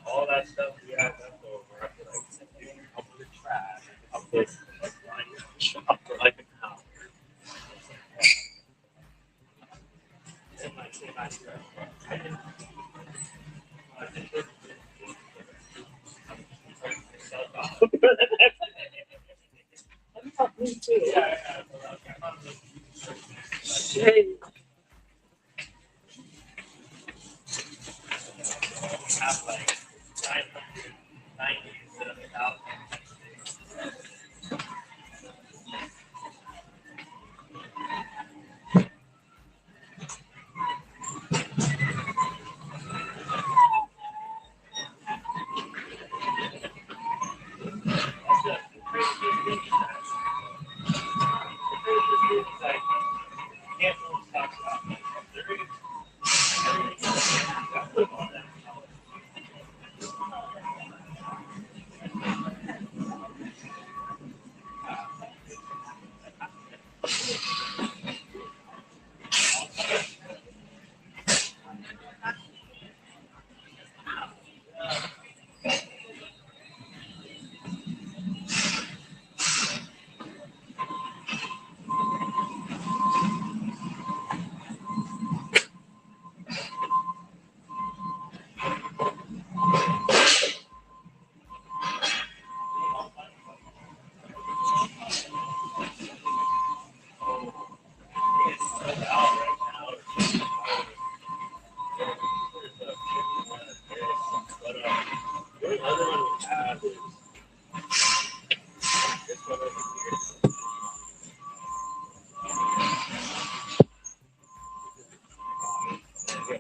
all that stuff we had left over. I feel like up with the trash, up with up for like an hour. Hey. Have like 990 instead of 1,000.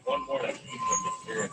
One more that here.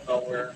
Nowhere.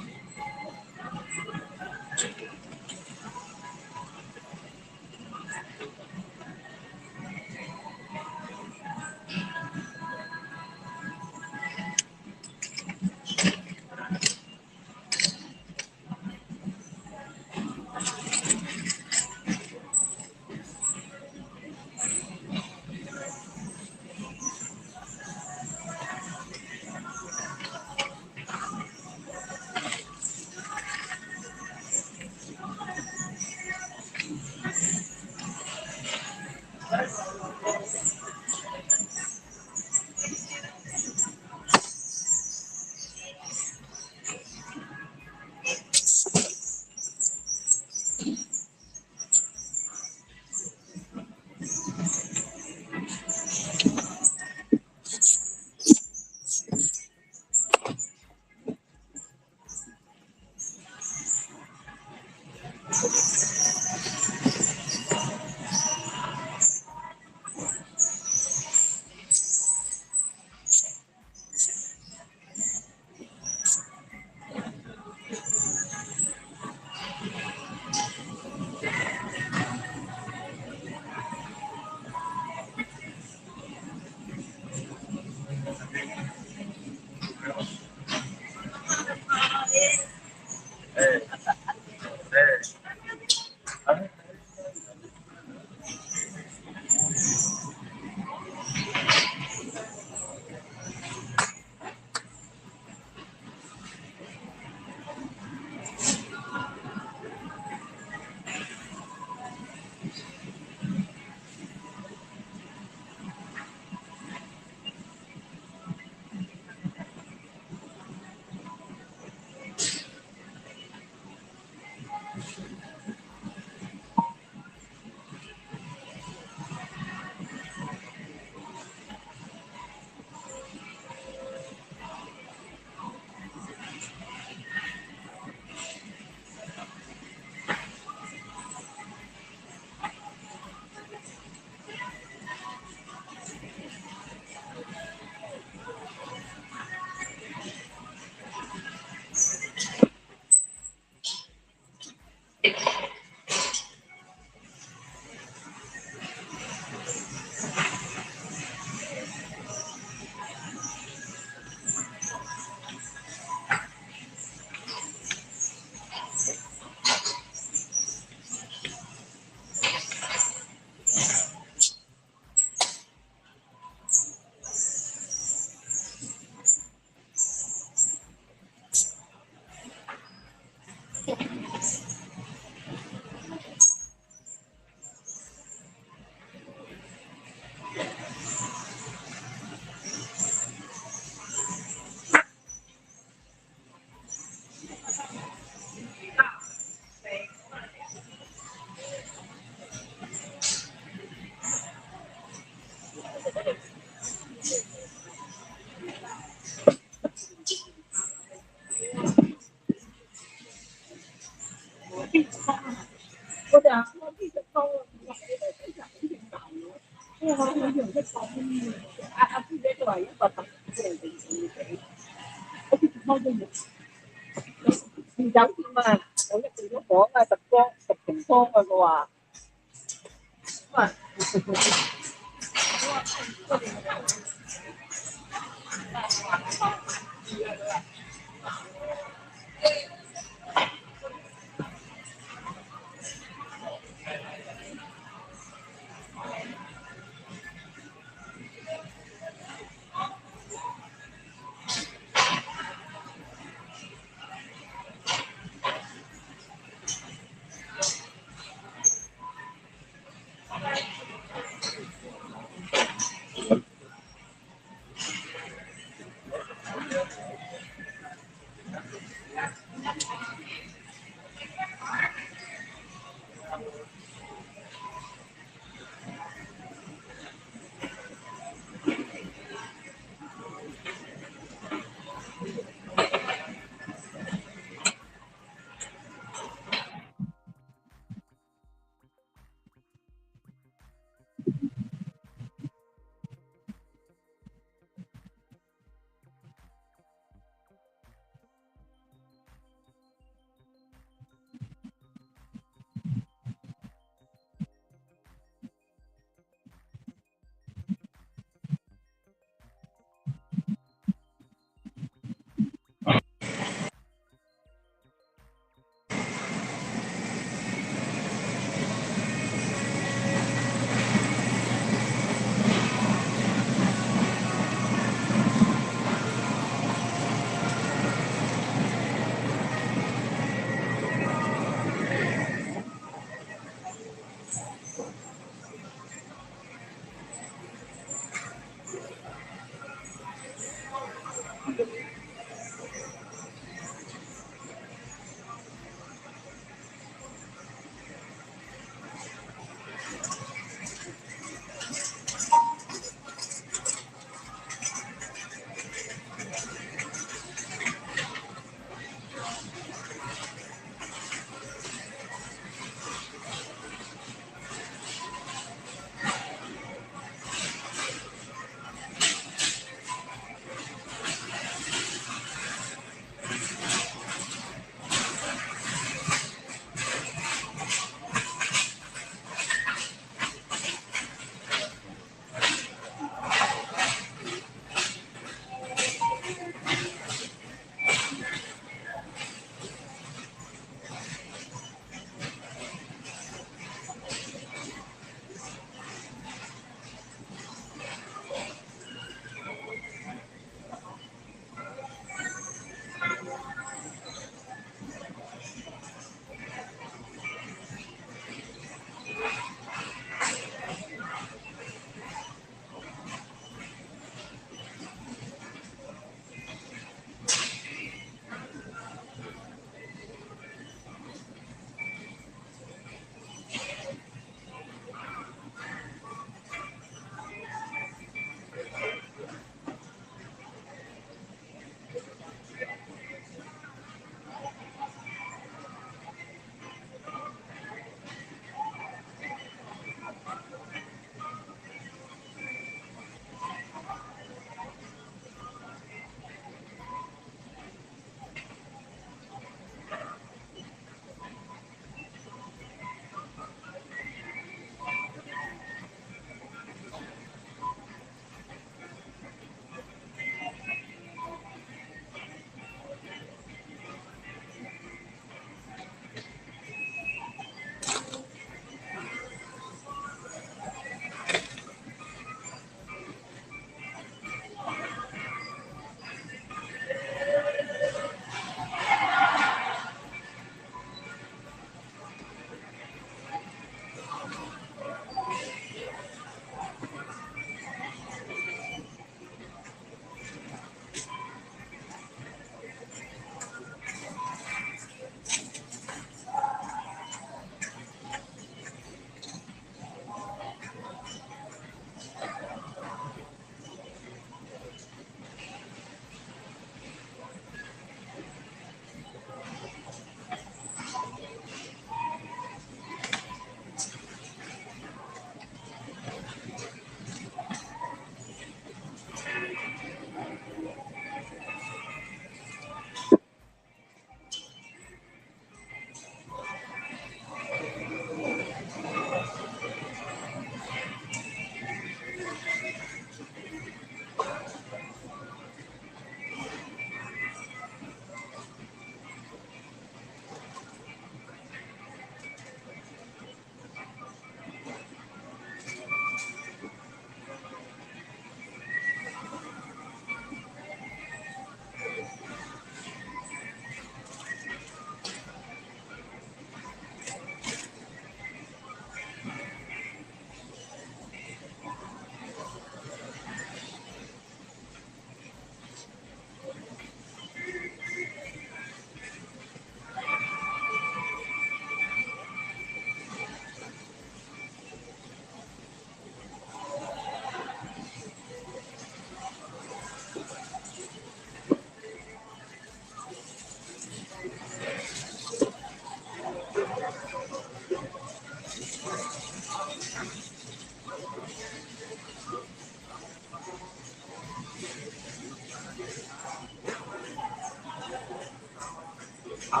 I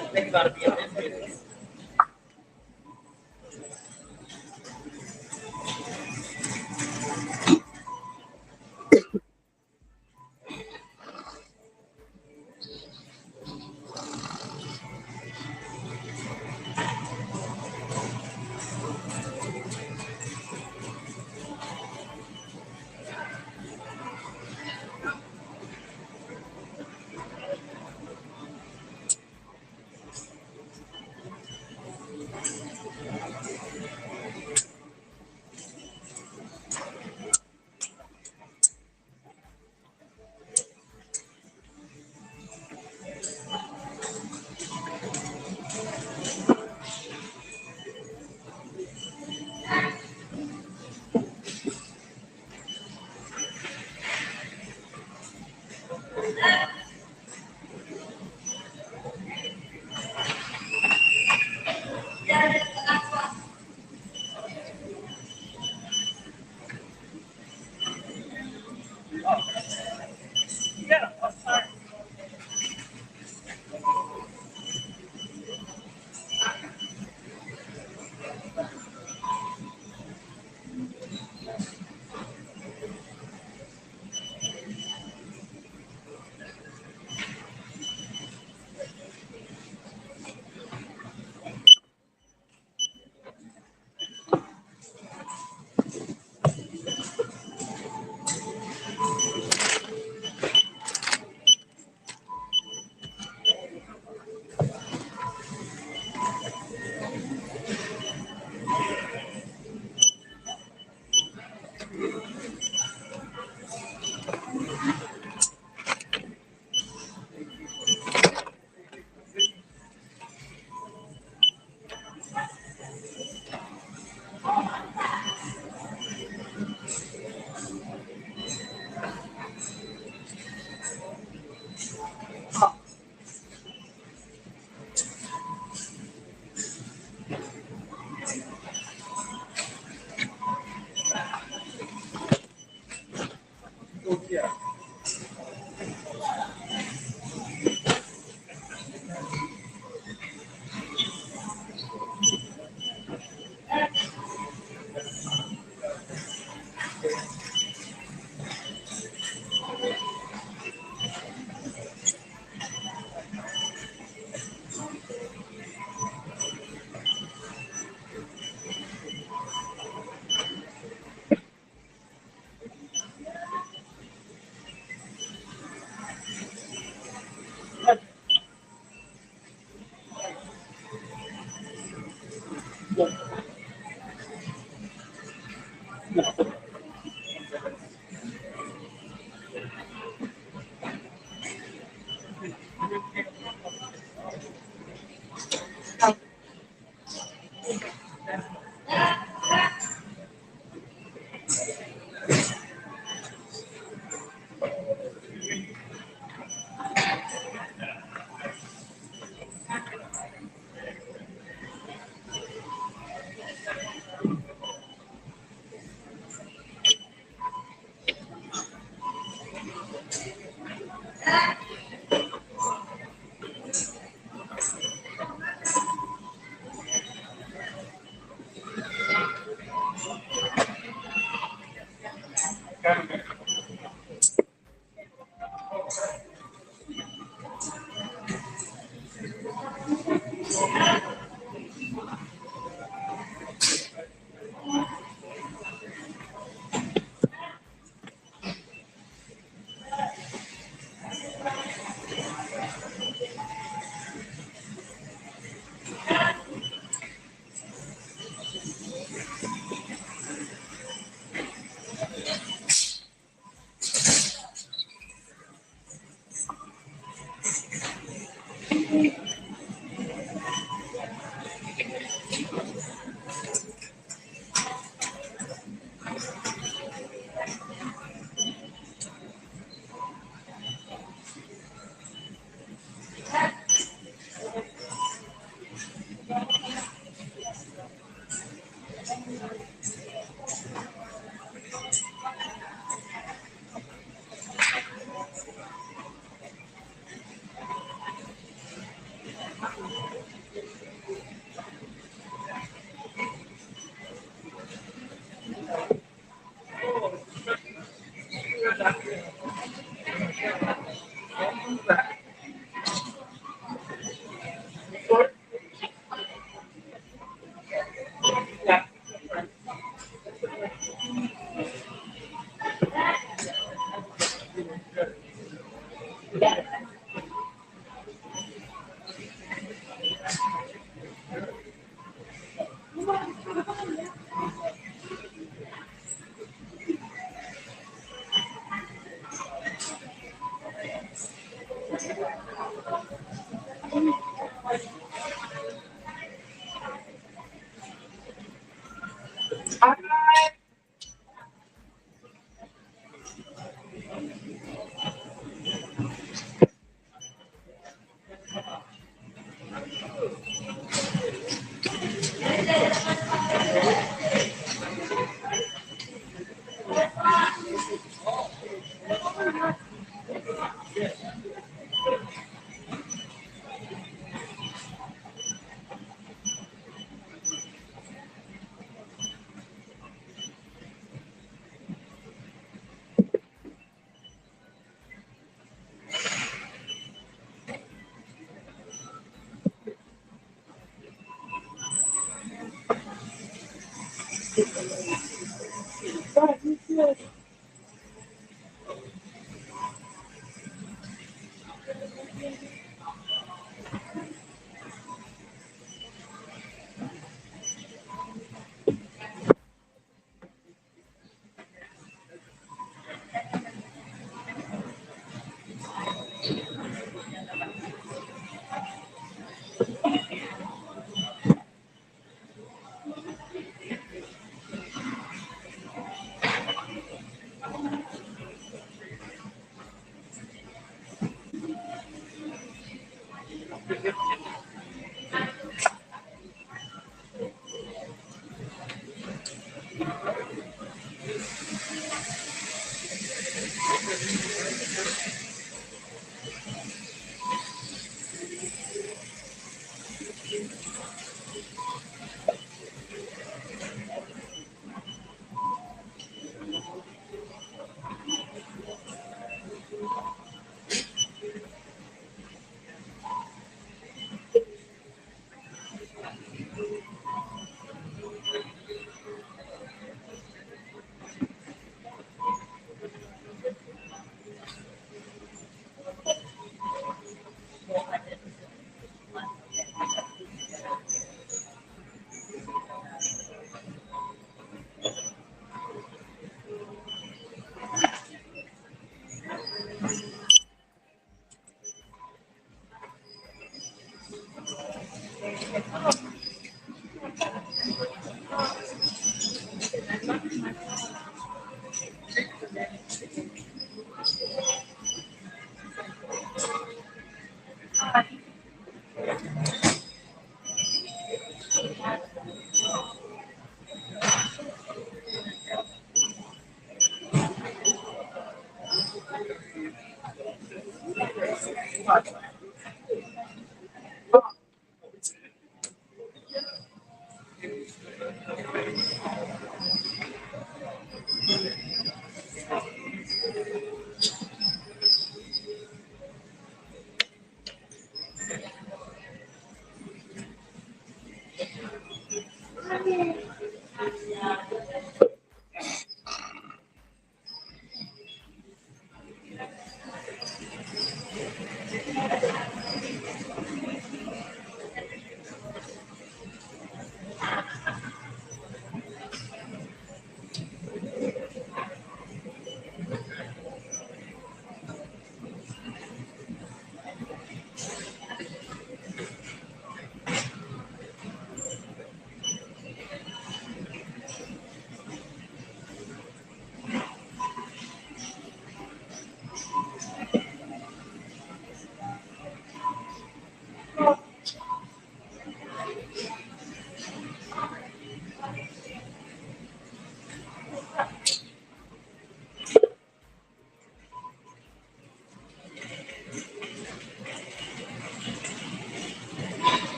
think about it being in business.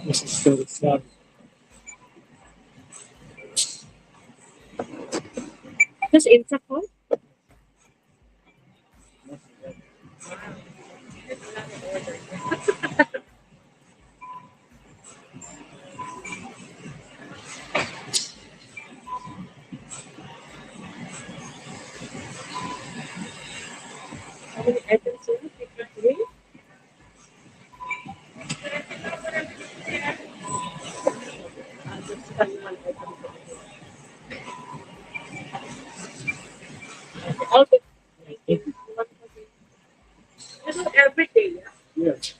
This is still the fun. Just insert one. Okay. This is every day. Yeah? Yes.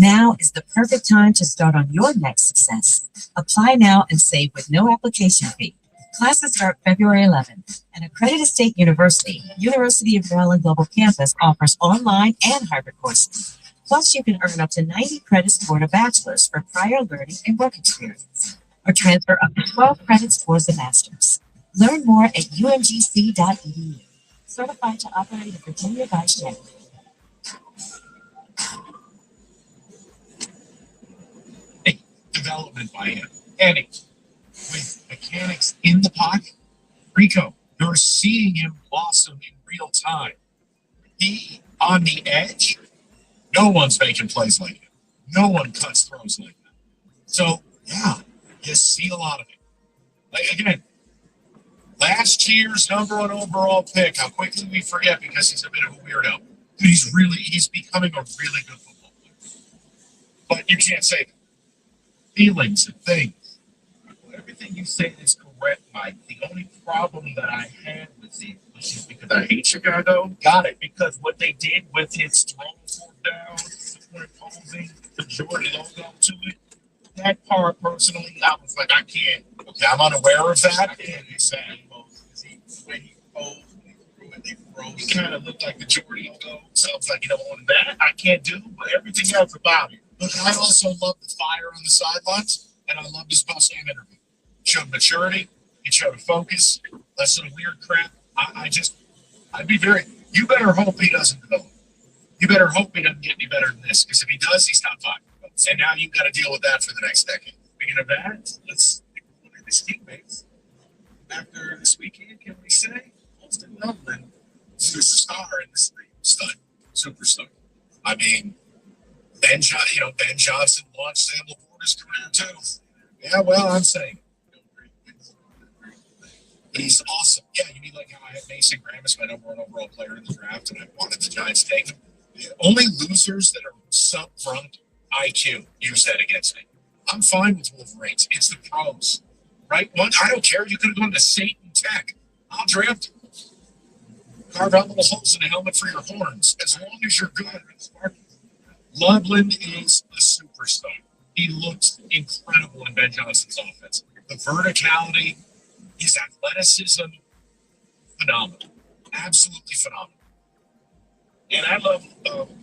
Now is the perfect time to start on your next success. Apply now and save with no application fee. Classes start February 11th. An accredited state university, University of Maryland Global Campus offers online and hybrid courses. Plus, you can earn up to 90 credits toward a bachelor's for prior learning and work experience, or transfer up to 12 credits towards a master's. Learn more at umgc.edu. Certified to operate a Virginia Vice Jet. Development by him. Eddie, with mechanics in the pocket. Rico, you're seeing him blossom in real time. He on the edge. No one's making plays like him. No one cuts throws like that. So, yeah, you see a lot of it. Like, again, last year's #1 overall pick, how quickly we forget because he's a bit of a weirdo. Dude, he's becoming a really good football player. But you can't say that. Feelings and things. Everything you say is correct, Mike. The only problem that I had with it was just because I hate Chicago. Got it. Because what they did with his throwing fourth down, imposing the Jordan logo to it, that part personally, I was like, I can't. Okay, I'm unaware of that. And it's sad. The way he posed, when he threw it, they froze. It kind of looked like the Jordan logo. So I was like, on that I can't do, but everything else about it. But I also love the fire on the sidelines, and I loved his post-game interview. It showed maturity. It showed focus. Less of the weird crap. I'd be very. You better hope he doesn't develop. You better hope he doesn't get any better than this, because if he does, he's top 5. And now you've got to deal with that for the next decade. Speaking of that, let's look at his teammates. After this weekend, can we say Austin Loveland, superstar in this league, stud, superstar. I mean, Ben Johnson launched Sam Laporta's career too. Yeah, well, I'm saying he's awesome. Yeah, you mean like how I had Mason Graham as my #1 overall player in the draft, and I wanted the Giants to take him. Only losers that are sub-front IQ use that against me. I'm fine with Wolverines. It's the pros, right? I don't care. You could have gone to Satan Tech. I'll draft you. Carve out little holes in the helmet for your horns, as long as you're good. Loveland is a superstar. He looks incredible in Ben Johnson's offense. The verticality, his athleticism, phenomenal. Absolutely phenomenal. And I love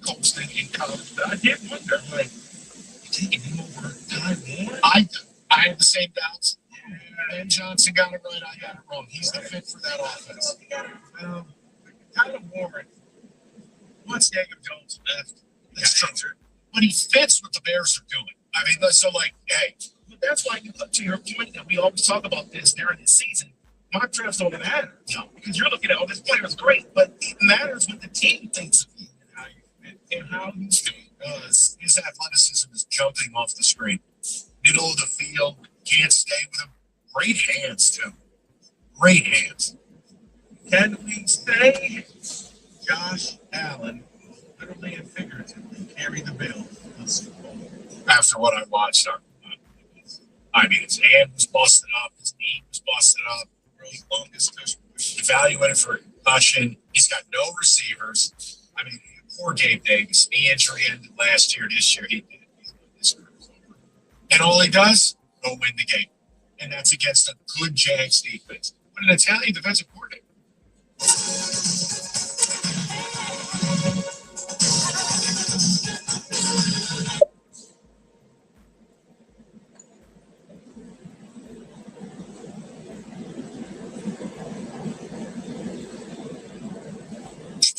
Colston in college, but I did wonder, like, you taking him over Ty Moore? I had the same doubts. Ben Johnson got it right, I got it wrong. He's the fit for that offense. Tyler Warren, once Jacob Jones left, that's true. But he fits what the Bears are doing. I mean, so like, hey, that's why, to your point, that we always talk about this during the season. Mock drafts don't matter. No, because you're looking at, oh, this player is great, but it matters what the team thinks of you and how you fit and how he's doing. His athleticism is jumping off the screen. Middle of the field, can't stay with him. Great hands, too. Great hands. Can we say Josh Allen, literally and figuratively, carry the bill on Super Bowl? After what I watched, I mean, his hand was busted up, his knee was busted up, really longest evaluated for concussion. He's got no receivers. I mean, poor Gabe Davis, knee injury ended last year. This year, he did. His career is over. And all he does, go win the game. And that's against a good Jags defense. But an Italian defensive coordinator.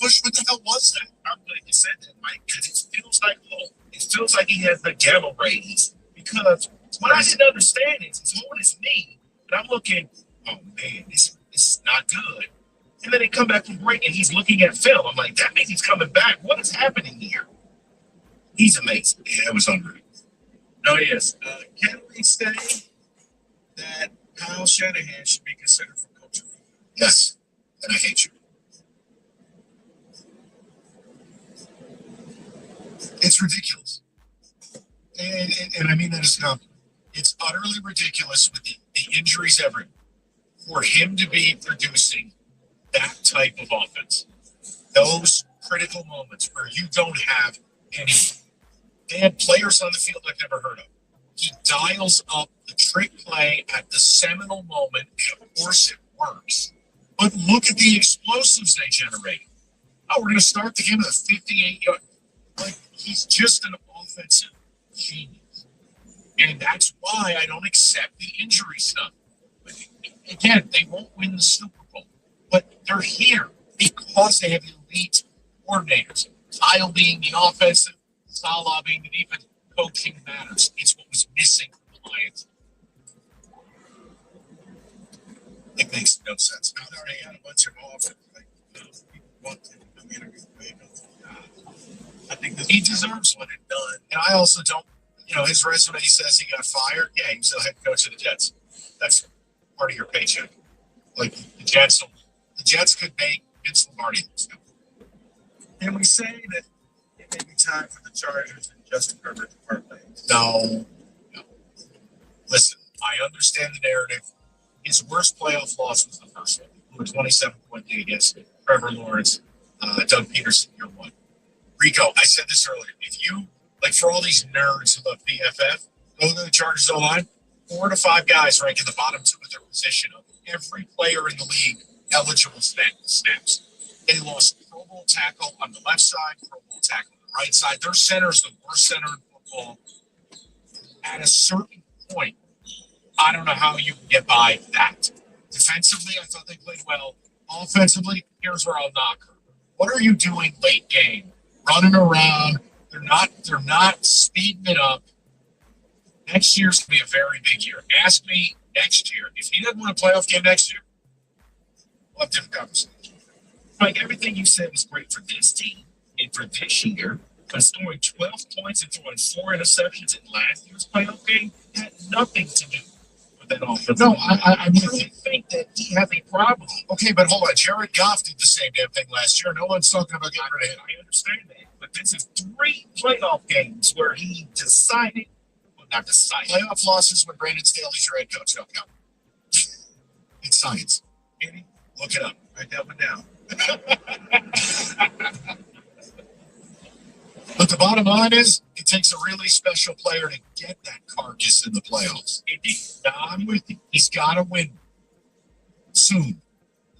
Bush, what the hell was that? I'm glad you said that, Mike, because it feels like he has the gamma rays. Because what I didn't understand is he's holding his knee, and I'm looking, oh man, this is not good. And then they come back from break and he's looking at film. I'm like, that means he's coming back. What is happening here? He's amazing. Yeah, it was unreal. No, yes. Can we say that Kyle Shanahan should be considered for coach of the year? Yes. And I hate you. It's ridiculous. And I mean that as a compliment. It's utterly ridiculous with the injuries everywhere for him to be producing that type of offense. Those critical moments where you don't have any. They had players on the field I've never heard of. He dials up the trick play at the seminal moment, and of course it works. But look at the explosives they generate. Oh, we're going to start the game with a 58-yard. Like, he's just an offensive genius. And that's why I don't accept the injury stuff. Again, they won't win the Super Bowl, but they're here because they have elite coordinators. Kyle being the offensive, Salah being the defense. Coaching matters. It's what was missing from the Lions. It makes no sense. Now they already had a bunch of offense. Like, people want to come in and get paid. I think he deserves what it done. And I also don't, his resume says he got fired. Yeah, he was the head coach of the Jets. That's part of your paycheck. Like the Jets could make Vince Lombardi. Can we say that it may be time for the Chargers and Justin Herbert to part ways? No. Listen, I understand the narrative. His worst playoff loss was the first one. He blew a 27-point lead against Trevor Lawrence, Doug Peterson, year one. Rico, I said this earlier. If you, for all these nerds about PFF, go to the Chargers O-line, 4 to 5 guys rank in the bottom 2 of their position of every player in the league eligible snaps. They lost Pro Bowl tackle on the left side, Pro Bowl tackle on the right side. Their center is the worst center in football. At a certain point, I don't know how you can get by that. Defensively, I thought they played well. Offensively, here's where I'll knock her. What are you doing late game? Running around. They're not speeding it up. Next year's gonna be a very big year. Ask me next year. If he doesn't win a playoff game next year, we'll have different conversations. Like everything you said was great for this team and for this year, but scoring 12 points and throwing 4 interceptions in last year's playoff game had nothing to do with that offense. No, I really think that he has a problem. Okay, but hold on. Jared Goff did the same damn thing last year. No one's talking about getting rid of him. I understand that. But this is 3 playoff games where he decided, not decided. Playoff losses when Brandon Staley's your head coach don't count. It's science. Andy, look it up. Write that one down. But the bottom line is, it takes a really special player to get that carcass in the playoffs. Now, I'm with you. He's got to win soon.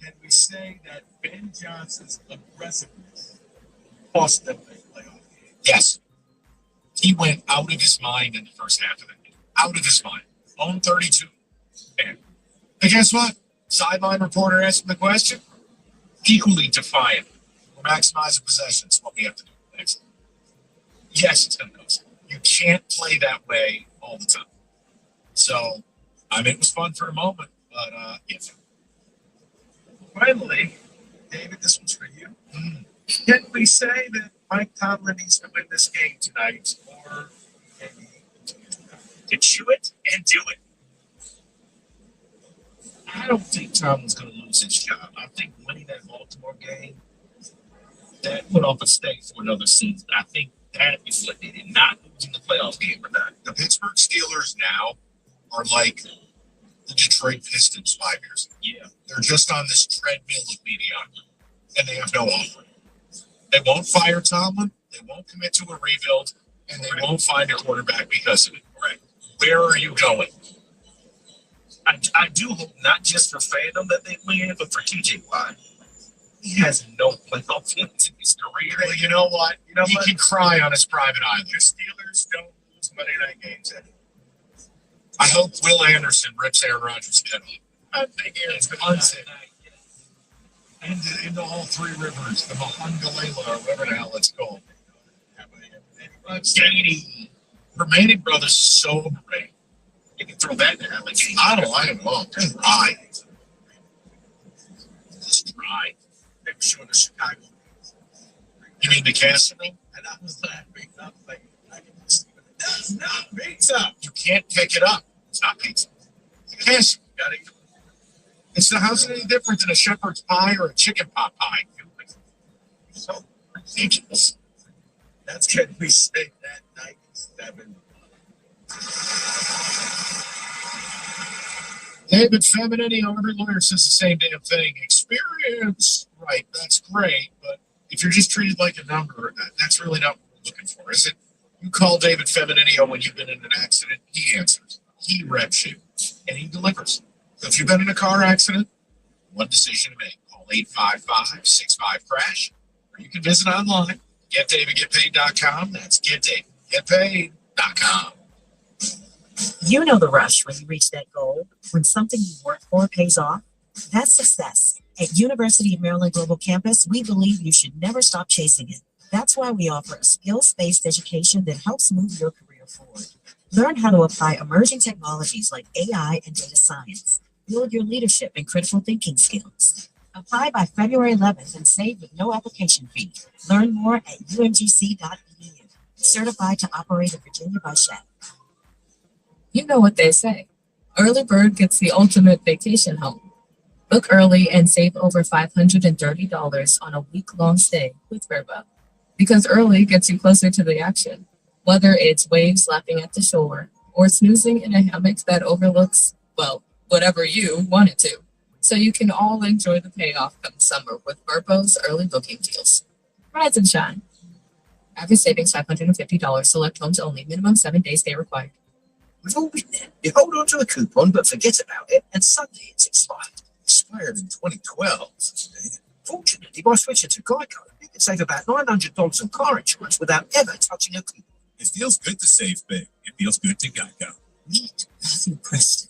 Can we say that Ben Johnson's aggressiveness cost them a playoff game? Yes. He went out of his mind in the first half of the game. Out of his mind. On 32. And guess what? Sideline reporter asked him the question. Equally defiant. We're maximizing possessions. What we have to do next. Yes, it's going to cost. You can't play that way all the time. So, it was fun for a moment, but yes. Finally, David, this one's for you. Can we say that Mike Tomlin needs to win this game tonight, or maybe to chew it and do it? I don't think Tomlin's going to lose his job. I think winning that Baltimore game, that put off a stake for another season. I think that is what they did, not losing the playoff game or not. The Pittsburgh Steelers now are like the Detroit Pistons 5 years ago. Yeah. They're just on this treadmill of mediocrity, and they have no offering. They won't fire Tomlin, they won't commit to a rebuild, and they won't find a quarterback because of it. Right. Where are you going? I do hope not just for fandom that they win, but for TJ Watt. He has no playoff wins in his career. Well, you know what? He can cry on his private island. The Steelers don't lose Monday night games anymore. I hope Will Anderson rips Aaron Rodgers' head off. I think Aaron's going to unzip into all 3 rivers, the Mahangalela, or whatever the hell it's called. Katie, Hermanic Brothers is so great. You can throw that in there. I don't like them all. Just dry. Just dry. They were showing the Chicago. You mean the casting room? And I was laughing. I was like, that's not pizza. You can't pick it up. It's not pizza. It's a casting room. It's how's it any different than a shepherd's pie or a chicken pot pie? It's so ridiculous. That's good. We say that 97. David Feminetti, every lawyer says the same damn thing. Experience, right? That's great, but if you're just treated like a number, that's really not what we're looking for, is it? You call David Feminino when you've been in an accident, he answers. He reps you, and he delivers. So if you've been in a car accident, one decision to make. Call 855-65-CRASH, or you can visit online, getdavidgetpaid.com. That's getdavidgetpaid.com. You know the rush when you reach that goal, when something you worked for pays off. That's success. At University of Maryland Global Campus, we believe you should never stop chasing it. That's why we offer a skills-based education that helps move your career forward. Learn how to apply emerging technologies like AI and data science. Build your leadership and critical thinking skills. Apply by February 11th and save with no application fee. Learn more at umgc.edu. Certified to operate in Virginia by Shep. You know what they say. Early bird gets the ultimate vacation home. Book early and save over $530 on a week-long stay with Verbo. Because early gets you closer to the action, whether it's waves lapping at the shore or snoozing in a hammock that overlooks, well, whatever you want it to. So you can all enjoy the payoff come summer with Verbo's early booking deals. Rise and shine. Average savings $550. Select homes only. Minimum 7 days stay required. We've all been there. You hold on to a coupon but forget about it, and suddenly it's expired. Expired in 2012. Fortunately, by switching to Geico, you can save about $900 on car insurance without ever touching a coupon. It feels good to save big. It feels good to Geico. Meet Matthew Preston.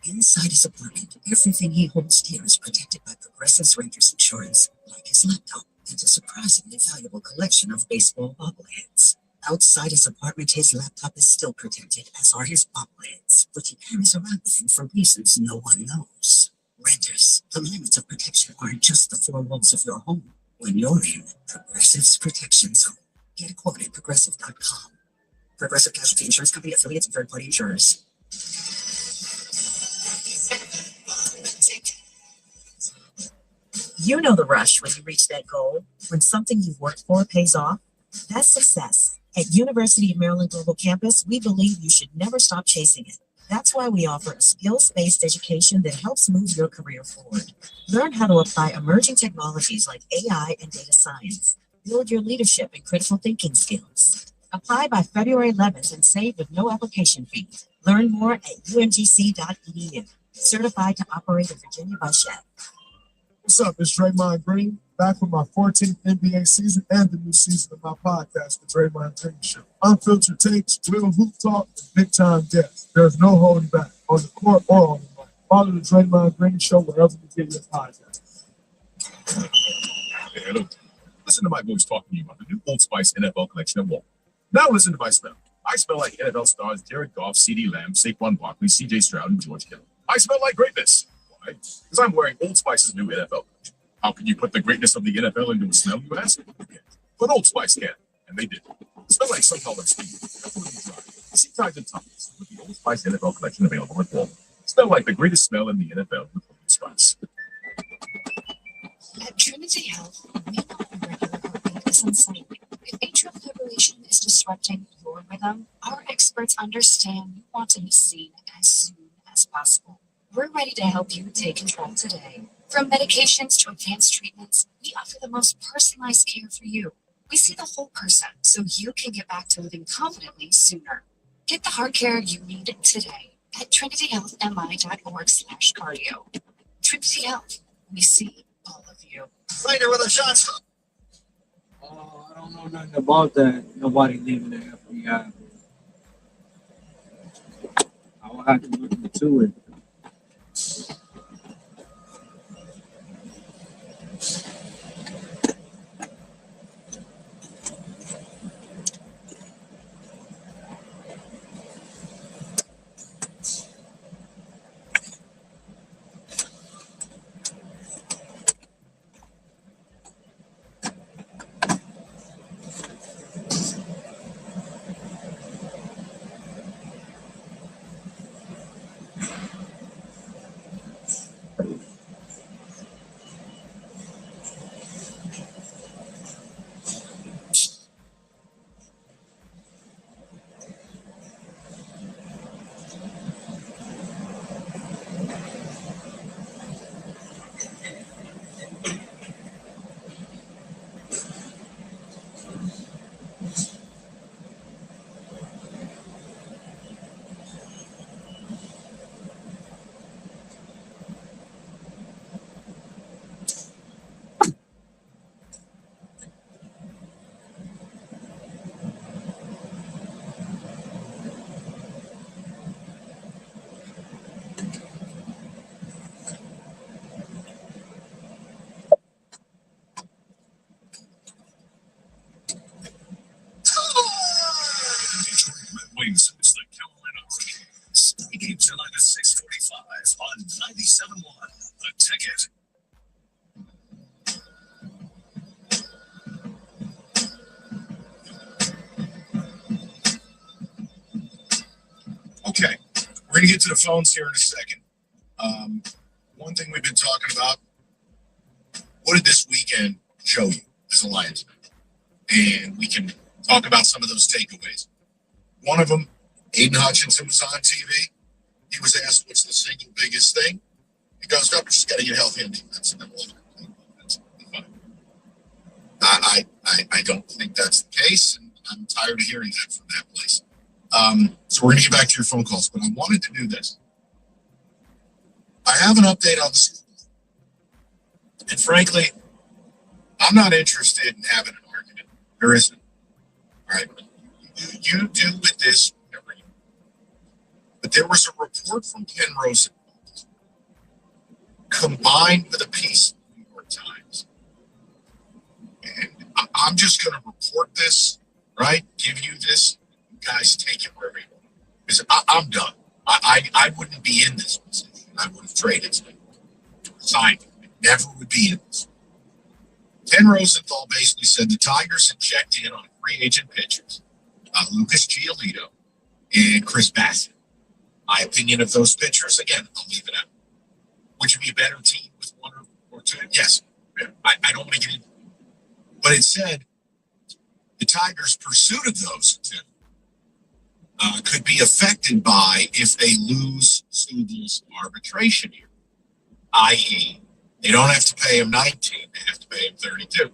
Inside his apartment, everything he holds dear is protected by Progressive's Rangers Insurance, like his laptop and a surprisingly valuable collection of baseball bobbleheads. Outside his apartment, his laptop is still protected, as are his bobbleheads, which he carries around with him for reasons no one knows. Renters, the limits of protection aren't just the four walls of your home. When you're in Progressive's Protection Zone, get a quote at progressive.com. Progressive Casualty Insurance Company, affiliates, and third-party insurers. You know the rush when you reach that goal, when something you've worked for pays off. That's success. At University of Maryland Global Campus, we believe you should never stop chasing it. That's why we offer a skills-based education that helps move your career forward. Learn how to apply emerging technologies like AI and data science. Build your leadership and critical thinking skills. Apply by February 11th and save with no application fee. Learn more at umgc.edu. Certified to operate in Virginia by Shep. What's up? It's Draymond Green, back with my 14th NBA season and the new season of my podcast, The Draymond Green Show. Unfiltered takes, real hoop talk, and big-time guests. There's no holding back, on the court or on the mic. Follow The Draymond Green Show wherever you get your podcasts. Hey, hello. Listen to my voice talking to you about the new Old Spice NFL collection at Walmart. Now listen to my smell. I smell like NFL stars Jared Goff, CeeDee Lamb, Saquon Barkley, CJ Stroud, and George Kittle. I smell like greatness. Why? Because I'm wearing Old Spice's new NFL collection. How can you put the greatness of the NFL into a smell, you ask? But Old Spice can, and they did. Smell like sunflower steam, absolutely dry. See times and times with the Old Spice NFL collection available at Walmart. Smell like the greatest smell in the NFL with Old Spice. At Trinity Health, we know a regular heartbeat is unsightly. If atrial fibrillation is disrupting your rhythm, our experts understand you want to be seen as soon as possible. We're ready to help you take control today. From medications to advanced treatments, we offer the most personalized care for you. We see the whole person so you can get back to living confidently sooner. Get the heart care you need today at trinityhealthmi.org/cardio. Trinity Health, we see all of you. Later with a shot. I don't know nothing about that. Nobody living in the FBI. I will have to look into it. ticket. Okay, we're gonna get to the phones here in a second. One thing we've been talking about, what did this weekend show you as a Lions fan? And we can talk about some of those takeaways. One of them, Aiden Hutchinson was on TV. He was asked, what's the single biggest thing? He goes, we just got to get healthy on defense. And then that's fine. I don't think that's the case, and I'm tired of hearing that from that place. So we're going to get back to your phone calls, but I wanted to do this. I have an update on the school. And frankly, I'm not interested in having an argument. There isn't. All right? You do with this whatever you want. But there was a report from Ken Rosenthal combined with a piece in the New York Times. And I'm just going to report this, right? Give you this. You guys take it wherever you want. Because I'm done. I wouldn't be in this position. I would have traded to resign. I never would be in this. Ken Rosenthal basically said the Tigers had checked in on free agent pitchers, Lucas Giolito and Chris Bassett. My opinion of those pitchers, again, I'll leave it out. Would you be a better team with one or two? Yes. I don't want to get into it. But it said the Tigers' pursuit of those two could be affected by if they lose Subal's arbitration year, i.e., they don't have to pay him 19, they have to pay him 32.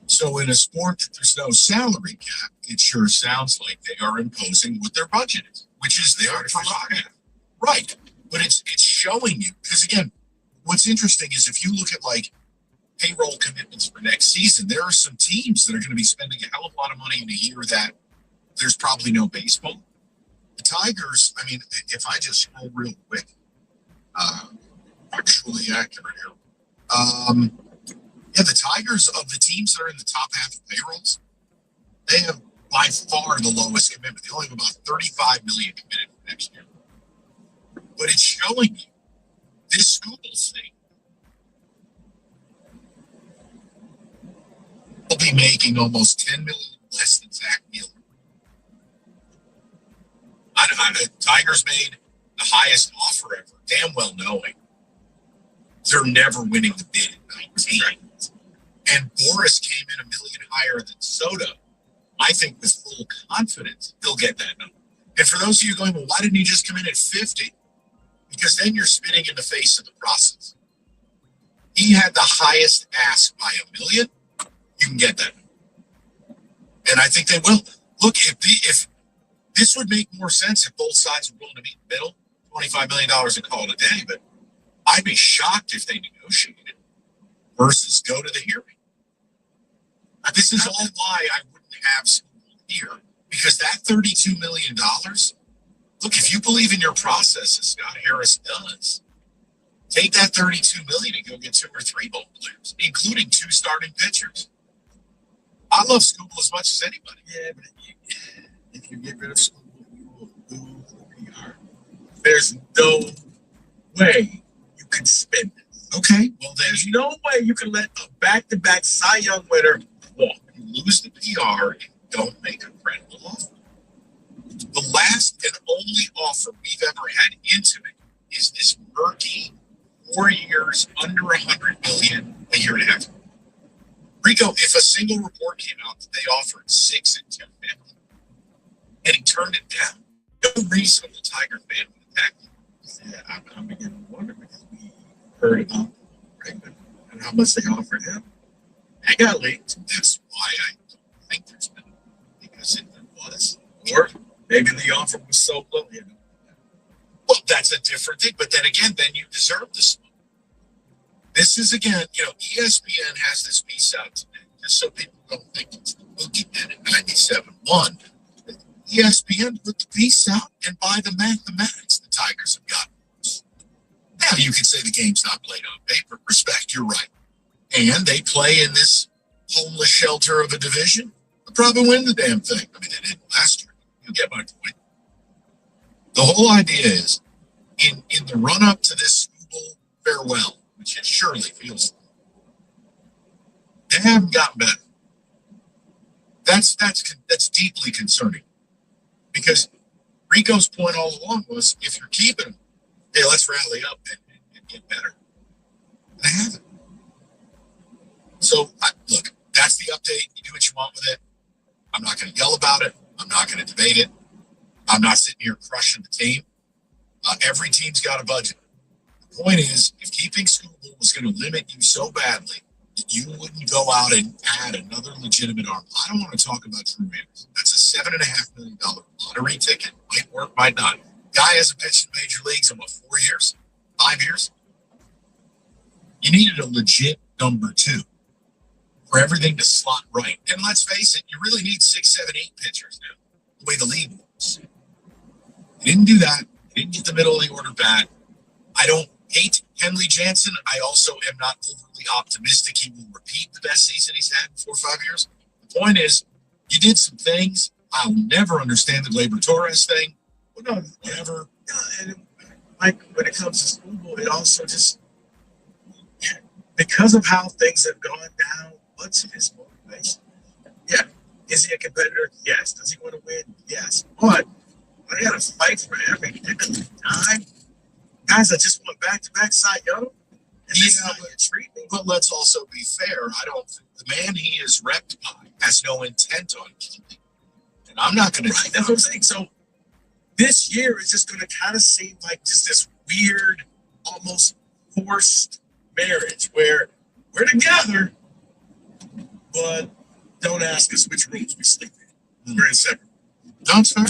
So in a sport that there's no salary cap, it sure sounds like they are imposing what their budget is, which is their prerogative. Right. But it's showing you, because again, what's interesting is if you look at like payroll commitments for next season, there are some teams that are going to be spending a hell of a lot of money in a year that there's probably no baseball. The Tigers, I mean, if I just scroll real quick, actually accurate here. Yeah, the Tigers, of the teams that are in the top half of payrolls, they have by far the lowest commitment. They only have about $35 million committed for next year. But it's showing you this Scoobles thing will be making almost $10 million less than Zach Wheeler. Tigers made the highest offer ever, damn well knowing they're never winning the bid in 19. And Boris came in $1 million higher than Soto. I think with full confidence he'll get that number. And for those of you going, well, why didn't he just come in at 50? Because then you're spitting in the face of the process. He had the highest ask by $1 million. You can get that. And I think they will. Look, if this would make more sense if both sides were willing to meet in the middle, $25 million and call it a day. But I'd be shocked if they negotiated versus go to the hearing. This is all why I wouldn't have school here, because that $32 million, look, if you believe in your process, as Scott Harris does, take that $32 million and go get 2 or 3 ball players, including 2 starting pitchers. I love Scooble as much as anybody. Yeah, but if you get rid of Scooble, you will lose the PR. There's no way you can spend it. Okay, well, There's no way you can let a back-to-back Cy Young winner walk. you lose the PR and don't make a credible offer. The last and only offer we've ever had intimate is this murky 4 years under $100 million a year and a half. Rico, if a single report came out that they offered 6 and 250, and he turned it down, no reasonable Tiger fan would attack him. Yeah, I'm beginning to wonder because we heard about Bregman and how much they offered him. I got leaked. That's why I don't think there's been, because it was. Or maybe the offer was so low. You know. Well, that's a different thing. But then again, then you deserve this. This is, again, ESPN has this piece out today, just so people don't think it's the boogeyman in 97-1. ESPN put the piece out, and by the mathematics, the Tigers have got worse. Now, you can say the game's not played on paper. Respect, you're right. And they play in this homeless shelter of a division. They'll probably win the damn thing. I mean, they didn't last year. You get my point. The whole idea is, in the run-up to this well, which it surely feels. They haven't gotten better. That's deeply concerning, because Rico's point all along was, if you're keeping them, hey, let's rally up and get better. And they haven't. So look, that's the update. You do what you want with it. I'm not going to yell about it. I'm not going to debate it. I'm not sitting here crushing the team. Every team's got a budget. The point is, if keeping Scooble was going to limit you so badly that you wouldn't go out and add another legitimate arm. I don't want to talk about Drew Anderson. That's a $7.5 million lottery ticket. Might work, might not. Guy hasn't pitched in major leagues in what, 4 years? 5 years? You needed a legit number 2 for everything to slot right. And let's face it, you really need 6, 7, 8 pitchers now, the way the league works. You didn't do that. You didn't get the middle of the order bat. I don't hate Henley Jansen. I also am not overly optimistic he will repeat the best season he's had in 4 or 5 years. The point is, you did some things. I'll never understand the Gleyber Torres thing. Well, no, whatever. And like when it comes to Scooble, it also just, because of how things have gone down, what's his motivation? Yeah. Is he a competitor? Yes. Does he want to win? Yes. But I got to fight for every time. Guys that just went back-to-back Cy Young. But let's also be fair. The man he is repped by has no intent on keeping. And I'm not going to. Right, that's what I'm saying. So this year is just going to kind of seem like just this weird, almost forced marriage where we're together, but don't ask us which rooms we sleep in. We're in separate. That's fair.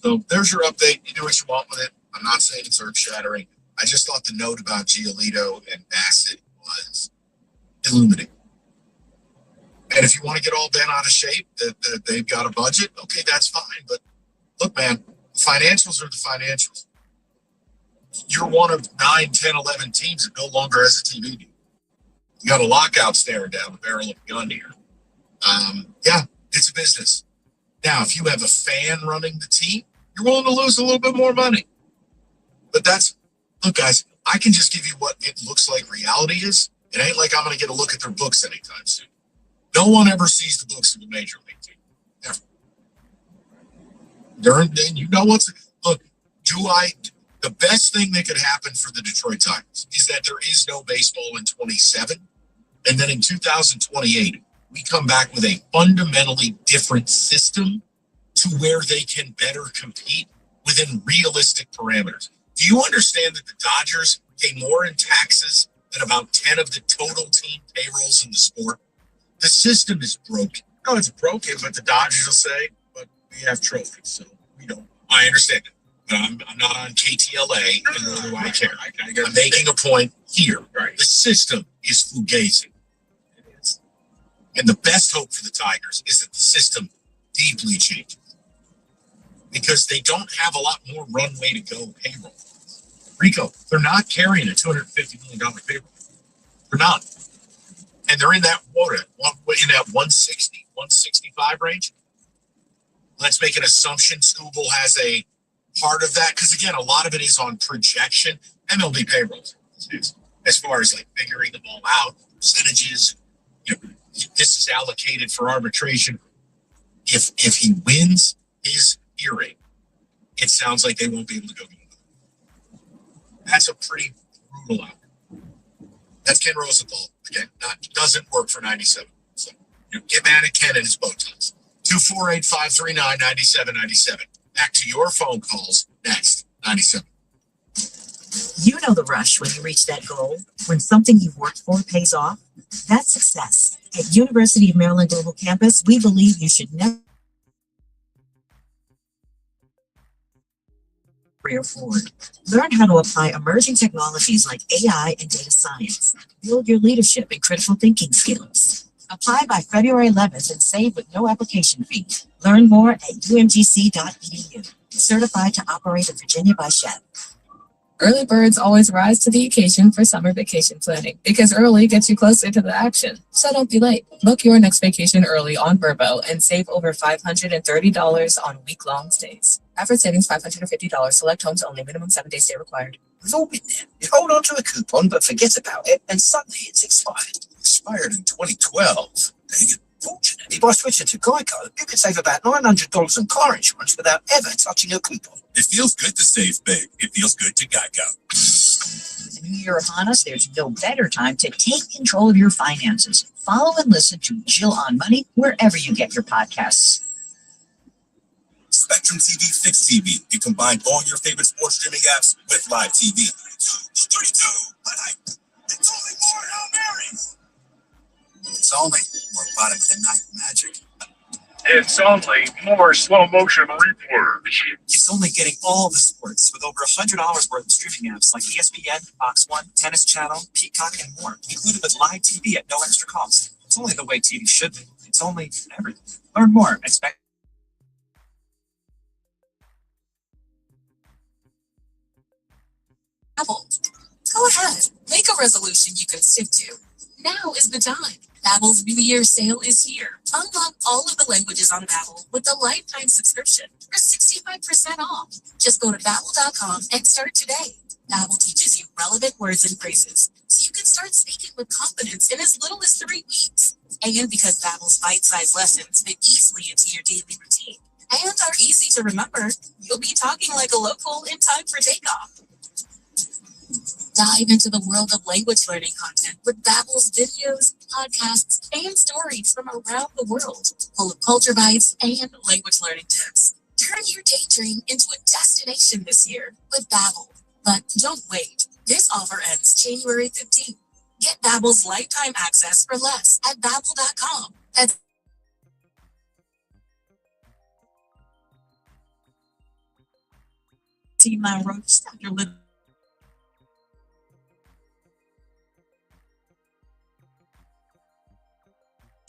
So there's your update. You do what you want with it. I'm not saying it's earth-shattering. I just thought the note about Giolito and Bassett was illuminating. And if you want to get all bent out of shape, that they've got a budget, okay, that's fine. But look, man, the financials are the financials. You're one of 9, 10, 11 teams that no longer has a TV deal. You got a lockout staring down the barrel of a gun here. Yeah, it's a business. Now, if you have a fan running the team, you're willing to lose a little bit more money. But look, guys, I can just give you what it looks like reality is. It ain't like I'm going to get a look at their books anytime soon. No one ever sees the books of a major league team. Ever. You know look, the best thing that could happen for the Detroit Tigers is that there is no baseball in 27. And then in 2028, we come back with a fundamentally different system to where they can better compete within realistic parameters. Do you understand that the Dodgers pay more in taxes than about 10 of the total team payrolls in the sport? The system is broken. No, it's broken, but the Dodgers will say, but we have trophies, so we don't. I understand it. But I'm not on KTLA, and nor do I care. I'm making a point here. Right. The system is fugazi. It is. And the best hope for the Tigers is that the system deeply changes, because they don't have a lot more runway to go payroll. Rico, they're not carrying a $250 million payroll. They're not. And they're in that 160, 165 range. Let's make an assumption Scooble has a part of that, because again, a lot of it is on projection. MLB payrolls, as far as like figuring them all out, percentages. This is allocated for arbitration. If he wins his hearing, it sounds like they won't be able to go. That's a pretty brutal outcome. That's Ken Rosenthal. Again, doesn't work for 97. So get mad at Ken and his bow ties. 248-539-9797. Back to your phone calls next. 97. You know the rush when you reach that goal, when something you've worked for pays off. That's success. At University of Maryland Global Campus, we believe you should never career forward. Learn how to apply emerging technologies like AI and data science. Build your leadership and critical thinking skills. Apply by February 11th and save with no application fee. Learn more at umgc.edu. Certified to operate in Virginia by Shep. Early birds always rise to the occasion for summer vacation planning, because early gets you closer to the action. So don't be late. Book your next vacation early on Vrbo and save over $530 on week-long stays. Average savings $550. Select homes only. Minimum 7-day stay required. We've all been there. You hold on to a coupon but forget about it, and suddenly it's expired. Expired in 2012. Dang it. Fortunately, by switching to Geico, you can save about $900 on car insurance without ever touching your coupon. It feels good to save big. It feels good to Geico. With the new year upon us, there's no better time to take control of your finances. Follow and listen to Jill on Money wherever you get your podcasts. Spectrum TV Fixed TV. You combine all your favorite sports streaming apps with live TV. 3-2, but it's only more Hail Marys. It's only more bottom of the night magic. It's only more slow motion replay. It's only getting all the sports with over $100 worth of streaming apps like ESPN, Fox One, Tennis Channel, Peacock, and more, included with live TV at no extra cost. It's only the way TV should be. It's only everything. Learn more at Spectrum. Go ahead, make a resolution you can stick to. Now is the time. Babbel's New Year sale is here. Unlock all of the languages on Babbel with a lifetime subscription for 65% off. Just go to Babbel.com and start today. Babbel teaches you relevant words and phrases, so you can start speaking with confidence in as little as 3 weeks. And because Babbel's bite-sized lessons fit easily into your daily routine and are easy to remember, you'll be talking like a local in time for takeoff. Dive into the world of language learning content with Babbel's videos, podcasts, and stories from around the world, full of culture bites and language learning tips. Turn your daydream into a destination this year with Babbel. But don't wait. This offer ends January 15th. Get Babbel's lifetime access for less at Babbel.com. That's Mile Road, just after Little.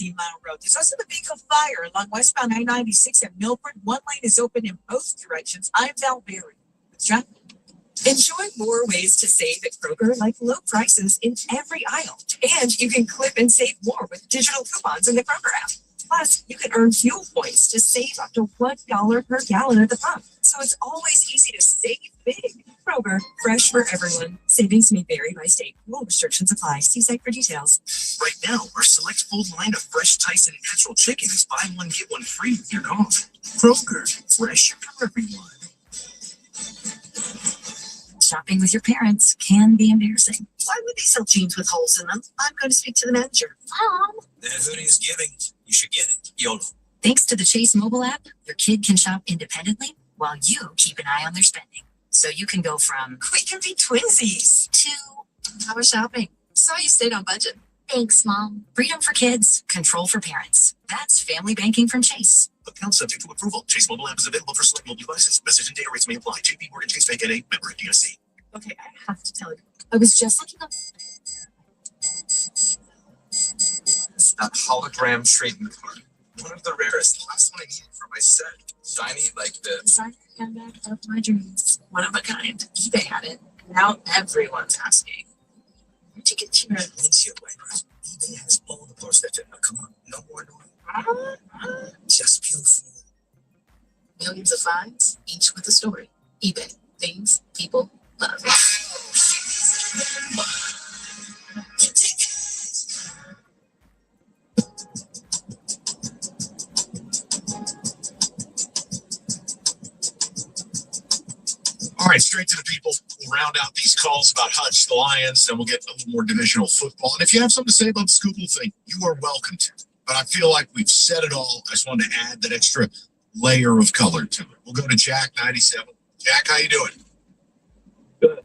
Mile Road. There's also the Peak of Fire along westbound I-96 at Milford. One lane is open in both directions. I'm Val Berry. Enjoy more ways to save at Kroger, like low prices in every aisle. And you can clip and save more with digital coupons in the Kroger app. Plus, you can earn fuel points to save up to $1 per gallon at the pump. So it's always easy to save big. Kroger, fresh for everyone. Savings may vary by state. Rule restrictions apply. See site for details. Right now, our select full line of fresh Tyson natural chicken is buy one, get one free with your dog. Kroger, fresh for everyone. Shopping with your parents can be embarrassing. Why would they sell jeans with holes in them? I'm going to speak to the manager. Mom. The hoodie's giving. You should get it. YOLO. Thanks to the Chase mobile app, your kid can shop independently while you keep an eye on their spending. So you can go from we can be twinsies to how was shopping? Saw you stayed on budget. Thanks, Mom. Freedom for kids, control for parents. That's family banking from Chase. Account subject to approval. Chase mobile app is available for select mobile devices. Message and data rates may apply. JP Morgan Chase Bank NA, member FDIC. Okay, I have to tell you. I was just looking up. It's that hologram trading card. One of the rarest. Last one I needed for my set. Shiny like the Designer handbag of my dreams. One of a kind. eBay had it. Now everyone's asking. Where'd you get your windshield wipers? eBay has all the parts that fit. Come on, no more noise. Just pure fool. Millions of finds, each with a story. eBay. Things people love. All right, straight to the people. We'll round out these calls about Hutch, the Lions, and we'll get a little more divisional football. And if you have something to say about the Scoopable thing, you are welcome to. But I feel like we've said it all. I just wanted to add that extra layer of color to it. We'll go to Jack 97. Jack, how you doing? Good.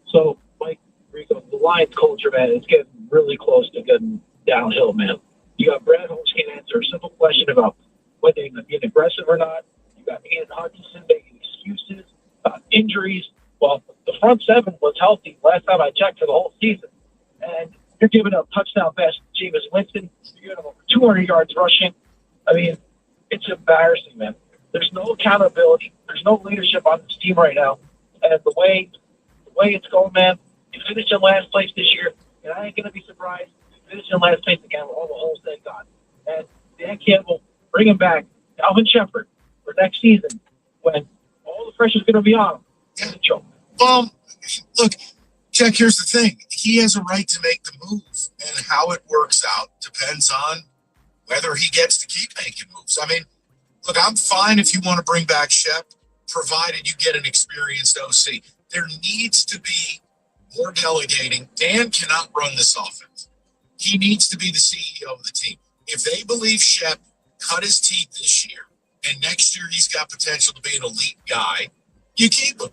So Mike Rico, the Lions culture, man, is getting really close to getting downhill, man. You got Brad Holmes can't answer a simple question about whether they're going to be aggressive or not. You got Ian Hutchinson making excuses about injuries. Well, the front seven was healthy last time I checked for the whole season. And you're giving up touchdown pass to Jameis Winston. You're giving up over 200 yards rushing. I mean, it's embarrassing, man. There's no accountability. There's no leadership on this team right now. And the way it's going, man, you finish in last place this year, and I ain't going to be surprised if you finish in last place again with all the holes they got. And Dan Campbell bringing back Alvin Shepard for next season when all the pressure's going to be on him. It's a joke. look, Jack, here's the thing. He has a right to make the move, and how it works out depends on whether he gets to keep making moves. I mean, look, I'm fine if you want to bring back Shep, provided you get an experienced OC. There needs to be more delegating. Dan cannot run this offense. He needs to be the CEO of the team. If they believe Shep cut his teeth this year, and next year he's got potential to be an elite guy, you keep him.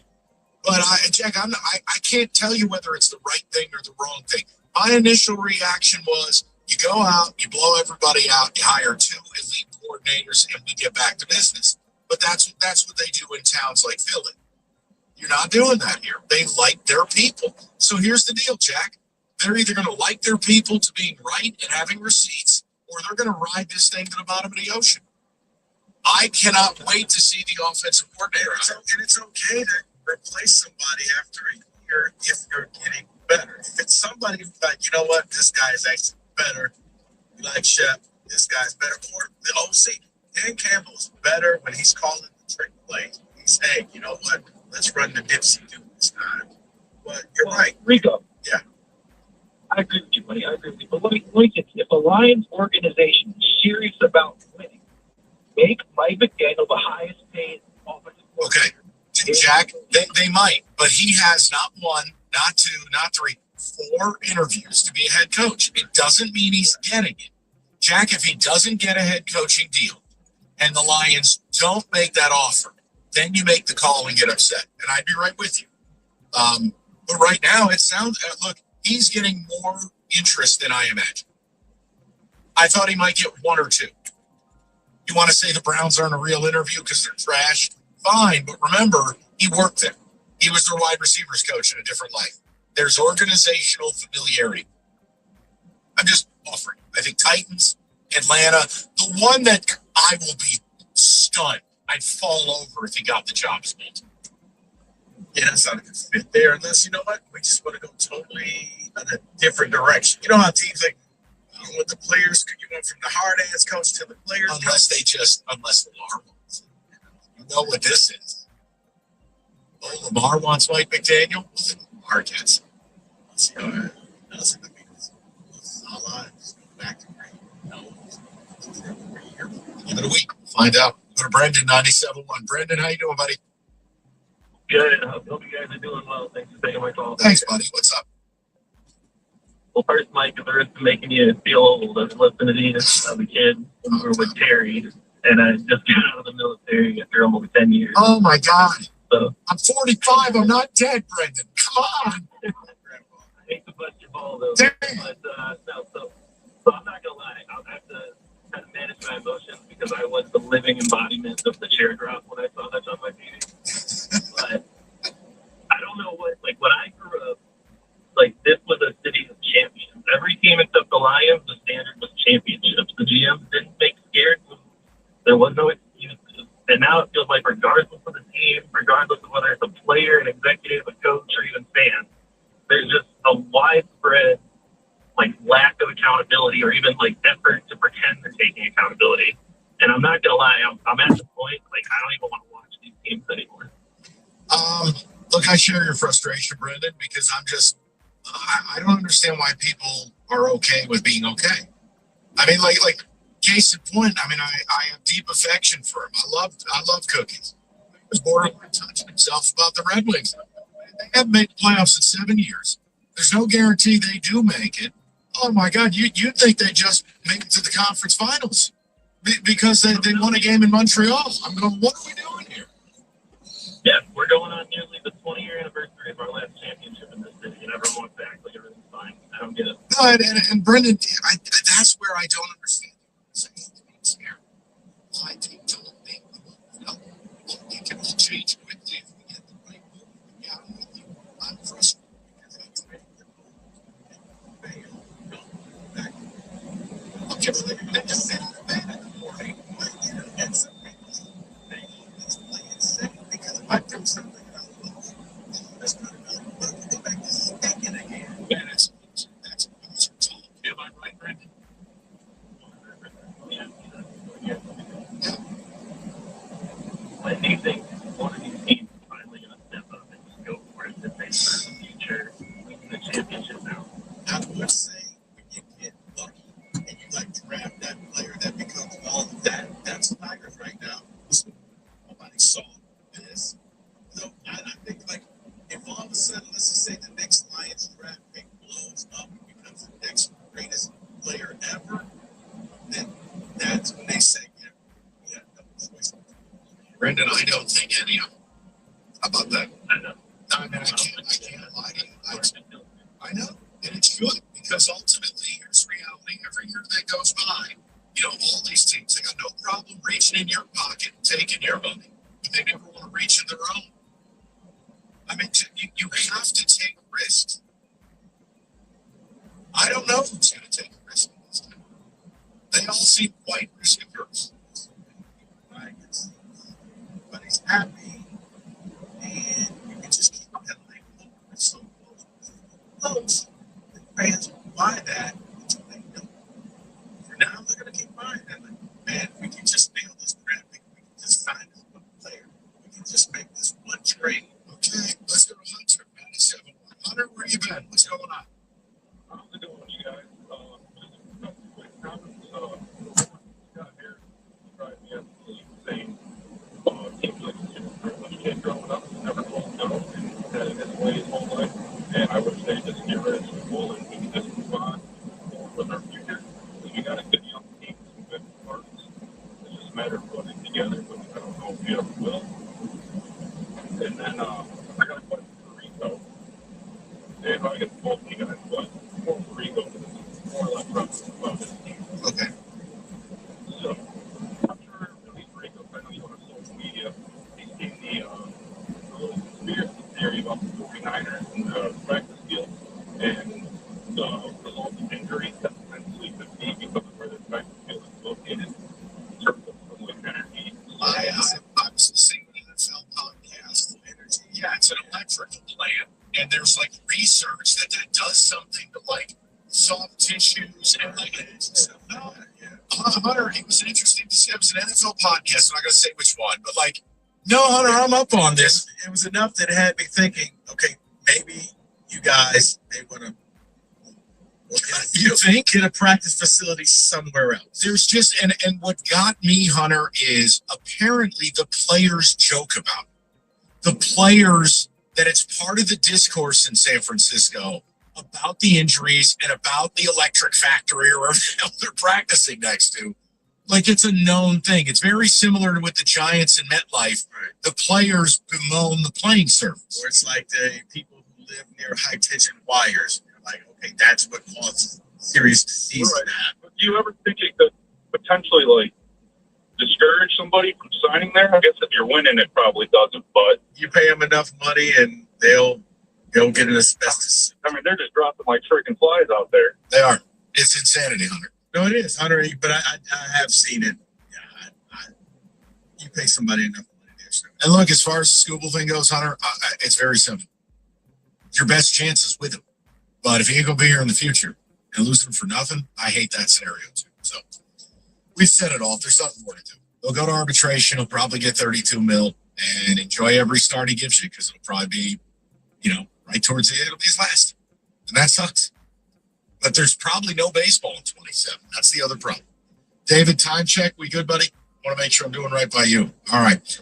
But Jack, I can't tell you whether it's the right thing or the wrong thing. My initial reaction was, you go out, you blow everybody out, you hire 2 elite coordinators, and we get back to business. But that's what they do in towns like Philly. You're not doing that here. They like their people. So here's the deal, Jack. They're either going to like their people to being right and having receipts, or they're going to ride this thing to the bottom of the ocean. I cannot wait to see the offensive coordinator. And it's okay to replace somebody after a year if you're getting better. If it's somebody who's like, you know what, this guy is actually better. You like Shep, this guy's better. Or the OC, Dan Campbell is better when he's calling the trick plays. He's saying, you know what, let's run the dipsy do this time. But you're right. Rico. Yeah. I agree with you, buddy. I agree with you. But let me get you. If a Lions organization is serious about winning, make Mike McDaniel the highest paid offensive coordinator. Okay, Jack, they might, but he has not 1, not 2, not 3, 4 interviews to be a head coach. It doesn't mean he's getting it. Jack, if he doesn't get a head coaching deal and the Lions don't make that offer, then you make the call and get upset. And I'd be right with you. But right now it sounds, look, he's getting more interest than I imagined. I thought he might get 1 or 2. You want to say the Browns aren't a real interview because they're trash? Fine, but remember, he worked there. He was their wide receivers coach in a different life. There's organizational familiarity. I'm just offering. I think Titans, Atlanta, the one that I will be stunned. I'd fall over if he got the job as Baltimore. Yeah, that's not a good fit there. Unless, you know what, we just want to go totally in a different direction. You know how teams like, you want the players, you went from the hard ass coach to the players. Unless Lamar wants it. You know what this is. Oh, Lamar wants Mike McDaniel? Lamar gets it. Let's see how that does it. Back to green. No. Give it a week. Find out. Go to Brendan, 97.1. Brendan, how you doing, buddy? Good. I hope you guys are doing well. Thanks for taking my call. Thanks, buddy. What's up? Well, first, Mike, at the risk of making you feel old, I was listening to these as a kid when we were with Terry, and I just got out of the military after almost 10 years. Oh, my God. So, I'm 45. I'm not dead, Brendan. Come on. I hate to bust your ball, though. Dang. But, no, so I'm not going to lie. I'll have to kind of manage my emotions because I was the living embodiment of the chair drop when I saw that on my TV. But I don't know what, like, when I grew up, like, this was a city of champions. Every team except the Lions, the standard was championships. The GMs didn't make scared moves. There was no excuses. And now it feels like regardless of the team, regardless of whether it's a player, an executive, a coach, or even fans, there's just a widespread, like, lack of accountability or even, like, effort to pretend they're taking accountability. And I'm not going to lie, I'm at the point, like, I don't even want to watch these teams anymore. Look, I share your frustration, Brendan, because I'm just, I don't understand why people are okay with being okay. I mean, like case in point, I mean, I have deep affection for him. I love Cookies. He was borderline touching himself about the Red Wings. They haven't made the playoffs in 7 years. There's no guarantee they do make it. Oh my God, you'd think they just make it to the conference finals because they won a game in Montreal. I'm going, what are we doing here? Yeah, we're going on nearly the 20-year anniversary of our last championship in this city, and everyone's back like everything's fine. I don't get it. No, and Brendan, that's where I don't understand. My team told me, you can all change quickly if we get the right move. Yeah, I'm with you. I'm frustrated because I'm trying to back. I'll give it a bad in the morning. And some people play it second because if I do something and I lose, that's not enough. But we go back to thinking again. Yeah, that's am I right, Brendan? I do think one of these teams is finally going to step up and just go for it if they just say when you get lucky and you like draft that player that becomes all of that. That's Tigers right now. Nobody saw this. So I think like if all of a sudden, let's just say the next Lions draft pick blows up and becomes the next greatest player ever, then that's when they say, yeah, no choice. Brendan, I don't think any of them about that. I know. I mean, I can't lie to you. I know, and it's good because ultimately, here's reality. Every year that goes by, all these teams, they got no problem reaching in your pocket and taking your money, but they never want to reach in their own. I mean, you have to take risks. I don't know who's going to take a risk in this time. They all seem quite risk averse. Everybody's happy, and you can just keep pedaling over. It's so close. The fans will buy that until they don't. For now, they're going to keep buying that. Like, man, we can just nail this draft pick. We can just sign this one player. We can just make this one trade. Okay, let's go to Hunter, 97. Hunter, where you been? What's going on? How's it going, you guys? Just a couple quick comments. Got here, drive me absolutely insane. Seems like he's a pretty much kid growing up, never told no, and had it his way his whole life. And I would say just get rid of school and we can just move on with our future. Because we got a good young team, some good parts. It's just a matter of putting it together, which I don't know if we ever will. And then I got a question for Rico. And I guess both of you guys, but more for Rico because it's more or less about this team. Okay. So, I'm sure at least Rico, I know you on social media, he's seen the little conspiracy theory about the 49ers and the practice field and the resulting injuries that potentially could be because of where the practice field is located in terms of thermal energy. I was listening to an NFL podcast. Energy. Yeah, it's an electrical plant, and there's like research that does something to like soft tissues and like Hunter. It was an interesting. It was an NFL podcast. I'm not gonna say which one, but like, no, Hunter, I'm up on this. It was enough that it had me thinking, okay, maybe you guys may want to You think? Get a practice facility somewhere else. There's just and what got me, Hunter, is apparently the players joke about it. The players that it's part of the discourse in San Francisco about the injuries and about the electric factory or wherever the hell they're practicing next to. Like it's a known thing. It's very similar to with the Giants and MetLife. Right. The players bemoan the playing surface. Or it's like the people who live near high tension wires. You're like, okay, that's what causes serious disease. Right. Do you ever think it could potentially like discourage somebody from signing there? I guess if you're winning, it probably doesn't. But you pay them enough money, and they'll get an asbestos. I mean, they're just dropping like freaking flies out there. They are. It's insanity, Hunter. No, it is, Hunter. But I have seen it. Yeah, you pay somebody enough money there. So. And look, as far as the Scooble thing goes, Hunter, it's very simple. Your best chance is with him. But if he ain't going to be here in the future and lose him for nothing, I hate that scenario too. So we've said it all. If there's something more to do, they'll go to arbitration. He'll probably get 32 mil and enjoy every start he gives you because it'll probably be, right towards the end. It'll be his last. And that sucks. But there's probably no baseball in 27. That's the other problem. David, time check. We good, buddy? Want to make sure I'm doing right by you. All right.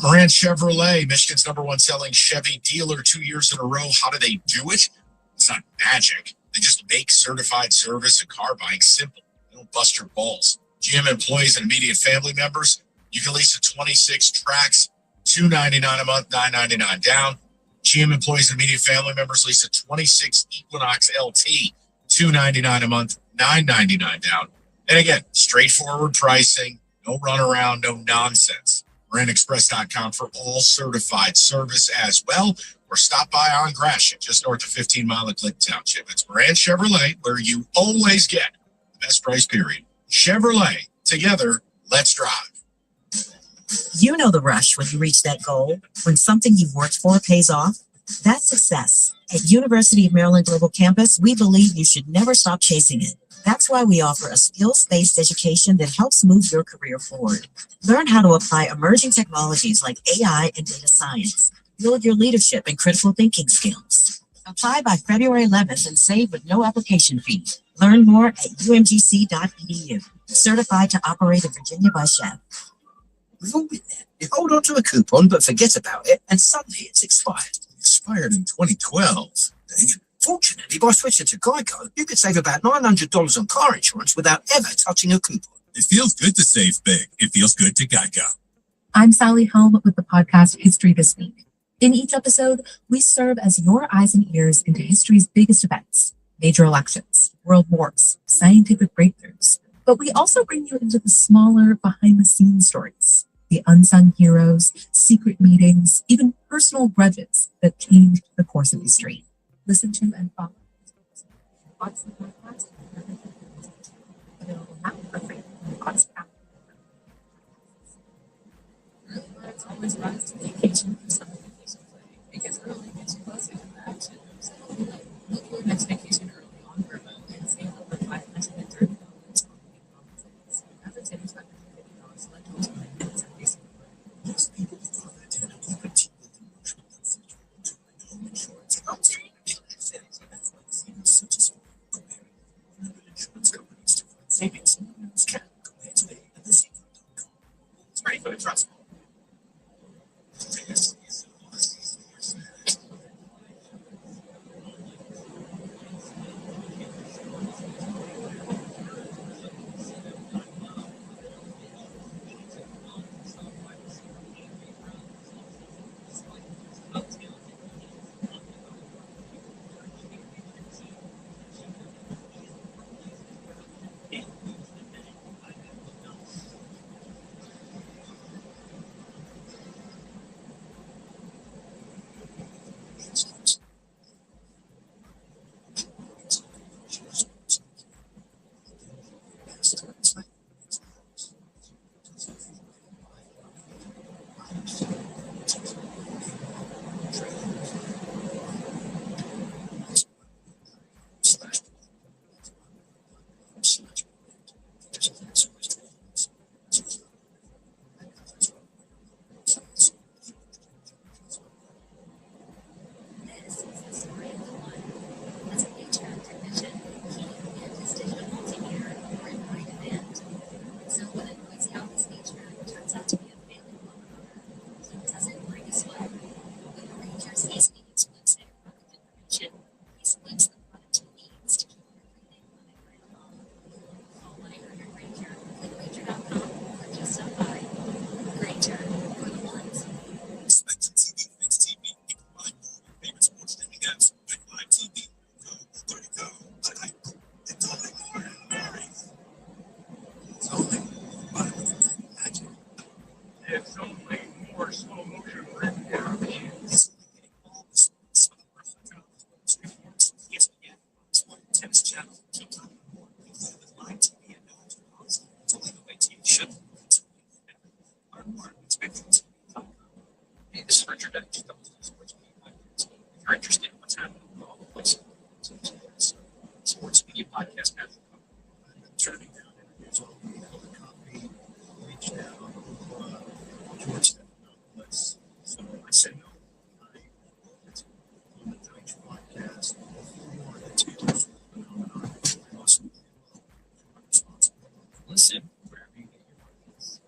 Moran Chevrolet, Michigan's #1 selling Chevy dealer 2 years in a row. How do they do it? It's not magic. They just make certified service and car buying simple. They don't bust your balls. GM employees and immediate family members, you can lease a 26 Trax, $299 a month, $999 down. GM employees and immediate family members lease a 26 Equinox LT, $299 a month, $999 down. And again, straightforward pricing, no runaround, no nonsense. MoranExpress.com for all certified service as well. Or stop by on Gratiot, just north of 15 Mile of Clinton Township. It's Moran Chevrolet, where you always get the best price, period. Chevrolet, together, let's drive. You know the rush when you reach that goal, when something you've worked for pays off. That's success. At University of Maryland Global Campus, we believe you should never stop chasing it. That's why we offer a skills-based education that helps move your career forward. Learn how to apply emerging technologies like AI and data science. Build your leadership and critical thinking skills. Apply by February 11th and save with no application fee. Learn more at umgc.edu. Certified to operate a Virginia bus chef. We've all been there. You hold on to a coupon but forget about it, and suddenly it's expired. Expired in 2012. Dang it. Fortunately, by switching to Geico, you could save about $900 on car insurance without ever touching a coupon. It feels good to save big. It feels good to Geico. I'm Sally Helm with the podcast History This Week. In each episode, we serve as your eyes and ears into history's biggest events, major elections, world wars, scientific breakthroughs. But we also bring you into the smaller, behind-the-scenes stories, the unsung heroes, secret meetings, even personal grudges that changed the course of history. Listen to and follow. Watch the podcast. Available now for free on the Odyssey app. Early birds always rise to the occasion for summer vacation planning because early gets you closer to the action. So book your next vacation early on Vrbo and save over $530 on compensations. After tips, $550 select hotel and minutes at Disney. Most people prefer their tenant to continue with the motion of home insurance company. That's why the theme is such a small comparing private insurance companies to find savings and can compared to the thesequel.com. It's ready for the trust. It's only more slow motion rip. Tennis channel, Peacock, and more, included with live TV and no extra cost. It's only the way TV should be. Learn more at SpectrumTV.com. Hey, this is Richard at 2000 Sports Media Podcast. If you're interested in what's happening in all the places, Sports Media Podcast has you covered. Turning down interviews all week, copy, reached out, George Stephanopoulos. So I said no. On the Deutsche Podcast, listen wherever you get your podcasts.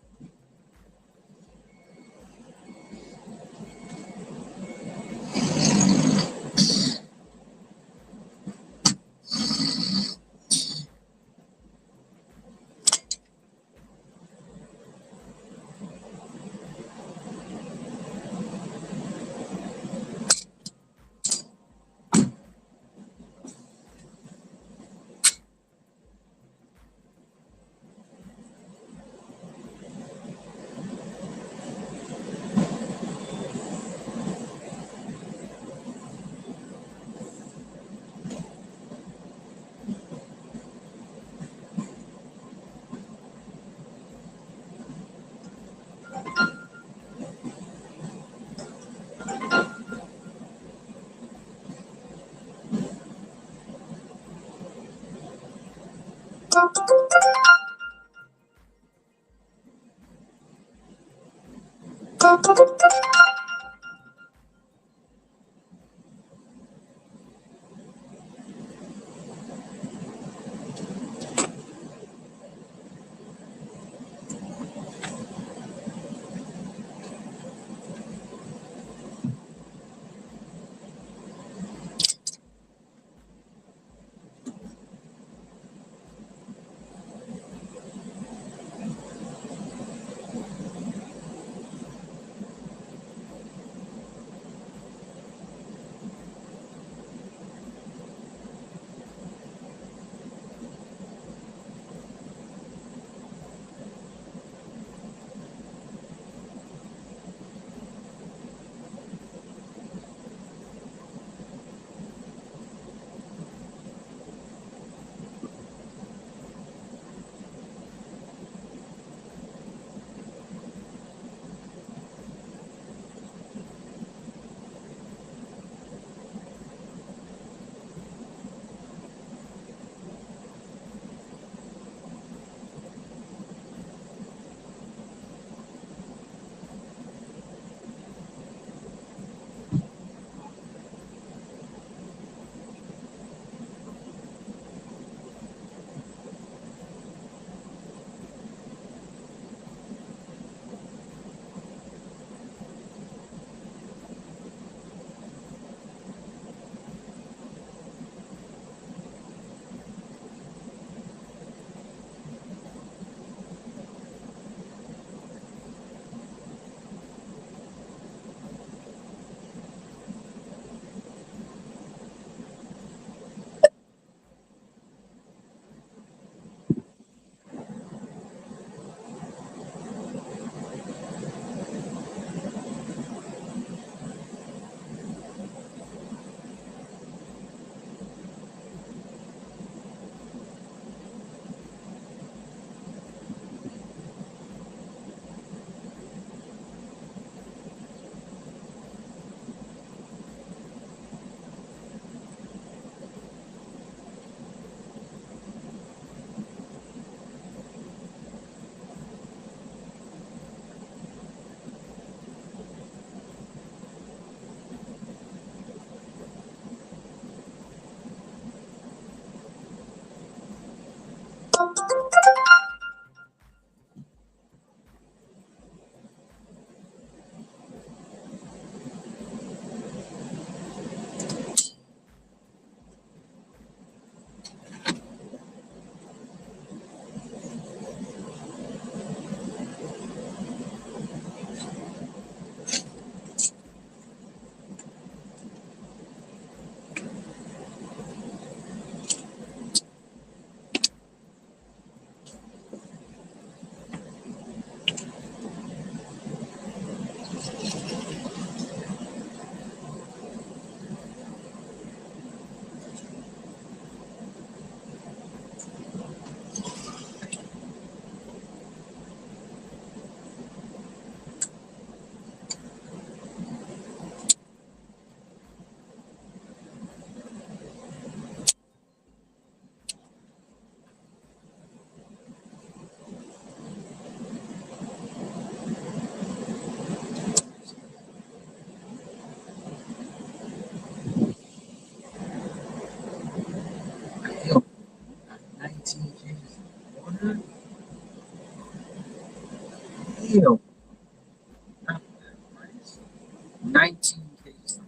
Still, 19 cases.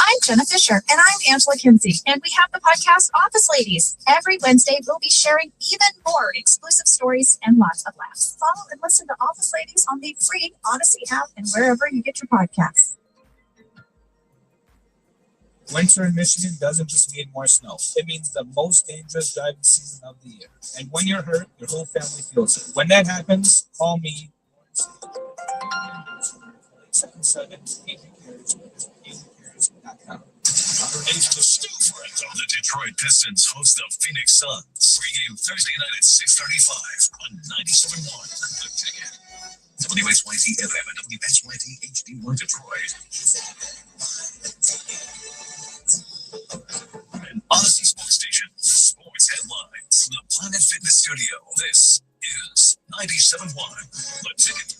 I'm Jenna Fisher. And I'm Angela Kinsey. And we have the podcast Office Ladies. Every Wednesday, we'll be sharing even more exclusive stories and lots of laughs. Follow and listen to Office Ladies on the free Odyssey app and wherever you get your podcasts. Winter in Michigan doesn't just mean more snow. It means the most dangerous driving season of the year. And when you're hurt, your whole family feels it. When that happens, call me. 877-80-CARES.com. It's the storefront of the Detroit Pistons host the Phoenix Suns. Pregame Thursday night at 6:35 on 97.1 The Ticket. WXYT FM and WXYT HD1 Detroit. An Odyssey Sports Station. Sports headlines from the Planet Fitness Studio. This is 97.1 The Ticket.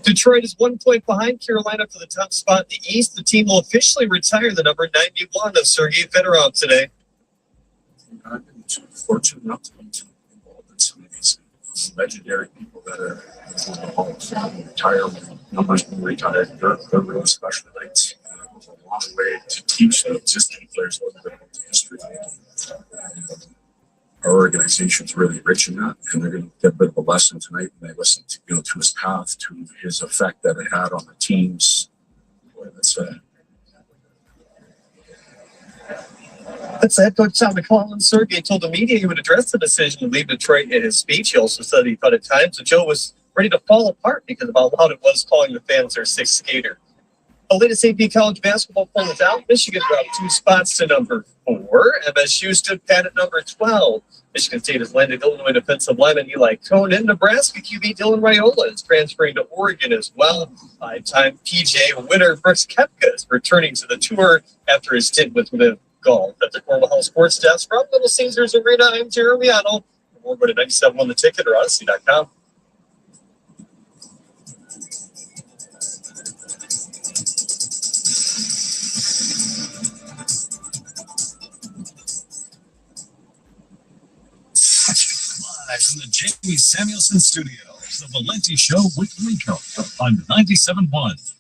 Detroit is 1 point behind Carolina for the top spot in the East. The team will officially retire the number 91 of Sergei Fedorov today. I've been fortunate enough to be involved in some of these legendary people that are in the Hall of Fame retirement. Numbers being retired, they're really special nights. It was a long way to teach the existing players a little bit about the history. Our organization's really rich in that, and they're going to get a bit of a lesson tonight when they listen to, to his path, to his effect that it had on the teams. Boy, That's head coach Tom McClellan. Sergei told the media he would address the decision to leave Detroit in his speech. He also said he thought at times that Joe was ready to fall apart because of how loud it was calling the fans their sixth skater. The latest AP college basketball poll is out. Michigan dropped 2 spots to number 4. MSU stood pat at number 12. Michigan State has landed Illinois defensive lineman Eli Cohn, and Nebraska QB Dylan Raiola is transferring to Oregon as well. 5-time PJ winner Brooks Koepka is returning to the tour after his stint with Liv Golf. At the Cornwall House Sports Desk from Little Caesars Arena, I'm Jeremy Arnold. For more, go to 97.1 The Ticket or Odyssey.com. Live from the Jamie Samuelson Studio, the Valenti Show with Rico on 97.1.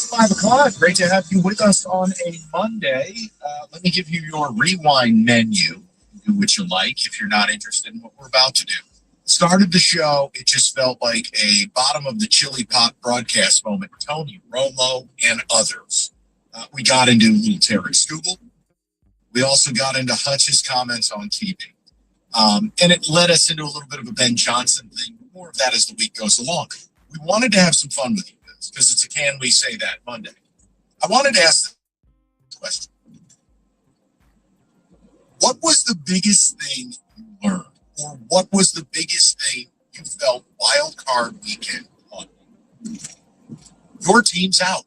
5 o'clock. Great to have you with us on a Monday. Let me give you your rewind menu. Do what you like if you're not interested in what we're about to do. Started the show. It just felt like a bottom of the chili pot broadcast moment. Tony Romo and others. We got into little Terry Stubble. We also got into Hutch's comments on TV. And it led us into a little bit of a Ben Johnson thing. More of that as the week goes along. We wanted to have some fun with you because it's a Can We Say That Monday. I wanted to ask the question. What was the biggest thing you learned? Or what was the biggest thing you felt wild card weekend on? Your team's out.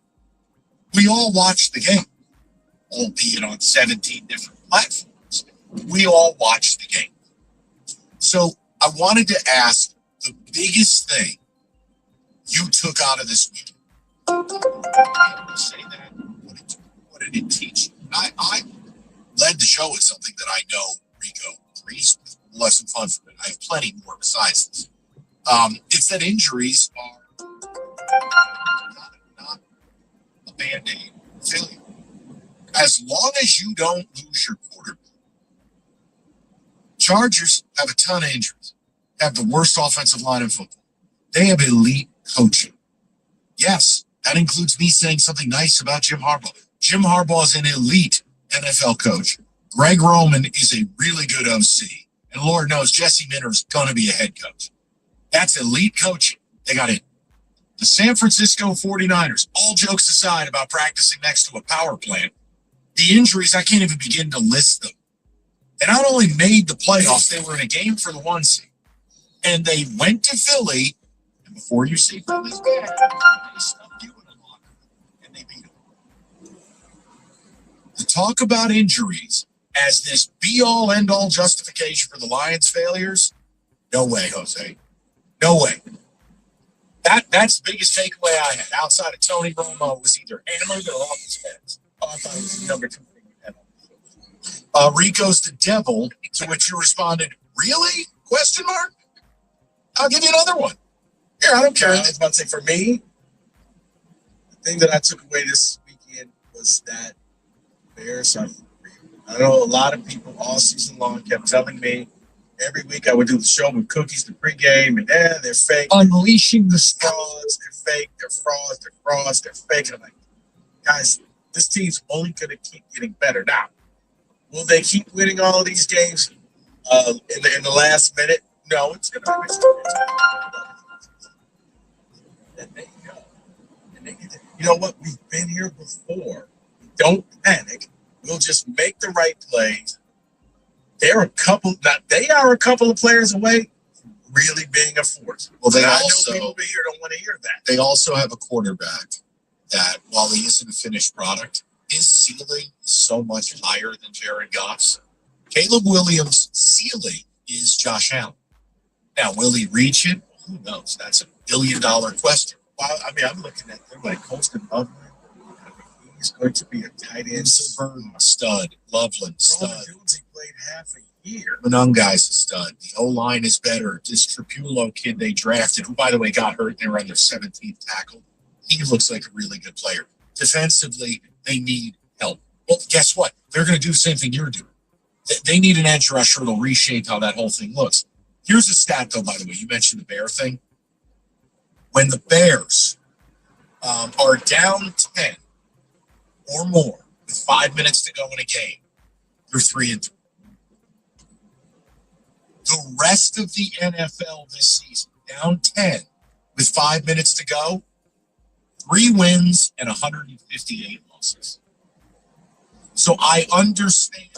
We all watched the game, albeit on 17 different platforms. We all watched the game. So I wanted to ask the biggest thing you took out of this weekend. Say that. What did it teach you? I led the show with something that I know Rico agrees with. We'll have some fun from it. I have plenty more besides this. It's that injuries are not a band-aid failure. As long as you don't lose your quarterback. Chargers have a ton of injuries. Have the worst offensive line in football. They have elite coaching. Yes, that includes me saying something nice about Jim Harbaugh. Jim Harbaugh is an elite NFL coach. Greg Roman is a really good OC. And Lord knows Jesse Minter is going to be a head coach. That's elite coaching. They got it. The San Francisco 49ers, all jokes aside about practicing next to a power plant, the injuries, I can't even begin to list them. They not only made the playoffs, they were in a game for the 1 seed. And they went to Philly, and before you see Philly's bad, they stuffed you in a locker, and they beat them. To talk about injuries as this be-all, end-all justification for the Lions' failures, no way, Jose. No way. That's the biggest takeaway I had. Outside of Tony Romo was either hammered or off his meds. Oh, I thought it was the number 2 thing you had on the show. Rico's the devil, to which you responded, really? Question mark? I'll give you another one. Here, I don't care. I was about to say, for me, the thing that I took away this weekend was that Bears are real. I know a lot of people all season long kept telling me every week I would do the show with cookies, the pregame, and they're fake. Unleashing the Frauds, they're fake, they're frauds, they're frauds, they're fake. And I'm like, guys, this team's only going to keep getting better. Now, will they keep winning all of these games in the last minute? No, it's going to be. You know what? We've been here before. Don't panic. We'll just make the right plays. They are a couple of players away from really being a force. Well, they and I also know people here don't want to hear that. They also have a quarterback that, while he isn't a finished product, his ceiling is so much higher than Jared Goff's. Caleb Williams' ceiling is Josh Allen. Now, will he reach it? Who knows? That's a $1 billion question. Well, I mean, I'm looking at them like Colston Loveland. He's going to be a tight end. Burton, stud. Loveland, stud. He played half a year. Monungai's a stud. The O-line is better. This Trapulo kid they drafted, who, by the way, got hurt. They were on their 17th tackle. He looks like a really good player. Defensively, they need help. Well, guess what? They're going to do the same thing you're doing. They need an edge rusher that'll reshape how that whole thing looks. Here's a stat, though, by the way. You mentioned the Bear thing. When the Bears are down 10 or more with 5 minutes to go in a game, they're 3-3. The rest of the NFL this season, down 10 with 5 minutes to go, 3 wins and 158 losses. So I understand.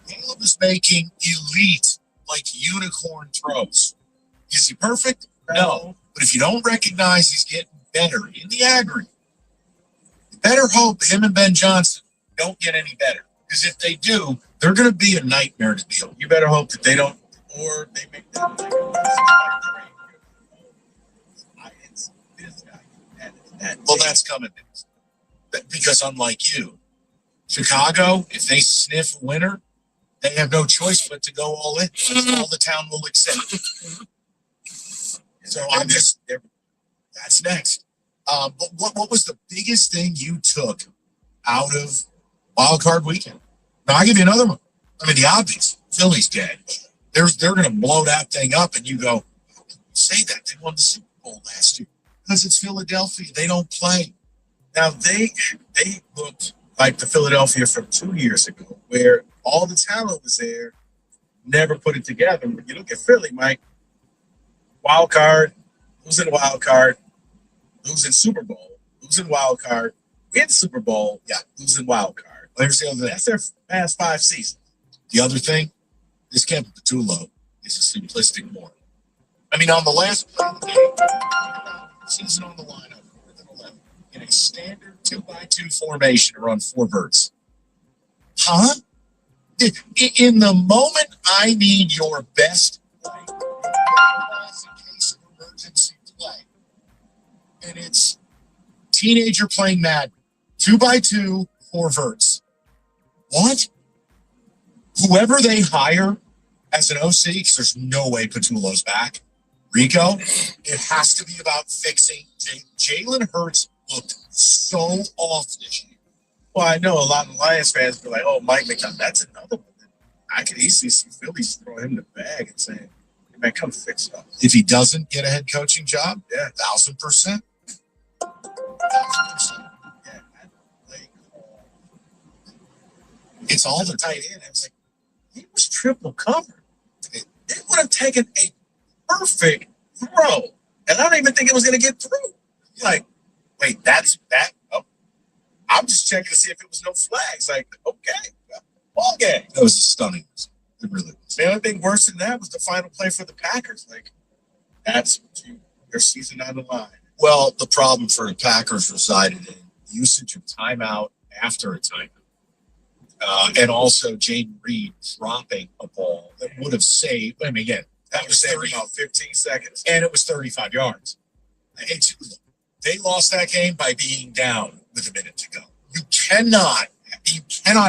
Caleb is making elite, like unicorn throws. Is he perfect? No. But if you don't recognize he's getting better in the aggregate, you better hope him and Ben Johnson don't get any better. Because if they do, they're going to be a nightmare to deal with. You better hope that they don't, or they make them like well, that's coming next. Because unlike you, Chicago, if they sniff a winner, they have no choice but to go all in. That's all the town will accept. So I'm just, that's next. But what was the biggest thing you took out of Wild Card Weekend? Now, I'll give you another one. I mean, the obvious. Philly's dead. They're going to blow that thing up, and you go, how can you say that? They won the Super Bowl last year. Because it's Philadelphia. They don't play. Now, they looked like the Philadelphia from 2 years ago, where all the talent was there, never put it together. But you look at Philly, Mike, wild card, losing wild card, losing Super Bowl, losing wild card, win Super Bowl, losing wild card. Here's the other thing. That's their past 5 seasons. The other thing, this Kevin Patullo is a simplistic moron. I mean, on the last play of the game, season on the lineup, 11, in a standard 2x2 formation, run 4 verts. Huh? In the moment I need your best play, in case of emergency play, and it's teenager playing Madden, 2x2, 4 verts. What? Whoever they hire as an OC, because there's no way Patullo's back, Rico, it has to be about fixing. Jalen Hurts looked so off this year. Well, I know a lot of Lions fans were like, oh, Mike McDonald, that's another one. I could easily see Phillies throwing him the bag and saying, hey, man, come fix it up. If he doesn't get a head coaching job, 1,000%. 1,000%. It's all the tight end. I was like, he was triple covered. It would have taken a perfect throw. And I don't even think it was going to get through. Like, wait, that's that? Oh. I'm just checking to see if it was no flags. Like, okay, ball game. That was stunning. It really was. The only thing worse than that was the final play for the Packers. Like, that's their season on the line. Well, the problem for the Packers resided in usage of timeout after a timeout. And also Jaden Reed dropping a ball that would have saved. I mean, again, that was about 15 seconds. And it was 35 yards. They lost that game by being down with a minute to go. You cannot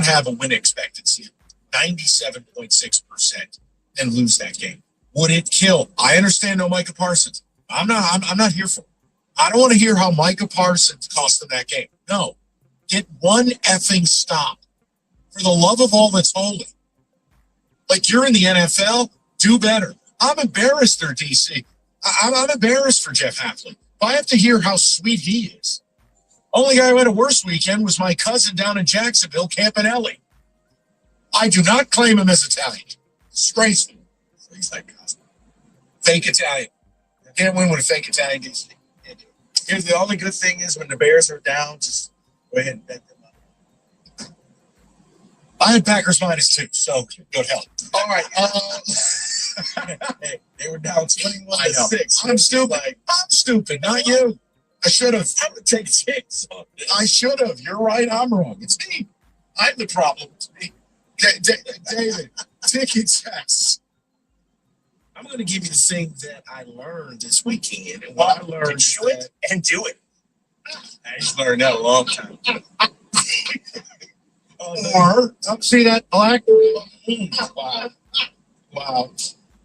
have a win expectancy of 97.6% and lose that game. Would it kill? I understand no Micah Parsons. I'm not here for it. I don't want to hear how Micah Parsons cost them that game. No, get one effing stop. For the love of all that's holy. Like, you're in the NFL, do better. I'm embarrassed there, DC. I'm embarrassed for Jeff Hafley. If I have to hear how sweet he is. Only guy who had a worse weekend was my cousin down in Jacksonville, Campanelli. I do not claim him as Italian. Disgraceful. He's like cousin. Fake Italian. Can't win with a fake Italian, DC. Here's the only good thing is when the Bears are down, just go ahead and bet them up. I had Packers -2, so good help. All right. Hey, they were down 21-6. I'm stupid. I'm stupid, not you. I should have. I'm gonna take a chance on this. I should have. You're right. I'm wrong. It's me. I'm the problem. It's me. David, ticket checks. I'm gonna give you the thing that I learned this weekend, and what I learned is that, and do it. I just learned that a long time ago. Or see that black? Wow. Wow.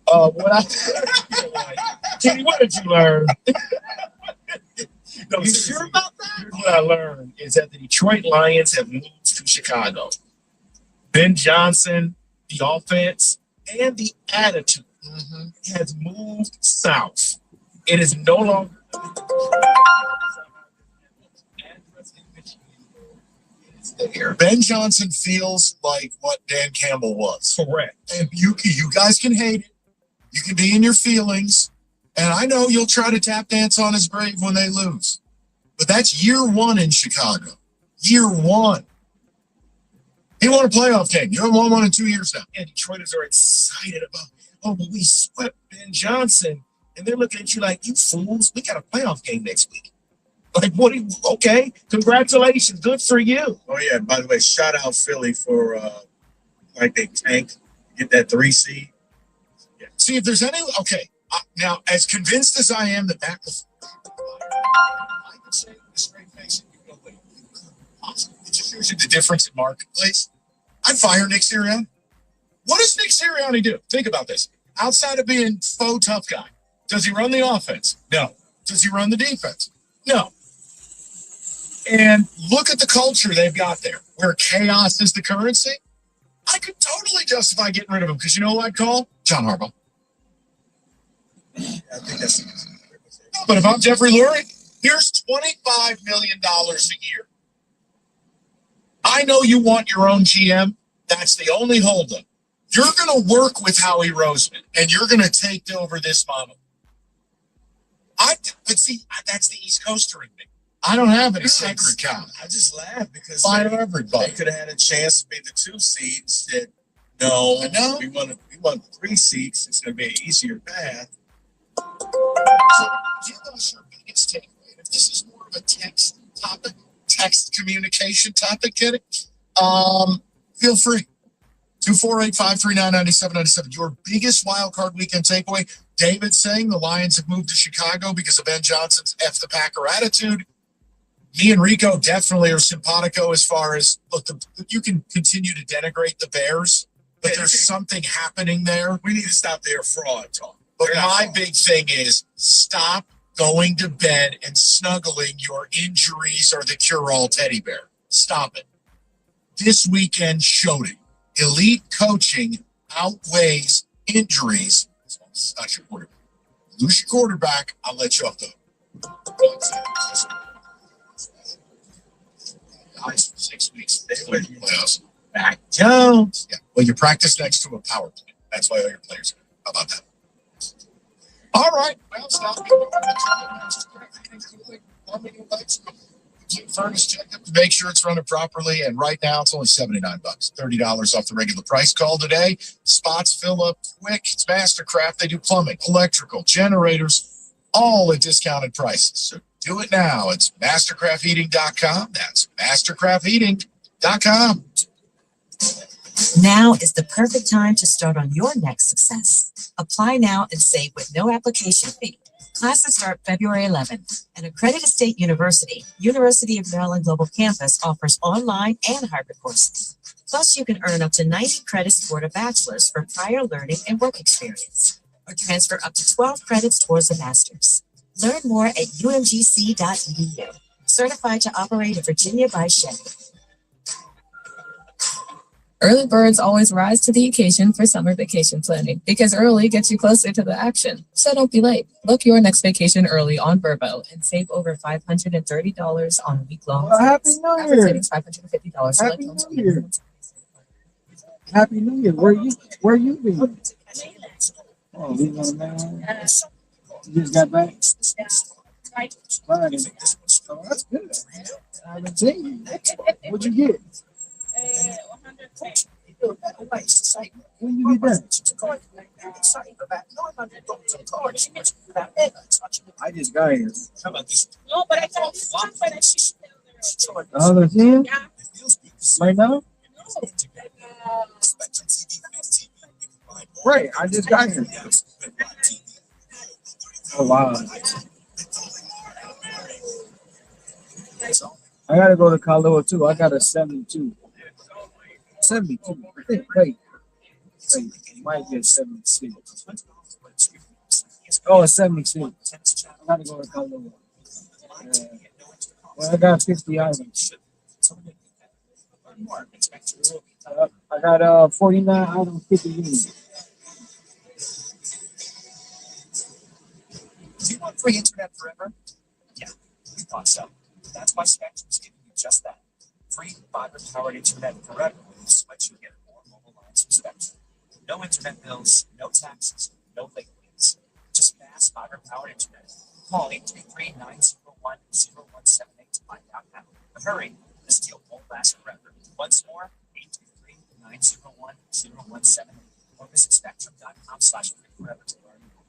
What Kenny, what did you learn? No, you sure about that? Here's what I learned is that the Detroit Lions have moved to Chicago. Ben Johnson, the offense, and the attitude has moved south. It is no longer there. Ben Johnson feels like what Dan Campbell was. Correct. And you guys can hate it. You can be in your feelings. And I know you'll try to tap dance on his grave when they lose. But that's year one in Chicago. Year one. He won a playoff game. You haven't won one in 2 years now. And Detroiters are excited about, oh, but we swept Ben Johnson. And they're looking at you like, you fools, we got a playoff game next week. Like, what do you, okay, congratulations, good for you. Oh, yeah, by the way, shout out Philly for, like, they tanked, get that 3 seed. Yeah. See, if there's any, okay, now, as convinced as I am that was, I can say with a straight face, and you know, but it just shows you the difference in marketplace. I'd fire Nick Sirianni. What does Nick Sirianni do? Think about this. Outside of being faux tough guy, does he run the offense? No. Does he run the defense? No. And look at the culture they've got there, where chaos is the currency. I could totally justify getting rid of him because you know who I'd call? John Harbaugh. I think that's. But if I'm Jeffrey Lurie, here's $25 million a year. I know you want your own GM. That's the only holdup. You're going to work with Howie Roseman, and you're going to take over this model. But see, that's the East Coaster in me. I don't have any sacred cow. I just laugh because Fire everybody. They could have had a chance to be the 2 seeds. Said, no, we want 3 seats. It's going to be an easier path. So, give us your biggest takeaway. If this is more of a text topic, text communication topic, Kenny, feel free. 248-539-9797. Your biggest wild card weekend takeaway. David saying the Lions have moved to Chicago because of Ben Johnson's F the Packer attitude. Me and Rico definitely are simpatico as far as, look, you can continue to denigrate the Bears, but there's something happening there. We need to stop their fraud talk. But my big thing is stop going to bed and snuggling your injuries or the cure-all teddy bear. Stop it. This weekend showed it. Elite coaching outweighs injuries. It's not your quarterback. Lose your quarterback, I'll let you off the hook. Guys, 6 weeks. They win the playoffs. Mac Jones. Yeah. Well, you practice next to a power plant. That's why all your players are. How about that? All right. Well, stop. Furnace check to make sure it's running properly, and right now it's only $79, $30 off the regular price. Call today. Spots fill up quick. It's Mastercraft. They do plumbing, electrical, generators, all at discounted prices. So do it now. It's mastercraftheating.com. That's mastercraftheating.com. Now is the perfect time to start on your next success. Apply now and save with no application fee. Classes start February 11th. An accredited state university, University of Maryland Global Campus, offers online and hybrid courses. Plus, you can earn up to 90 credits toward a bachelor's for prior learning and work experience, or transfer up to 12 credits towards a master's. Learn more at umgc.edu. Certified to operate in Virginia by Chevy. Early birds always rise to the occasion for summer vacation planning because early gets you closer to the action. So don't be late. Book your next vacation early on Vrbo and save over $530 on week-long Well, Happy stays. New Average Year. savings $550. Select Happy homes New Year. Happy New Year. Where you been? Oh, we gonna man. You just got back? Friday. Oh, that's good. I haven't seen you. What'd you get? When you get done? I just got here. How about this? No, but I got this one, but I see The other 10? Right now? Right, I just got here. Oh, wow. I gotta go to Kahlua too. I got a 72. 72. I think, wait, it might be a 76. Oh, a 76. I gotta go to Kahlua. Well, I got 50 items. I got 49 items, 50 units. Do you want free internet forever? Yeah, we thought so. That's why Spectrum's giving you just that. Free fiber-powered internet forever with the switch you get more mobile lines from Spectrum. No internet bills, no taxes, no late fees. Just fast fiber-powered internet. Call 833-901-0178 to find out how. But hurry, this deal won't last forever. Once more, 833-901-0178 or visit spectrum.com/free-forever to learn more.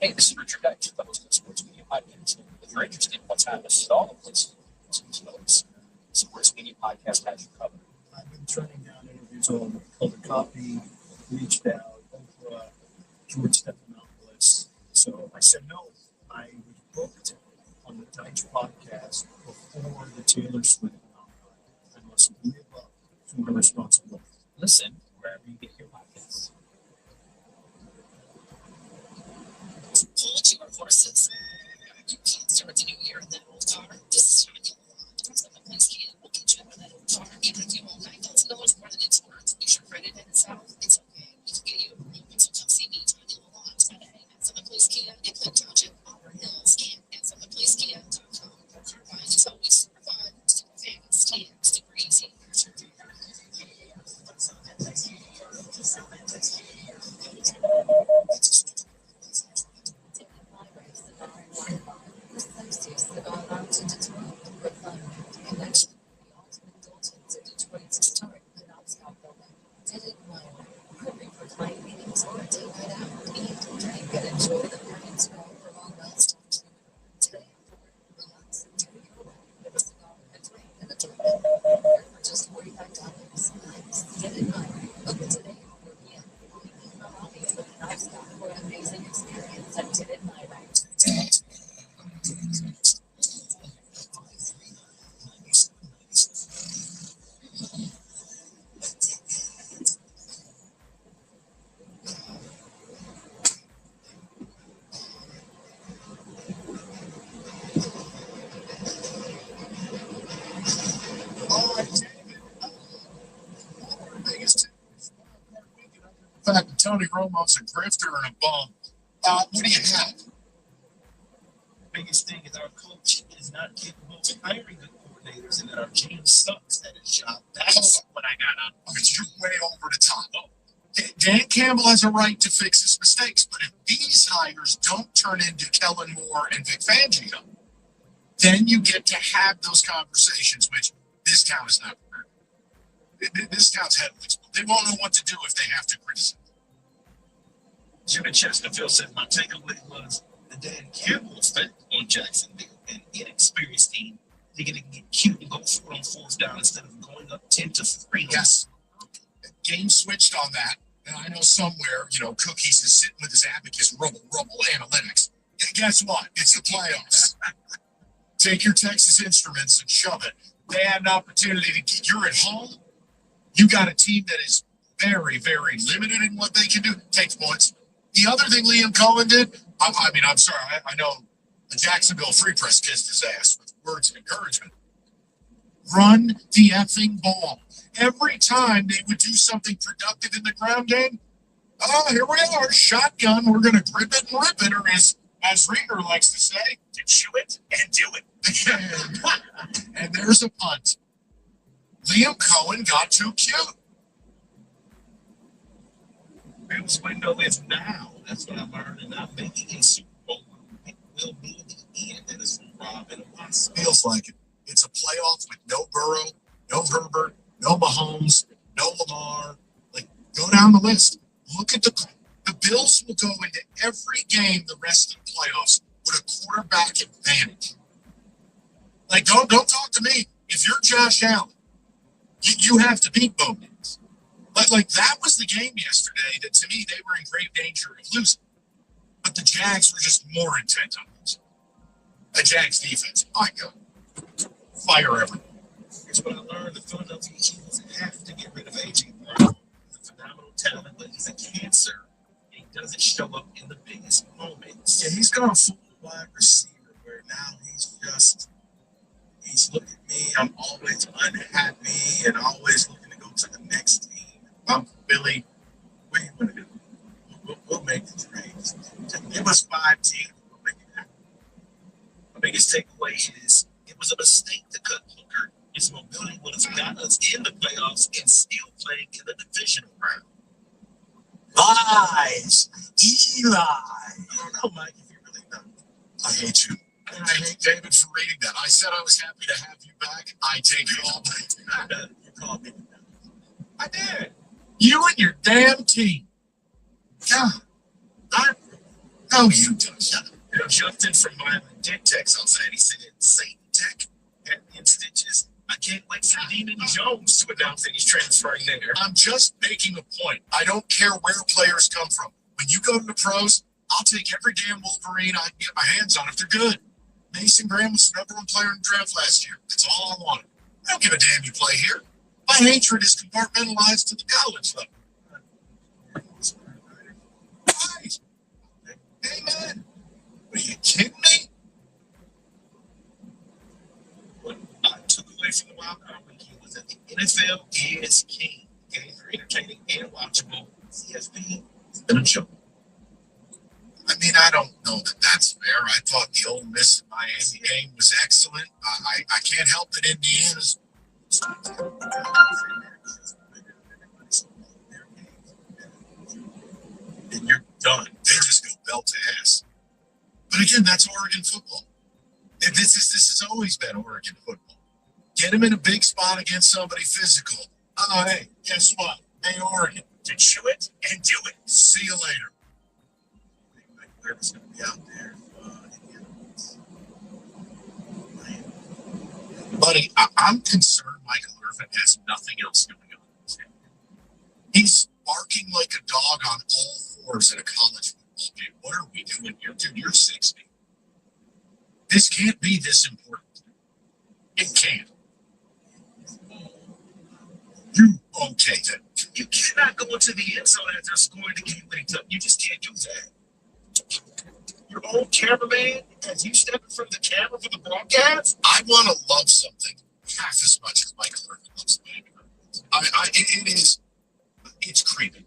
Hey, this is Richard Deitch, the host of the Sports Media Podcast. If you're interested in what's happening at all the places, Sports Media Podcast has you covered. I've been turning down interviews on the Copy, reached out, Oprah, George Stephanopoulos. So I said no. I was booked on the Deitch podcast before the Taylor Swift phenomenon. I must live up to my responsibility. Listen wherever you get your podcasts. Hold your horses. You can't start the new year in that old car. This is what you want. Someone please can. We'll get you out of that old car. Even if you owe $9,000 more than it's worth, use your credit and it's out. It's okay. We can get you a room. So come see me. Tiny Lawn. Today at Someone Please Kia in Glen Township, Auburn Hills, and at SomeonePleaseKia.com. Your ride is always super fun, super fast, and super easy. The fact that Tony Romo's a grifter and a bum. What do you have? Biggest thing is our coach is not capable of hiring good coordinators, and that our GM sucks at his job. That's what I got on. Okay, you're way over the top. Dan Campbell has a right to fix his mistakes, but if these hires don't turn into Kellen Moore and Vic Fangio, then you get to have those conversations, which this town is not prepared. This town's headless. They won't know what to do if they have to criticize. Jimmy Chesterfield said my takeaway was the Dan Campbell effect on Jacksonville, an inexperienced team. They're going to get cute and go for it on fourth down instead of going up 10-3. Yes. Game switched on that. And I know somewhere, Cookies is sitting with his abacus, rubble analytics. And guess what? It's the playoffs. Take your Texas Instruments and shove it. They had an opportunity to get, you're at home. You got a team that is very, very limited in what they can do. Take points. The other thing Liam Cohen did, I'm sorry, I know The Jacksonville Free Press kissed his ass with words of encouragement. Run the effing ball. Every time they would do something productive in the ground game, oh, here we are, shotgun. We're going to grip it and rip it, or as Ringer likes to say, to chew it and do it. And there's a punt. Liam Cohen got too cute. Bill's window is now. That's what I learned, and I'm making a Super Bowl. It will be the end. That is from Rob and Watson. Feels like it. It's a playoff with no Burrow, no Herbert, no Mahomes, no Lamar. Like, go down the list. Look at the Bills will go into every game the rest of the playoffs with a quarterback advantage. Like, don't talk to me. If you're Josh Allen, you have to beat Bo Nix. Like that was the game yesterday that to me they were in grave danger of losing. But the Jags were just more intent on losing. The Jags defense, my God, fire everyone. Here's what I learned: the Philadelphia Eagles have to get rid of AJ Brown. He's a phenomenal talent, but he's a cancer. And he doesn't show up in the biggest moments. Yeah, he's gone full wide receiver where now he's looking at me. I'm always unhappy and always looking to go to the next team. Billy, what are you going to do? We'll make the trade. Give us 5 teams. We'll make it happen. My biggest takeaway is it was a mistake to cut Hooker. His mobility would have got us in the playoffs and still playing in the divisional round. Lies! Eli! I don't know, Mike, if you really know. I hate you. And I hate David for reading that. I said I was happy to have you back. I take it all back. You called me. I did. You and your damn team. God. No, you don't. Shut up. You know, jumped in from my dick text on Saturday. He said, Satan Tech had in stitches. I can't wait for Demon Jones to announce that he's transferring there. I'm just making a point. I don't care where players come from. When you go to the pros, I'll take every damn Wolverine I can get my hands on if they're good. Mason Graham was the #1 player in the draft last year. That's all I wanted. I don't give a damn you play here. My hatred is compartmentalized to the college level. Right. Amen. Are you kidding me? What I took away from the wild card weekend was that the NFL is king. Games are entertaining and watchable. CFP has been a joke. I mean, I don't know that that's fair. I thought the Ole Miss and Miami game was excellent. I can't help that Indiana's. And you're done. They just go belt to ass. But again, that's Oregon football. And this has always been Oregon football. Get them in a big spot against somebody physical. Oh, hey, guess what? Hey, Oregon, to chew it and do it. See you later. Whoever's going to be out there. Buddy, I'm concerned Michael Irvin has nothing else going on. He's barking like a dog on all fours at a college football game. What are we doing here? Dude, you're 60. This can't be this important. It can't. You okay then? You cannot go into the end zone after scoring the game linked up. You just can't do that. Your own cameraman, as you step in front of the camera for the broadcast? I want to love something half as much as Michael Irvin loves the Miami. It's creepy.